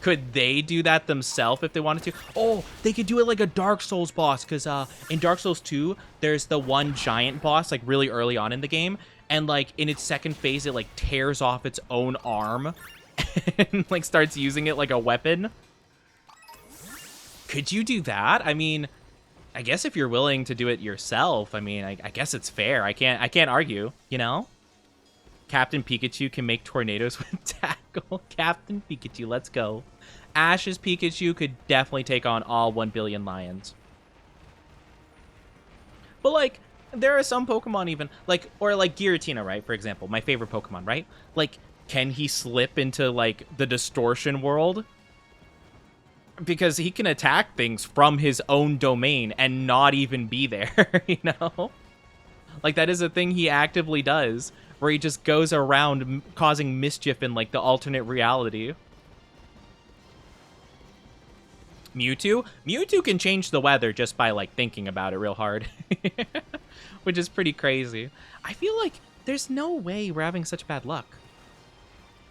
Could they do that themselves if they wanted to? Oh, they could do it like a Dark Souls boss, because in Dark Souls 2, there's the one giant boss, like, really early on in the game, and, like, in its second phase, it, like, tears off its own arm and, like, starts using it like a weapon. Could you do that? I mean, I guess if you're willing to do it yourself, I mean, I guess it's fair. I can't argue, you know? Captain Pikachu can make tornadoes with tackle. Captain Pikachu, let's go. Ash's Pikachu could definitely take on all 1 billion lions. But, like, there are some Pokemon even, like, or like Giratina, right? For example, my favorite Pokemon, right? Like, can he slip into, like, the distortion world? Because he can attack things from his own domain and not even be there, you know? Like, that is a thing he actively does, where he just goes around causing mischief in, like, the alternate reality. Mewtwo? Mewtwo can change the weather just by, like, thinking about it real hard. Which is pretty crazy. I feel like there's no way we're having such bad luck.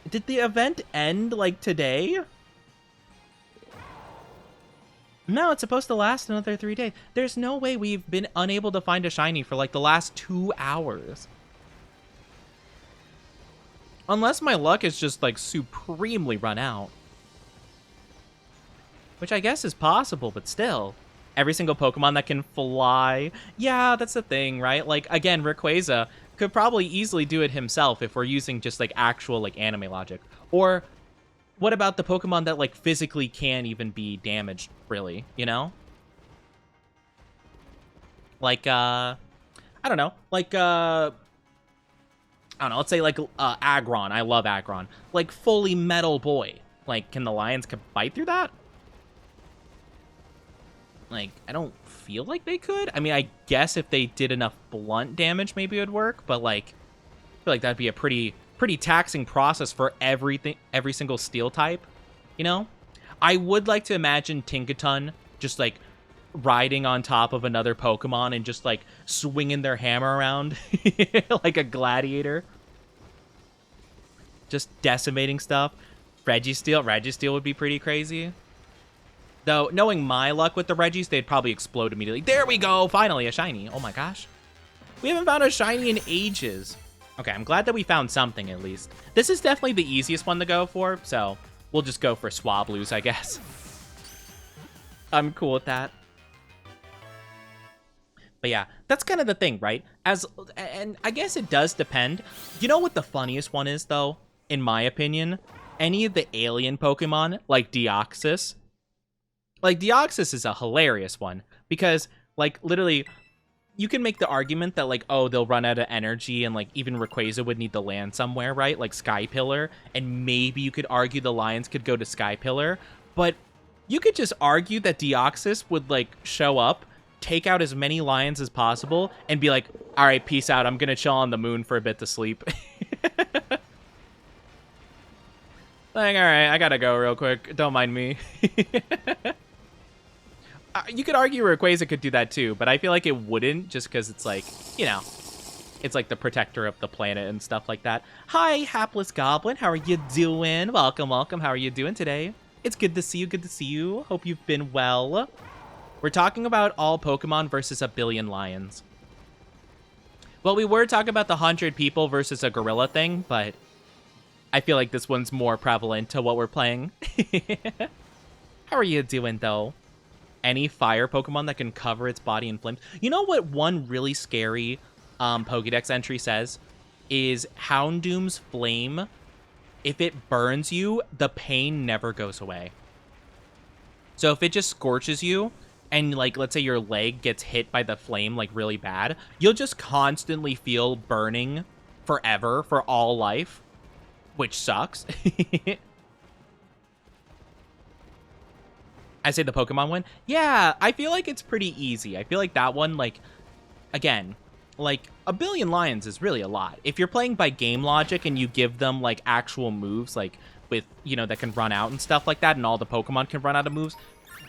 Did the event end, like, today? No, it's supposed to last another 3 days. There's no way we've been unable to find a shiny for, like, the last 2 hours. Unless my luck is just, like, supremely run out. Which I guess is possible, but still. Every single Pokemon that can fly. Yeah, that's the thing, right? Like, again, Rayquaza could probably easily do it himself if we're using just, like, actual, like, anime logic. Or what about the Pokemon that, like, physically can't even be damaged, really, you know? Like, I don't know. Like, I don't know, let's say, like, Aggron. I love Aggron. Like, fully metal boy. Like, can the lions bite through that? Like, I don't feel like they could. I mean, I guess if they did enough blunt damage, maybe it would work. But, like, I feel like that'd be a pretty taxing process for every single steel type, you know? I would like to imagine Tinkaton just, like, riding on top of another Pokemon and just, like, swinging their hammer around like a gladiator. Just decimating stuff. Registeel would be pretty crazy. Though, knowing my luck with the Reggies, they'd probably explode immediately. There we go! Finally, a shiny. Oh my gosh. We haven't found a shiny in ages. Okay, I'm glad that we found something, at least. This is definitely the easiest one to go for, so we'll just go for Swablues, I guess. I'm cool with that. But yeah, that's kind of the thing, right? And I guess it does depend. You know what the funniest one is, though? In my opinion? Any of the alien Pokemon, like Deoxys. Like, Deoxys is a hilarious one, because, like, literally, you can make the argument that, like, oh, they'll run out of energy, and, like, even Rayquaza would need to land somewhere, right? Like, Skypillar, and maybe you could argue the lions could go to Skypillar, but you could just argue that Deoxys would, like, show up, take out as many lions as possible, and be like, all right, peace out, I'm gonna chill on the moon for a bit to sleep. Like, all right, I gotta go real quick, don't mind me. You could argue Rayquaza could do that too, but I feel like it wouldn't, just because it's like, you know, it's like the protector of the planet and stuff like that. Hi, hapless goblin. How are you doing? Welcome, welcome. How are you doing today? It's good to see you. Good to see you. Hope you've been well. We're talking about all Pokemon versus a billion lions. Well, we were talking about the 100 people versus a gorilla thing, but I feel like this one's more prevalent to what we're playing. How are you doing, though? Any fire Pokemon that can cover its body in flames. You know what one really scary Pokédex entry says? Is Houndoom's flame, if it burns you, the pain never goes away. So if it just scorches you, and, like, let's say your leg gets hit by the flame, like, really bad, you'll just constantly feel burning forever, for all life, which sucks. I say the Pokemon one. Yeah, I feel like it's pretty easy. I feel like that one, like, again, like, 1 billion lions is really a lot. If you're playing by game logic and you give them, like, actual moves, like, with, you know, that can run out and stuff like that, and all the Pokemon can run out of moves,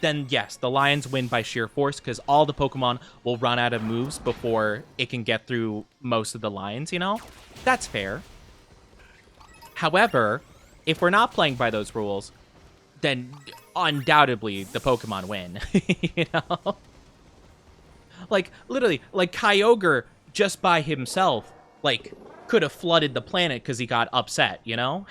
then yes, the lions win by sheer force, because all the Pokemon will run out of moves before it can get through most of the lions, you know? That's fair. However, if we're not playing by those rules, then undoubtedly the Pokemon win, you know? Like, literally, like, Kyogre, just by himself, like, could have flooded the planet because he got upset, you know?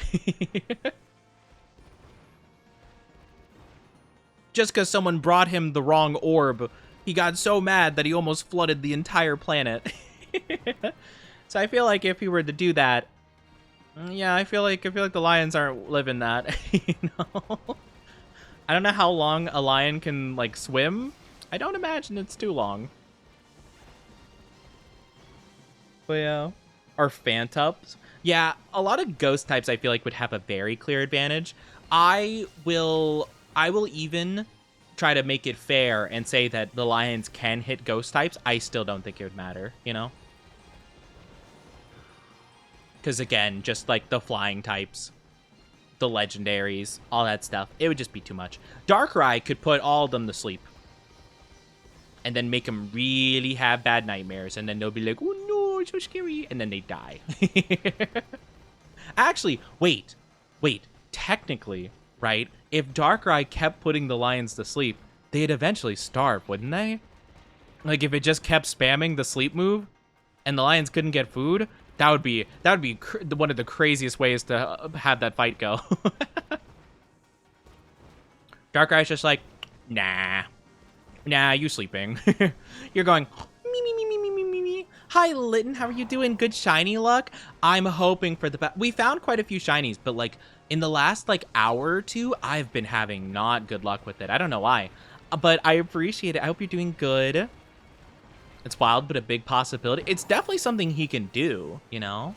Just because someone brought him the wrong orb, he got so mad that he almost flooded the entire planet. So I feel like if he were to do that, yeah, I feel like the lions aren't living that, you know? I don't know how long a lion can, like, swim. I don't imagine it's too long. But yeah. Or Phantops. Yeah, a lot of ghost types I feel like would have a very clear advantage. I will even try to make it fair and say that the lions can hit ghost types. I still don't think it would matter, you know? Because again, just like the flying types, the legendaries, all that stuff, it would just be too much. Darkrai could put all of them to sleep. And then make them really have bad nightmares. And then they'll be like, oh no, it's so scary. And then they die. Actually, wait. Technically, right? If Darkrai kept putting the lions to sleep, they'd eventually starve, wouldn't they? Like, if it just kept spamming the sleep move and the lions couldn't get food, that would be one of the craziest ways to have that fight go. Darkrai's just like, nah, you sleeping. You're going, me. Hi, Litten, how are you doing? Good shiny luck? I'm hoping for the best. We found quite a few shinies, but, like, in the last, like, hour or two, I've been having not good luck with it. I don't know why, but I appreciate it. I hope you're doing good. It's wild, but a big possibility. It's definitely something he can do, you know?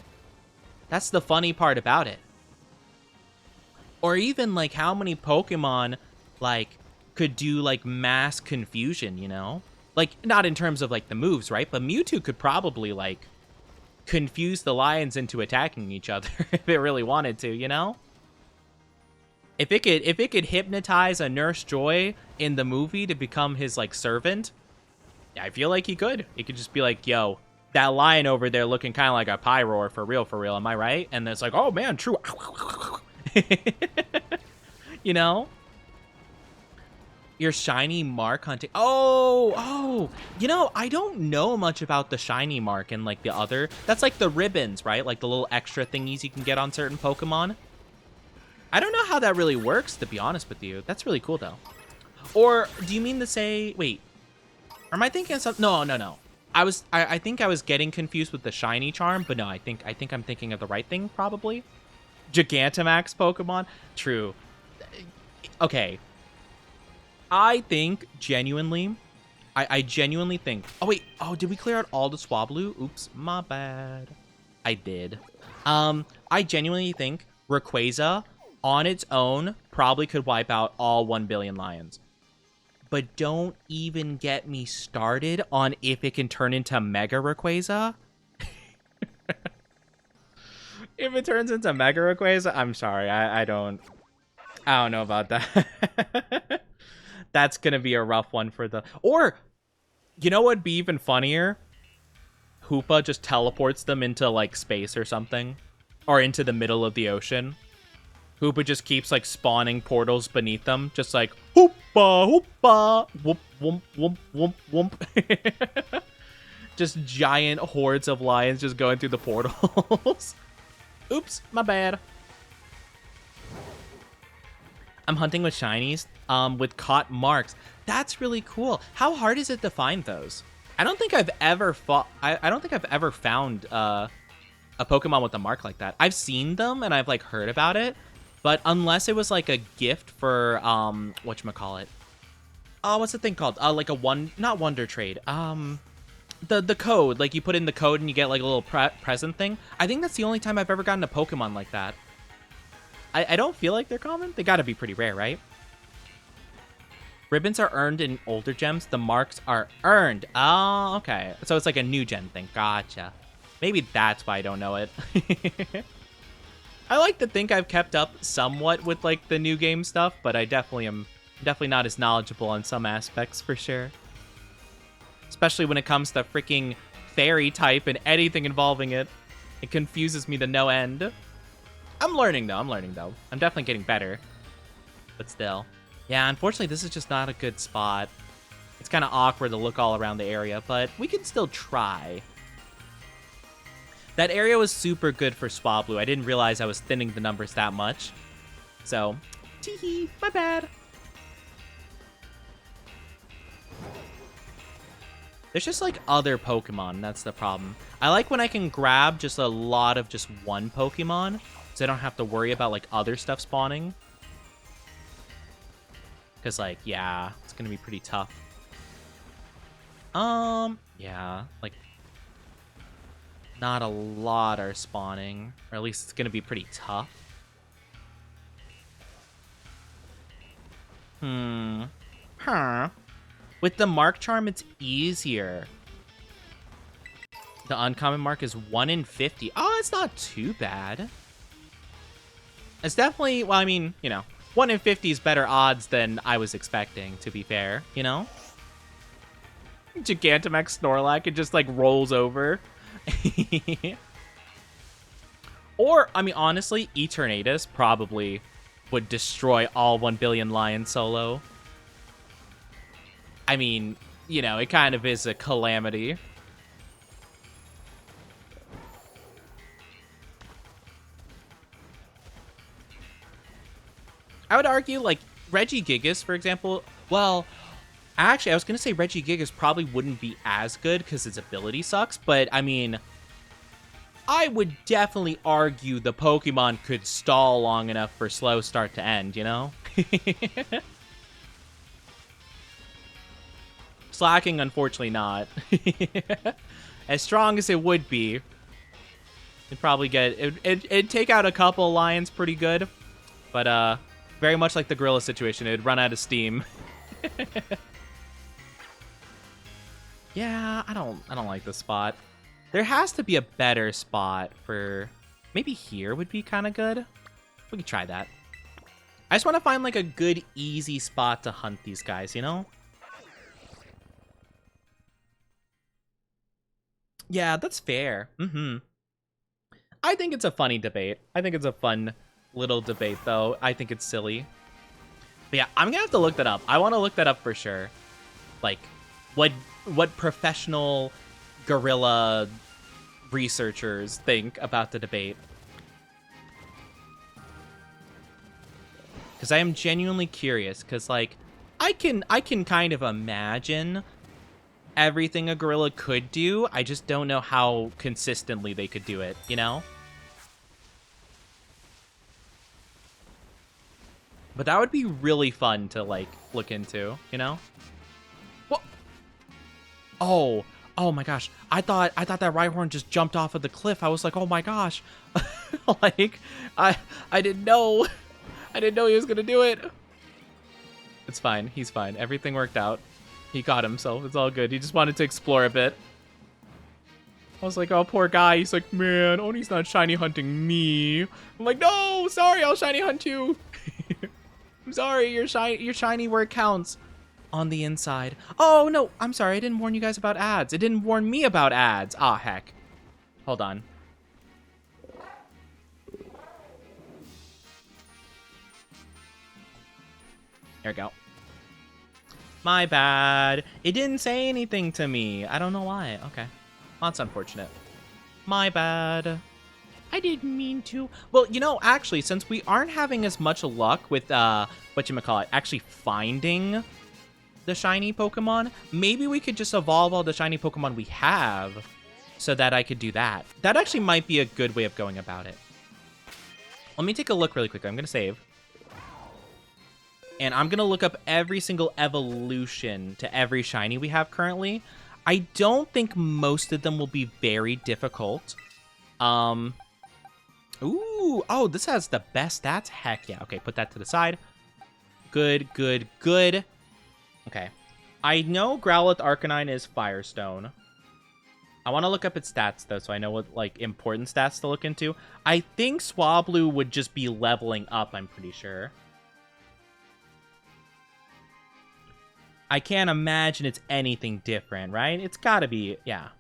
That's the funny part about it. Or even, like, how many Pokemon, like, could do, like, mass confusion, you know? Like, not in terms of, like, the moves, right? But Mewtwo could probably, like, confuse the lions into attacking each other if it really wanted to, you know? If it could hypnotize a Nurse Joy in the movie to become his, like, servant, I feel like he could. He could just be like, yo, that lion over there looking kind of like a Pyroar for real, am I right? And it's like, oh man, true. You know? Your shiny mark hunting. Oh, you know, I don't know much about the shiny mark and, like, the other. That's like the ribbons, right? Like the little extra thingies you can get on certain Pokemon. I don't know how that really works, to be honest with you. That's really cool, though. Or do you mean to say, wait, am I thinking of something? No. I think I was getting confused with the shiny charm, but no, I think I'm thinking of the right thing, probably. Gigantamax Pokemon? True. Okay. I think, genuinely, I genuinely think... Oh, wait. Oh, did we clear out all the Swablu? Oops, my bad. I did. I genuinely think Rayquaza, on its own, probably could wipe out all 1 billion lions. But don't even get me started on if it can turn into Mega Rayquaza. If it turns into Mega Rayquaza, I'm sorry. I don't know about that. That's going to be a rough one for the... Or, you know what'd be even funnier? Hoopa just teleports them into, like, space or something. Or into the middle of the ocean. Hoopa just keeps, like, spawning portals beneath them. Just like, Hoopa, Hoopa, whoop, whoop, whoop, whoop, whoop. Just giant hordes of lions just going through the portals. Oops, my bad. I'm hunting with shinies, with caught marks. That's really cool. How hard is it to find those? I don't think I've ever fought. I don't think I've ever found a Pokemon with a mark like that. I've seen them and I've like heard about it, but unless it was like a gift for whatchamacallit. Oh, what's the thing called? Like a not Wonder Trade. The code, like you put in the code and you get like a little present thing. I think that's the only time I've ever gotten a Pokemon like that. I don't feel like they're common. They gotta be pretty rare, right? Ribbons are earned in older gems. The marks are earned. Oh, okay. So it's like a new gen thing. Gotcha. Maybe that's why I don't know it. I like to think I've kept up somewhat with like the new game stuff, but I definitely am not as knowledgeable on some aspects for sure. Especially when it comes to freaking fairy type and anything involving it. It confuses me to no end. I'm learning though. I'm definitely getting better. But still. Yeah, unfortunately, this is just not a good spot. It's kind of awkward to look all around the area, but we can still try. That area was super good for Swablu. I didn't realize I was thinning the numbers that much. So, teehee, my bad. There's just like other Pokemon, that's the problem. I like when I can grab just a lot of just one Pokemon, so I don't have to worry about like other stuff spawning. Because like, yeah, it's gonna be pretty tough. Yeah, like not a lot are spawning, or at least it's gonna be pretty tough. Huh. With the Mark Charm, it's easier. The uncommon mark is 1 in 50. Oh, it's not too bad. It's definitely, well, I mean, you know, 1 in 50 is better odds than I was expecting, to be fair, you know? Gigantamax Snorlax, it just, like, rolls over. Or, I mean, honestly, Eternatus probably would destroy all 1 billion lions solo. I mean, you know, it kind of is a calamity. I would argue, like, Regigigas, for example, well, actually, I was going to say Regigigas probably wouldn't be as good because its ability sucks, but, I mean, I would definitely argue the Pokemon could stall long enough for slow start to end, you know? Slacking, unfortunately not. As strong as it would be, it'd probably get, it'd take out a couple lions pretty good, but, very much like the gorilla situation, it'd run out of steam. Yeah, I don't like this spot. There has to be a better spot for, maybe here would be kind of good. We could try that. I just want to find like a good, easy spot to hunt these guys, you know? Yeah, that's fair. I think it's a funny debate. I think it's a fun little debate, though. I think it's silly. But yeah, I'm gonna have to look that up. I want to look that up for sure. Like, what professional gorilla researchers think about the debate. Because I am genuinely curious. Because, like, I can kind of imagine everything a gorilla could do. I just don't know how consistently they could do it, you know? But that would be really fun to, like, look into, you know? What? Oh my gosh. I thought that Rhyhorn just jumped off of the cliff. I was like, oh my gosh. Like, I didn't know. I didn't know he was gonna do it. It's fine. He's fine. Everything worked out. He caught himself. It's all good. He just wanted to explore a bit. I was like, oh, poor guy. He's like, man, Oni's not shiny hunting me. I'm like, no, sorry, I'll shiny hunt you. I'm sorry, you're shiny where it counts. On the inside. Oh, no, I'm sorry. I didn't warn you guys about ads. It didn't warn me about ads. Ah, heck. Hold on. There we go. My bad. It didn't say anything to me. I don't know why. Okay. That's unfortunate. My bad. I didn't mean to. Well, you know, actually, since we aren't having as much luck with, whatchamacallit, actually finding the shiny Pokemon, maybe we could just evolve all the shiny Pokemon we have so that I could do that. That actually might be a good way of going about it. Let me take a look really quickly. I'm going to save. And I'm going to look up every single evolution to every shiny we have currently. I don't think most of them will be very difficult. Ooh, oh, this has the best stats? Heck yeah. Okay, put that to the side. Good, good, good. Okay. I know Growlithe Arcanine is Firestone. I want to look up its stats, though, so I know what, like, important stats to look into. I think Swablu would just be leveling up, I'm pretty sure. I can't imagine it's anything different, right? It's gotta be, yeah.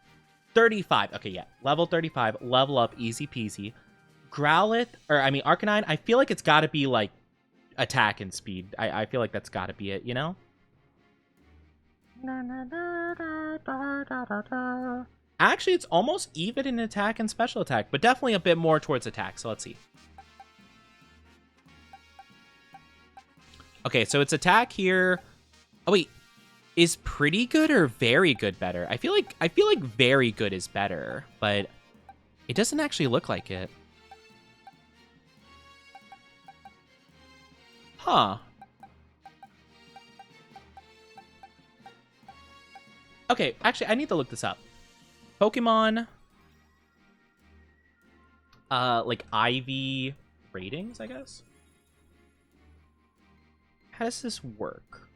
35. Okay, yeah. Level 35. Level up. Easy peasy. Growlithe, or I mean Arcanine, I feel like it's gotta be, like, attack and speed. I feel like that's gotta be it, you know? Actually, it's almost even in attack and special attack, but definitely a bit more towards attack, so let's see. Okay, so its attack here... Oh, wait. Is pretty good or very good better? I feel like very good is better, but it doesn't actually look like it. Huh. Okay, actually, I need to look this up. Pokemon, like IV ratings, I guess. How does this work?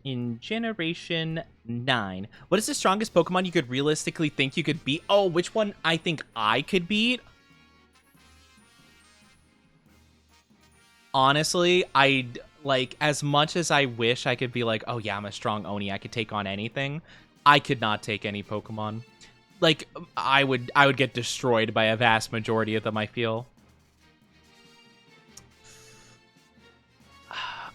In Generation 9, what is the strongest Pokemon you could realistically think you could beat? Oh, which one I think I could beat? Honestly, like, as much as I wish I could be like, oh yeah, I'm a strong Oni, I could take on anything, I could not take any Pokemon. Like, I would get destroyed by a vast majority of them, I feel.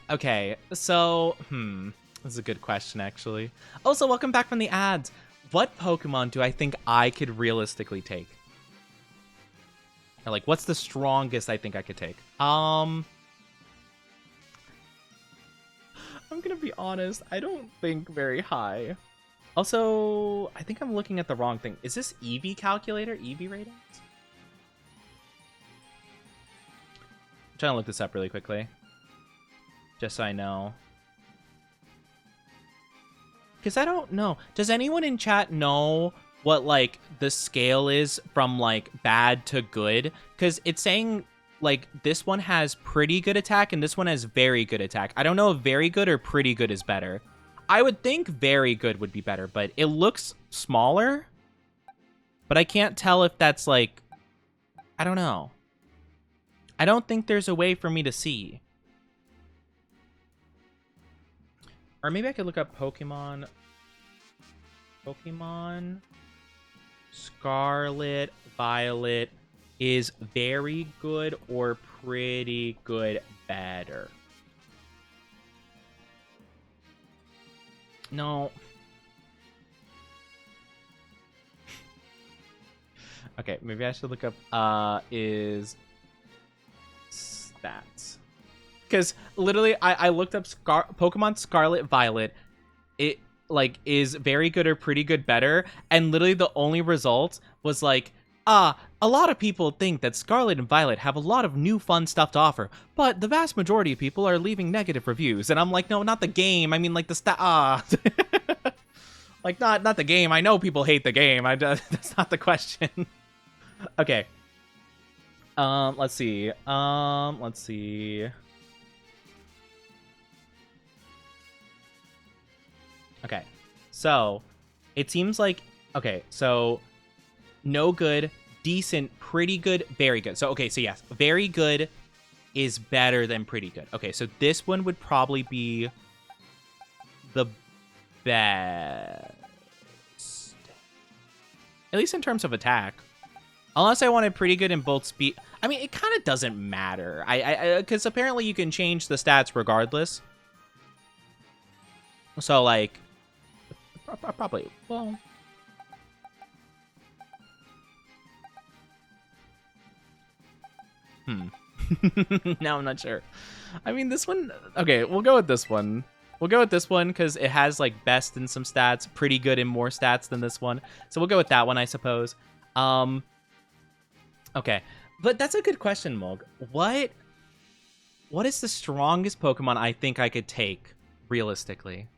Okay, so, this is a good question, actually. Also, welcome back from the ads. What Pokemon do I think I could realistically take? Or, like, what's the strongest I think I could take? I'm gonna be honest, I don't think very high. Also, I think I'm looking at the wrong thing. Is this EV calculator? EV ratings? I'm trying to look this up really quickly. Just so I know. Because I don't know. Does anyone in chat know what, like, the scale is from, like, bad to good? Because it's saying, like, this one has pretty good attack and this one has very good attack. I don't know if very good or pretty good is better. I would think very good would be better, but it looks smaller. But I can't tell if that's, like... I don't know. I don't think there's a way for me to see. Or maybe I could look up Pokemon Scarlet Violet is very good or pretty good better. No. Okay, maybe I should look up is stats. Because literally, I looked up Pokemon Scarlet Violet. It, like, is very good or pretty good better. And literally the only result was like, a lot of people think that Scarlet and Violet have a lot of new fun stuff to offer. But the vast majority of people are leaving negative reviews. And I'm like, no, not the game. I mean, like, the like, not the game. I know people hate the game. That's not the question. Okay. Let's see. Let's see. Okay, so it seems like, okay, so no good, decent, pretty good, very good. So, okay, so yes, very good is better than pretty good. Okay, so this one would probably be the best. At least in terms of attack. Unless I wanted pretty good in both speed. I mean, it kind of doesn't matter. Because apparently you can change the stats regardless. So, like... Probably, well... Now I'm not sure. I mean, this one... Okay, we'll go with this one. We'll go with this one because it has, like, best in some stats, pretty good in more stats than this one. So we'll go with that one, I suppose. Okay. But that's a good question, Mulg. What is the strongest Pokemon I think I could take, realistically?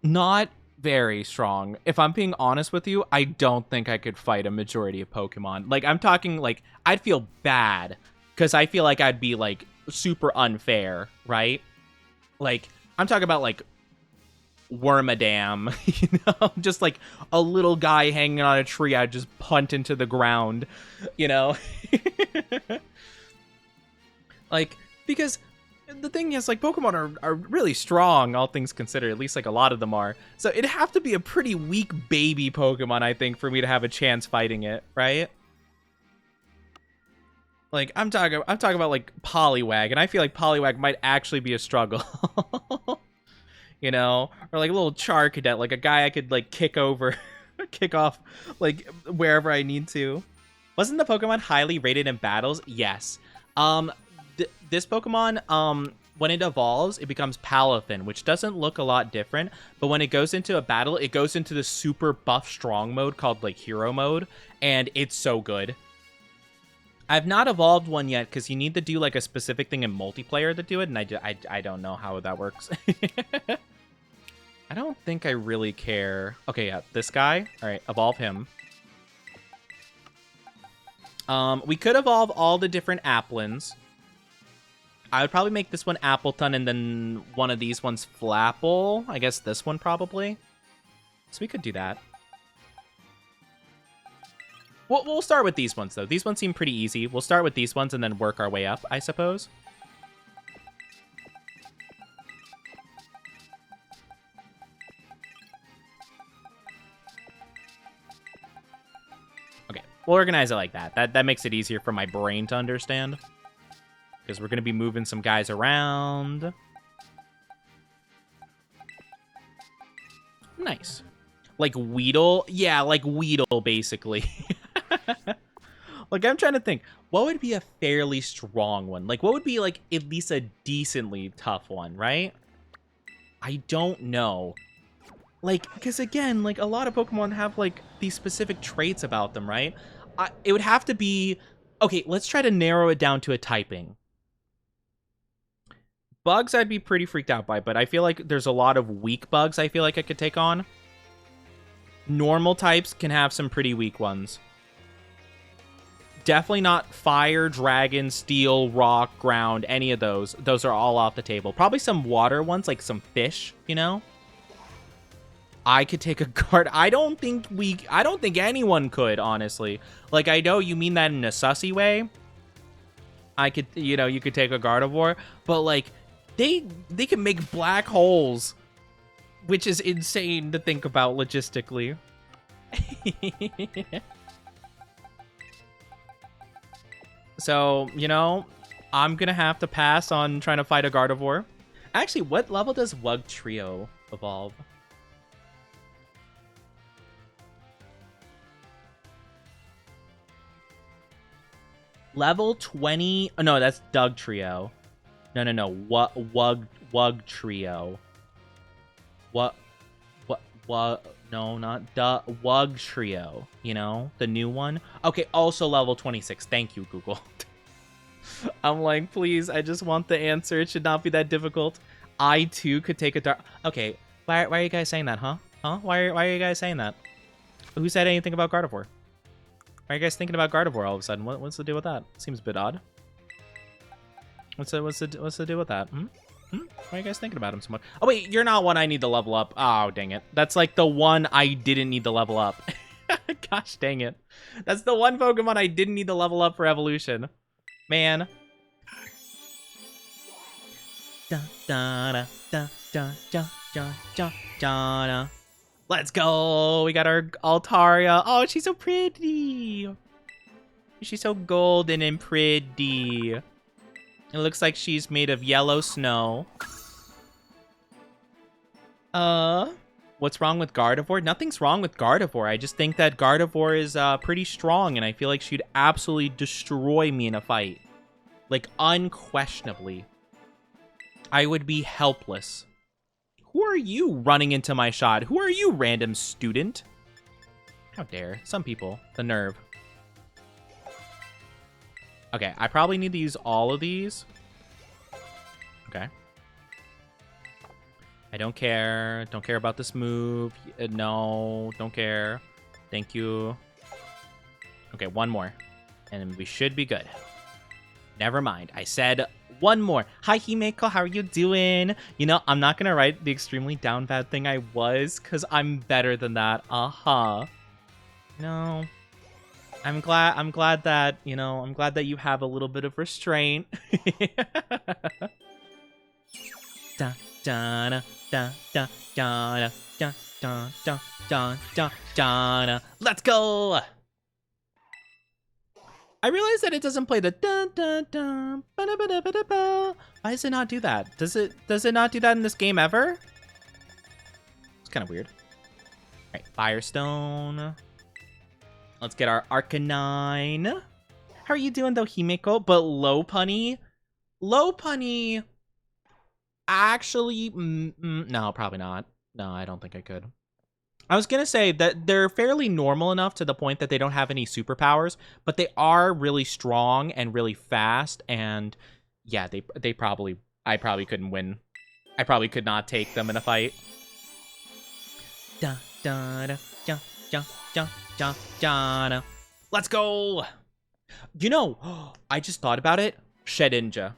Not very strong. If I'm being honest with you, I don't think I could fight a majority of Pokemon. Like, I'm talking, like, I'd feel bad because I feel like I'd be, like, super unfair, right? Like, I'm talking about, like, Wormadam, you know? Just, like, a little guy hanging on a tree I'd just punt into the ground, you know? Like, because the thing is, like, Pokemon are really strong, all things considered. At least, like, a lot of them are. So it'd have to be a pretty weak baby Pokemon, I think, for me to have a chance fighting it, right? Like, I'm talking about, like, Poliwag, and I feel like Poliwag might actually be a struggle. You know? Or, like, a little Charcadet, like, a guy I could, like, kick off, like, wherever I need to. Wasn't the Pokemon highly rated in battles? Yes. This Pokemon, when it evolves, it becomes Palafin, which doesn't look a lot different, but when it goes into a battle, it goes into the super buff strong mode called, like, Hero Mode, and it's so good. I've not evolved one yet because you need to do, like, a specific thing in multiplayer to do it, and I don't know how that works. I don't think I really care. Okay, yeah, this guy. All right, evolve him. We could evolve all the different Applins. I would probably make this one Appleton and then one of these ones Flapple. I guess this one probably. So we could do that. We'll start with these ones, though. These ones seem pretty easy. We'll start with these ones and then work our way up, I suppose. Okay, we'll organize it like that. That makes it easier for my brain to understand. Because we're going to be moving some guys around. Nice. Like Weedle? Yeah, like Weedle, basically. Like, I'm trying to think. What would be a fairly strong one? Like, what would be, like, at least a decently tough one, right? I don't know. Like, because, again, like, a lot of Pokemon have, like, these specific traits about them, right? It would have to be... Okay, let's try to narrow it down to a typing. Bugs I'd be pretty freaked out by, but I feel like there's a lot of weak bugs I feel like I could take on. Normal types can have some pretty weak ones. Definitely not fire, dragon, steel, rock, ground, any of those. Those are all off the table. Probably some water ones, like some fish, you know? I could take a guard. I don't think anyone could, honestly. Like, I know you mean that in a sussy way. I could, you know, you could take a Gardevoir, but, like, they can make black holes, which is insane to think about logistically. So, you know, I'm gonna have to pass on trying to fight a Gardevoir. Actually, what level does Wugtrio evolve? Level 20. Oh, no, that's Dugtrio. No. Wugtrio. No, not Wugtrio. You know, the new one. Okay, also level 26. Thank you, Google. I'm like, please, I just want the answer. It should not be that difficult. I too could take a dark. Okay, why are you guys saying that, huh? Why are you guys saying that? Who said anything about Gardevoir? Why are you guys thinking about Gardevoir all of a sudden? What's the deal with that? Seems a bit odd. What's the deal with that? Why are you guys thinking about him so much? Oh, wait, you're not one I need to level up. Oh, dang it. That's like the one I didn't need to level up. Gosh, dang it. That's the one Pokemon I didn't need to level up for evolution. Man. Let's go. We got our Altaria. Oh, she's so pretty. She's so golden and pretty. It looks like she's made of yellow snow. What's wrong with Gardevoir? Nothing's wrong with Gardevoir. I just think that Gardevoir is pretty strong, and I feel like she'd absolutely destroy me in a fight. Like, unquestionably. I would be helpless. Who are you running into my shot? Who are you, random student? How dare. Some people. The nerve. Okay, I probably need to use all of these. Okay. I don't care. Don't care about this move. No, don't care. Thank you. Okay, one more. And we should be good. Never mind. I said one more. Hi, Himeko. How are you doing? You know, I'm not going to write the extremely down bad thing I was, because I'm better than that. No. I'm glad that, you know, I'm glad that you have a little bit of restraint. Da, da, da, da, da, da, da, da, da, da, da, da. Let's go! I realize that it doesn't play the dun dun dun ba da ba da ba da ba. Why does it not do that? Does it not do that in this game ever? It's kind of weird. All right, Firestone. Let's get our Arcanine. How are you doing though, Himeko? But Lopunny, actually, no, probably not. No, I don't think I could. I was going to say that they're fairly normal enough to the point that they don't have any superpowers, but they are really strong and really fast, and yeah, I probably couldn't win. I probably could not take them in a fight. Da, da, da, da, da, da, da, da. Let's go! You know, I just thought about it. Shedinja.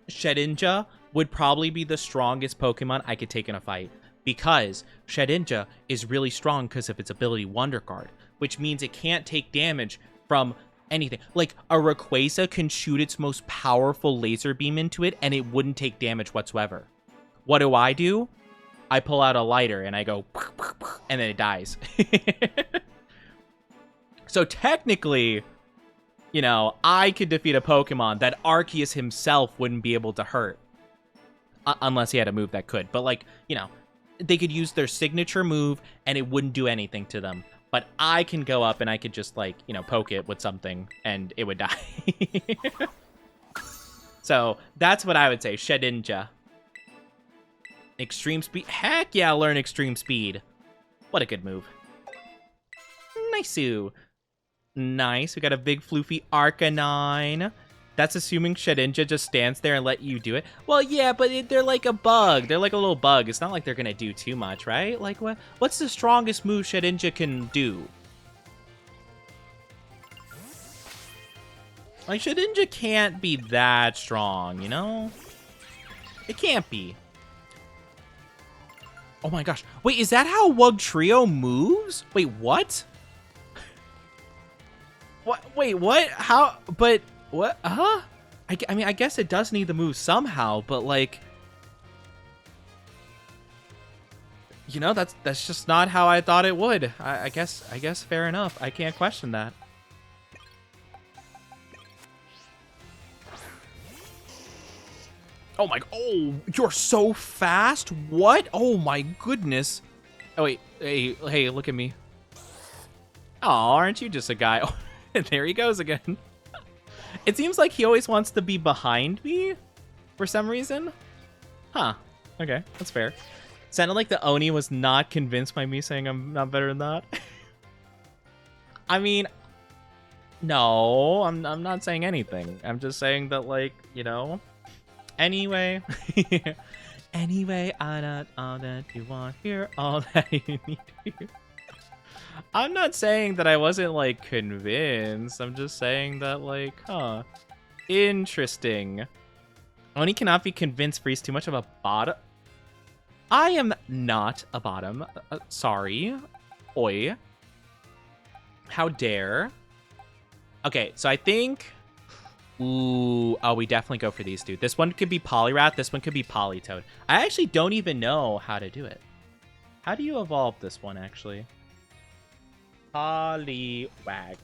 Shedinja would probably be the strongest Pokemon I could take in a fight, because Shedinja is really strong because of its ability Wonder Guard, which means it can't take damage from anything. Like, a Rayquaza can shoot its most powerful laser beam into it, and it wouldn't take damage whatsoever. What do? I pull out a lighter, and I go, and then it dies. So technically, you know, I could defeat a Pokemon that Arceus himself wouldn't be able to hurt. Unless he had a move that could. But, like, you know, they could use their signature move and it wouldn't do anything to them. But I can go up and I could just, like, you know, poke it with something and it would die. So that's what I would say. Shedinja. Extreme speed. Heck yeah, learn extreme speed. What a good move. Nice-oo. Nice. We got a big floofy Arcanine. That's assuming Shedinja just stands there and let you do it. Well, yeah, but they're like a bug. They're like a little bug. It's not like they're going to do too much, right? Like, what's the strongest move Shedinja can do? Like, Shedinja can't be that strong, you know? It can't be. Oh my gosh. Wait, is that how Wugtrio moves? Wait, what? What? Wait, what? How? But... What? I mean, I guess it does need the move somehow, but like, you know, that's just not how I thought it would. I guess fair enough. I can't question that. Oh my! Oh, you're so fast! What? Oh my goodness! Oh wait, hey, look at me! Oh, aren't you just a guy? Oh, there he goes again. It seems like he always wants to be behind me for some reason. Huh. Okay, that's fair. Sounded like the Oni was not convinced by me saying I'm not better than that. I mean, no, I'm not saying anything. I'm just saying that, like, you know. Anyway. Anyway, I got all that you want here, all that you need here. I'm not saying that I wasn't, like, convinced. I'm just saying that, like, huh. Interesting. Oni cannot be convinced for he's too much of a bottom. I am not a bottom. Sorry. Oi. How dare. Okay, so I think... Ooh, oh, we definitely go for these two. This one could be Poliwrath. This one could be Politoed. I actually don't even know how to do it. How do you evolve this one, actually? Poliwag.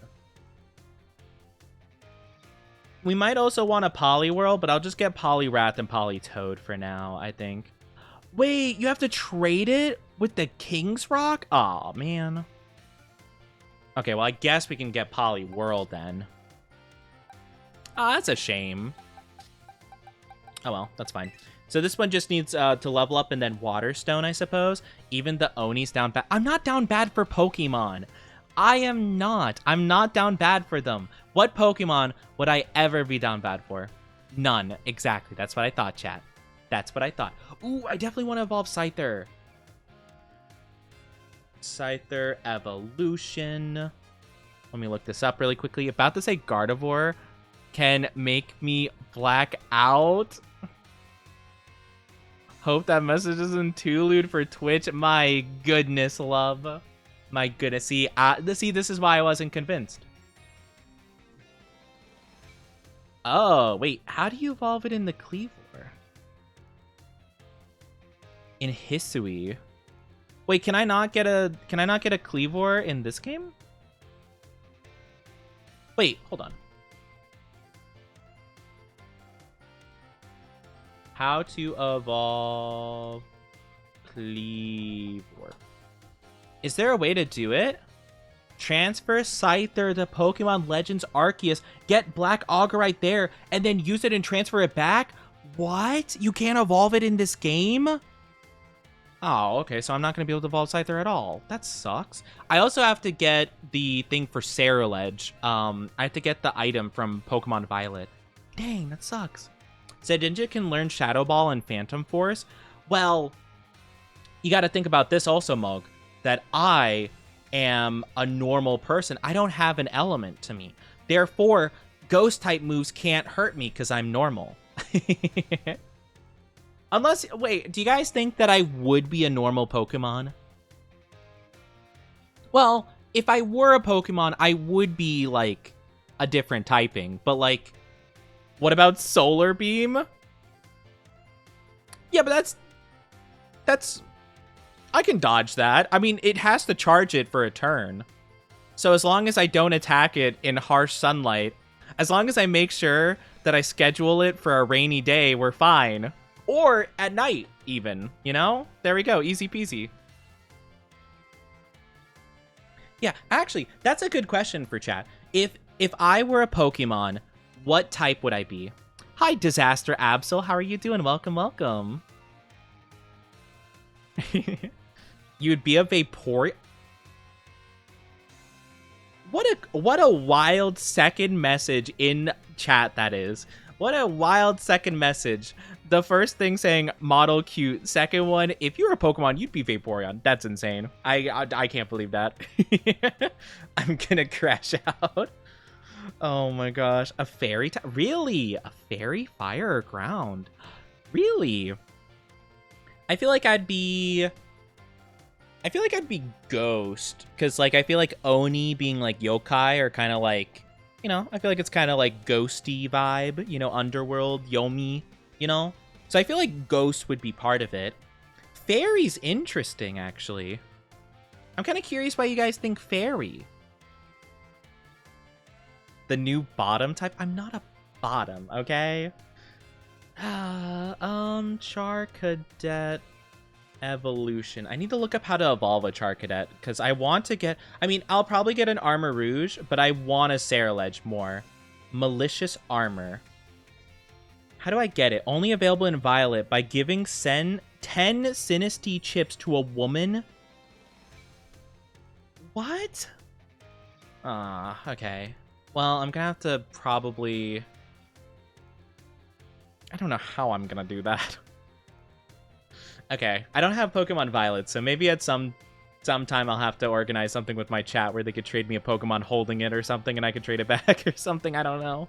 We might also want a Poliwhirl, but I'll just get Poliwrath and Politoed for now, I think. Wait, you have to trade it with the King's Rock? Aw, man. Okay, well, I guess we can get Poliwhirl then. Ah, that's a shame. Oh, well, that's fine. So this one just needs to level up and then Waterstone, I suppose. Even the Oni's down bad. I'm not down bad for Pokemon. I am not. I'm not down bad for them. What Pokemon would I ever be down bad for? None. Exactly. That's what I thought, chat. That's what I thought. Ooh, I definitely want to evolve Scyther. Scyther evolution. Let me look this up really quickly. About to say Gardevoir can make me black out. Hope that message isn't too lewd for Twitch. My goodness, love. My goodness. See, this is why I wasn't convinced. Oh, wait. How do you evolve it in the Cleavor? In Hisui. Wait, can I not get a Cleavor in this game? Wait, hold on. How to evolve Cleavor. Is there a way to do it? Transfer Scyther to Pokemon Legends Arceus, get Black Augur right there, and then use it and transfer it back? What? You can't evolve it in this game? Oh, okay, so I'm not going to be able to evolve Scyther at all. That sucks. I also have to get the thing for Ceruledge. I have to get the item from Pokemon Violet. Dang, that sucks. Zedinja can learn Shadow Ball and Phantom Force. Well, you got to think about this also, Mog, that I am a normal person. I don't have an element to me. Therefore, Ghost-type moves can't hurt me because I'm normal. Unless, wait, do you guys think that I would be a normal Pokemon? Well, if I were a Pokemon, I would be, like, a different typing. But, like, what about Solar Beam? Yeah, but that's... I can dodge that. I mean, it has to charge it for a turn. So as long as I don't attack it in harsh sunlight, as long as I make sure that I schedule it for a rainy day, we're fine. Or at night, even, you know? There we go, easy peasy. Yeah, actually, that's a good question for chat. If I were a Pokemon, what type would I be? Hi, Disaster Absol, how are you doing? Welcome, welcome. You would be a Vaporeon. What a wild second message in chat that is. What a wild second message. The first thing saying model cute. Second one, if you were a Pokemon, you'd be Vaporeon. That's insane. I can't believe that. I'm gonna crash out. Oh my gosh. A fairy type? Really? A fairy, fire, or ground? Really? I feel like I'd be Ghost, because like I feel like Oni being like yokai are kind of like, you know, I feel like it's kind of like ghosty vibe, you know, underworld, Yomi, you know? So I feel like Ghost would be part of it. Fairy's interesting, actually. I'm kind of curious why you guys think Fairy. The new bottom type? I'm not a bottom, okay? Charcadet evolution. I need to look up how to evolve a Charcadet, because I want to get... I mean, I'll probably get an Armor Rouge, but I want a Ceruledge more. Malicious Armor. How do I get it? Only available in Violet by giving 10 Sinistea chips to a woman? What? Okay. Well, I'm gonna have to probably... I don't know how I'm gonna do that. Okay, I don't have Pokemon Violet, so maybe at some time I'll have to organize something with my chat where they could trade me a Pokemon holding it or something and I could trade it back or something, I don't know.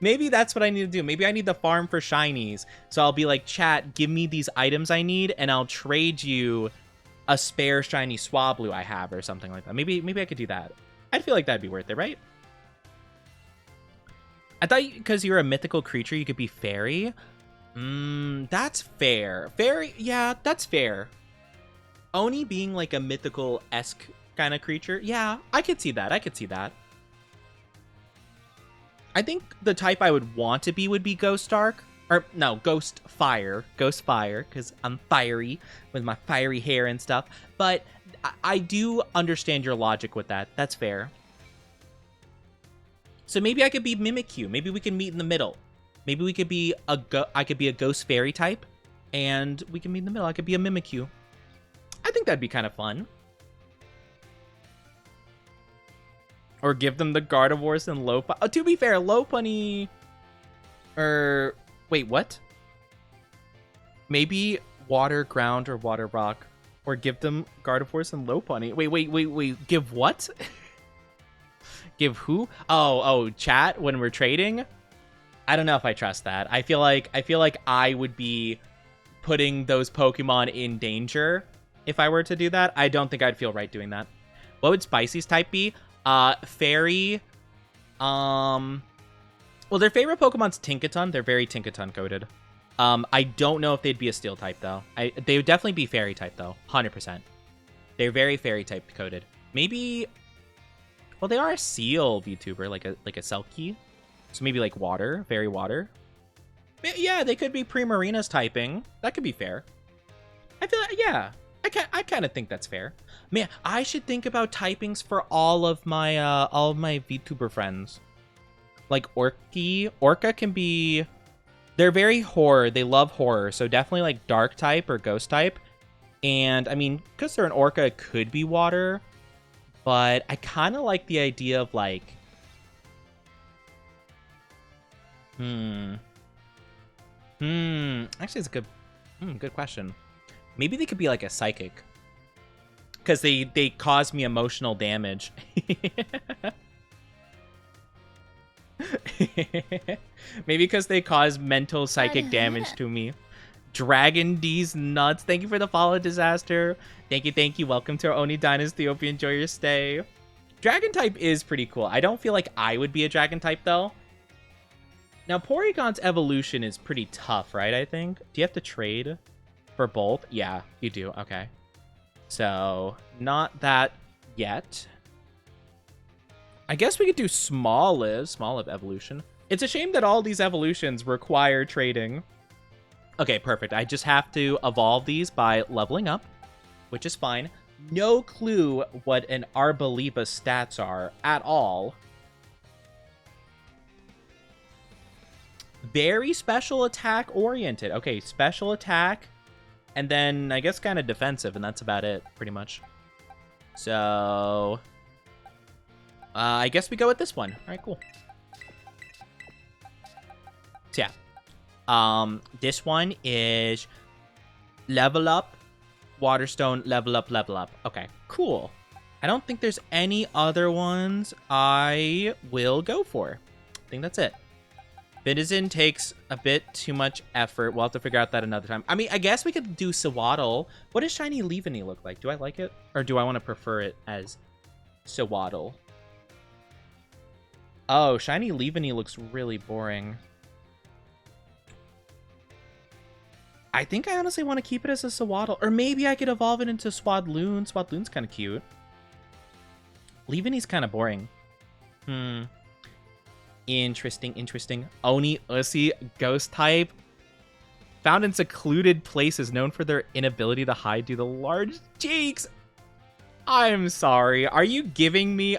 Maybe that's what I need to do. Maybe I need to farm for shinies. So I'll be like, chat, give me these items I need and I'll trade you a spare shiny Swablu I have or something like that. Maybe I could do that. I'd feel like that'd be worth it, right? I thought because you're a mythical creature, you could be fairy. That's fair. Fairy, yeah, that's fair. Oni being like a mythical-esque kind of creature. Yeah, I could see that. I could see that. I think the type I would want to be would be Ghost Dark. Or, no, Ghost Fire, because I'm fiery with my fiery hair and stuff. But I do understand your logic with that. That's fair. So maybe I could be Mimikyu. Maybe we can meet in the middle. Maybe we could be I could be a Ghost Fairy type, and we can meet in the middle. I could be a Mimikyu. I think that'd be kind of fun. Or give them the Gardevoirs and Lopunny. Oh, to be fair, Lopunny... Wait, what? Maybe Water Ground or Water Rock. Or give them Gardevoirs and Lopunny. Wait. Give what? Give who? Oh, chat when we're trading? I don't know if I trust that. I feel like I would be putting those Pokemon in danger if I were to do that. I don't think I'd feel right doing that. What would Spicy's type be? Fairy. Well, their favorite Pokemon's Tinkaton. They're very Tinkaton coded. I don't know if they'd be a Steel type though. They would definitely be Fairy type though, 100%. They're very Fairy type coded. Maybe. Well, they are a Seal VTuber, like a Selkie. So maybe like water, Fairy water. Yeah, they could be Primarina's typing. That could be fair. I feel like, yeah. I kind of think that's fair. Man, I should think about typings for all of my VTuber friends. Like Orca can be. They're very horror. They love horror, so definitely like Dark type or Ghost type. And I mean, because they're an Orca, it could be water. But I kind of like the idea of like. Actually, it's a good question. Maybe they could be like a psychic. Because they cause me emotional damage. Maybe because they cause mental psychic damage to me. Dragon D's nuts. Thank you for the follow, Disaster. Thank you. Welcome to our Oni Dynasty. Hope you enjoy your stay. Dragon type is pretty cool. I don't feel like I would be a dragon type though. Now, Porygon's evolution is pretty tough, right, I think? Do you have to trade for both? Yeah, you do. Okay. So, not that yet. I guess we could do Smoliv evolution. It's a shame that all these evolutions require trading. Okay, perfect. I just have to evolve these by leveling up, which is fine. No clue what an Arboliva stats are at all. Very special attack oriented. Okay, special attack. And then I guess kind of defensive. And that's about it, pretty much. So I guess we go with this one. All right, cool. So yeah. This one is level up, Waterstone, level up. Okay, cool. I don't think there's any other ones I will go for. I think that's it. Bitizen takes a bit too much effort. We'll have to figure out that another time. I mean, I guess we could do Sewaddle. What does Shiny Leavanny look like? Do I like it? Or do I want to prefer it as Sewaddle? Oh, Shiny Leavanny looks really boring. I think I honestly want to keep it as a Sewaddle. Or maybe I could evolve it into Swadloon. Swadloon's kind of cute. Leavanny's kind of boring. Interesting. Oni, Ussy, Ghost type. Found in secluded places, known for their inability to hide due to large cheeks. I'm sorry. Are you giving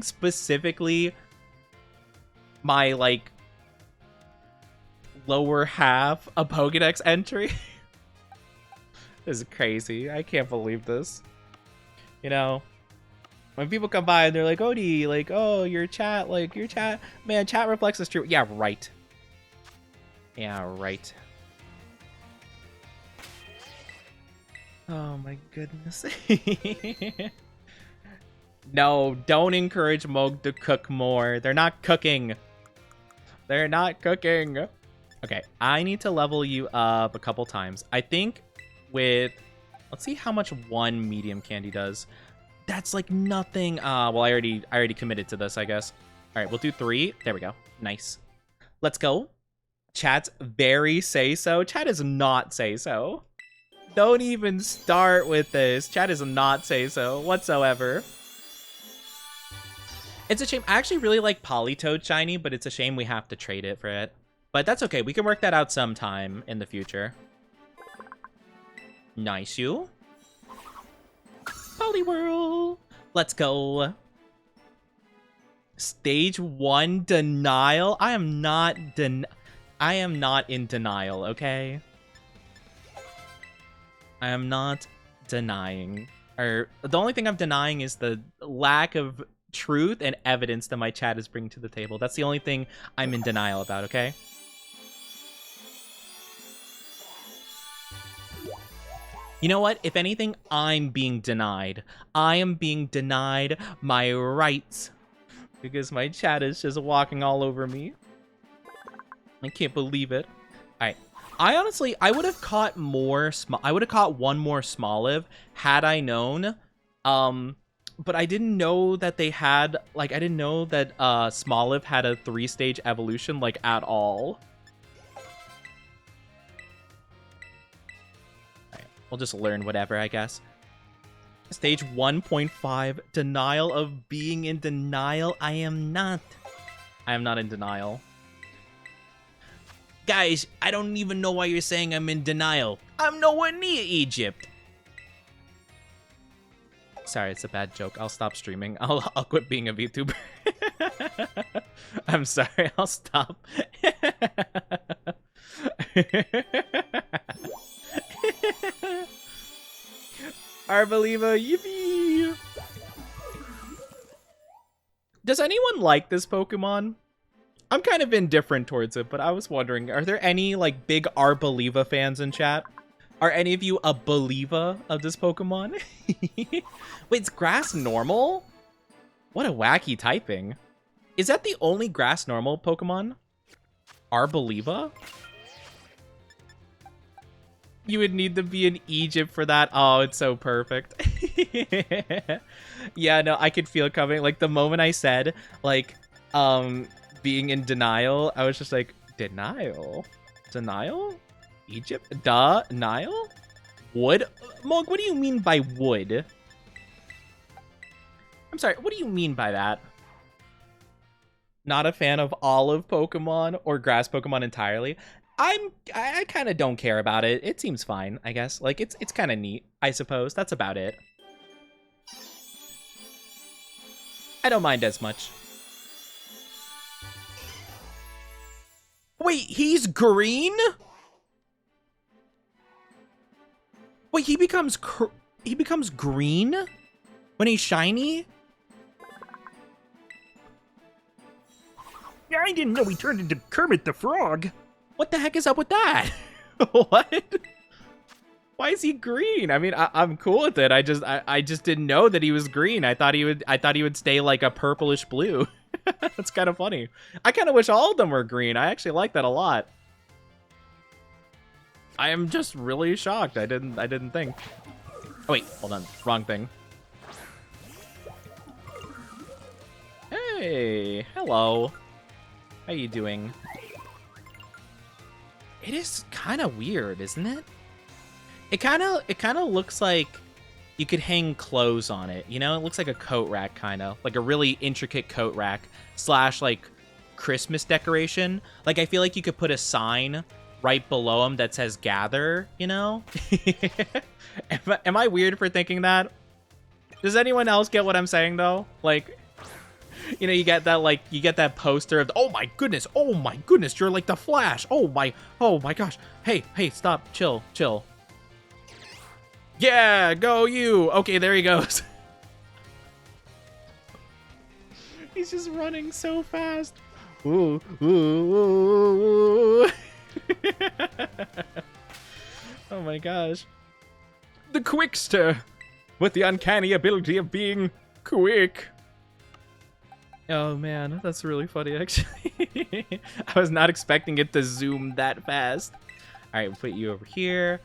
specifically my, like, lower half a Pokédex entry? This is crazy. I can't believe this. You know? When people come by and they're like, Odie, like, oh, your chat, man, chat reflects the truth. Yeah, right. Oh my goodness. No, don't encourage Moog to cook more. They're not cooking. Okay, I need to level you up a couple times. I think with, let's see how much one medium candy does. That's like nothing. Well, I already committed to this, I guess. All right, we'll do 3. There we go. Nice. Let's go. Chat's very say so. Chat is not say so. Don't even start with this. Chat is not say so whatsoever. It's a shame. I actually really like Politoed shiny, but it's a shame we have to trade it for it. But that's okay. We can work that out sometime in the future. Nice you. Poliwhirl. Let's go. Stage 1 denial. I am not in denial, okay? I am not denying. Or the only thing I'm denying is the lack of truth and evidence that my chat is bringing to the table. That's the only thing I'm in denial about, okay? You know what? If anything, I'm being denied. I am being denied my rights because my chat is just walking all over me. I can't believe it. All right. I would have caught more. I would have caught one more Smoliv had I known. But I didn't know that they had, like, I didn't know that Smoliv had a 3-stage evolution, like, at all. Alright, we'll just learn whatever, I guess. Stage 1.5, denial of being in denial. I am not in denial. Guys, I don't even know why you're saying I'm in denial. I'm nowhere near Egypt. Sorry, it's a bad joke. I'll stop streaming. I'll quit being a VTuber. I'm sorry. I'll stop. Arbaliva, yippee! Does anyone like this Pokemon? I'm kind of indifferent towards it, but I was wondering, are there any like big Arbaliva fans in chat? Are any of you a believer of this Pokemon? Wait, it's grass normal? What a wacky typing. Is that the only grass normal Pokemon? Arbaliva? You would need to be in Egypt for that. Oh, it's so perfect. Yeah, no, I could feel it coming. Like the moment I said, like, being in denial, I was just like, denial? Denial? Egypt? Nile? Wood? Mog, what do you mean by wood? I'm sorry, what do you mean by that? Not a fan of olive Pokemon or grass Pokemon entirely. I kind of don't care about it. It seems fine, I guess. Like, it's kind of neat, I suppose. That's about it. I don't mind as much. Wait, he's green? Wait, he becomes green when he's shiny? Yeah, I didn't know he turned into Kermit the Frog. What the heck is up with that? What? Why is he green? I mean, I'm cool with it. I just didn't know that he was green. I thought he would stay like a purplish blue. That's kind of funny. I kind of wish all of them were green. I actually like that a lot. I am just really shocked. I didn't think. Oh wait, hold on. Wrong thing. Hey, hello. How you doing? It is kind of weird, isn't it? It kind of looks like you could hang clothes on it. You know, it looks like a coat rack, kind of like a really intricate coat rack / like Christmas decoration. Like I feel like you could put a sign right below him that says "Gather." You know? Am I weird for thinking that? Does anyone else get what I'm saying though? Like, you know, you get that poster of, oh my goodness, you're like the Flash. Oh my gosh. Hey, stop, chill. Yeah, go you. Okay, there he goes. He's just running so fast. Ooh. Oh my gosh. The Quickster, with the uncanny ability of being quick. Oh man, that's really funny actually. I was not expecting it to zoom that fast. All right, we'll put you over here.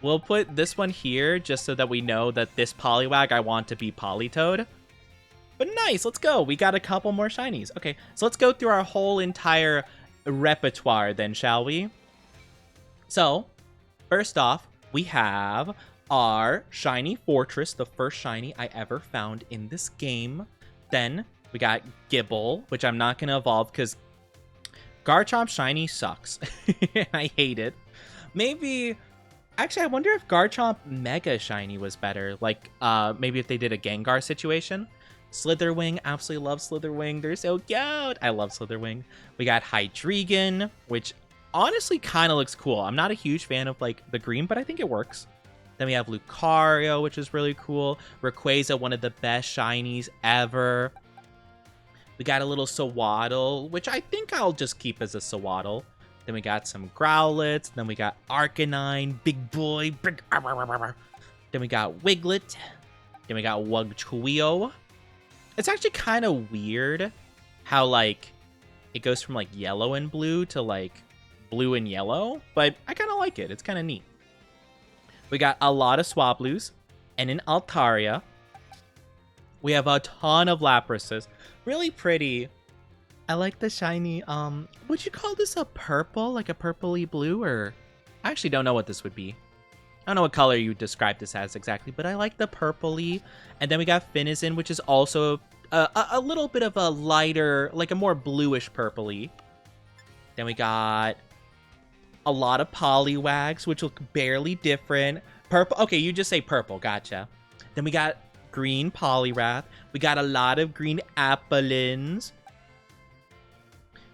We'll put this one here just so that we know that this Poliwag I want to be Politoed. But nice, let's go. We got a couple more shinies. Okay, so let's go through our whole entire repertoire then, shall we? So, first off, we have our Shiny Fortress, the first shiny I ever found in this game. Then we got Gibble, which I'm not going to evolve because Garchomp shiny sucks. I hate it. Maybe... Actually, I wonder if Garchomp Mega Shiny was better. Like, maybe if they did a Gengar situation. Slitherwing, absolutely love Slitherwing. They're so cute. I love Slitherwing. We got Hydreigon, which honestly kind of looks cool. I'm not a huge fan of, like, the green, but I think it works. Then we have Lucario, which is really cool. Rayquaza, one of the best shinies ever. We got a little Sewaddle, which I think I'll just keep as a Sewaddle. Then we got some Growlithe. Then we got Arcanine, big boy. Then we got Wiglet. Then we got Wugchuio. It's actually kind of weird how, like, it goes from, like, yellow and blue to, like, blue and yellow. But I kind of like it. It's kind of neat. We got a lot of Swablues and an Altaria. We have a ton of Laprases. Really pretty. I like the shiny, would you call this a purple? Like a purpley blue, or... I actually don't know what this would be. I don't know what color you would describe this as exactly, but I like the purpley. And then we got Finizen, which is also a little bit of a lighter, like a more bluish purpley. Then we got a lot of Poliwags, which look barely different. Purple, okay, you just say purple, gotcha. Then we got green Poliwrath. We got a lot of green Apolines.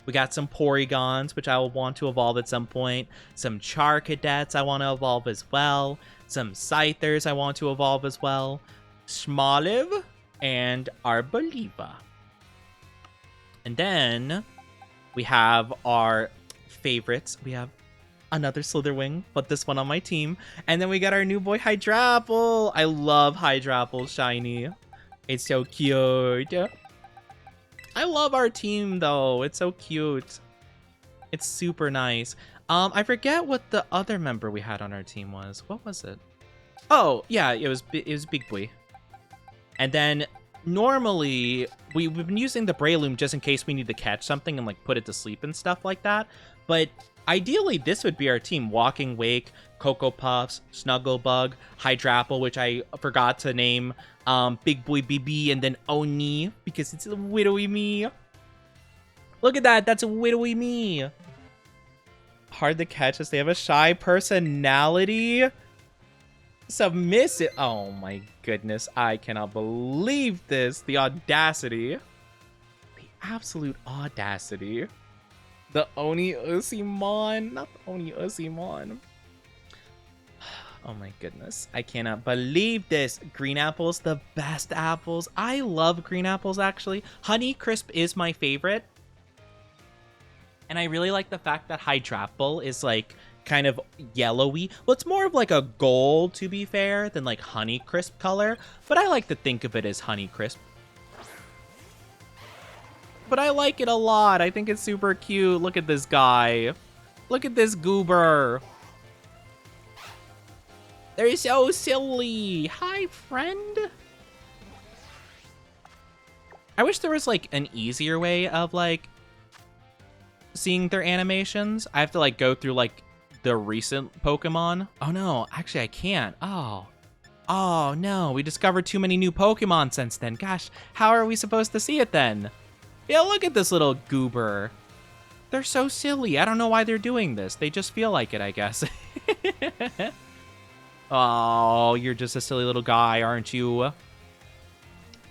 We got some Porygons, which I will want to evolve at some point. Some Charcadets I want to evolve as well. Some Scythers I want to evolve as well. Smoliv and Arboliva. And then we have our favorites. We have another Slitherwing, but this one on my team. And then we got our new boy Hydrapple. I love Hydrapple shiny. It's so cute. I love our team, though. It's so cute. It's super nice. I forget what the other member we had on our team was. What was it? Oh, yeah, it was Big Boy. And then, normally, we've been using the Breloom just in case we need to catch something and, like, put it to sleep and stuff like that. But ideally, this would be our team. Walking Wake, Cocoa Puffs, Snugglebug, Hydrapple, which I forgot to name, Big Boy BB, and then Oni, because it's a widowy me. Look at that, that's a widowy me. Hard to catch as they have a shy personality. Submissive. Oh my goodness, I cannot believe this. The audacity. The absolute audacity. The Oni Usimon, not the Oni Usimon. Oh my goodness. I cannot believe this. Green apples, the best apples. I love green apples, actually. Honey Crisp is my favorite. And I really like the fact that Hydrapple is, like, kind of yellowy. Well, it's more of, like, a gold, to be fair, than, like, Honey Crisp color. But I like to think of it as Honey Crisp. But I like it a lot. I think it's super cute. Look at this guy. Look at this goober. They're so silly. Hi, friend. I wish there was, like, an easier way of, like, seeing their animations. I have to, like, go through, like, the recent Pokemon. Oh, no. Actually, I can't. Oh. Oh, no. We discovered too many new Pokemon since then. Gosh, how are we supposed to see it then? Yeah, look at this little goober. They're so silly. I don't know why they're doing this. They just feel like it, I guess. Oh, you're just a silly little guy, aren't you? But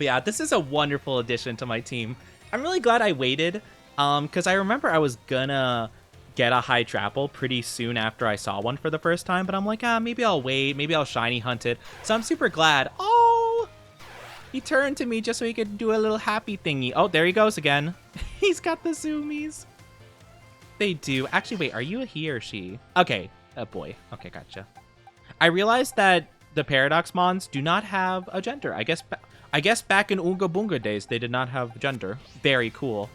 yeah, this is a wonderful addition to my team. I'm really glad I waited, because I remember I was gonna get a Hydrapple pretty soon after I saw one for the first time, but I'm like, maybe I'll wait, maybe I'll shiny hunt it. So I'm super glad. Oh, he turned to me just so he could do a little happy thingy. Oh, there he goes again. He's got the zoomies. They do. Actually, wait, are you a he or she? Okay, a boy. Okay, gotcha. I realized that the Paradox Mons do not have a gender. I guess back in Oonga Boonga days, they did not have gender. Very cool.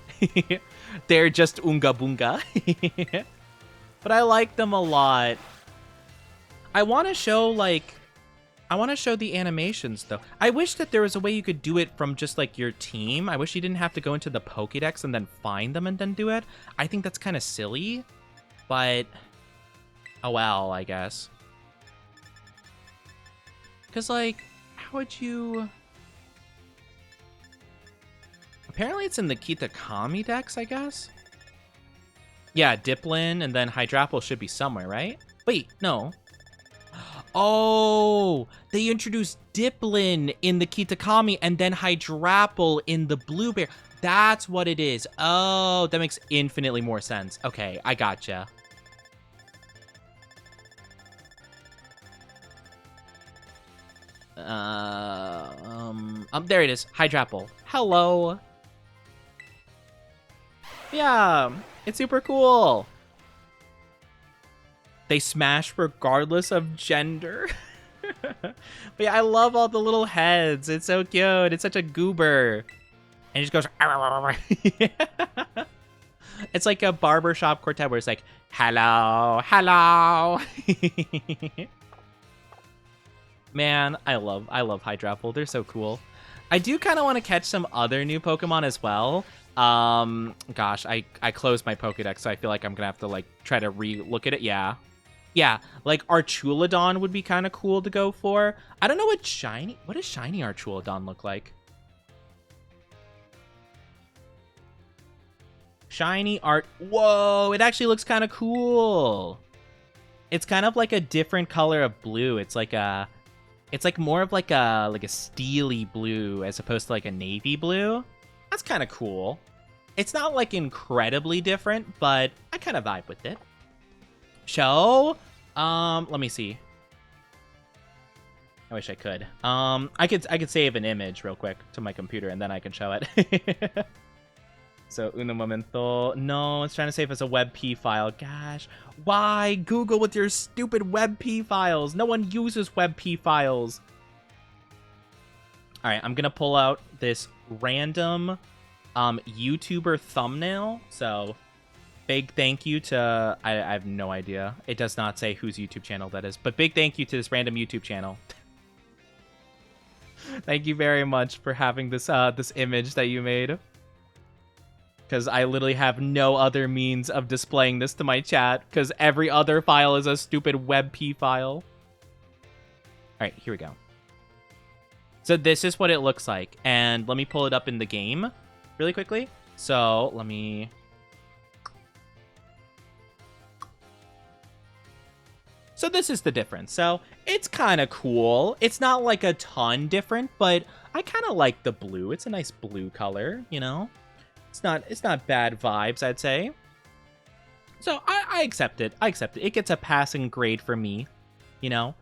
They're just Oonga Boonga. But I like them a lot. I want to show, like... I want to show the animations, though. I wish that there was a way you could do it from just, like, your team. I wish you didn't have to go into the Pokédex and then find them and then do it. I think that's kind of silly. But... oh well, I guess. Because, like, how would you... apparently it's in the Kitakami Dex, I guess? Yeah, Diplin and then Hydrapple should be somewhere, right? Wait, no. Oh, they introduced Diplin in the Kitakami and then Hydrapple in the Blueberry. That's what it is. Oh, that makes infinitely more sense. Okay, I gotcha. There it is. Hydrapple. Hello. Yeah, it's super cool. They smash regardless of gender. But yeah, I love all the little heads. It's so cute. It's such a goober. And he just goes... It's like a barbershop quartet where it's like, hello, hello. Man, I love Hydrapple. They're so cool. I do kind of want to catch some other new Pokemon as well. Gosh, I closed my Pokedex, so I feel like I'm gonna have to like try to re-look at it. Yeah, like Archulodon would be kind of cool to go for. I don't know what does shiny Archulodon look like? Shiny art. Whoa, it actually looks kind of cool. It's kind of like a different color of blue. It's like more of like a steely blue as opposed to like a navy blue. That's kind of cool. It's not like incredibly different, but I kind of vibe with it. Show. Let me see. I wish I could. I could save an image real quick to my computer and then I can show it. So, uno momento. No, it's trying to save as a WebP file. Gosh, why? Google with your stupid WebP files. No one uses WebP files. All right, I'm going to pull out this random YouTuber thumbnail. So, big thank you to... I have no idea. It does not say whose YouTube channel that is. But big thank you to this random YouTube channel. Thank you very much for having this this image that you made. Because I literally have no other means of displaying this to my chat. Because every other file is a stupid WebP file. Alright, here we go. So this is what it looks like. And let me pull it up in the game really quickly. So let me... So this is the difference. So it's kind of cool. It's not like a ton different, but I kind of like the blue. It's a nice blue color, you know? It's not bad vibes, I'd say. So I accept it. I accept it. It gets a passing grade for me, you know?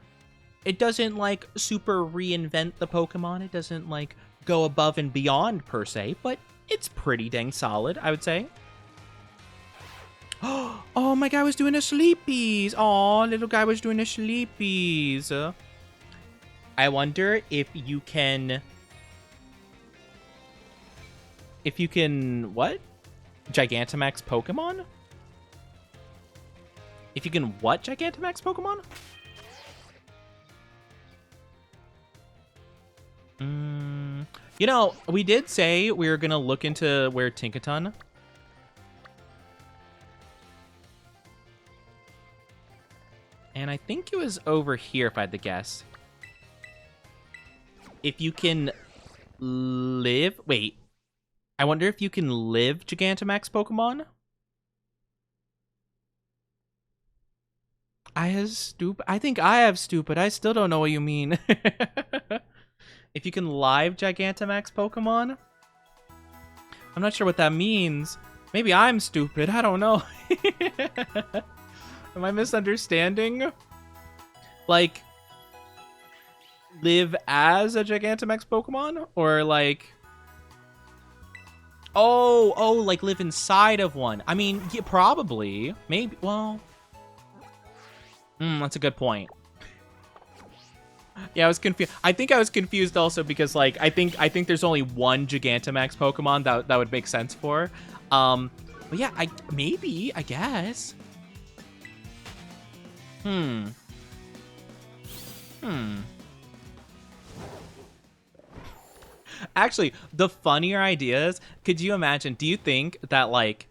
It doesn't, like, super reinvent the Pokemon. It doesn't, like, go above and beyond, per se. But it's pretty dang solid, I would say. Oh, my guy was doing a sleepies. Aw, little guy was doing a sleepies. I wonder if you can... what? Gigantamax Pokemon? If you can what Gigantamax Pokemon? You know, we did say we were gonna look into where Tinkaton. And I think it was over here, if I had to guess. If you can live... Wait. I wonder if you can live Gigantamax Pokemon? I think I have stupid. I still don't know what you mean. If you can live Gigantamax Pokemon? I'm not sure what that means. Maybe I'm stupid. I don't know. Am I misunderstanding? Like, live as a Gigantamax Pokemon? Or like... Oh, like live inside of one. I mean, yeah, probably. Maybe, well... that's a good point. Yeah, I was confused. I think I was confused also because, like, I think there's only one Gigantamax Pokemon that would make sense for. But yeah, I guess. Actually, the funnier ideas, could you imagine, do you think that, like,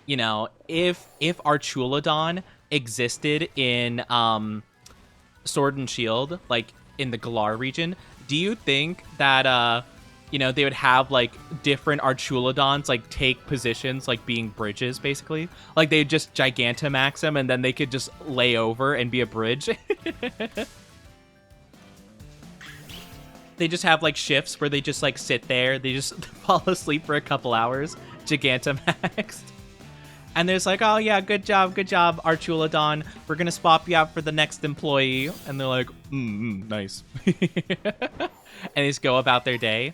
you know, if Archulodon existed in Sword and Shield, like in the Galar region, do you think that you know, they would have like different Archulodons like take positions like being bridges, basically. Like they'd just Gigantamax them and then they could just lay over and be a bridge. They just have like shifts where they just like sit there, they just fall asleep for a couple hours, Gigantamaxed. And there's like, oh yeah, good job, Archulodon. We're gonna swap you out for the next employee. And they're like, nice. And they just go about their day.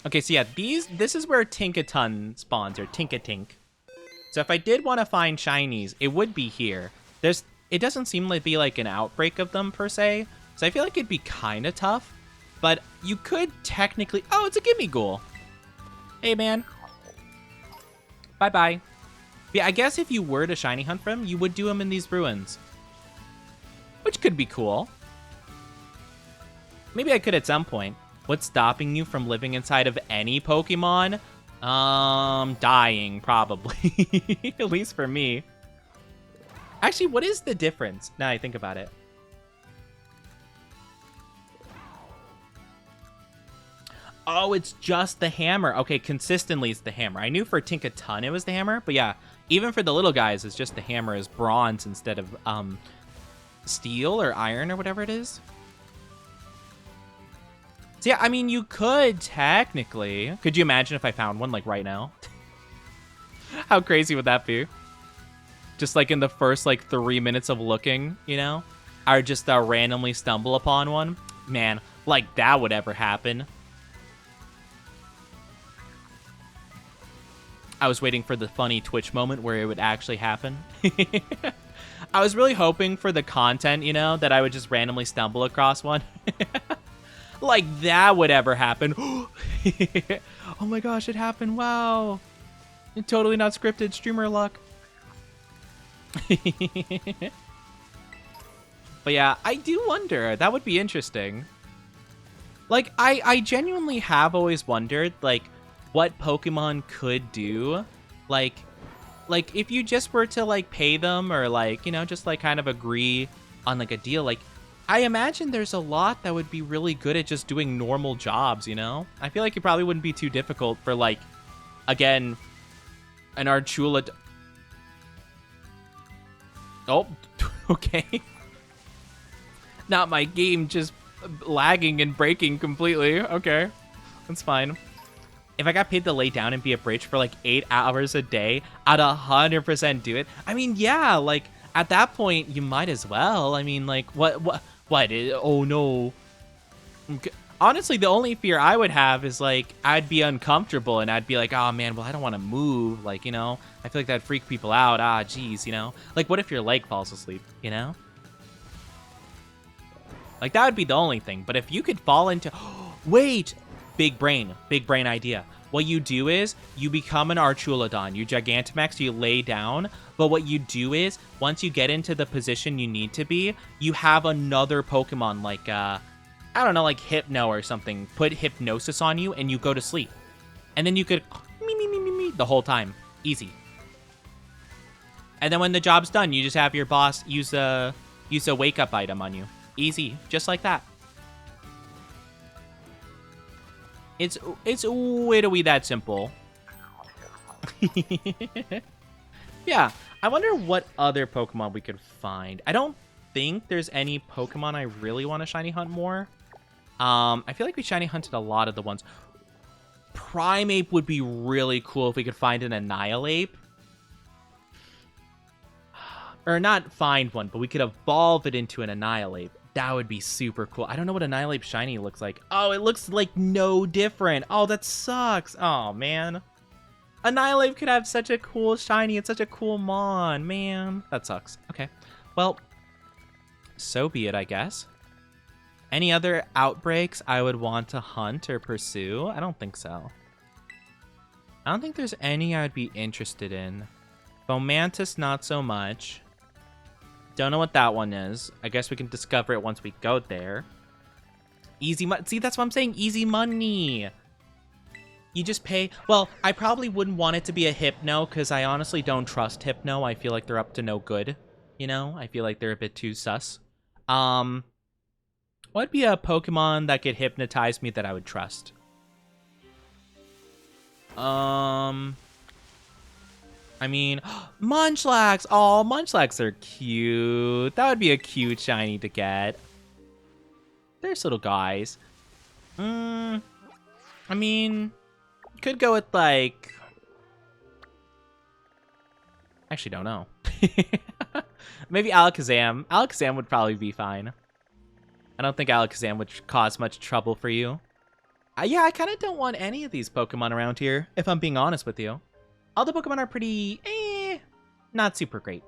Okay, so yeah, this is where Tinkaton spawns, or Tinkatink. So if I did want to find shinies, it would be here. It doesn't seem to be like an outbreak of them per se, so I feel like it'd be kind of tough. But you could technically... Oh, it's a Gimme Ghoul. Hey, man. Bye-bye. Yeah, I guess if you were to shiny hunt for him, you would do him in these ruins. Which could be cool. Maybe I could at some point. What's stopping you from living inside of any Pokemon? Dying, probably. At least for me. Actually, what is the difference? Now I think about it. Oh, it's just the hammer. Okay, consistently it's the hammer. I knew for Tinkaton it was the hammer, but yeah, even for the little guys, it's just the hammer is bronze instead of steel or iron or whatever it is. So yeah, I mean, you could technically... Could you imagine if I found one, like, right now? How crazy would that be? Just, like, in the first, like, 3 minutes of looking, you know? I would just randomly stumble upon one. Man, like, that would ever happen. I was waiting for the funny Twitch moment where it would actually happen. I was really hoping for the content, you know, that I would just randomly stumble across one. Like that would ever happen. Oh my gosh, it happened. Wow. Totally not scripted. Streamer luck. But yeah, I do wonder. That would be interesting. Like, I genuinely have always wondered, like, what Pokemon could do. Like if you just were to, like, pay them or, like, you know, just, like, kind of agree on, like, a deal, like, I imagine there's a lot that would be really good at just doing normal jobs, you know? I feel like it probably wouldn't be too difficult for, like, again, an Archulid... Oh, okay. Not my game just lagging and breaking completely. Okay, that's fine. If I got paid to lay down and be a bridge for, like, 8 hours a day, I'd 100% do it. I mean, yeah, like, at that point, you might as well. I mean, like, what? Oh, no. Honestly, the only fear I would have is, like, I'd be uncomfortable and I'd be like, oh, man, well, I don't want to move. Like, you know, I feel like that'd freak people out. Ah, geez, you know? Like, what if your leg falls asleep, you know? Like, that would be the only thing. But if you could fall into... Wait! Big brain idea. What you do is you become an Archulodon. You Gigantamax, you lay down. But what you do is once you get into the position you need to be, you have another Pokemon like, I don't know, like Hypno or something. Put hypnosis on you and you go to sleep. And then you could me the whole time. Easy. And then when the job's done, you just have your boss use a wake up item on you. Easy. Just like that. It's literally that simple. Yeah, I wonder what other Pokemon we could find. I don't think there's any Pokemon I really want to shiny hunt more. I feel like we shiny hunted a lot of the ones. Primeape would be really cool if we could find an Annihilape. Or not find one, but we could evolve it into an Annihilape. That would be super cool. I don't know what Annihilape shiny looks like. Oh, it looks like no different. Oh, that sucks. Oh, man. Annihilape could have such a cool shiny. It's such a cool mon, man. That sucks. Okay. Well, so be it, I guess. Any other outbreaks I would want to hunt or pursue? I don't think so. I don't think there's any I'd be interested in. Fomantis, not so much. Don't know what that one is. I guess we can discover it once we go there. Easy money. See, that's what I'm saying. Easy money. You just pay. Well, I probably wouldn't want it to be a Hypno because I honestly don't trust Hypno. I feel like they're up to no good. You know? I feel like they're a bit too sus. What would be a Pokemon that could hypnotize me that I would trust? I mean, Munchlax. Oh, Munchlax are cute. That would be a cute shiny to get. There's little guys. I mean, could go with like. Actually, don't know. Maybe Alakazam. Alakazam would probably be fine. I don't think Alakazam would cause much trouble for you. Yeah, I kind of don't want any of these Pokemon around here, if I'm being honest with you. All the Pokemon are pretty, not super great.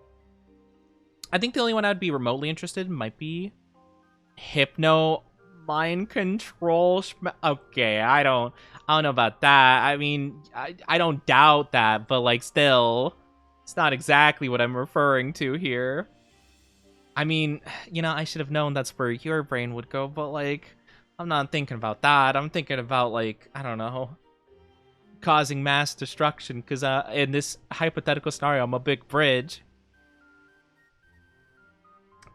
I think the only one I would be remotely interested in might be Hypno Mind Control. Okay, I don't know about that. I mean, I don't doubt that, but like still, it's not exactly what I'm referring to here. I mean, you know, I should have known that's where your brain would go, but like, I'm not thinking about that. I'm thinking about like, I don't know, causing mass destruction, because in this hypothetical scenario, I'm a big bridge.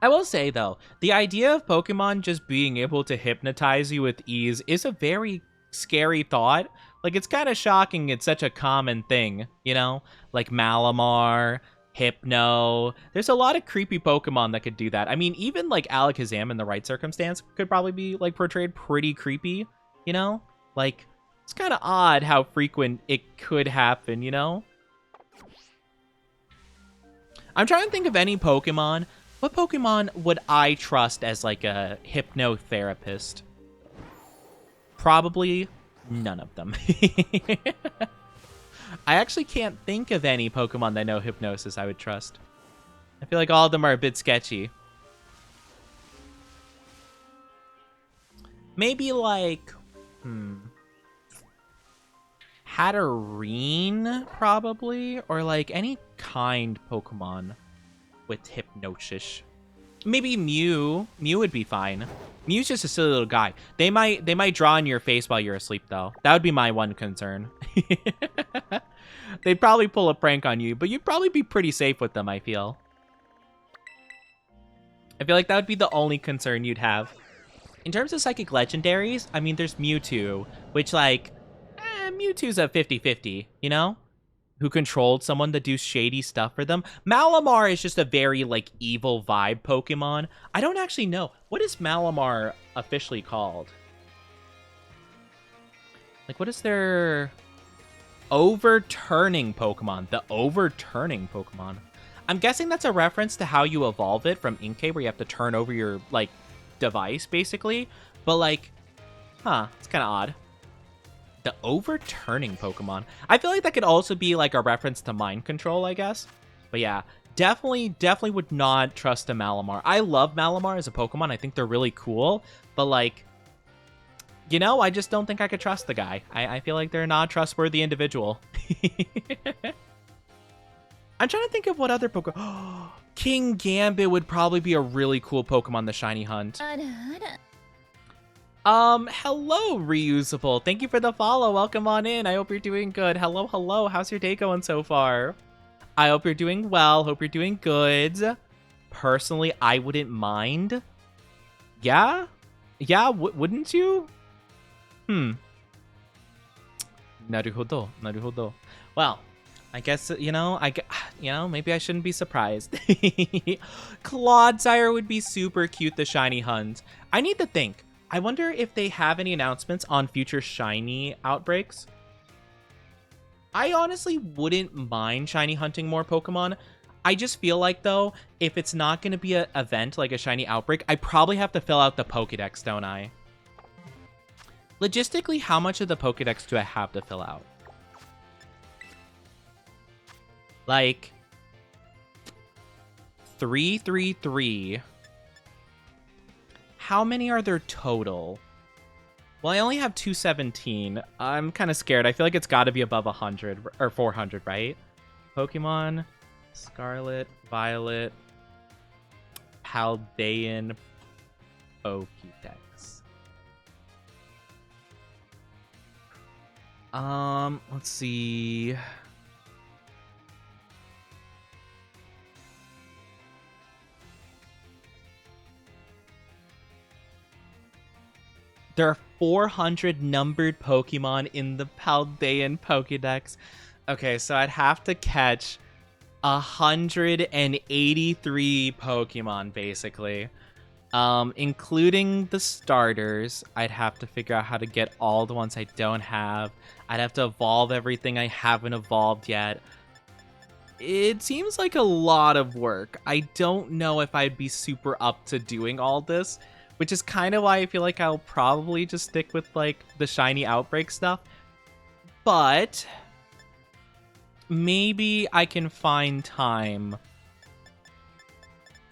I will say, though, the idea of Pokemon just being able to hypnotize you with ease is a very scary thought. Like, it's kind of shocking it's such a common thing, you know? Like Malamar, Hypno. There's a lot of creepy Pokemon that could do that. I mean, even, like, Alakazam in the right circumstance could probably be, like, portrayed pretty creepy, you know? Like, it's kind of odd how frequent it could happen, you know? I'm trying to think of any Pokemon. What Pokemon would I trust as, like, a hypnotherapist? Probably none of them. I actually can't think of any Pokemon that know hypnosis I would trust. I feel like all of them are a bit sketchy. Maybe, like, Hatterene, probably? Or, like, any kind Pokemon with hypnosis. Maybe Mew. Mew would be fine. Mew's just a silly little guy. They might draw in your face while you're asleep, though. That would be my one concern. They'd probably pull a prank on you, but you'd probably be pretty safe with them, I feel. I feel like that would be the only concern you'd have. In terms of psychic legendaries, I mean, there's Mewtwo, which, like, Mewtwo's a 50-50, you know? Who controlled someone to do shady stuff for them. Malamar is just a very, like, evil vibe Pokemon. I don't actually know. What is Malamar officially called? Like, what is their overturning Pokemon? The overturning Pokemon. I'm guessing that's a reference to how you evolve it from Inkay, where you have to turn over your, like, device, basically. But, like, it's kind of odd. The overturning Pokemon. I feel like that could also be like a reference to mind control, I guess. But yeah, definitely would not trust a Malamar. I love Malamar as a Pokemon. I think they're really cool. But like, you know, I just don't think I could trust the guy. I feel like they're not a trustworthy individual. I'm trying to think of what other Pokemon. King Gambit would probably be a really cool Pokemon to shiny hunt. Hello, Reusable. Thank you for the follow. Welcome on in. I hope you're doing good. Hello, hello. How's your day going so far? I hope you're doing well. Hope you're doing good. Personally, I wouldn't mind. Yeah? Yeah, wouldn't you? Naruhodo, naruhodo. Well, I guess, maybe I shouldn't be surprised. Clodsire would be super cute, the shiny hunt. I need to think. I wonder if they have any announcements on future shiny outbreaks. I honestly wouldn't mind shiny hunting more Pokemon. I just feel like, though, if it's not going to be an event like a shiny outbreak, I probably have to fill out the Pokédex, don't I? Logistically, how much of the Pokédex do I have to fill out? Like, 333. How many are there total? Well, I only have 217. I'm kind of scared. I feel like it's got to be above 100 or 400, right? Pokemon, Scarlet, Violet, Paldean, Pokédex. Let's see. There are 400 numbered Pokemon in the Paldean Pokédex. Okay, so I'd have to catch 183 Pokemon, basically. Including the starters. I'd have to figure out how to get all the ones I don't have. I'd have to evolve everything I haven't evolved yet. It seems like a lot of work. I don't know if I'd be super up to doing all this, which is kind of why I feel like I'll probably just stick with, like, the shiny outbreak stuff. But maybe I can find time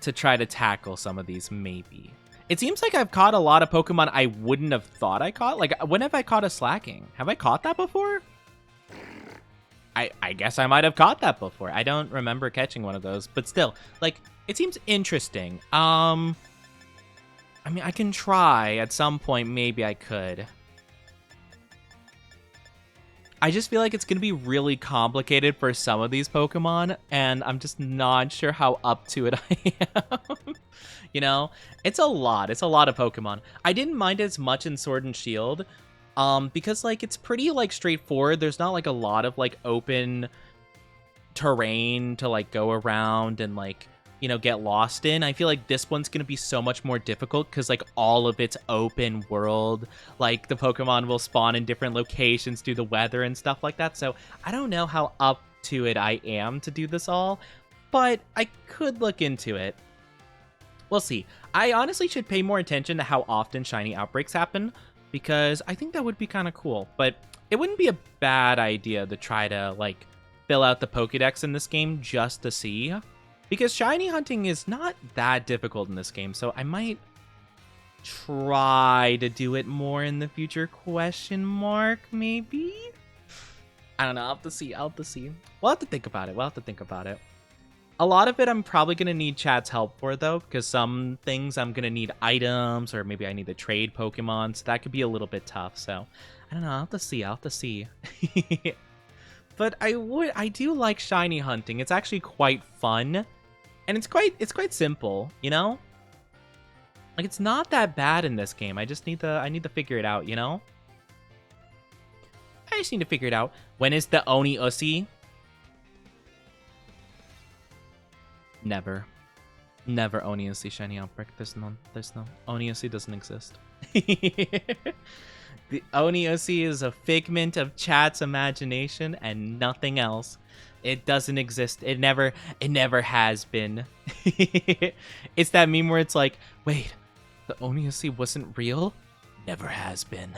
to try to tackle some of these, maybe. It seems like I've caught a lot of Pokemon I wouldn't have thought I caught. Like, when have I caught a Slacking? Have I caught that before? I guess I might have caught that before. I don't remember catching one of those, but still, like, it seems interesting. I mean, I can try at some point. Maybe I could. I just feel like it's going to be really complicated for some of these Pokemon, and I'm just not sure how up to it I am. You know? It's a lot. It's a lot of Pokemon. I didn't mind as much in Sword and Shield, because, like, it's pretty, like, straightforward. There's not, like, a lot of, like, open terrain to, like, go around and, like, you know, get lost in. I feel like this one's gonna be so much more difficult because, like, all of it's open world. Like, the Pokemon will spawn in different locations due to the weather and stuff like that. So I don't know how up to it I am to do this all, but I could look into it. We'll see. I honestly should pay more attention to how often shiny outbreaks happen, because I think that would be kind of cool. But it wouldn't be a bad idea to try to, like, fill out the Pokédex in this game just to see. Because shiny hunting is not that difficult in this game, so I might try to do it more in the future, question mark, maybe? I don't know, I'll have to see, We'll have to think about it, A lot of it I'm probably going to need chat's help for, though, because some things I'm going to need items, or maybe I need to trade Pokemon, so that could be a little bit tough, so I don't know, I'll have to see. But I do like shiny hunting. It's actually quite fun. And it's quite simple, you know? Like, it's not that bad in this game. I need to figure it out, you know? I just need to figure it out. When is the Oni Ussi? Never. Never Oni Ussi shiny outbreak. There's no Oni Ussi doesn't exist. The Oni Ussi is a figment of chat's imagination and nothing else. It doesn't exist. It never has been. It's that meme where it's like, wait, the Oni Ussi wasn't real? Never has been.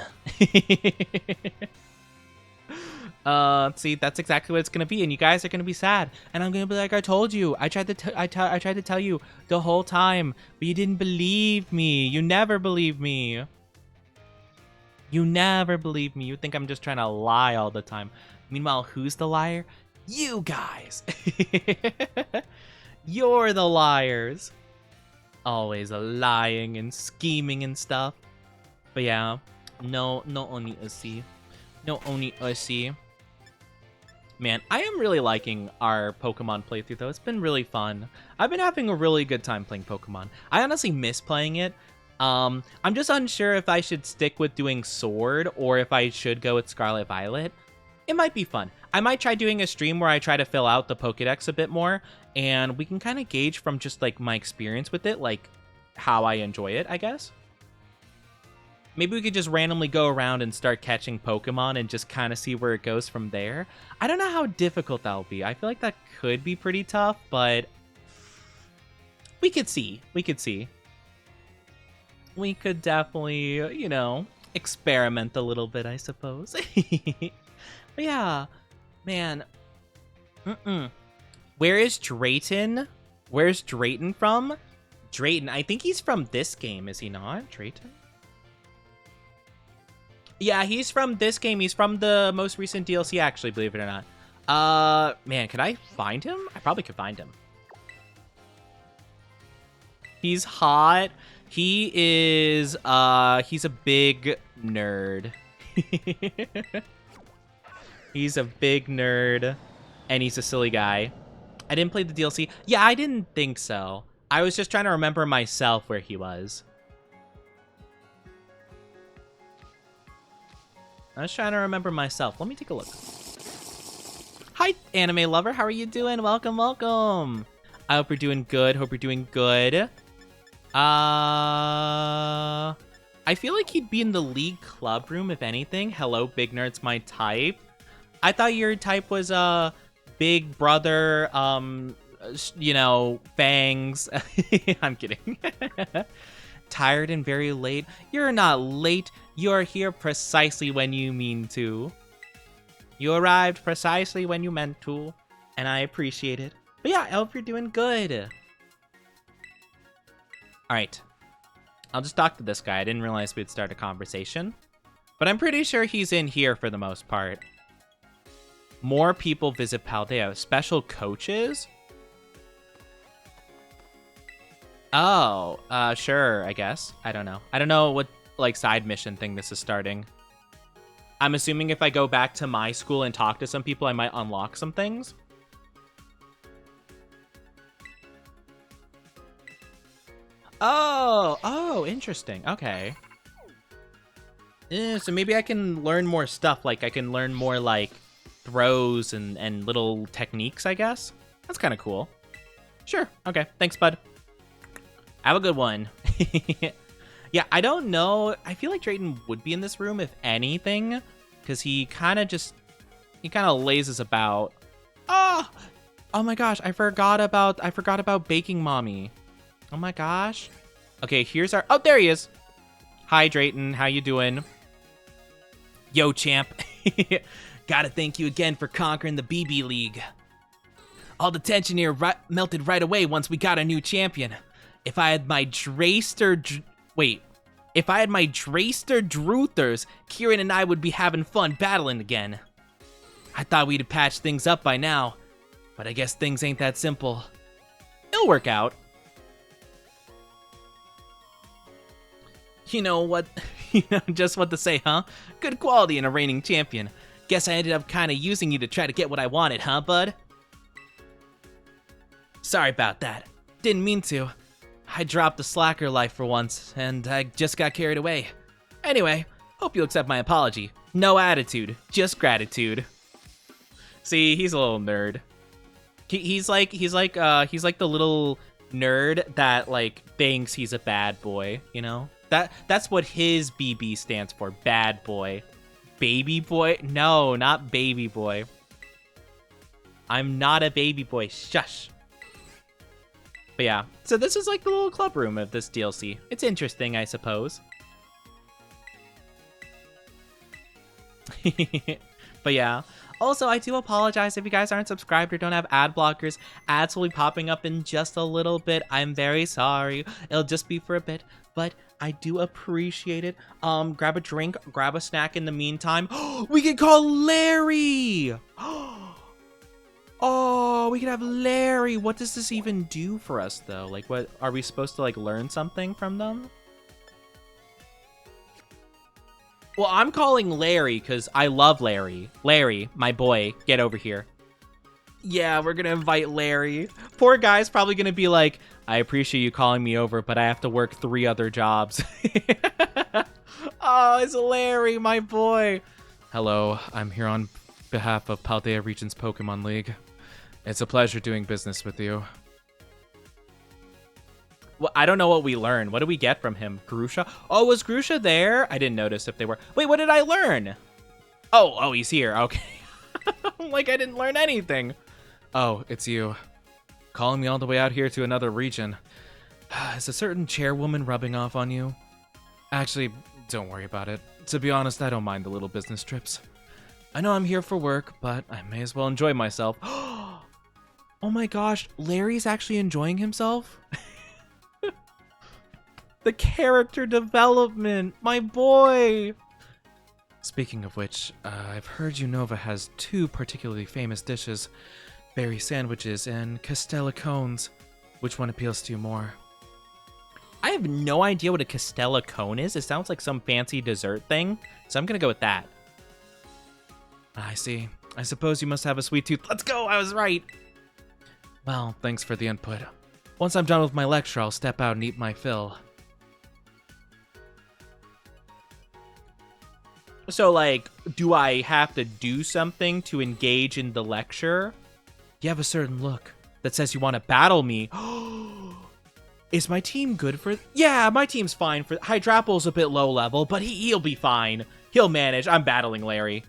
See, that's exactly what it's gonna be, and you guys are gonna be sad, and I'm gonna be like, I told you. I tried to tell you the whole time, but you didn't believe me. You never believe me. You never believe me. You think I'm just trying to lie all the time. Meanwhile, who's the liar? You guys. You're the liars. Always lying and scheming and stuff. But yeah, no Oni Ussi. No Oni Ussi. Man, I am really liking our Pokemon playthrough, though. It's been really fun. I've been having a really good time playing Pokemon. I honestly miss playing it. I'm just unsure if I should stick with doing Sword or if I should go with Scarlet Violet. It might be fun. I might try doing a stream where I try to fill out the Pokédex a bit more, and we can kind of gauge from just, like, my experience with it, like, how I enjoy it, I guess. Maybe we could just randomly go around and start catching Pokemon and just kind of see where it goes from there. I don't know how difficult that'll be. I feel like that could be pretty tough, but we could see. We could see. We could definitely, you know, experiment a little bit, I suppose. But yeah, man. Where is Drayton? Where's Drayton from? Drayton, I think he's from this game, is he not? Drayton? Yeah, he's from this game. He's from the most recent DLC, actually, believe it or not. Man, can I find him? I probably could find him. He's hot. He is, he's a big nerd. He's a big nerd, and he's a silly guy. I didn't play the DLC. Yeah, I didn't think so. I was just trying to remember myself where he was. I was trying to remember myself. Let me take a look. Hi, anime lover. How are you doing? Welcome, welcome. I hope you're doing good. Hope you're doing good. I feel like he'd be in the League club room, if anything. Hello, big nerd's my type. I thought your type was, Big Brother, you know, fangs. I'm kidding. Tired and very late. You're not late. You're here precisely when you mean to. You arrived precisely when you meant to, and I appreciate it. But yeah, I hope you're doing good. All right. I'll just talk to this guy. I didn't realize we'd start a conversation, but I'm pretty sure he's in here for the most part. More people visit Paldea. Special coaches? Oh, sure, I guess. I don't know. I don't know what, like, side mission thing this is starting. I'm assuming if I go back to my school and talk to some people, I might unlock some things. Oh, interesting. Okay. So maybe I can learn more stuff. Like, I can learn more, like, throws and little techniques, I guess. That's kind of cool. Sure. Okay. Thanks, bud. Have a good one. Yeah, I don't know. I feel like Drayton would be in this room, if anything, because he kind of lazes about. Oh my gosh, I forgot about baking mommy. Oh my gosh. Okay, here's our. Oh, there he is. Hi, Drayton. How you doing? Yo, champ. Gotta thank you again for conquering the BB League. All the tension here melted right away once we got a new champion. If I had my Drayster Druthers, Kieran and I would be having fun battling again. I thought we'd have patched things up by now, but I guess things ain't that simple. It'll work out. You know what? Just what to say, huh? Good quality in a reigning champion. Guess I ended up kind of using you to try to get what I wanted, huh, bud? Sorry about that. Didn't mean to. I dropped the slacker life for once, and I just got carried away. Anyway, hope you'll accept my apology. No attitude, just gratitude. See, he's a little nerd. He's like the little nerd that like thinks he's a bad boy, you know? That's what his BB stands for, bad boy. Baby boy? No, not baby boy. I'm not a baby boy, shush. But yeah, so this is like the little club room of this DLC. It's interesting, I suppose. But yeah. Also, I do apologize if you guys aren't subscribed or don't have ad blockers. Ads will be popping up in just a little bit. I'm very sorry. It'll just be for a bit, but I do appreciate it. Grab a drink, grab a snack in the meantime. We can call Larry! Oh, we could have Larry. What does this even do for us, though? Like, what are we supposed to, like, learn something from them? Well, I'm calling Larry because I love Larry. Larry, my boy, get over here. Yeah, we're going to invite Larry. Poor guy's probably going to be like, I appreciate you calling me over, but I have to work 3 other jobs. Oh, it's Larry, my boy. Hello, I'm here on behalf of Paldea Region's Pokemon League. It's a pleasure doing business with you. Well, I don't know what we learned. What do we get from him? Grusha? Oh, was Grusha there? I didn't notice if they were. Wait, what did I learn? Oh, he's here. Okay. Like I didn't learn anything. Oh, it's you. Calling me all the way out here to another region. Is a certain chairwoman rubbing off on you? Actually, don't worry about it. To be honest, I don't mind the little business trips. I know I'm here for work, but I may as well enjoy myself. Oh my gosh, Larry's actually enjoying himself? The character development, my boy! Speaking of which, I've heard Unova has 2 particularly famous dishes. Berry sandwiches and Castella cones. Which one appeals to you more? I have no idea what a Castella cone is. It sounds like some fancy dessert thing, so I'm gonna go with that. I see. I suppose you must have a sweet tooth. Let's go! I was right! Well, thanks for the input. Once I'm done with my lecture, I'll step out and eat my fill. So, like, do I have to do something to engage in the lecture? You have a certain look that says you want to battle me. Is my team good for... Yeah, my team's fine for... Hydrapple's a bit low level, but he'll be fine. He'll manage. I'm battling Larry.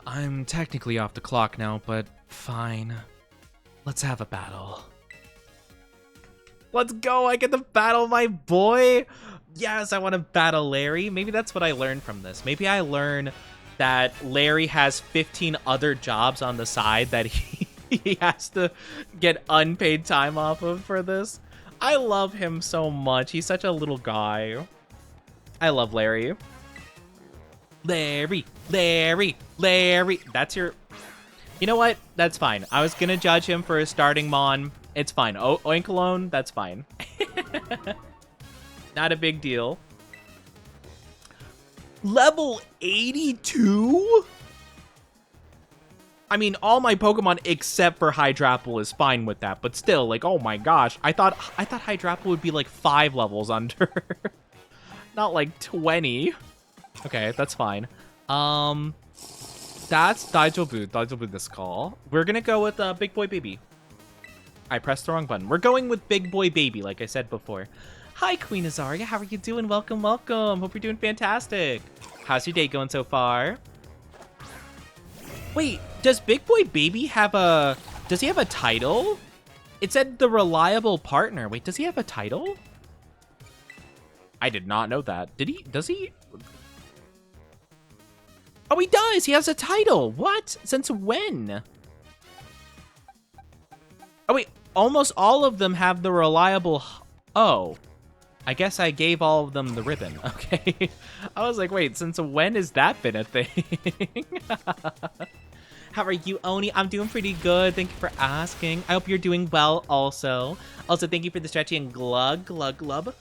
I'm technically off the clock now, but fine. Let's have a battle. Let's go. I get to battle my boy. Yes, I want to battle Larry. Maybe that's what I learned from this. Maybe I learn that Larry has 15 other jobs on the side that he has to get unpaid time off of for this. I love him so much. He's such a little guy. I love Larry. Larry. That's your... You know what? That's fine. I was gonna judge him for his starting Mon. It's fine. Oinkalone, that's fine. Not a big deal. Level 82? I mean, all my Pokemon except for Hydrapple is fine with that, but still, like, oh my gosh. I thought Hydrapple would be like 5 levels under. Not like 20. Okay, that's fine. That's Daijobu this call. We're gonna go with Big Boy Baby. I pressed the wrong button. We're going with Big Boy Baby, like I said before. Hi, Queen Azaria. How are you doing? Welcome, welcome. Hope you're doing fantastic. How's your day going so far? Wait, does Big Boy Baby have a... Does he have a title? It said the reliable partner. Wait, does he have a title? I did not know that. Did he? Does he? Oh, he does. He has a title. What? Since when? Oh, wait. Almost all of them have the reliable... Oh. I guess I gave all of them the ribbon. Okay. I was like, wait, since when has that been a thing? How are you, Oni? I'm doing pretty good. Thank you for asking. I hope you're doing well also. Also, thank you for the stretchy and glug, glug, glub.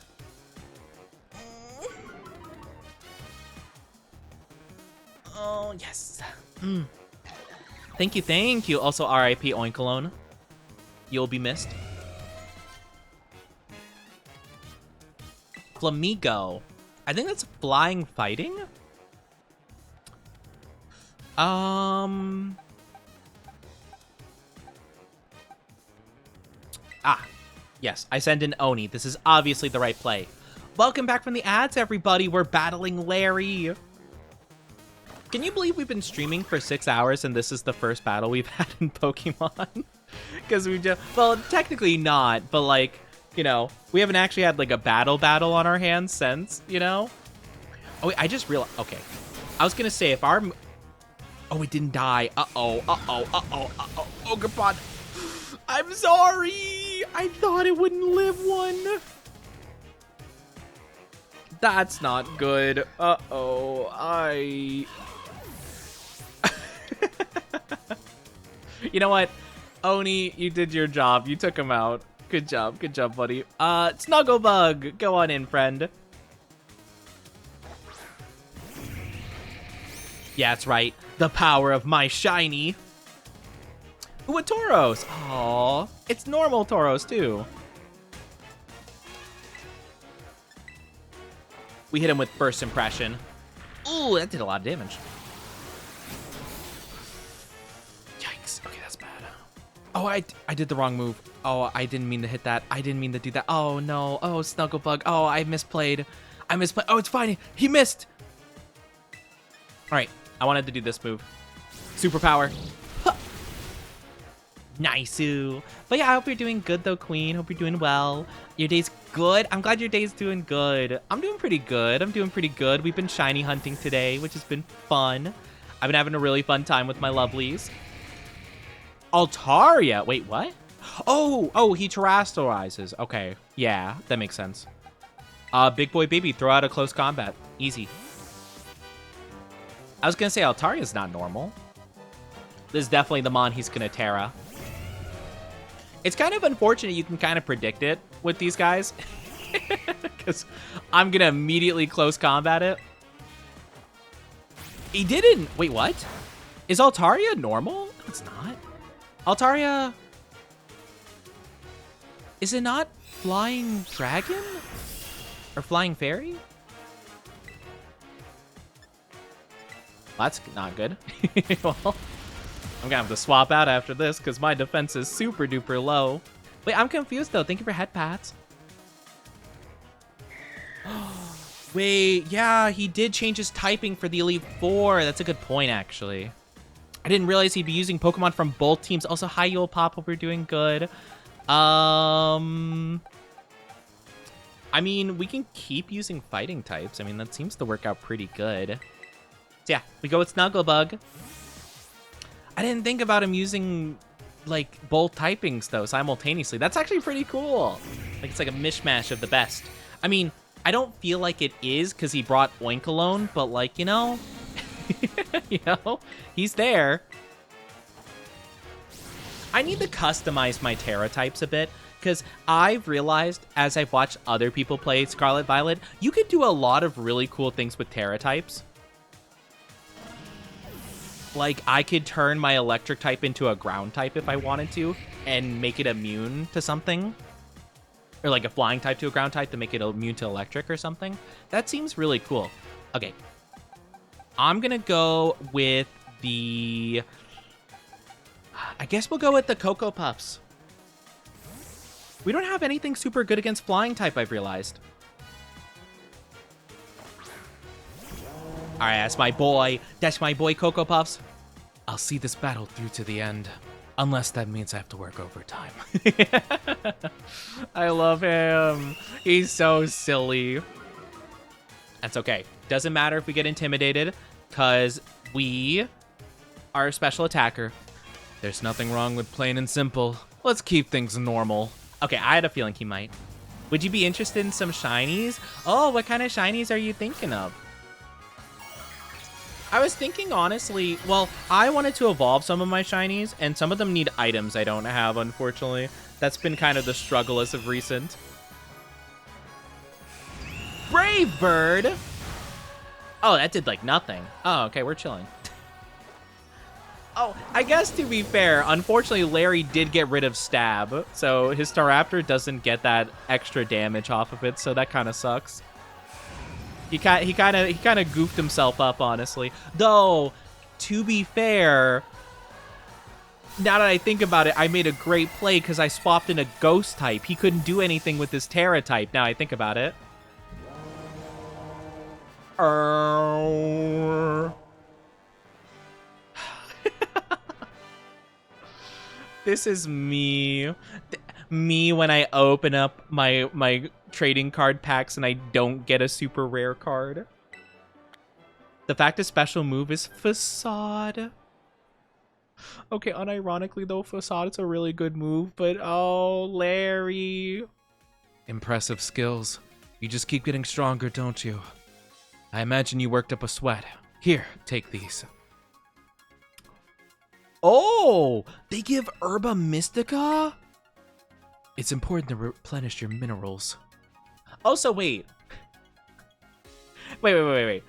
Oh, yes. Thank you, thank you. Also, RIP Oinkalone. You'll be missed. Flamigo. I think that's flying fighting. Yes, I send in Oni. This is obviously the right play. Welcome back from the ads, everybody. We're battling Larry. Can you believe we've been streaming for 6 hours and this is the first battle we've had in Pokemon? Because we just... Well, technically not, but like, you know, we haven't actually had like a battle on our hands since, you know? Oh, wait, I just realized... Okay. I was going to say if our... Oh, it didn't die. Uh-oh. Oh, God. I'm sorry. I thought it wouldn't live one. That's not good. Uh-oh. You know what? Oni, you did your job. You took him out. Good job, buddy. Snugglebug, go on in, friend. Yeah, that's right. The power of my shiny. Ooh, a Tauros. Aww. It's normal Tauros, too. We hit him with First Impression. Ooh, that did a lot of damage. Yikes. Okay, that's bad. Oh, I did the wrong move. Oh, I didn't mean to hit that. I didn't mean to do that. Oh, no. Oh, Snugglebug. Oh, I misplayed. Oh, it's fine. He missed. All right. I wanted to do this move. Superpower. Huh. Nice-oo. But yeah, I hope you're doing good, though, Queen. Hope you're doing well. Your day's good. I'm glad your day's doing good. I'm doing pretty good. We've been shiny hunting today, which has been fun. I've been having a really fun time with my lovelies. Altaria. Wait, what? Oh, he terrestrializes. Okay. Yeah, that makes sense. Big Boy Baby, throw out a close combat. Easy. I was going to say Altaria's not normal. This is definitely the Mon he's going to Terra. It's kind of unfortunate you can kind of predict it with these guys. Because I'm going to immediately close combat it. He didn't. Wait, what? Is Altaria normal? No, it's not. Altaria... Is it not Flying Dragon? Or Flying Fairy? That's not good. Well, I'm gonna have to swap out after this because my defense is super duper low. Wait, I'm confused though. Thank you for head pats. Wait, yeah, he did change his typing for the Elite Four. That's a good point, actually. I didn't realize he'd be using Pokemon from both teams. Also, hi, Yule Pop. Hope you're doing good. I mean, we can keep using fighting types. I mean, that seems to work out pretty good. So yeah, we go with Snugglebug. I didn't think about him using, like, both typings, though, simultaneously. That's actually pretty cool. Like, it's like a mishmash of the best. I mean, I don't feel like it is because he brought Oink alone, but, like, you know, he's there. I need to customize my Terra types a bit because I've realized as I've watched other people play Scarlet Violet, you could do a lot of really cool things with Terra types. Like, I could turn my electric type into a ground type if I wanted to and make it immune to something. Or like a flying type to a ground type to make it immune to electric or something. That seems really cool. Okay. I'm going to go with the... I guess we'll go with the Cocoa Puffs. We don't have anything super good against flying type, I've realized. Alright, that's my boy. That's my boy, Cocoa Puffs. I'll see this battle through to the end. Unless that means I have to work overtime. I love him. He's so silly. That's okay. Doesn't matter if we get intimidated, because we are a special attacker. There's nothing wrong with plain and simple. Let's keep things normal. Okay, I had a feeling he might. Would you be interested in some shinies? Oh, what kind of shinies are you thinking of? I was thinking, honestly, well, I wanted to evolve some of my shinies, and some of them need items I don't have, unfortunately. That's been kind of the struggle as of recent. Brave Bird! Oh, that did, like, nothing. Oh, okay, we're chilling. Oh, I guess to be fair, unfortunately, Larry did get rid of Stab, so his Staraptor doesn't get that extra damage off of it, so that kind of sucks. He kind of goofed himself up, honestly. Though, to be fair, now that I think about it, I made a great play because I swapped in a Ghost type. He couldn't do anything with his Terra type, now I think about it. This is me. Me when I open up my trading card packs and I don't get a super rare card. The fact his special move is Facade. Okay, unironically though, Facade is a really good move, but oh, Larry. Impressive skills. You just keep getting stronger, don't you? I imagine you worked up a sweat. Here, take these. Oh, they give Herba Mystica? It's important to replenish your minerals. Also, wait. Wait.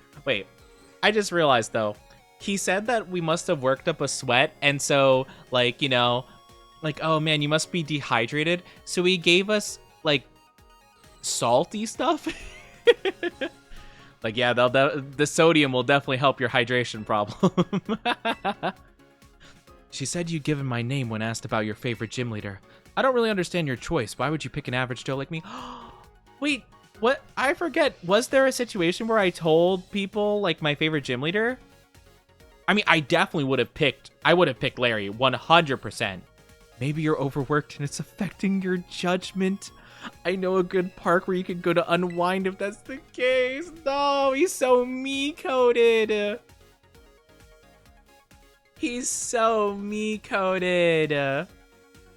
I just realized, though. He said that we must have worked up a sweat, and so, like, you know, like, oh, man, you must be dehydrated. So he gave us, like, salty stuff? Like, yeah, the sodium will definitely help your hydration problem. She said you'd given my name when asked about your favorite gym leader. I don't really understand your choice. Why would you pick an average Joe like me? Wait, what? I forget. Was there a situation where I told people, like, my favorite gym leader? I mean, I definitely would have picked Larry, 100%. Maybe you're overworked and it's affecting your judgment. I know a good park where you can go to unwind if that's the case. No, he's so me-coded. He's so me-coded.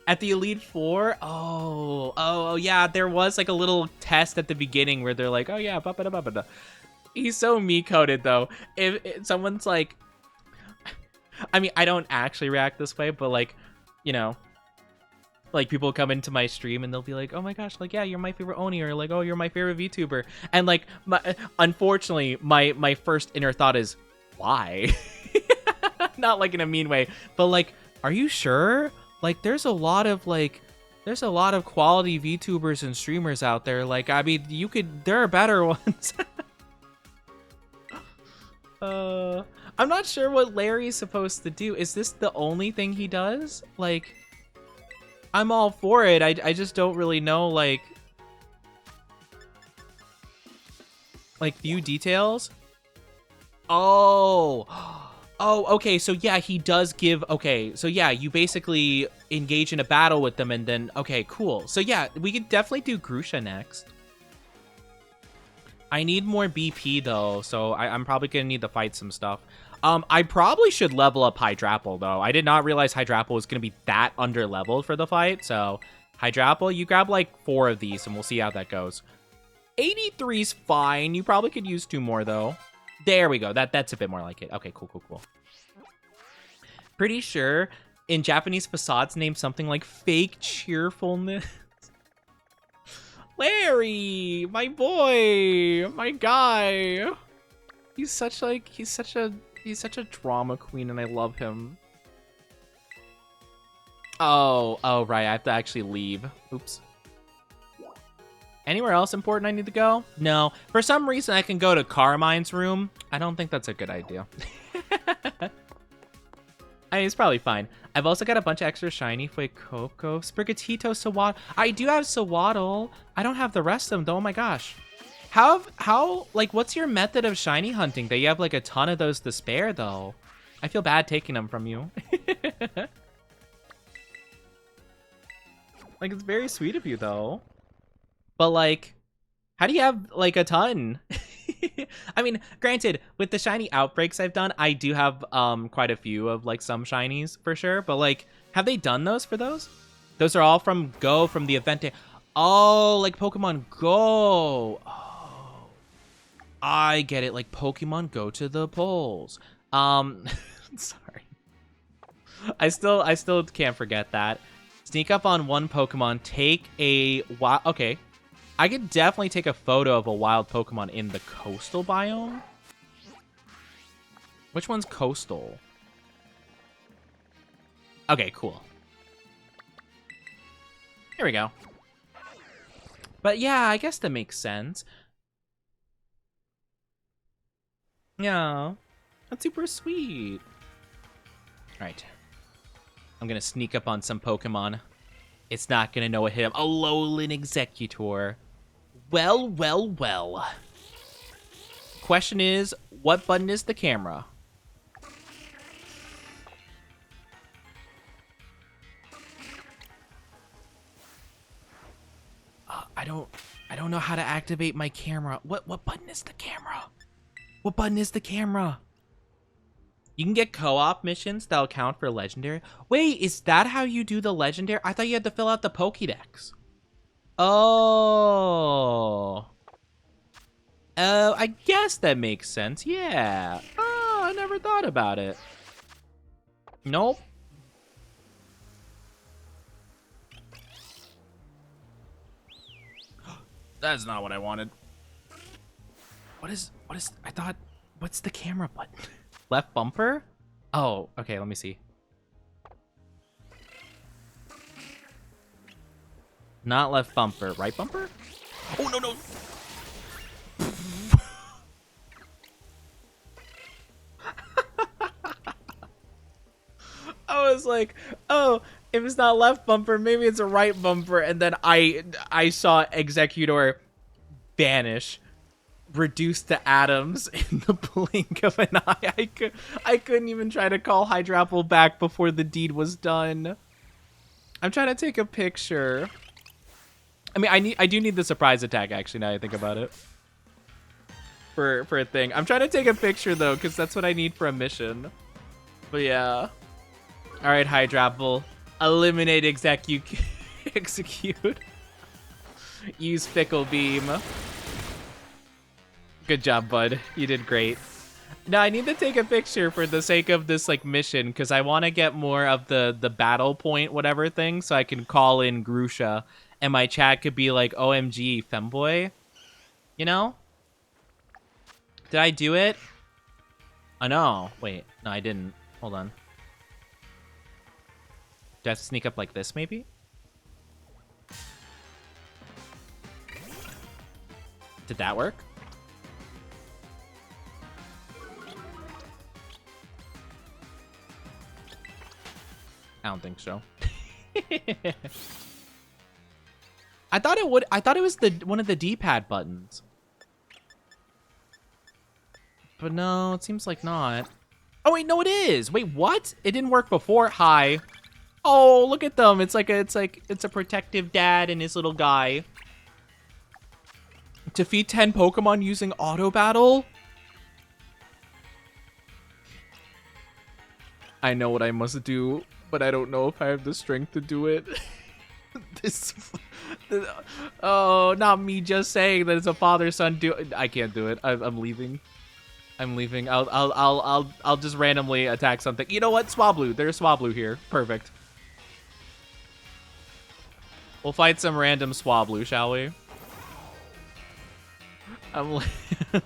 At the Elite Four? Oh, yeah, there was like a little test at the beginning where they're like, oh yeah, ba-ba-da-ba-ba-da. He's so me-coded though. If someone's like, I mean, I don't actually react this way, but like, you know, like people come into my stream and they'll be like, oh my gosh, like, yeah, you're my favorite Oni, or like, oh, you're my favorite VTuber. And like, unfortunately, my first inner thought is, why? Not like in a mean way, but like, are you sure? Like, there's a lot of quality VTubers and streamers out there. Like, I mean, there are better ones. I'm not sure what Larry's supposed to do. Is this the only thing he does? Like, I'm all for it. I just don't really know, like view details. Oh. Oh, okay. So yeah, he does give. Okay. So yeah, you basically engage in a battle with them and then, okay, cool. So yeah, we could definitely do Grusha next. I need more BP though, so I'm probably gonna need to fight some stuff. I probably should level up Hydrapple though. I did not realize Hydrapple was gonna be that under leveled for the fight. So Hydrapple, you grab like 4 of these and we'll see how that goes. 83's fine. You probably could use 2 more though. There we go. That's a bit more like it. Okay, cool. Pretty sure in Japanese facades name something like fake cheerfulness. Larry, my boy, my guy. He's such a drama queen and I love him. Oh, right. I have to actually leave. Oops. Anywhere else important I need to go? No. For some reason, I can go to Carmine's room. I don't think that's a good idea. I mean, it's probably fine. I've also got a bunch of extra shiny Fuecoco, Sprigatito, Sawaddle. I do have Sawaddle. I don't have the rest of them, though. Oh, my gosh. How, like, what's your method of shiny hunting that you have, like, a ton of those to spare, though? I feel bad taking them from you. Like, it's very sweet of you, though. But, like, how do you have, like, a ton? I mean, granted, with the shiny outbreaks I've done, I do have quite a few of, like, some shinies, for sure. But, like, have they done those for those? Those are all from the event. Oh, like Pokemon Go. Oh, I get it. Like, Pokemon Go to the polls. Sorry. I still can't forget that. Sneak up on one Pokemon, take a wild... Okay. I could definitely take a photo of a wild Pokemon in the coastal biome. Which one's coastal? Okay, cool. Here we go. But yeah, I guess that makes sense. Yeah, that's super sweet. All right. I'm gonna sneak up on some Pokemon. It's not gonna know what hit him. A Alolan Executor. Well. Question is, what button is the camera? I don't know how to activate my camera. What button is the camera? What button is the camera? You can get co-op missions that'll count for legendary. Wait, is that how you do the legendary? I thought you had to fill out the Pokédex. Oh. Oh, I guess that makes sense. Yeah. Oh, I never thought about it. Nope. That's not what I wanted. What is, I thought, what's the camera button? Left bumper? Oh, okay, let me see. Not left bumper, right bumper? Oh, no. I was like, oh, if it's not left bumper, maybe it's a right bumper. And then I saw Executor vanish, reduced to atoms in the blink of an eye. I couldn't even try to call Hydrapple back before the deed was done. I'm trying to take a picture. I mean, I do need the surprise attack, actually, now I think about it. For a thing. I'm trying to take a picture, though, because that's what I need for a mission. But yeah. Alright, Hydrapple. Eliminate execute. Use Fickle Beam. Good job, bud. You did great. Now, I need to take a picture for the sake of this, like, mission, because I want to get more of the battle point whatever thing, so I can call in Grusha, and my chat could be like, OMG, femboy. You know? Did I do it? Oh, no. Wait. No, I didn't. Hold on. Do I have to sneak up like this, maybe? Did that work? I don't think so. I thought it would. I thought it was one of the D-pad buttons. But no, it seems like not. Oh wait, no, it is. Wait, what? It didn't work before. Hi. Oh, look at them. It's a protective dad and his little guy. Defeat 10 Pokemon using auto battle. I know what I must do, but I don't know if I have the strength to do it. Oh, not me just saying that it's a father-son I can't do it. I'm leaving. I'm leaving. I'll just randomly attack something. You know what? Swablu. There's Swablu here. Perfect. We'll fight some random Swablu, shall we? I'm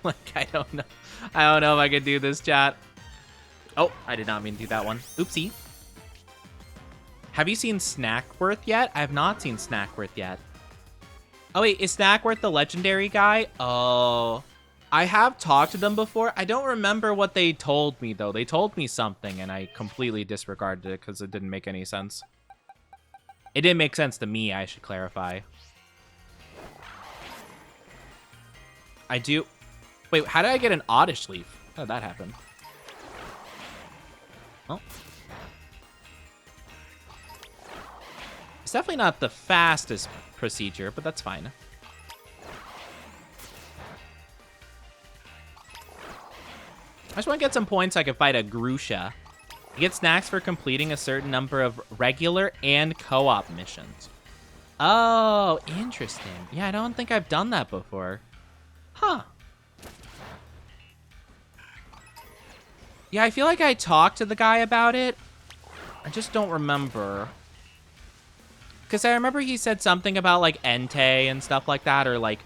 like, I don't know. I don't know if I can do this, chat. Oh, I did not mean to do that one. Oopsie. Have you seen Snackworth yet? I have not seen Snackworth yet. Oh, wait. Is Snackworth the legendary guy? Oh, I have talked to them before. I don't remember what they told me, though. They told me something, and I completely disregarded it because it didn't make any sense. It didn't make sense to me, I should clarify. I do... Wait, how did I get an Oddish Leaf? How did that happen? Oh. It's definitely not the fastest procedure, but that's fine. I just want to get some points so I can fight a Grusha. You get snacks for completing a certain number of regular and co-op missions. Oh, interesting. Yeah, I don't think I've done that before. Huh. Yeah, I feel like I talked to the guy about it. I just don't remember. Because I remember he said something about, like, Entei and stuff like that, or, like,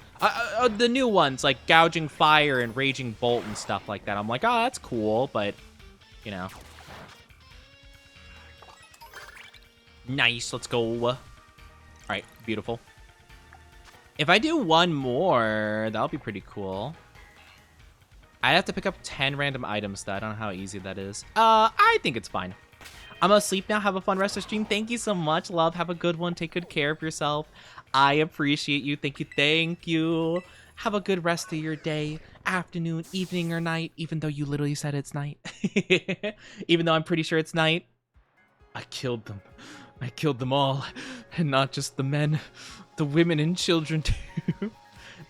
the new ones, like Gouging Fire and Raging Bolt and stuff like that. I'm like, oh, that's cool, but, you know. Nice, let's go. All right, beautiful. If I do one more, that'll be pretty cool. I'd have to pick up 10 random items, though. I don't know how easy that is. I think it's fine. I'm gonna sleep now. Have a fun rest of the stream. Thank you so much, love. Have a good one. Take good care of yourself. I appreciate you. Thank you. Thank you. Have a good rest of your day, afternoon, evening, or night, even though you literally said it's night. Even though I'm pretty sure it's night. I killed them. I killed them all. And not just the men. The women and children, too.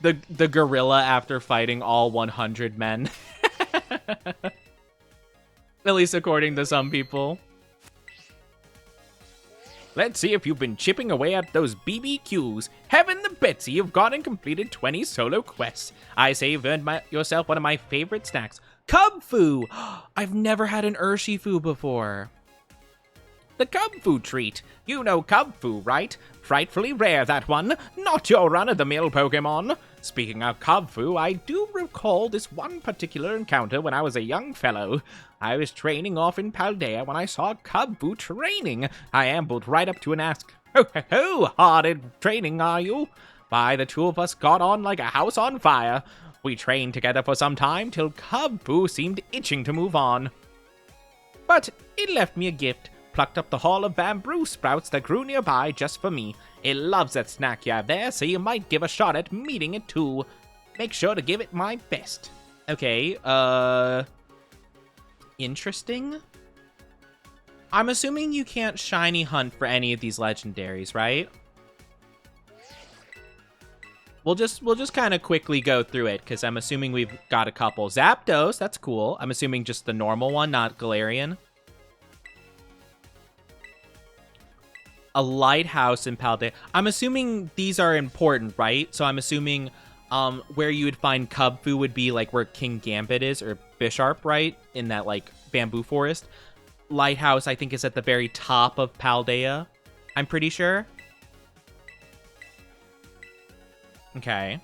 The gorilla after fighting all 100 men. At least according to some people. Let's see if you've been chipping away at those BBQs. Heaven the Betsy, you've gone and completed 20 solo quests. I say you've earned yourself one of my favorite snacks, Cub Fu. I've never had an Urshifu before. The Cub Fu treat. You know Cub Fu, right? Frightfully rare, that one. Not your run-of-the-mill Pokemon. Speaking of Cub Fu, I do recall this one particular encounter when I was a young fellow. I was training off in Paldea when I saw Cub Fu training. I ambled right up to and asked, "Ho, ho, ho, hard at training, are you?" Why, the two of us got on like a house on fire. We trained together for some time till Cub Fu seemed itching to move on. But it left me a gift. Plucked up the haul of bamboo sprouts that grew nearby just for me. It loves that snack you have there, so you might give a shot at meeting it too. Make sure to give it my best. Okay, interesting. I'm assuming you can't shiny hunt for any of these legendaries, right? We'll just kind of quickly go through it, because I'm assuming we've got a couple. Zapdos, that's cool. I'm assuming just the normal one, not Galarian. A lighthouse in Paldea. I'm assuming these are important, right? So I'm assuming where you would find Cub Fu would be like where King Gambit is, or Bisharp, right? In that like bamboo forest. Lighthouse, I think, is at the very top of Paldea. I'm pretty sure. Okay.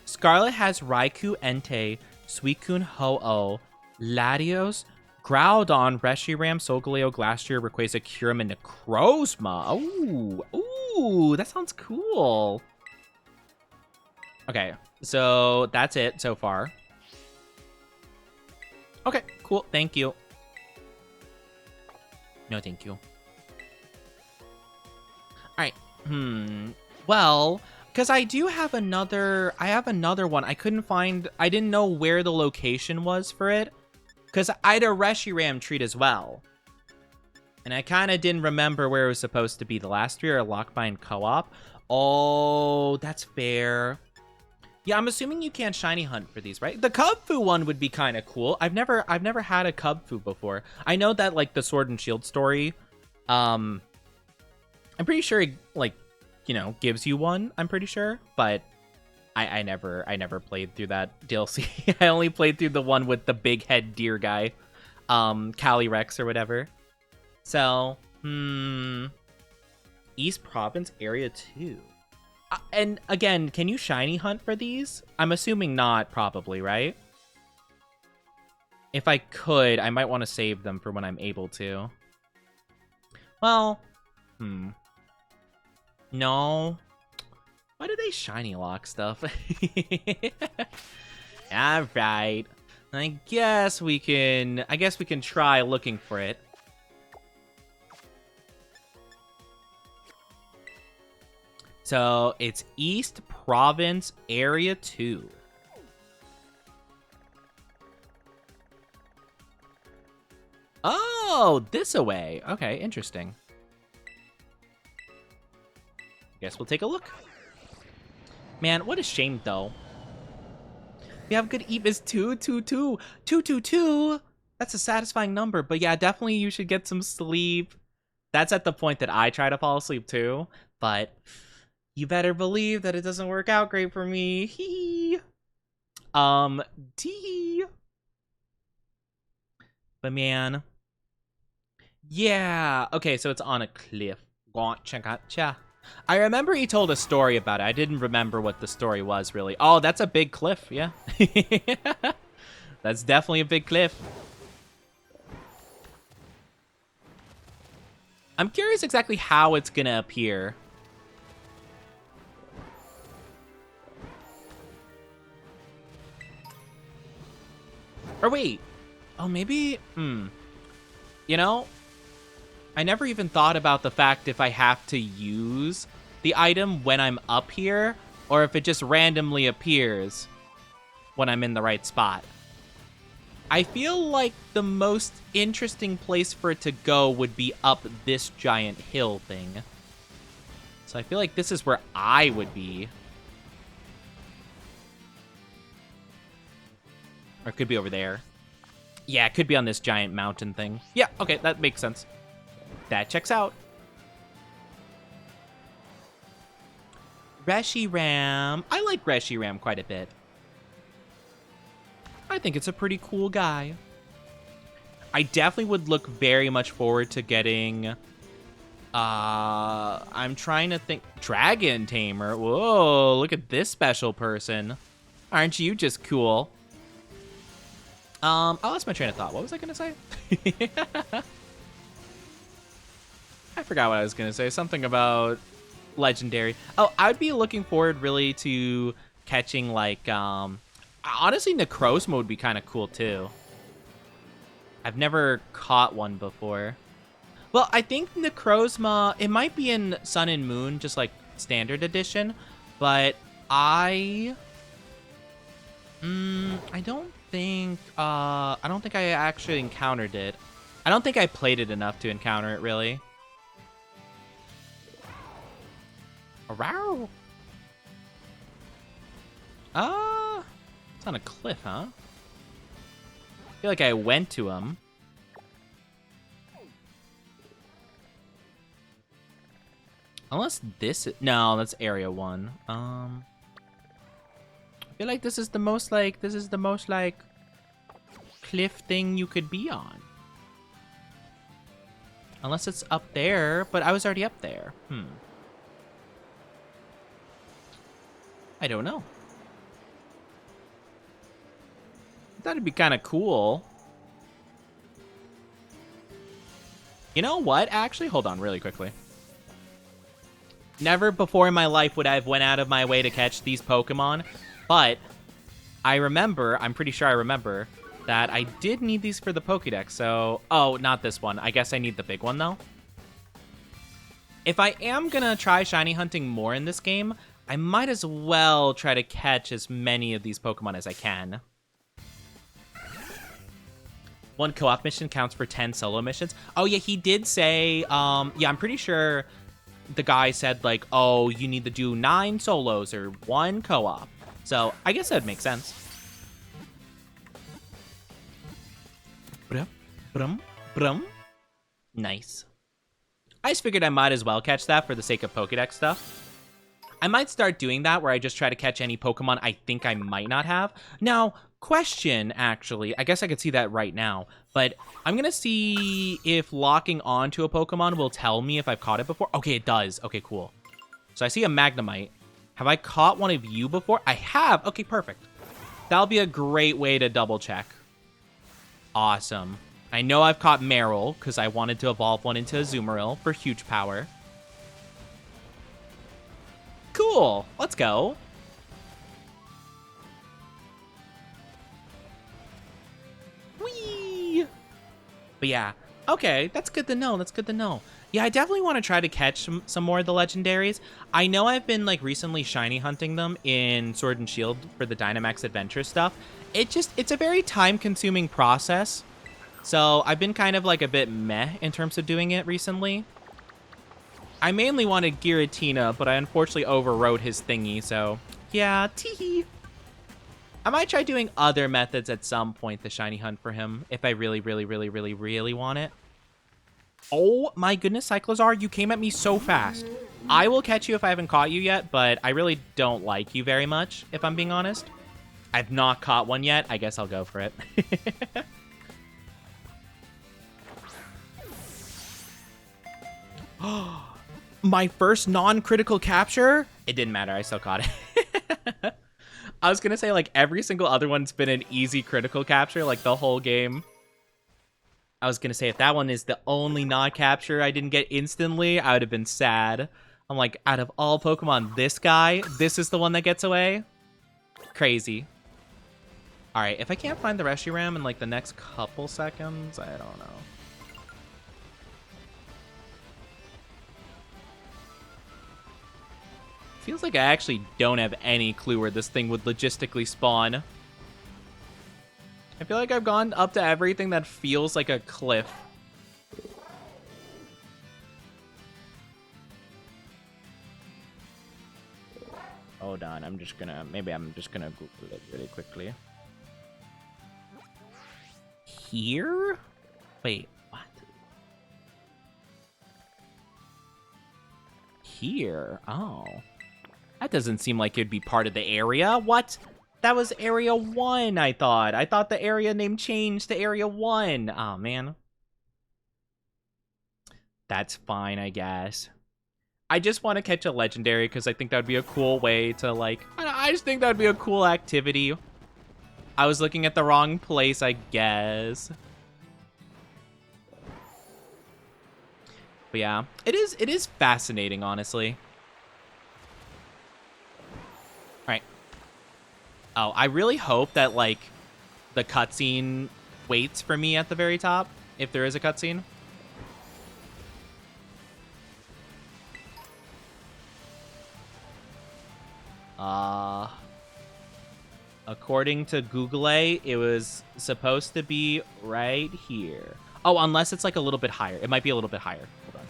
Scarlet has Raikou, Entei, Suicune, Ho-Oh, Latios, Groudon, Reshiram, Solgaleo, Glastrier, Rayquaza, Kyurem, and Necrozma. Ooh, ooh, that sounds cool. Okay, so that's it so far. Okay, cool, thank you. No, thank you. Alright. Well, because I do have another... I have another one. I couldn't find... I didn't know where the location was for it. Because I had a Reshiram treat as well. And I kind of didn't remember where it was supposed to be. The last three are Lockbind Co-op. Oh, that's fair. Yeah, I'm assuming you can't shiny hunt for these, right? The Cubfu one would be kind of cool. I've never had a Cubfu before. I know that like the Sword and Shield story, I'm pretty sure it, like, you know, gives you one. I'm pretty sure, but I never played through that DLC. I only played through the one with the big head deer guy, Calyrex or whatever. So, East Province Area 2. And again, can you shiny hunt for these? I'm assuming not, probably, right? If I could, I might want to save them for when I'm able to. Well, no. Why do they shiny lock stuff? Alright. I guess we can try looking for it. So, it's East Province Area 2. Oh, this away. Okay, interesting. Guess we'll take a look. Man, what a shame, though. We have good Evis 222. 222. That's a satisfying number, but yeah, definitely you should get some sleep. That's at the point that I try to fall asleep, too. But... you better believe that it doesn't work out great for me. Hee. Tee. But man. Yeah. Okay, so it's on a cliff. Gotcha. I remember he told a story about it. I didn't remember what the story was, really. Oh, that's a big cliff, yeah. That's definitely a big cliff. I'm curious exactly how it's gonna appear. Or wait. Oh, maybe... You know, I never even thought about the fact if I have to use the item when I'm up here, or if it just randomly appears when I'm in the right spot. I feel like the most interesting place for it to go would be up this giant hill thing. So I feel like this is where I would be. Or it could be over there. Yeah, it could be on this giant mountain thing. Yeah, okay, that makes sense. That checks out. Reshiram. I like Reshiram quite a bit. I think it's a pretty cool guy. I definitely would look very much forward to getting... I'm trying to think... Dragon Tamer. Whoa, look at this special person. Aren't you just cool? I lost my train of thought. What was I gonna say? I forgot what I was gonna say. Something about legendary. Oh, I'd be looking forward really to catching like honestly Necrozma would be kind of cool too. I've never caught one before. Well, I think Necrozma, it might be in Sun and Moon, just like standard edition, but I don't think I actually encountered it. I don't think I played it enough to encounter it, really. Arow. It's on a cliff, huh? I feel like I went to him. Unless this is... No, that's Area 1. I feel like this is the most like cliff thing you could be on. Unless it's up there, but I was already up there. I don't know. That'd be kind of cool. You know what? Actually, hold on really quickly. Never before in my life would I have went out of my way to catch these Pokemon, but I remember, I'm pretty sure I remember, that I did need these for the Pokédex, so... Oh, not this one. I guess I need the big one, though. If I am gonna try shiny hunting more in this game, I might as well try to catch as many of these Pokemon as I can. One co-op mission counts for 10 solo missions. Oh, yeah, he did say... yeah, I'm pretty sure the guy said, like, oh, you need to do 9 solos or 1 co-op. So, I guess that would make sense. Brum, brum, brum. Nice. I just figured I might as well catch that for the sake of Pokédex stuff. I might start doing that where I just try to catch any Pokemon I think I might not have. Now, question, actually. I guess I could see that right now. But I'm going to see if locking onto a Pokemon will tell me if I've caught it before. Okay, it does. Okay, cool. So I see a Magnemite. Have I caught one of you before? I have. Okay, perfect. That'll be a great way to double check. Awesome. I know I've caught Meryl because I wanted to evolve one into Azumarill for huge power. Cool. Let's go. Whee! But yeah. Okay, that's good to know. That's good to know. Yeah, I definitely want to try to catch some more of the legendaries. I know I've been, like, recently shiny hunting them in Sword and Shield for the Dynamax Adventure stuff. It's a very time-consuming process. So I've been kind of, like, a bit meh in terms of doing it recently. I mainly wanted Giratina, but I unfortunately overrode his thingy, so... Yeah, teehee. I might try doing other methods at some point to shiny hunt for him, if I really, really, really, really, really want it. Oh my goodness, Cyclozar, you came at me so fast. I will catch you if I haven't caught you yet, but I really don't like you very much, if I'm being honest. I've not caught one yet. I guess I'll go for it. My first non-critical capture? It didn't matter. I still caught it. I was going to say, like, every single other one's been an easy critical capture, like, the whole game. I was going to say, if that one is the only non-capture I didn't get instantly, I would have been sad. I'm like, out of all Pokemon, this is the one that gets away? Crazy. Alright, if I can't find the Reshiram in, like, the next couple seconds, I don't know. Feels like I actually don't have any clue where this thing would logistically spawn. I feel like I've gone up to everything that feels like a cliff. Hold on, maybe I'm just gonna Google it really quickly. Here? Wait, what? Here? Oh. That doesn't seem like it'd be part of the area. What? That was Area 1, I thought. I thought the area name changed to Area 1. Oh, man. That's fine, I guess. I just want to catch a legendary because I think that would be a cool way to, like... I just think that would be a cool activity. I was looking at the wrong place, I guess. But yeah, it is fascinating, honestly. All right. Oh, I really hope that, like, the cutscene waits for me at the very top, if there is a cutscene. According to Google, it was supposed to be right here. Oh, unless it's, like, a little bit higher. It might be a little bit higher. Hold on.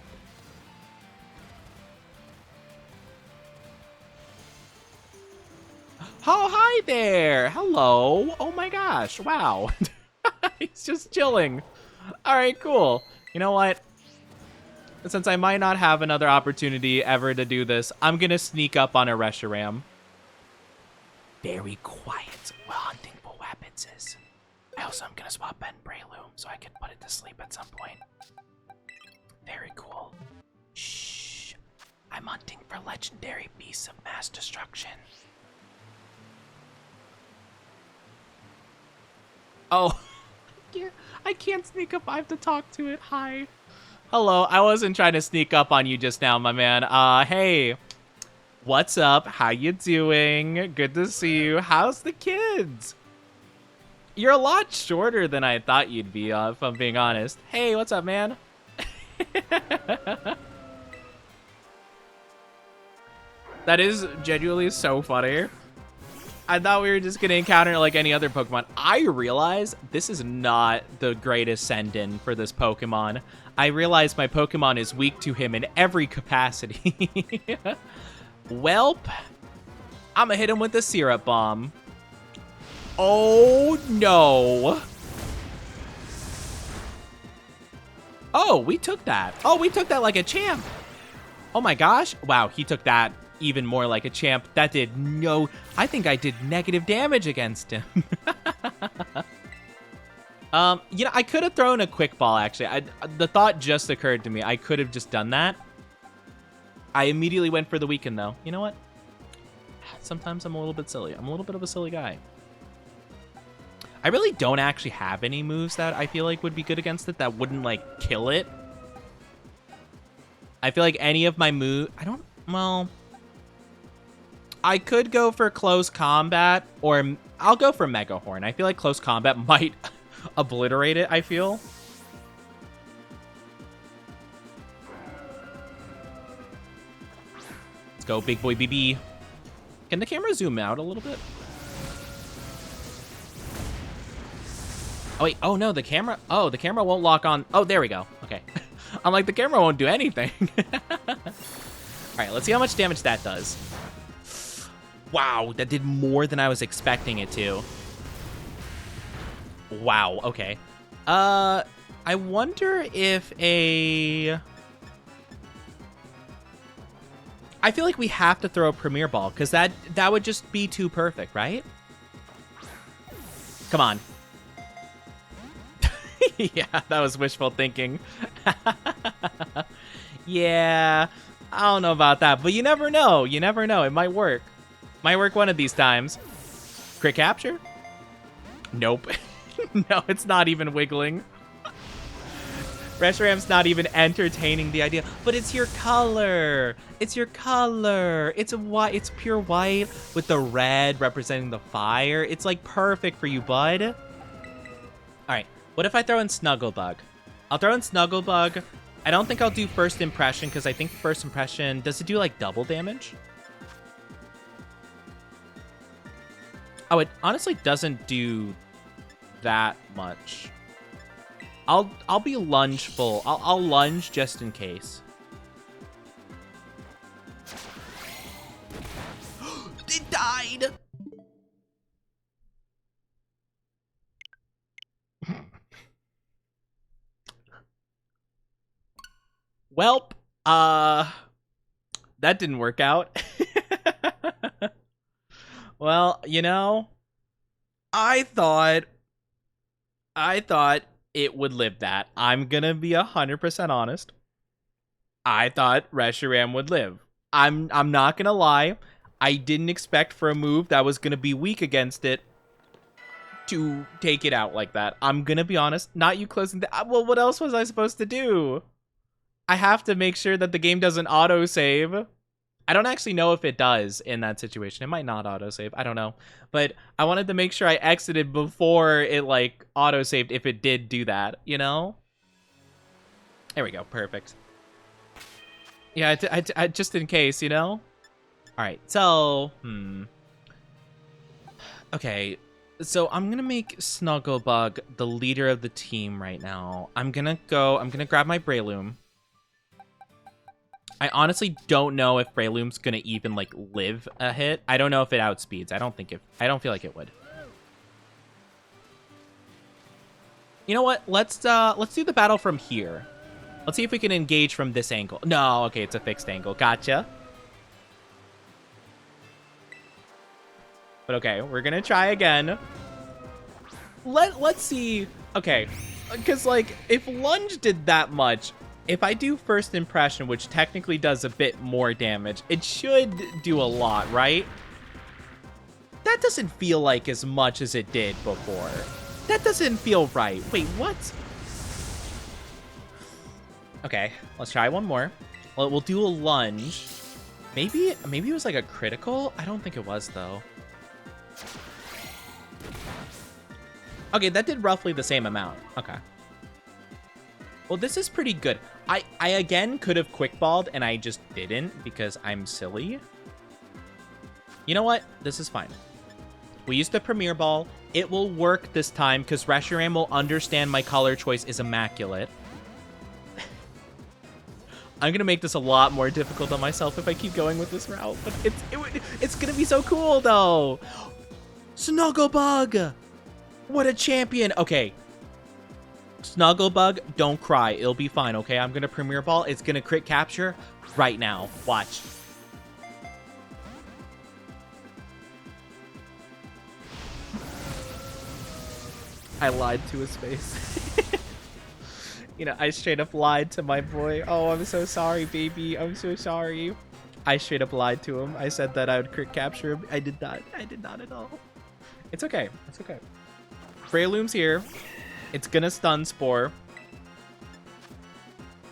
Oh, hi there. Hello. Oh, my gosh. Wow. He's just chilling. All right, cool. You know what? Since I might not have another opportunity ever to do this, I'm going to sneak up on a Reshiram. Very quiet while hunting for weapons. I also am going to swap Ben Breloom so I can put it to sleep at some point. Very cool. Shh. I'm hunting for legendary beasts of mass destruction. Oh, I can't sneak up. I have to talk to it. Hi. Hello. I wasn't trying to sneak up on you just now, my man. Hey. What's up? How you doing? Good to see you. How's the kids? You're a lot shorter than I thought you'd be, if I'm being honest. Hey, what's up, man? That is genuinely so funny. I thought we were just gonna encounter like any other Pokemon. I realize this is not the greatest send-in for this Pokemon. I realize my Pokemon is weak to him in every capacity. Welp, I'm gonna hit him with the Syrup Bomb. Oh no. Oh, we took that. Oh, we took that like a champ. Oh my gosh. Wow, he took that even more like a champ. That did no... I think I did negative damage against him. You know, I could have thrown a quick ball, actually. The thought just occurred to me. I could have just done that. I immediately went for the weaken, though. You know what? Sometimes I'm a little bit silly. I'm a little bit of a silly guy. I really don't actually have any moves that I feel like would be good against it that wouldn't, like, kill it. I feel like any of my moves... I don't... Well... I could go for close combat, or I'll go for Mega Horn. I feel like close combat might obliterate it, I feel. Let's go, big boy BB. Can the camera zoom out a little bit? Oh, wait. Oh, no, the camera... Oh, the camera won't lock on... Oh, there we go. Okay. I'm like, the camera won't do anything. All right, let's see how much damage that does. Wow, that did more than I was expecting it to. Wow, okay. I wonder if a... I feel like we have to throw a Premier Ball, because that would just be too perfect, right? Come on. Yeah, that was wishful thinking. Yeah, I don't know about that, but you never know. You never know. It might work. Might work one of these times. Crit capture? Nope. No, it's not even wiggling. Reshiram's not even entertaining the idea, but it's your color. It's your color. It's white. It's pure white with the red representing the fire. It's like perfect for you, bud. All right. What if I throw in Snugglebug? I'll throw in Snugglebug. I don't think I'll do First Impression because I think First Impression, does it do like double damage? Oh, it honestly doesn't do that much. I'll be lungeful. I'll lunge just in case. It died. Welp, that didn't work out. Well, you know, I thought it would live that. I'm gonna be 100% honest. I thought Reshiram would live. I'm not gonna lie. I didn't expect for a move that was gonna be weak against it to take it out like that. I'm gonna be honest. Not you closing the... Well, what else was I supposed to do? I have to make sure that the game doesn't autosave. I don't actually know if it does in that situation. It might not autosave. I don't know. But I wanted to make sure I exited before it, like, autosaved if it did do that, you know? There we go. Perfect. Yeah, I just in case, you know? All right. So, okay. So I'm going to make Snugglebug the leader of the team right now. I'm going to grab my Breloom. I honestly don't know if Breloom's gonna even like live a hit. I don't know if it outspeeds. I don't feel like it would. You know what? Let's do the battle from here. Let's see if we can engage from this angle. No, okay, it's a fixed angle. Gotcha. But okay, we're gonna try again. Let's see. Okay, because like if lunge did that much, if I do First Impression, which technically does a bit more damage, it should do a lot, right? That doesn't feel like as much as it did before. That doesn't feel right. Wait, what? Okay, let's try one more. Well, we'll do a lunge. Maybe it was like a critical? I don't think it was, though. Okay, that did roughly the same amount. Okay. Well, this is pretty good. I again could have quick balled and I just didn't because I'm silly. You know what? This is fine. We used the Premier Ball. It will work this time because Reshiram will understand my color choice is immaculate. I'm going to make this a lot more difficult on myself if I keep going with this route, but it's going to be so cool, though. Snugglebug! What a champion! Okay. Snugglebug, don't cry. It'll be fine, okay? I'm going to Premier Ball. It's going to crit capture right now. Watch. I lied to his face. You know, I straight up lied to my boy. Oh, I'm so sorry, baby. I'm so sorry. I straight up lied to him. I said that I would crit capture him. I did not. I did not at all. It's okay. It's okay. Breloom's here. It's gonna stun Spore.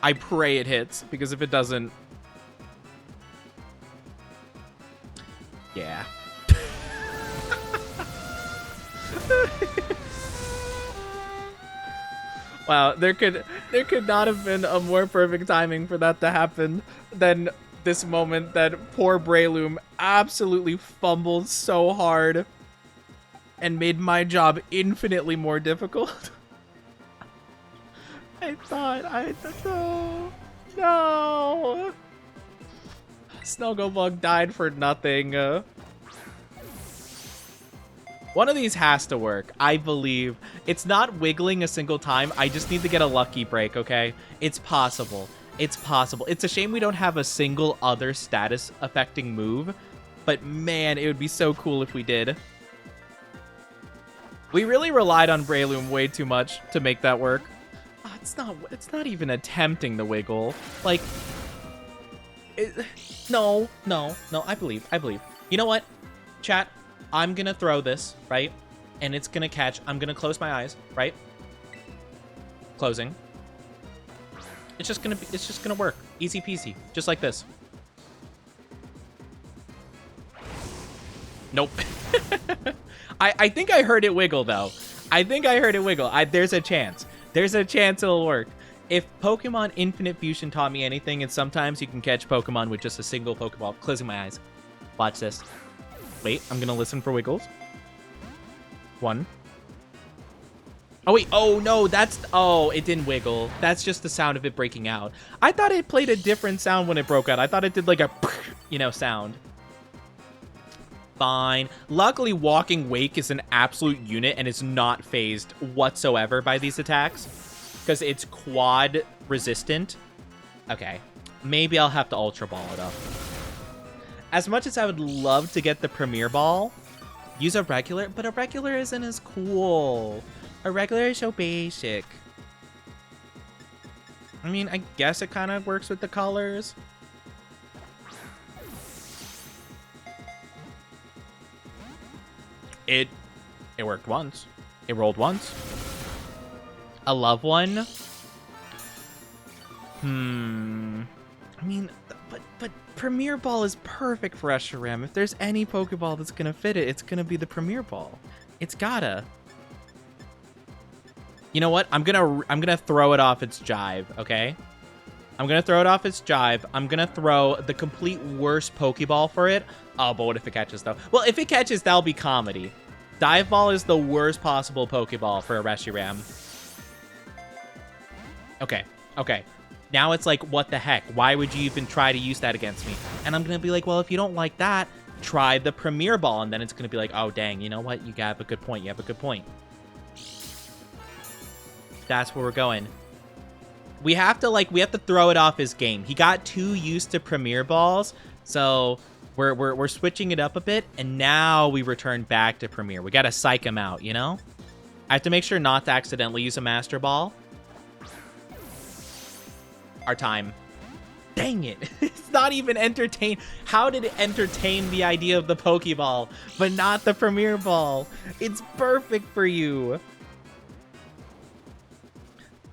I pray it hits, because if it doesn't... Yeah. Wow, there could not have been a more perfect timing for that to happen than this moment that poor Breloom absolutely fumbled so hard and made my job infinitely more difficult. No. Snugglebug died for nothing. One of these has to work, I believe. It's not wiggling a single time. I just need to get a lucky break, okay? It's possible. It's possible. It's a shame we don't have a single other status affecting move, but man, it would be so cool if we did. We really relied on Breloom way too much to make that work. Oh, it's not even attempting the wiggle. Like, no, I believe. You know what, chat? I'm gonna throw this, right? And it's gonna catch. I'm gonna close my eyes, right? Closing. It's just gonna work. Easy peasy. Just like this. Nope. I think I heard it wiggle though. There's a chance. There's a chance it'll work. If Pokemon Infinite Fusion taught me anything, it's sometimes you can catch Pokemon with just a single Pokeball. Closing my eyes. Watch this. Wait, I'm gonna listen for wiggles. 1. Oh, wait. Oh, no, oh, it didn't wiggle. That's just the sound of it breaking out. I thought it played a different sound when it broke out. I thought it did like a, you know, sound. Fine. Luckily, Walking Wake is an absolute unit and is not phased whatsoever by these attacks because it's quad resistant. Okay. Maybe I'll have to Ultra Ball it up. As much as I would love to get the Premier Ball, use a regular, but a regular isn't as cool. A regular is so basic. I mean, I guess it kind of works with the colors. It worked once. It rolled once. A love one. I mean, but Premier Ball is perfect for Reshiram. If there's any Pokeball that's gonna fit it, it's gonna be the Premier Ball. It's gotta. You know what? I'm gonna throw it off its jive, okay? I'm gonna throw it off its jive. I'm gonna throw the complete worst Pokeball for it. Oh, but what if it catches, though? Well, if it catches, that'll be comedy. Dive Ball is the worst possible Pokeball for a Reshiram. Okay. Now it's like, what the heck? Why would you even try to use that against me? And I'm gonna be like, well, if you don't like that, try the Premier Ball. And then it's gonna be like, oh, dang, you know what? You have a good point. That's where we're going. We have to throw it off his game. He got too used to Premier Balls, so we're switching it up a bit, and now we return back to Premier. We gotta psych him out, you know? I have to make sure not to accidentally use a Master Ball. Our time. Dang it. It's not even entertain. How did it entertain the idea of the Pokeball, but not the Premier Ball? It's perfect for you.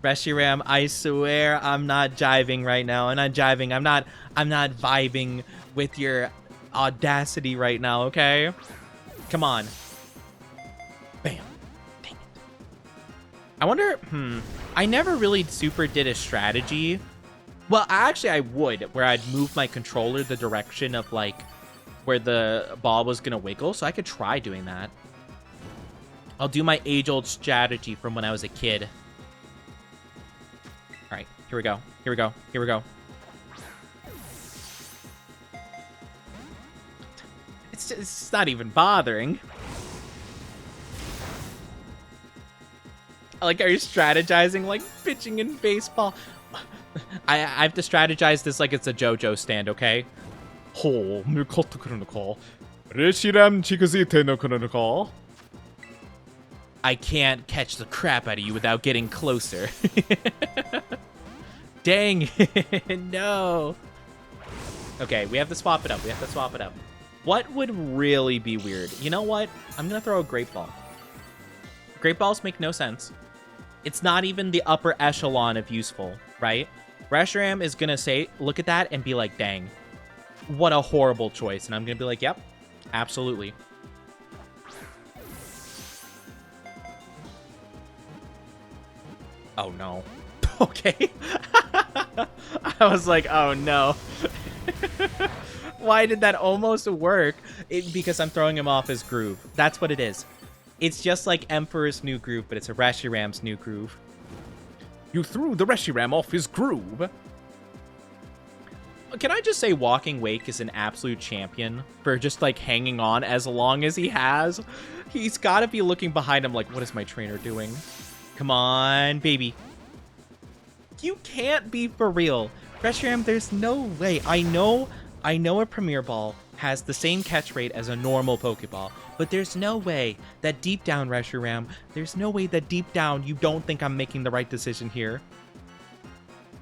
Reshiram, I swear I'm not jiving right now. I'm not jiving. I'm not vibing with your audacity right now, okay? Come on. Bam. Dang it. I wonder, I never really super did a strategy. Well, actually I would, where I'd move my controller the direction of like where the ball was gonna wiggle, so I could try doing that. I'll do my age-old strategy from when I was a kid. All right, here we go. Here we go. Here we go. It's not even bothering. Like, are you strategizing like pitching in baseball? I have to strategize this like it's a JoJo stand, okay? I can't catch the crap out of you without getting closer. Dang. No. Okay, we have to swap it up. We have to swap it up. What would really be weird? You know what? I'm going to throw a Great Ball. Great Balls make no sense. It's not even the upper echelon of useful, right? Reshiram is going to say, look at that and be like, dang, what a horrible choice. And I'm going to be like, yep, absolutely. Oh, no. Okay. I was like, oh, no. Why did that almost work? Because I'm throwing him off his groove. That's what it is. It's just like Emperor's new groove, but it's a Reshiram's new groove. You threw the Reshiram off his groove. Can I just say Walking Wake is an absolute champion for just like hanging on as long as he has? He's got to be looking behind him like, what is my trainer doing? Come on, baby. You can't be for real. Reshiram, there's no way. I know a Premier Ball has the same catch rate as a normal Pokeball, but there's no way that deep down, Reshiram, there's no way that deep down you don't think I'm making the right decision here.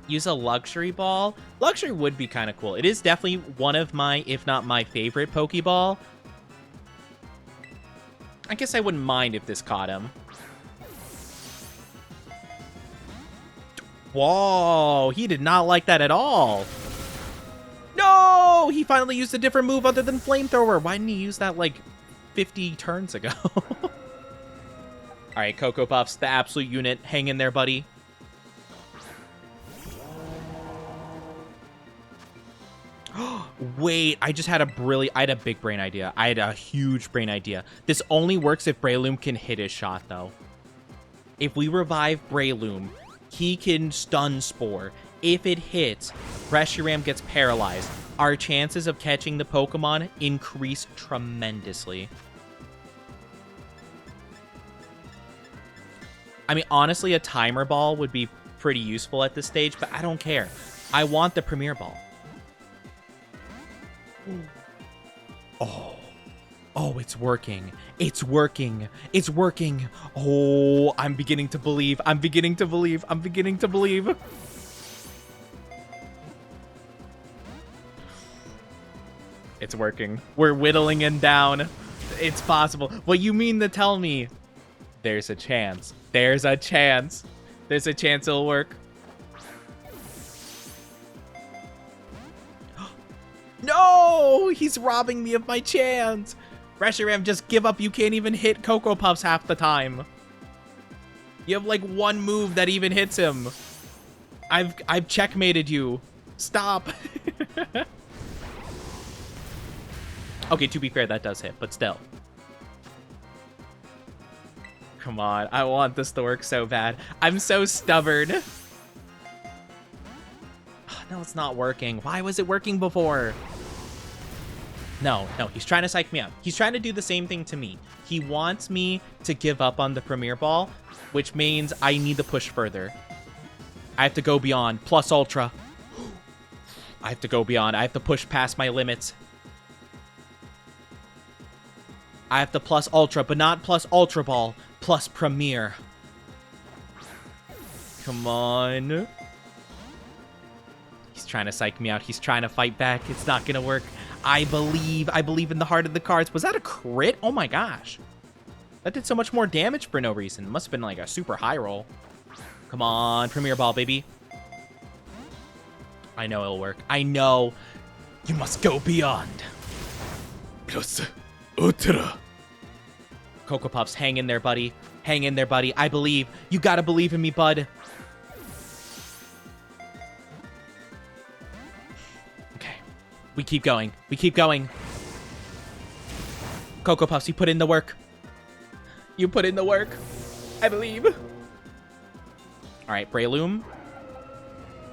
Use a Luxury Ball? Luxury would be kind of cool. It is definitely one of my, if not my favorite Pokeball. I guess I wouldn't mind if this caught him. Whoa, he did not like that at all. No, he finally used a different move other than Flamethrower. Why didn't he use that like 50 turns ago? All right, Cocoa Puffs, the absolute unit. Hang in there, buddy. Wait, I just had I had a big brain idea. I had a huge brain idea. This only works if Breloom can hit his shot, though. If we revive Breloom, he can stun Spore. If it hits, Reshiram gets paralyzed. Our chances of catching the Pokemon increase tremendously. I mean, honestly, a Timer Ball would be pretty useful at this stage, but I don't care. I want the Premier Ball. Oh, it's working. It's working. It's working. Oh, I'm beginning to believe. I'm beginning to believe. I'm beginning to believe. It's working. We're whittling him down. It's possible. What you mean to tell me? There's a chance. There's a chance. There's a chance it'll work. No! He's robbing me of my chance. Reshiram, just give up. You can't even hit Cocoa Puffs half the time. You have like one move that even hits him. I've checkmated you. Stop. Okay, to be fair, that does hit, but still. Come on, I want this to work so bad. I'm so stubborn. No, it's not working. Why was it working before? No, he's trying to psych me out. He's trying to do the same thing to me. He wants me to give up on the Premier Ball, which means I need to push further. I have to go beyond. Plus Ultra. I have to go beyond. I have to push past my limits. I have to plus Ultra, but not plus Ultra Ball. Plus Premier. Come on. He's trying to psych me out. He's trying to fight back. It's not going to work. I believe in the heart of the cards. Was that a crit? Oh my gosh. That did so much more damage for no reason. It must have been like a super high roll. Come on, Premier Ball, baby. I know it'll work. I know. You must go beyond. Plus Ultra. Cocoa Puffs, hang in there, buddy. Hang in there, buddy. I believe. You gotta believe in me, bud. Okay. We keep going. We keep going. Cocoa Puffs, you put in the work. You put in the work. I believe. All right, Breloom.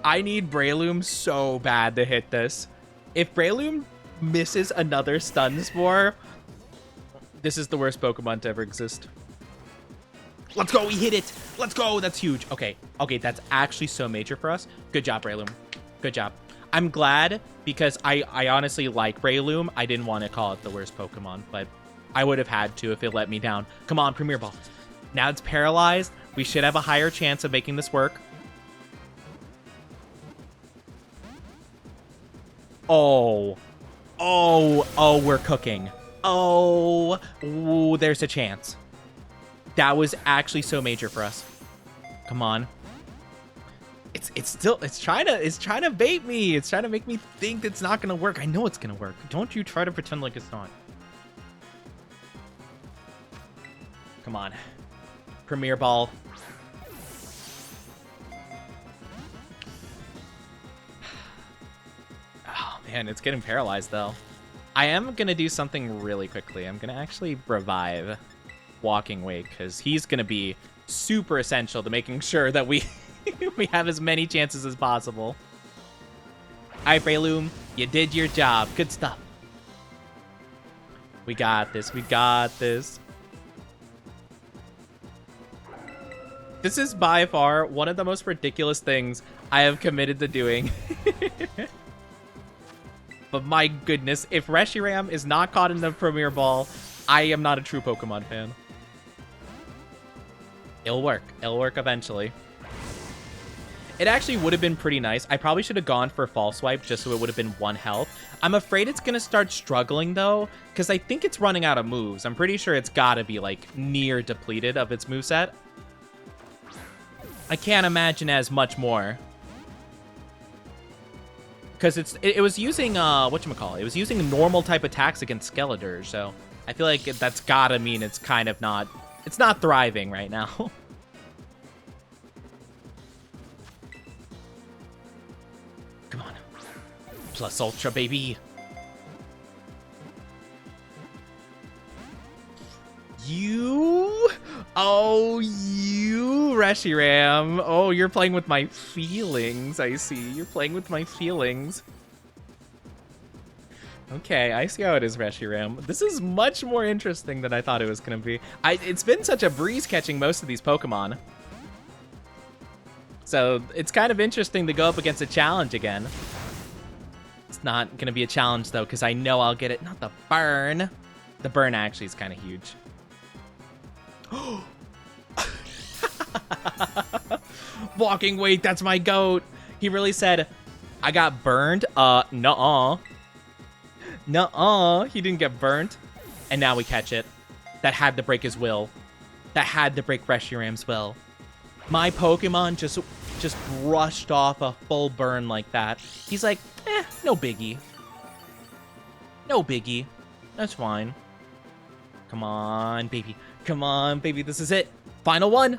I need Breloom so bad to hit this. If Breloom misses another stun spore, this is the worst Pokemon to ever exist. Let's go, we hit it. Let's go, that's huge. Okay, that's actually so major for us. Good job, Breloom. Good job. I'm glad because I honestly like Breloom. I didn't want to call it the worst Pokemon, but I would have had to if it let me down. Come on, Premier Ball. Now it's paralyzed. We should have a higher chance of making this work. Oh, we're cooking. Oh, ooh, there's a chance. That was actually so major for us. Come on. It's trying to bait me. It's trying to make me think it's not gonna work. I know it's gonna work. Don't you try to pretend like it's not. Come on. Premier Ball. Oh man, it's getting paralyzed though. I am gonna do something really quickly. I'm gonna actually revive Walking Wake because he's gonna be super essential to making sure that we we have as many chances as possible. Alright, Breloom, you did your job. Good stuff. We got this. We got this. This is by far one of the most ridiculous things I have committed to doing. But my goodness, if Reshiram is not caught in the Premier Ball, I am not a true Pokemon fan. It'll work. It'll work eventually. It actually would have been pretty nice. I probably should have gone for False Swipe just so it would have been 1 health. I'm afraid it's going to start struggling, though, because I think it's running out of moves. I'm pretty sure it's got to be, like, near depleted of its moveset. I can't imagine as much more. Because it was using, whatchamacallit? It was using normal type attacks against Skeletor, so I feel like that's gotta mean it's kind of not... It's not thriving right now. Come on. Plus Ultra, baby. You? Oh, you, Reshiram. Oh, you're playing with my feelings, I see. You're playing with my feelings. Okay, I see how it is, Reshiram. This is much more interesting than I thought it was going to be. It's been such a breeze catching most of these Pokemon. So it's kind of interesting to go up against a challenge again. It's not going to be a challenge, though, because I know I'll get it. Not the burn. The burn actually is kind of huge. Walking Wake, that's my goat. He really said, I got burned. Nuh-uh. Nuh-uh. He didn't get burnt. And now we catch it. That had to break his will. That had to break Reshiram's will. My Pokemon just brushed off a full burn like that. He's like, no biggie. No biggie. That's fine. Come on, baby. Come on, baby. This is it. Final one.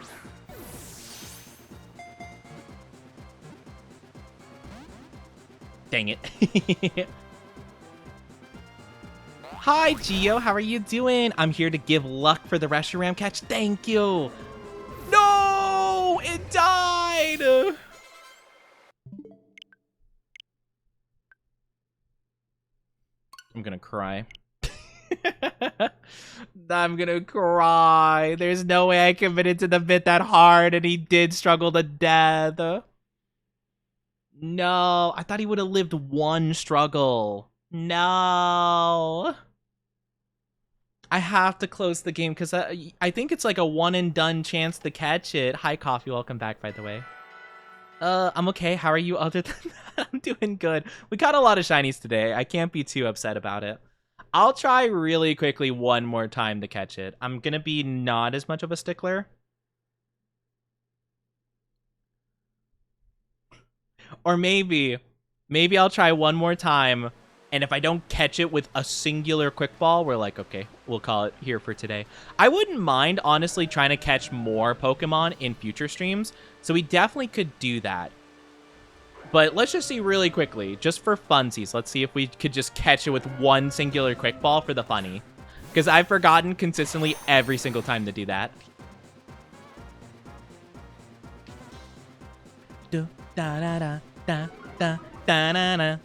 Dang it. Hi, Gio. How are you doing? I'm here to give luck for the Reshiram catch. Thank you. No! It died! I'm gonna cry. I'm gonna cry. There's no way I committed to the bit that hard and he did struggle to death. No, I thought he would have lived 1 struggle. No. I have to close the game because I think it's like a 1 and done chance to catch it. Hi, Coffee. Welcome back, by the way. I'm okay. How are you other than that? I'm doing good. We got a lot of shinies today. I can't be too upset about it. I'll try really quickly 1 more time to catch it. I'm going to be not as much of a stickler. Or maybe I'll try 1 more time And if I don't catch it with a singular quick ball, we're like, okay, we'll call it here for today. I wouldn't mind, honestly, trying to catch more Pokemon in future streams. So we definitely could do that. But let's just see really quickly, just for funsies. Let's see if we could just catch it with one singular quick ball for the funny. Because I've forgotten consistently every single time to do that. Da da da da da da da da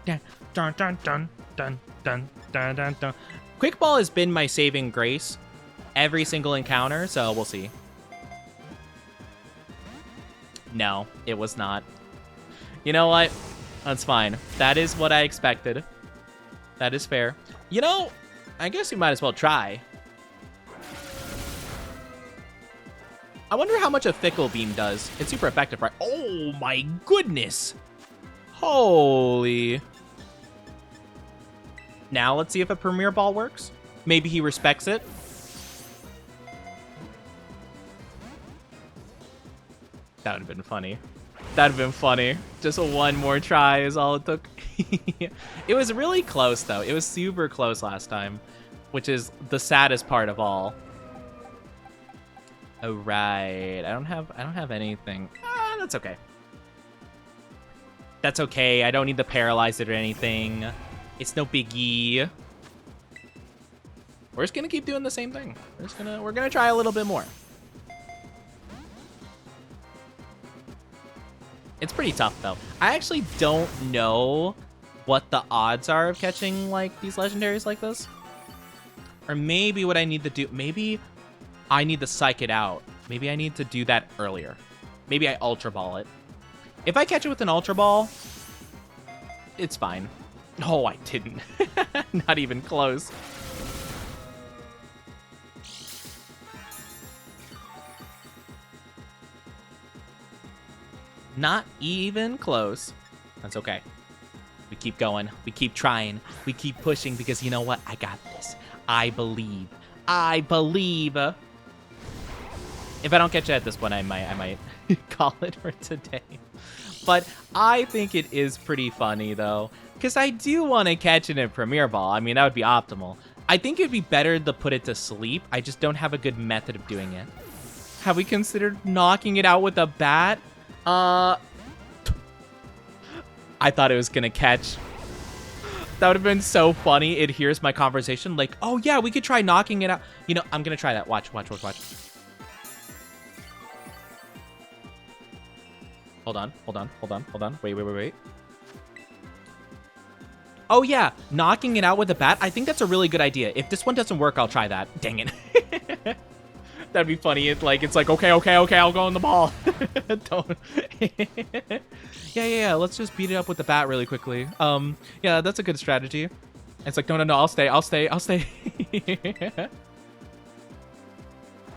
da. Dun, dun, dun, dun, dun, dun, dun, dun. Quick ball has been my saving grace every single encounter, so we'll see. No, it was not. You know what? That's fine. That is what I expected. That is fair. You know, I guess we might as well try. I wonder how much a Fickle Beam does. It's super effective, right? Oh my goodness! Holy... Now let's see if a Premier Ball works. Maybe he respects it. That would have been funny. That would have been funny. Just one more try is all it took. It was really close, though. It was super close last time, which is the saddest part of all. Oh, right. I don't have anything. That's okay. That's okay. I don't need to paralyze it or anything. It's no biggie. We're just gonna keep doing the same thing. We're gonna try a little bit more. It's pretty tough though. I actually don't know what the odds are of catching like these legendaries like this. Or maybe what I need to do, maybe I need to psych it out. Maybe I need to do that earlier. Maybe I Ultra Ball it. If I catch it with an Ultra Ball, it's fine. Oh, I didn't. Not even close. Not even close. That's okay. We keep going. We keep trying. We keep pushing because you know what? I got this. I believe. I believe. If I don't catch it at this one, I might call it for today. But I think it is pretty funny, though. Because I do want to catch it in Premier Ball. I mean, that would be optimal. I think it'd be better to put it to sleep. I just don't have a good method of doing it. Have we considered knocking it out with a bat? I thought it was going to catch. That would have been so funny. It hears my conversation like, oh, yeah, we could try knocking it out. You know, I'm going to try that. Watch. Hold on. Wait. Oh, yeah. Knocking it out with a bat. I think that's a really good idea. If this one doesn't work, I'll try that. Dang it. That'd be funny. It's like, okay, I'll go on the ball. Don't. Yeah. Let's just beat it up with the bat really quickly. Yeah, that's a good strategy. It's like, no, I'll stay. It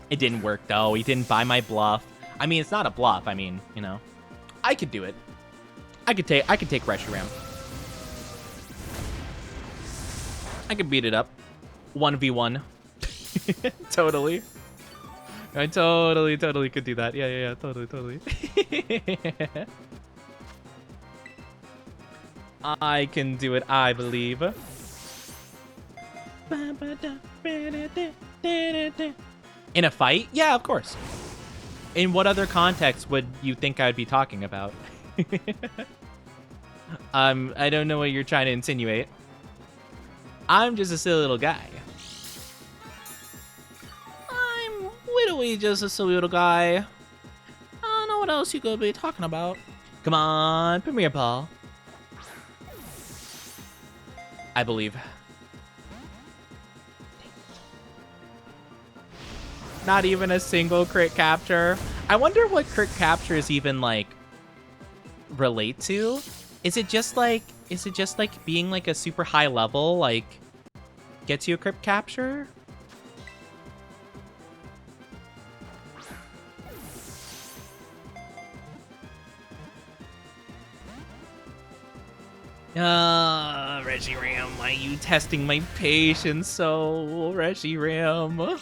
didn't work, though. He didn't buy my bluff. I mean, it's not a bluff. I mean, you know. I could do it. I could take Reshiram. I could beat it up. 1v1. Totally. I totally could do that. Yeah, totally. I can do it, I believe. In a fight? Yeah, of course. In what other context would you think I'd be talking about? I don't know what you're trying to insinuate. I'm just a silly little guy. I'm literally just a silly little guy. I don't know what else you could be talking about. Come on, Premier Ball. I believe. Not even a single crit capture. I wonder what crit captures even like relate to. Is it just like being like a super high level like gets you a crit capture? Reshiram, why are you testing my patience so, Reshiram?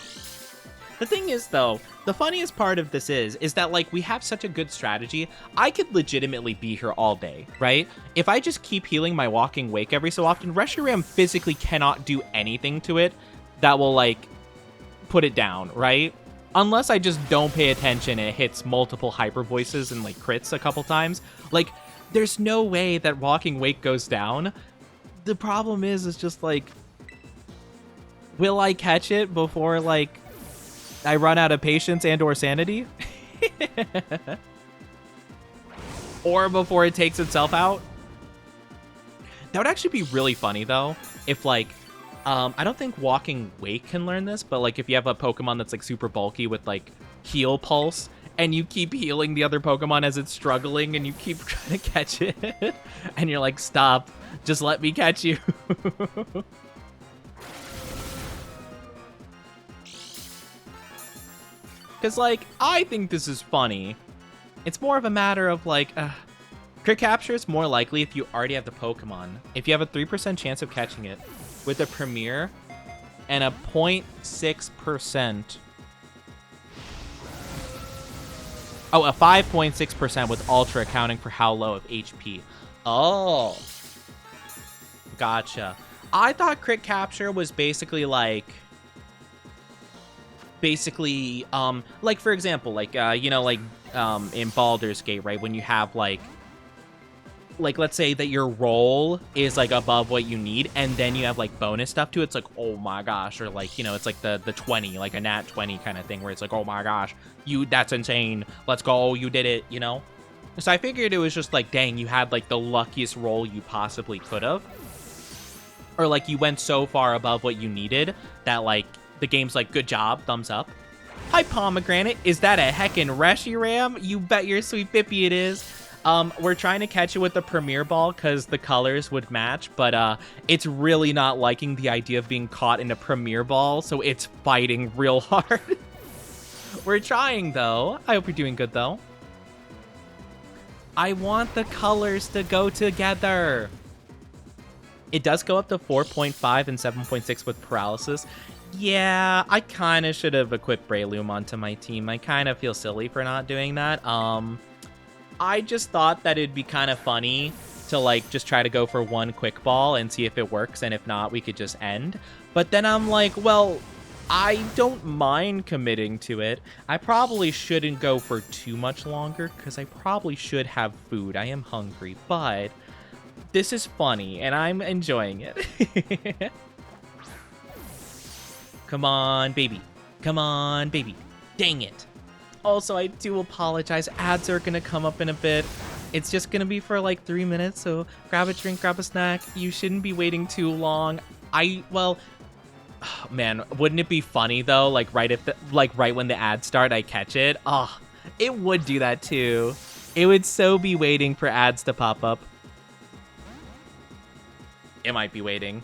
The thing is, though, the funniest part of this is that, like, we have such a good strategy. I could legitimately be here all day, right? If I just keep healing my Walking Wake every so often, Reshiram physically cannot do anything to it that will, like, put it down, right? Unless I just don't pay attention and it hits multiple Hyper Voices and, like, crits a couple times. Like, there's no way that Walking Wake goes down. The problem is just, like, will I catch it before, like, I run out of patience and or sanity? Or before it takes itself out? That would actually be really funny, though, if, like, I don't think Walking Wake can learn this, but, like, if you have a Pokemon that's, like, super bulky with, like, Heal Pulse, and you keep healing the other Pokemon as it's struggling, and you keep trying to catch it, and you're like, stop, just let me catch you. Because, like, I think this is funny. It's more of a matter of, like, crit capture is more likely if you already have the Pokemon. If you have a 3% chance of catching it with a Premier and a 0.6%. Oh, a 5.6% with Ultra accounting for how low of HP. Oh. Gotcha. I thought crit capture was basically, like... like, for example, like, you know, like, in Baldur's Gate, right, when you have, like, let's say that your roll is, like, above what you need, and then you have, like, bonus stuff to it, it's like, oh my gosh, or, like, you know, it's like the 20, like a nat 20 kind of thing, where it's like, oh my gosh, that's insane, let's go, you did it, you know? So I figured it was just like, dang, you had, like, the luckiest roll you possibly could have, or, like, you went so far above what you needed that, like, the game's like, good job, thumbs up. Hi, Pomegranate. Is that a heckin' Reshiram? You bet your sweet bippy it is. We're trying to catch it with the Premier Ball because the colors would match, but it's really not liking the idea of being caught in a Premier Ball, so it's fighting real hard. We're trying, though. I hope you're doing good, though. I want the colors to go together. It does go up to 4.5 and 7.6 with paralysis. Yeah, I kind of should have equipped Breloom onto my team. I kind of feel silly for not doing that. I just thought that it'd be kind of funny to, like, just try to go for one quick ball and see if it works, and if not, we could just end. But then I'm like, well, I don't mind committing to it. I probably shouldn't go for too much longer, because I probably should have food. I am hungry, but this is funny, and I'm enjoying it. Come on, baby. Come on, baby. Dang it. Also, I do apologize. Ads are going to come up in a bit. It's just going to be for like 3 minutes, so grab a drink, grab a snack. You shouldn't be waiting too long. Well, oh, man, wouldn't it be funny though? Like right when the ads start, I catch it. Oh, it would do that too. It would so be waiting for ads to pop up. It might be waiting.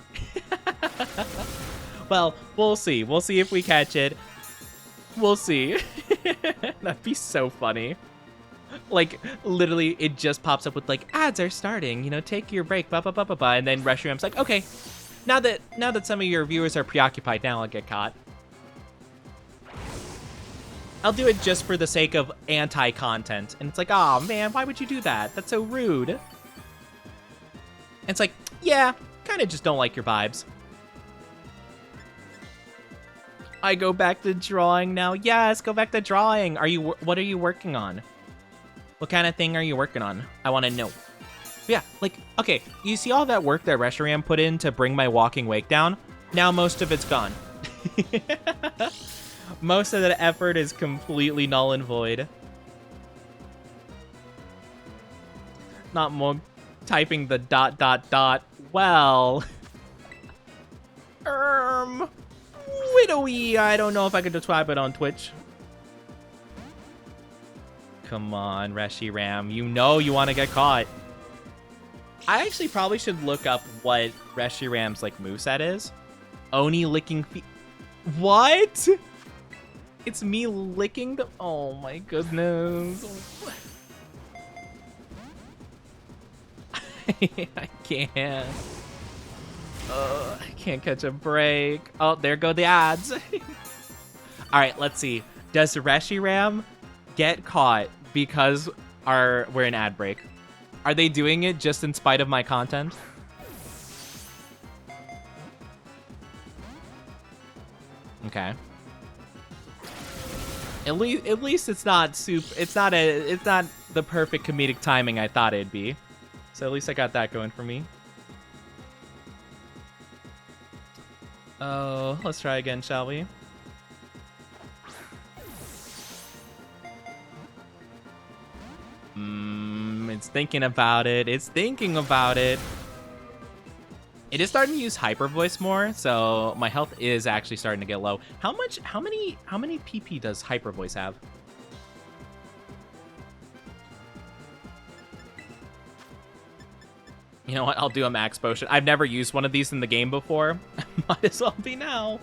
Well, we'll see. We'll see if we catch it. We'll see. That'd be so funny. Like, literally, it just pops up with, like, ads are starting, you know, take your break, blah, blah, blah, blah, blah. And then Reshiram's like, okay, now that some of your viewers are preoccupied, now I'll get caught. I'll do it just for the sake of anti-content. And it's like, oh man, why would you do that? That's so rude. And it's like, yeah, kind of just don't like your vibes. I go back to drawing now. Yes, go back to drawing. What are you working on? What kind of thing are you working on? I want to know. Yeah, like, okay, you see all that work that Reshiram put in to bring my Walking Wake down? Now most of it's gone. Most of the effort is completely null and void. Not more typing the ... Well. Widowy, I don't know if I could describe it on Twitch. Come on, Reshiram. You know you want to get caught. I actually probably should look up what Reshiram's, like, moveset is. Oni licking feet. What? It's me licking the... Oh, my goodness. I can't. I can't catch a break. Oh, there go the ads. All right, let's see. Does Reshiram get caught because we're in ad break? Are they doing it just in spite of my content? Okay. At least it's not it's not the perfect comedic timing I thought it'd be. So at least I got that going for me. Oh, let's try again, shall we? It's thinking about it. It's thinking about it. It is starting to use hyper voice more, so my health is actually starting to get low. How many PP does hyper voice have? You know what? I'll do a max potion. I've never used one of these in the game before. Might as well be now.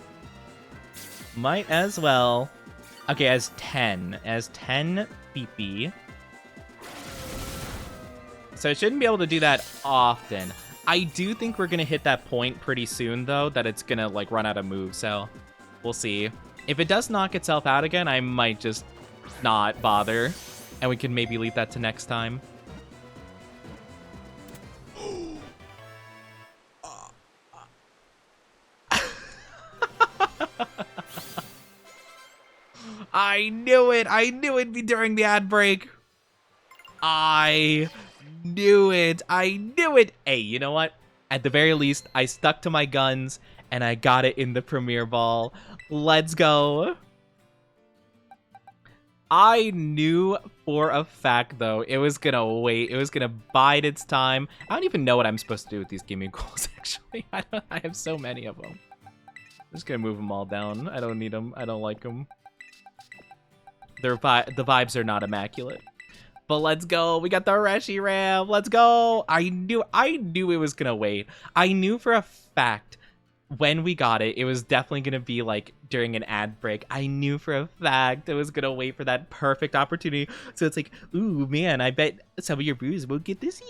Might as well. Okay, as 10 PP. So it shouldn't be able to do that often. I do think we're gonna hit that point pretty soon, though, that it's gonna like run out of moves. So we'll see. If it does knock itself out again, I might just not bother, and we can maybe leave that to next time. I knew it. I knew it'd be during the ad break. I knew it. I knew it. Hey, you know what? At the very least, I stuck to my guns and I got it in the premiere ball. Let's go. I knew for a fact, though, it was going to wait. It was going to bide its time. I don't even know what I'm supposed to do with these gaming goals, actually. I have so many of them. I'm just going to move them all down. I don't need them. I don't like them. The vibes are not immaculate. But let's go. We got the Reshiram. Let's go. I knew it was going to wait. I knew for a fact when we got it, it was definitely going to be like during an ad break. I knew for a fact it was going to wait for that perfect opportunity. So it's like, ooh, man, I bet some of your brews will get this.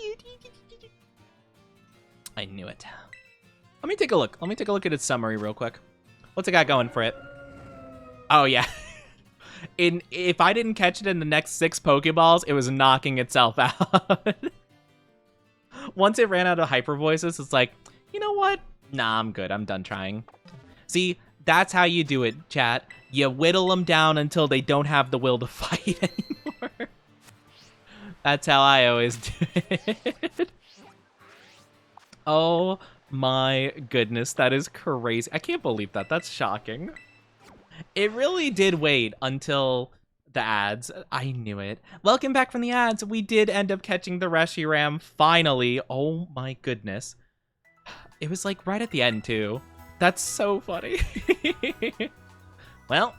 I knew it. Let me take a look. Let me take a look at its summary real quick. What's it got going for it? Oh, yeah. If I didn't catch it in the next 6 Pokeballs, it was knocking itself out. Once it ran out of hyper voices, it's like, you know what? Nah, I'm good. I'm done trying. See, that's how you do it, chat. You whittle them down until they don't have the will to fight anymore. That's how I always do it. Oh my goodness, that is crazy. I can't believe that. That's shocking. It really did wait until the ads. I knew it. Welcome back from the ads. We did end up catching the Reshiram finally. Oh my goodness. It was like right at the end too. That's so funny. Well,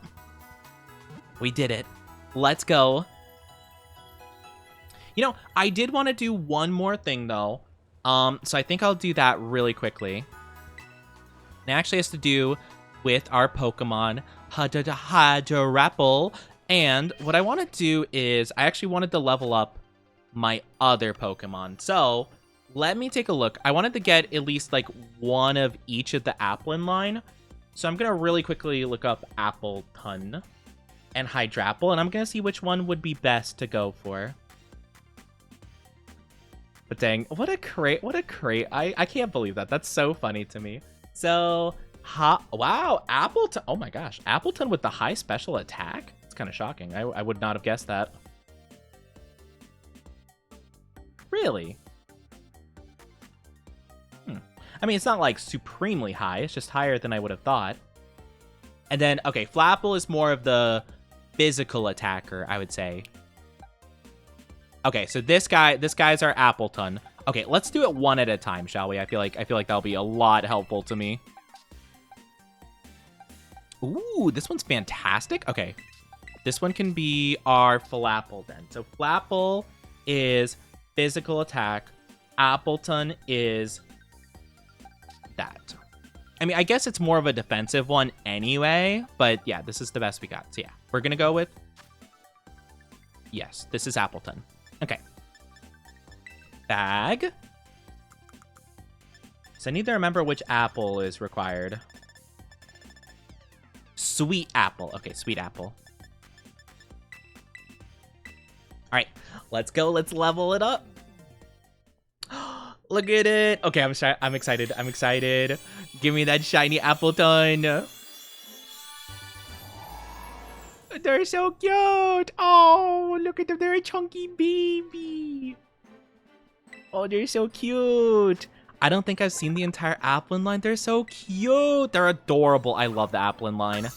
we did it. Let's go. You know, I did want to do one more thing though. So I think I'll do that really quickly. It actually has to do with our Pokemon Hadrapple, and what I want to do is I actually wanted to level up my other Pokemon. So let me take a look. I wanted to get at least like one of each of the Applin line. So I'm gonna really quickly look up Appleton and Hydrapple, and I'm gonna see which one would be best to go for. But dang, what a crate, what a crate. I can't believe that. That's so funny to me. So wow, Appleton. Oh my gosh, Appleton with the high special attack? It's kind of shocking. I would not have guessed that. Really? I mean, it's not like supremely high. It's just higher than I would have thought. And then, okay, Flapple is more of the physical attacker, I would say. Okay, so this guy's our Appleton. Okay, let's do it one at a time, shall we? I feel like that'll be a lot helpful to me. Ooh, this one's fantastic. Okay, this one can be our Flapple then. So Flapple is physical attack. Appleton is that. I mean, I guess it's more of a defensive one anyway, but yeah, this is the best we got. So yeah, we're gonna go with, yes, this is Appleton. Okay. Bag. So I need to remember which apple is required. Sweet apple. Okay, sweet apple. All right, let's go. Let's level it up. Look at it. Okay, I'm excited. I'm excited. Give me that shiny Appleton. They're so cute. Oh, look at them. They're a chunky baby. Oh, they're so cute. I don't think I've seen the entire Applin line. They're so cute. They're adorable. I love the Applin line.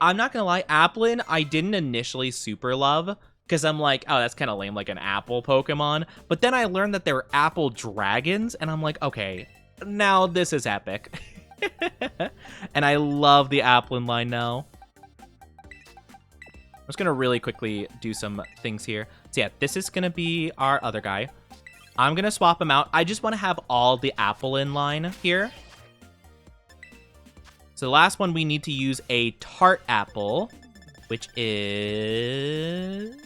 I'm not going to lie. Applin, I didn't initially super love because I'm like, oh, that's kind of lame, like an apple Pokemon. But then I learned that they were apple dragons, and I'm like, okay, now this is epic. And I love the Applin line now. I'm just going to really quickly do some things here. So yeah, this is going to be our other guy. I'm going to swap him out. I just want to have all the apple in line here. So the last one, we need to use a tart apple, which is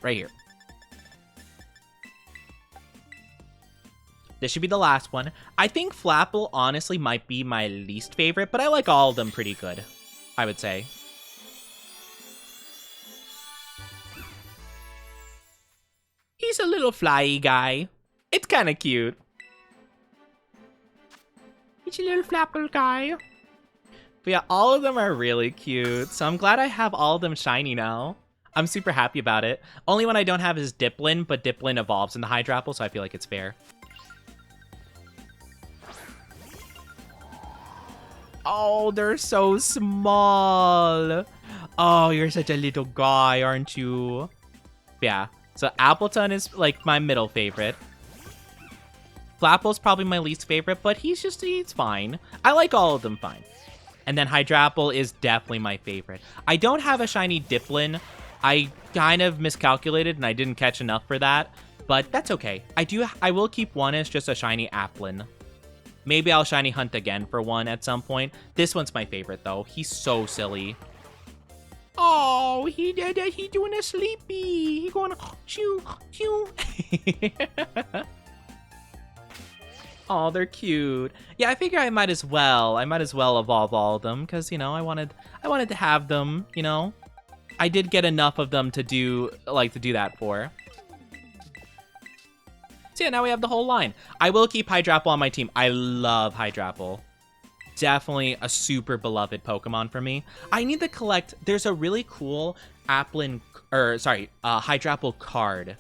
right here. This should be the last one. I think Flapple honestly might be my least favorite, but I like all of them pretty good, I would say. He's a little flyy guy. It's kind of cute. He's a little Flapple guy. But yeah, all of them are really cute. So I'm glad I have all of them shiny now. I'm super happy about it. Only one I don't have is Diplin, but Diplin evolves in the Hydrapple, so I feel like it's fair. Oh, they're so small. Oh, you're such a little guy, aren't you? Yeah. So Appleton is like my middle favorite. Flapple's probably my least favorite, but he's fine. I like all of them fine. And then Hydrapple is definitely my favorite. I don't have a shiny Diplin. I kind of miscalculated and I didn't catch enough for that, but that's okay. I will keep one as just a shiny Applin. Maybe I'll shiny hunt again for one at some point. This one's my favorite though. He's so silly. Oh, he doing a sleepy. He going choo choo. Oh, they're cute. Yeah, I figure I might as well evolve all of them because, you know, I wanted to have them, you know. I did get enough of them to do that for. So yeah, now we have the whole line. I will keep Hydrapple on my team. I love Hydrapple. Definitely a super beloved Pokemon for me. I need to collect. There's a really cool Hydrapple card,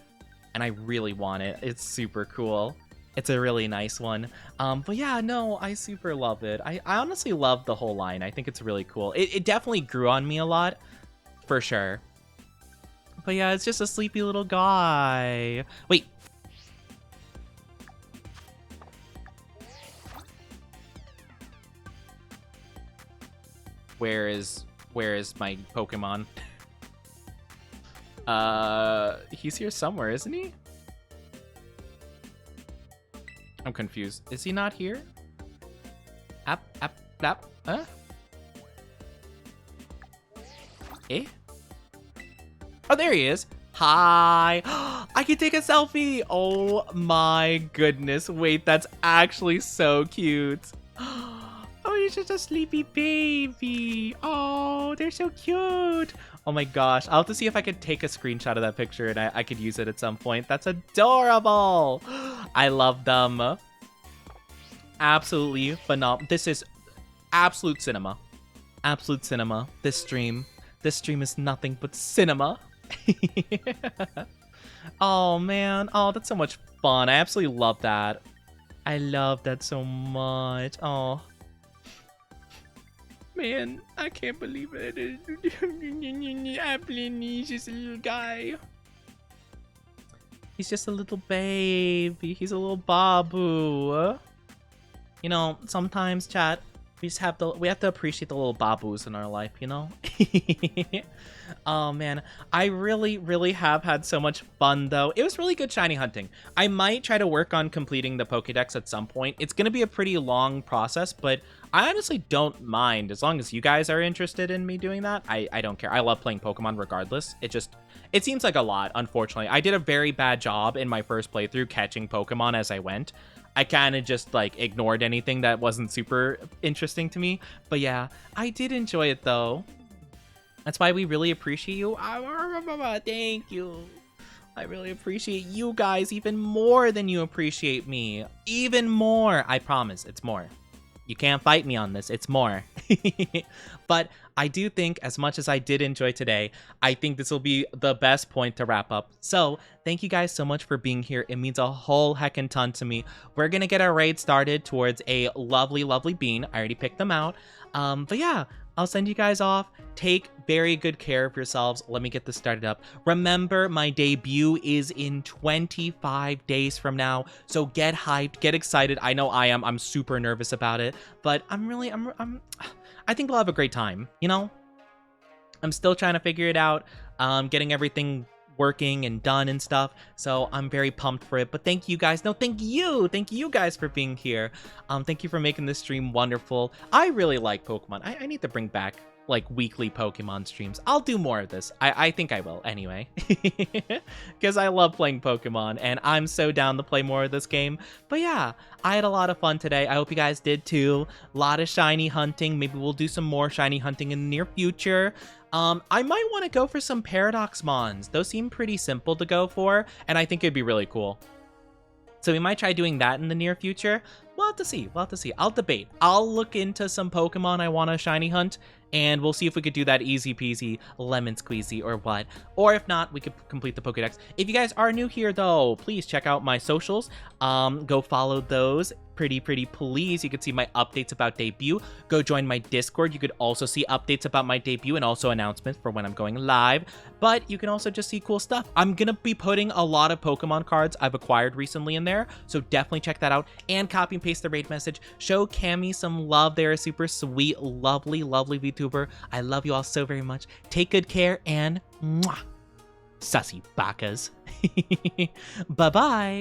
and I really want it. It's super cool. It's a really nice one. But yeah, no, I super love it. I honestly love the whole line. I think it's really cool. It definitely grew on me a lot, for sure. But yeah, it's just a sleepy little guy. Wait. Where is my Pokemon? He's here somewhere, isn't he? I'm confused. Is he not here? Huh? Eh? Oh, there he is. Hi. I can take a selfie. Oh my goodness. Wait, that's actually so cute. Oh, you're just a sleepy baby. Oh, they're so cute. Oh my gosh. I'll have to see if I could take a screenshot of that picture and I could use it at some point. That's adorable. I love them. Absolutely phenomenal. This is absolute cinema. Absolute cinema. This stream is nothing but cinema. Oh man. Oh, that's so much fun. I absolutely love that. I love that so much. Oh. Man, I can't believe it. Applin, he's just a little guy. He's just a little baby. He's a little babu. You know, sometimes, chat, we have to appreciate the little babus in our life, you know? Oh man, I really have had so much fun though. It was really good shiny hunting. I might try to work on completing the Pokédex at some point. It's gonna be a pretty long process, but I honestly don't mind as long as you guys are interested in me doing that. I don't care. I love playing Pokemon regardless. It seems like a lot, unfortunately. I did a very bad job in my first playthrough catching Pokemon as I went. I kind of just like ignored anything that wasn't super interesting to me. But yeah, I did enjoy it though. That's why we really appreciate you. Thank you. I really appreciate you guys even more than you appreciate me. Even more. I promise, it's more. You can't fight me on this. It's more. But I do think, as much as I did enjoy today, I think this will be the best point to wrap up. So thank you guys so much for being here. It means a whole heckin' ton to me. We're going to get our raid started towards a lovely, lovely bean. I already picked them out. But yeah, I'll send you guys off. Take very good care of yourselves. Let me get this started up. Remember, my debut is in 25 days from now. So get hyped, get excited. I know I am. I'm super nervous about it, but I think we'll have a great time, you know? I'm still trying to figure it out. Getting everything working and done and stuff, so I'm very pumped for it. But thank you guys. No, thank you guys for being here. Thank you for making this stream wonderful. I really like Pokemon. I need to bring back like weekly Pokemon streams. I'll do more of this. I think I will anyway, because I love playing Pokemon and I'm so down to play more of this game. But yeah, I had a lot of fun today. I hope you guys did too. A lot of shiny hunting. Maybe we'll do some more shiny hunting in the near future. I might want to go for some Paradox Mons. Those seem pretty simple to go for, and I think it'd be really cool. So we might try doing that in the near future. We'll have to see. We'll have to see. I'll debate. I'll look into some Pokemon I want to shiny hunt, and we'll see if we could do that easy peasy, lemon squeezy, or what. Or if not, we could complete the Pokedex. If you guys are new here, though, please check out my socials. Go follow those. Pretty please. You can see my updates about debut. Go join my Discord. You could also see updates about my debut and also announcements for when I'm going live. But you can also just see cool stuff. I'm gonna be putting a lot of Pokemon cards I've acquired recently in there, so definitely check that out and copy and paste the raid message. Show Cammy some love. They're a super sweet, lovely VTuber. I love you all so very much. Take good care and mwah, sussy bakas. Bye bye.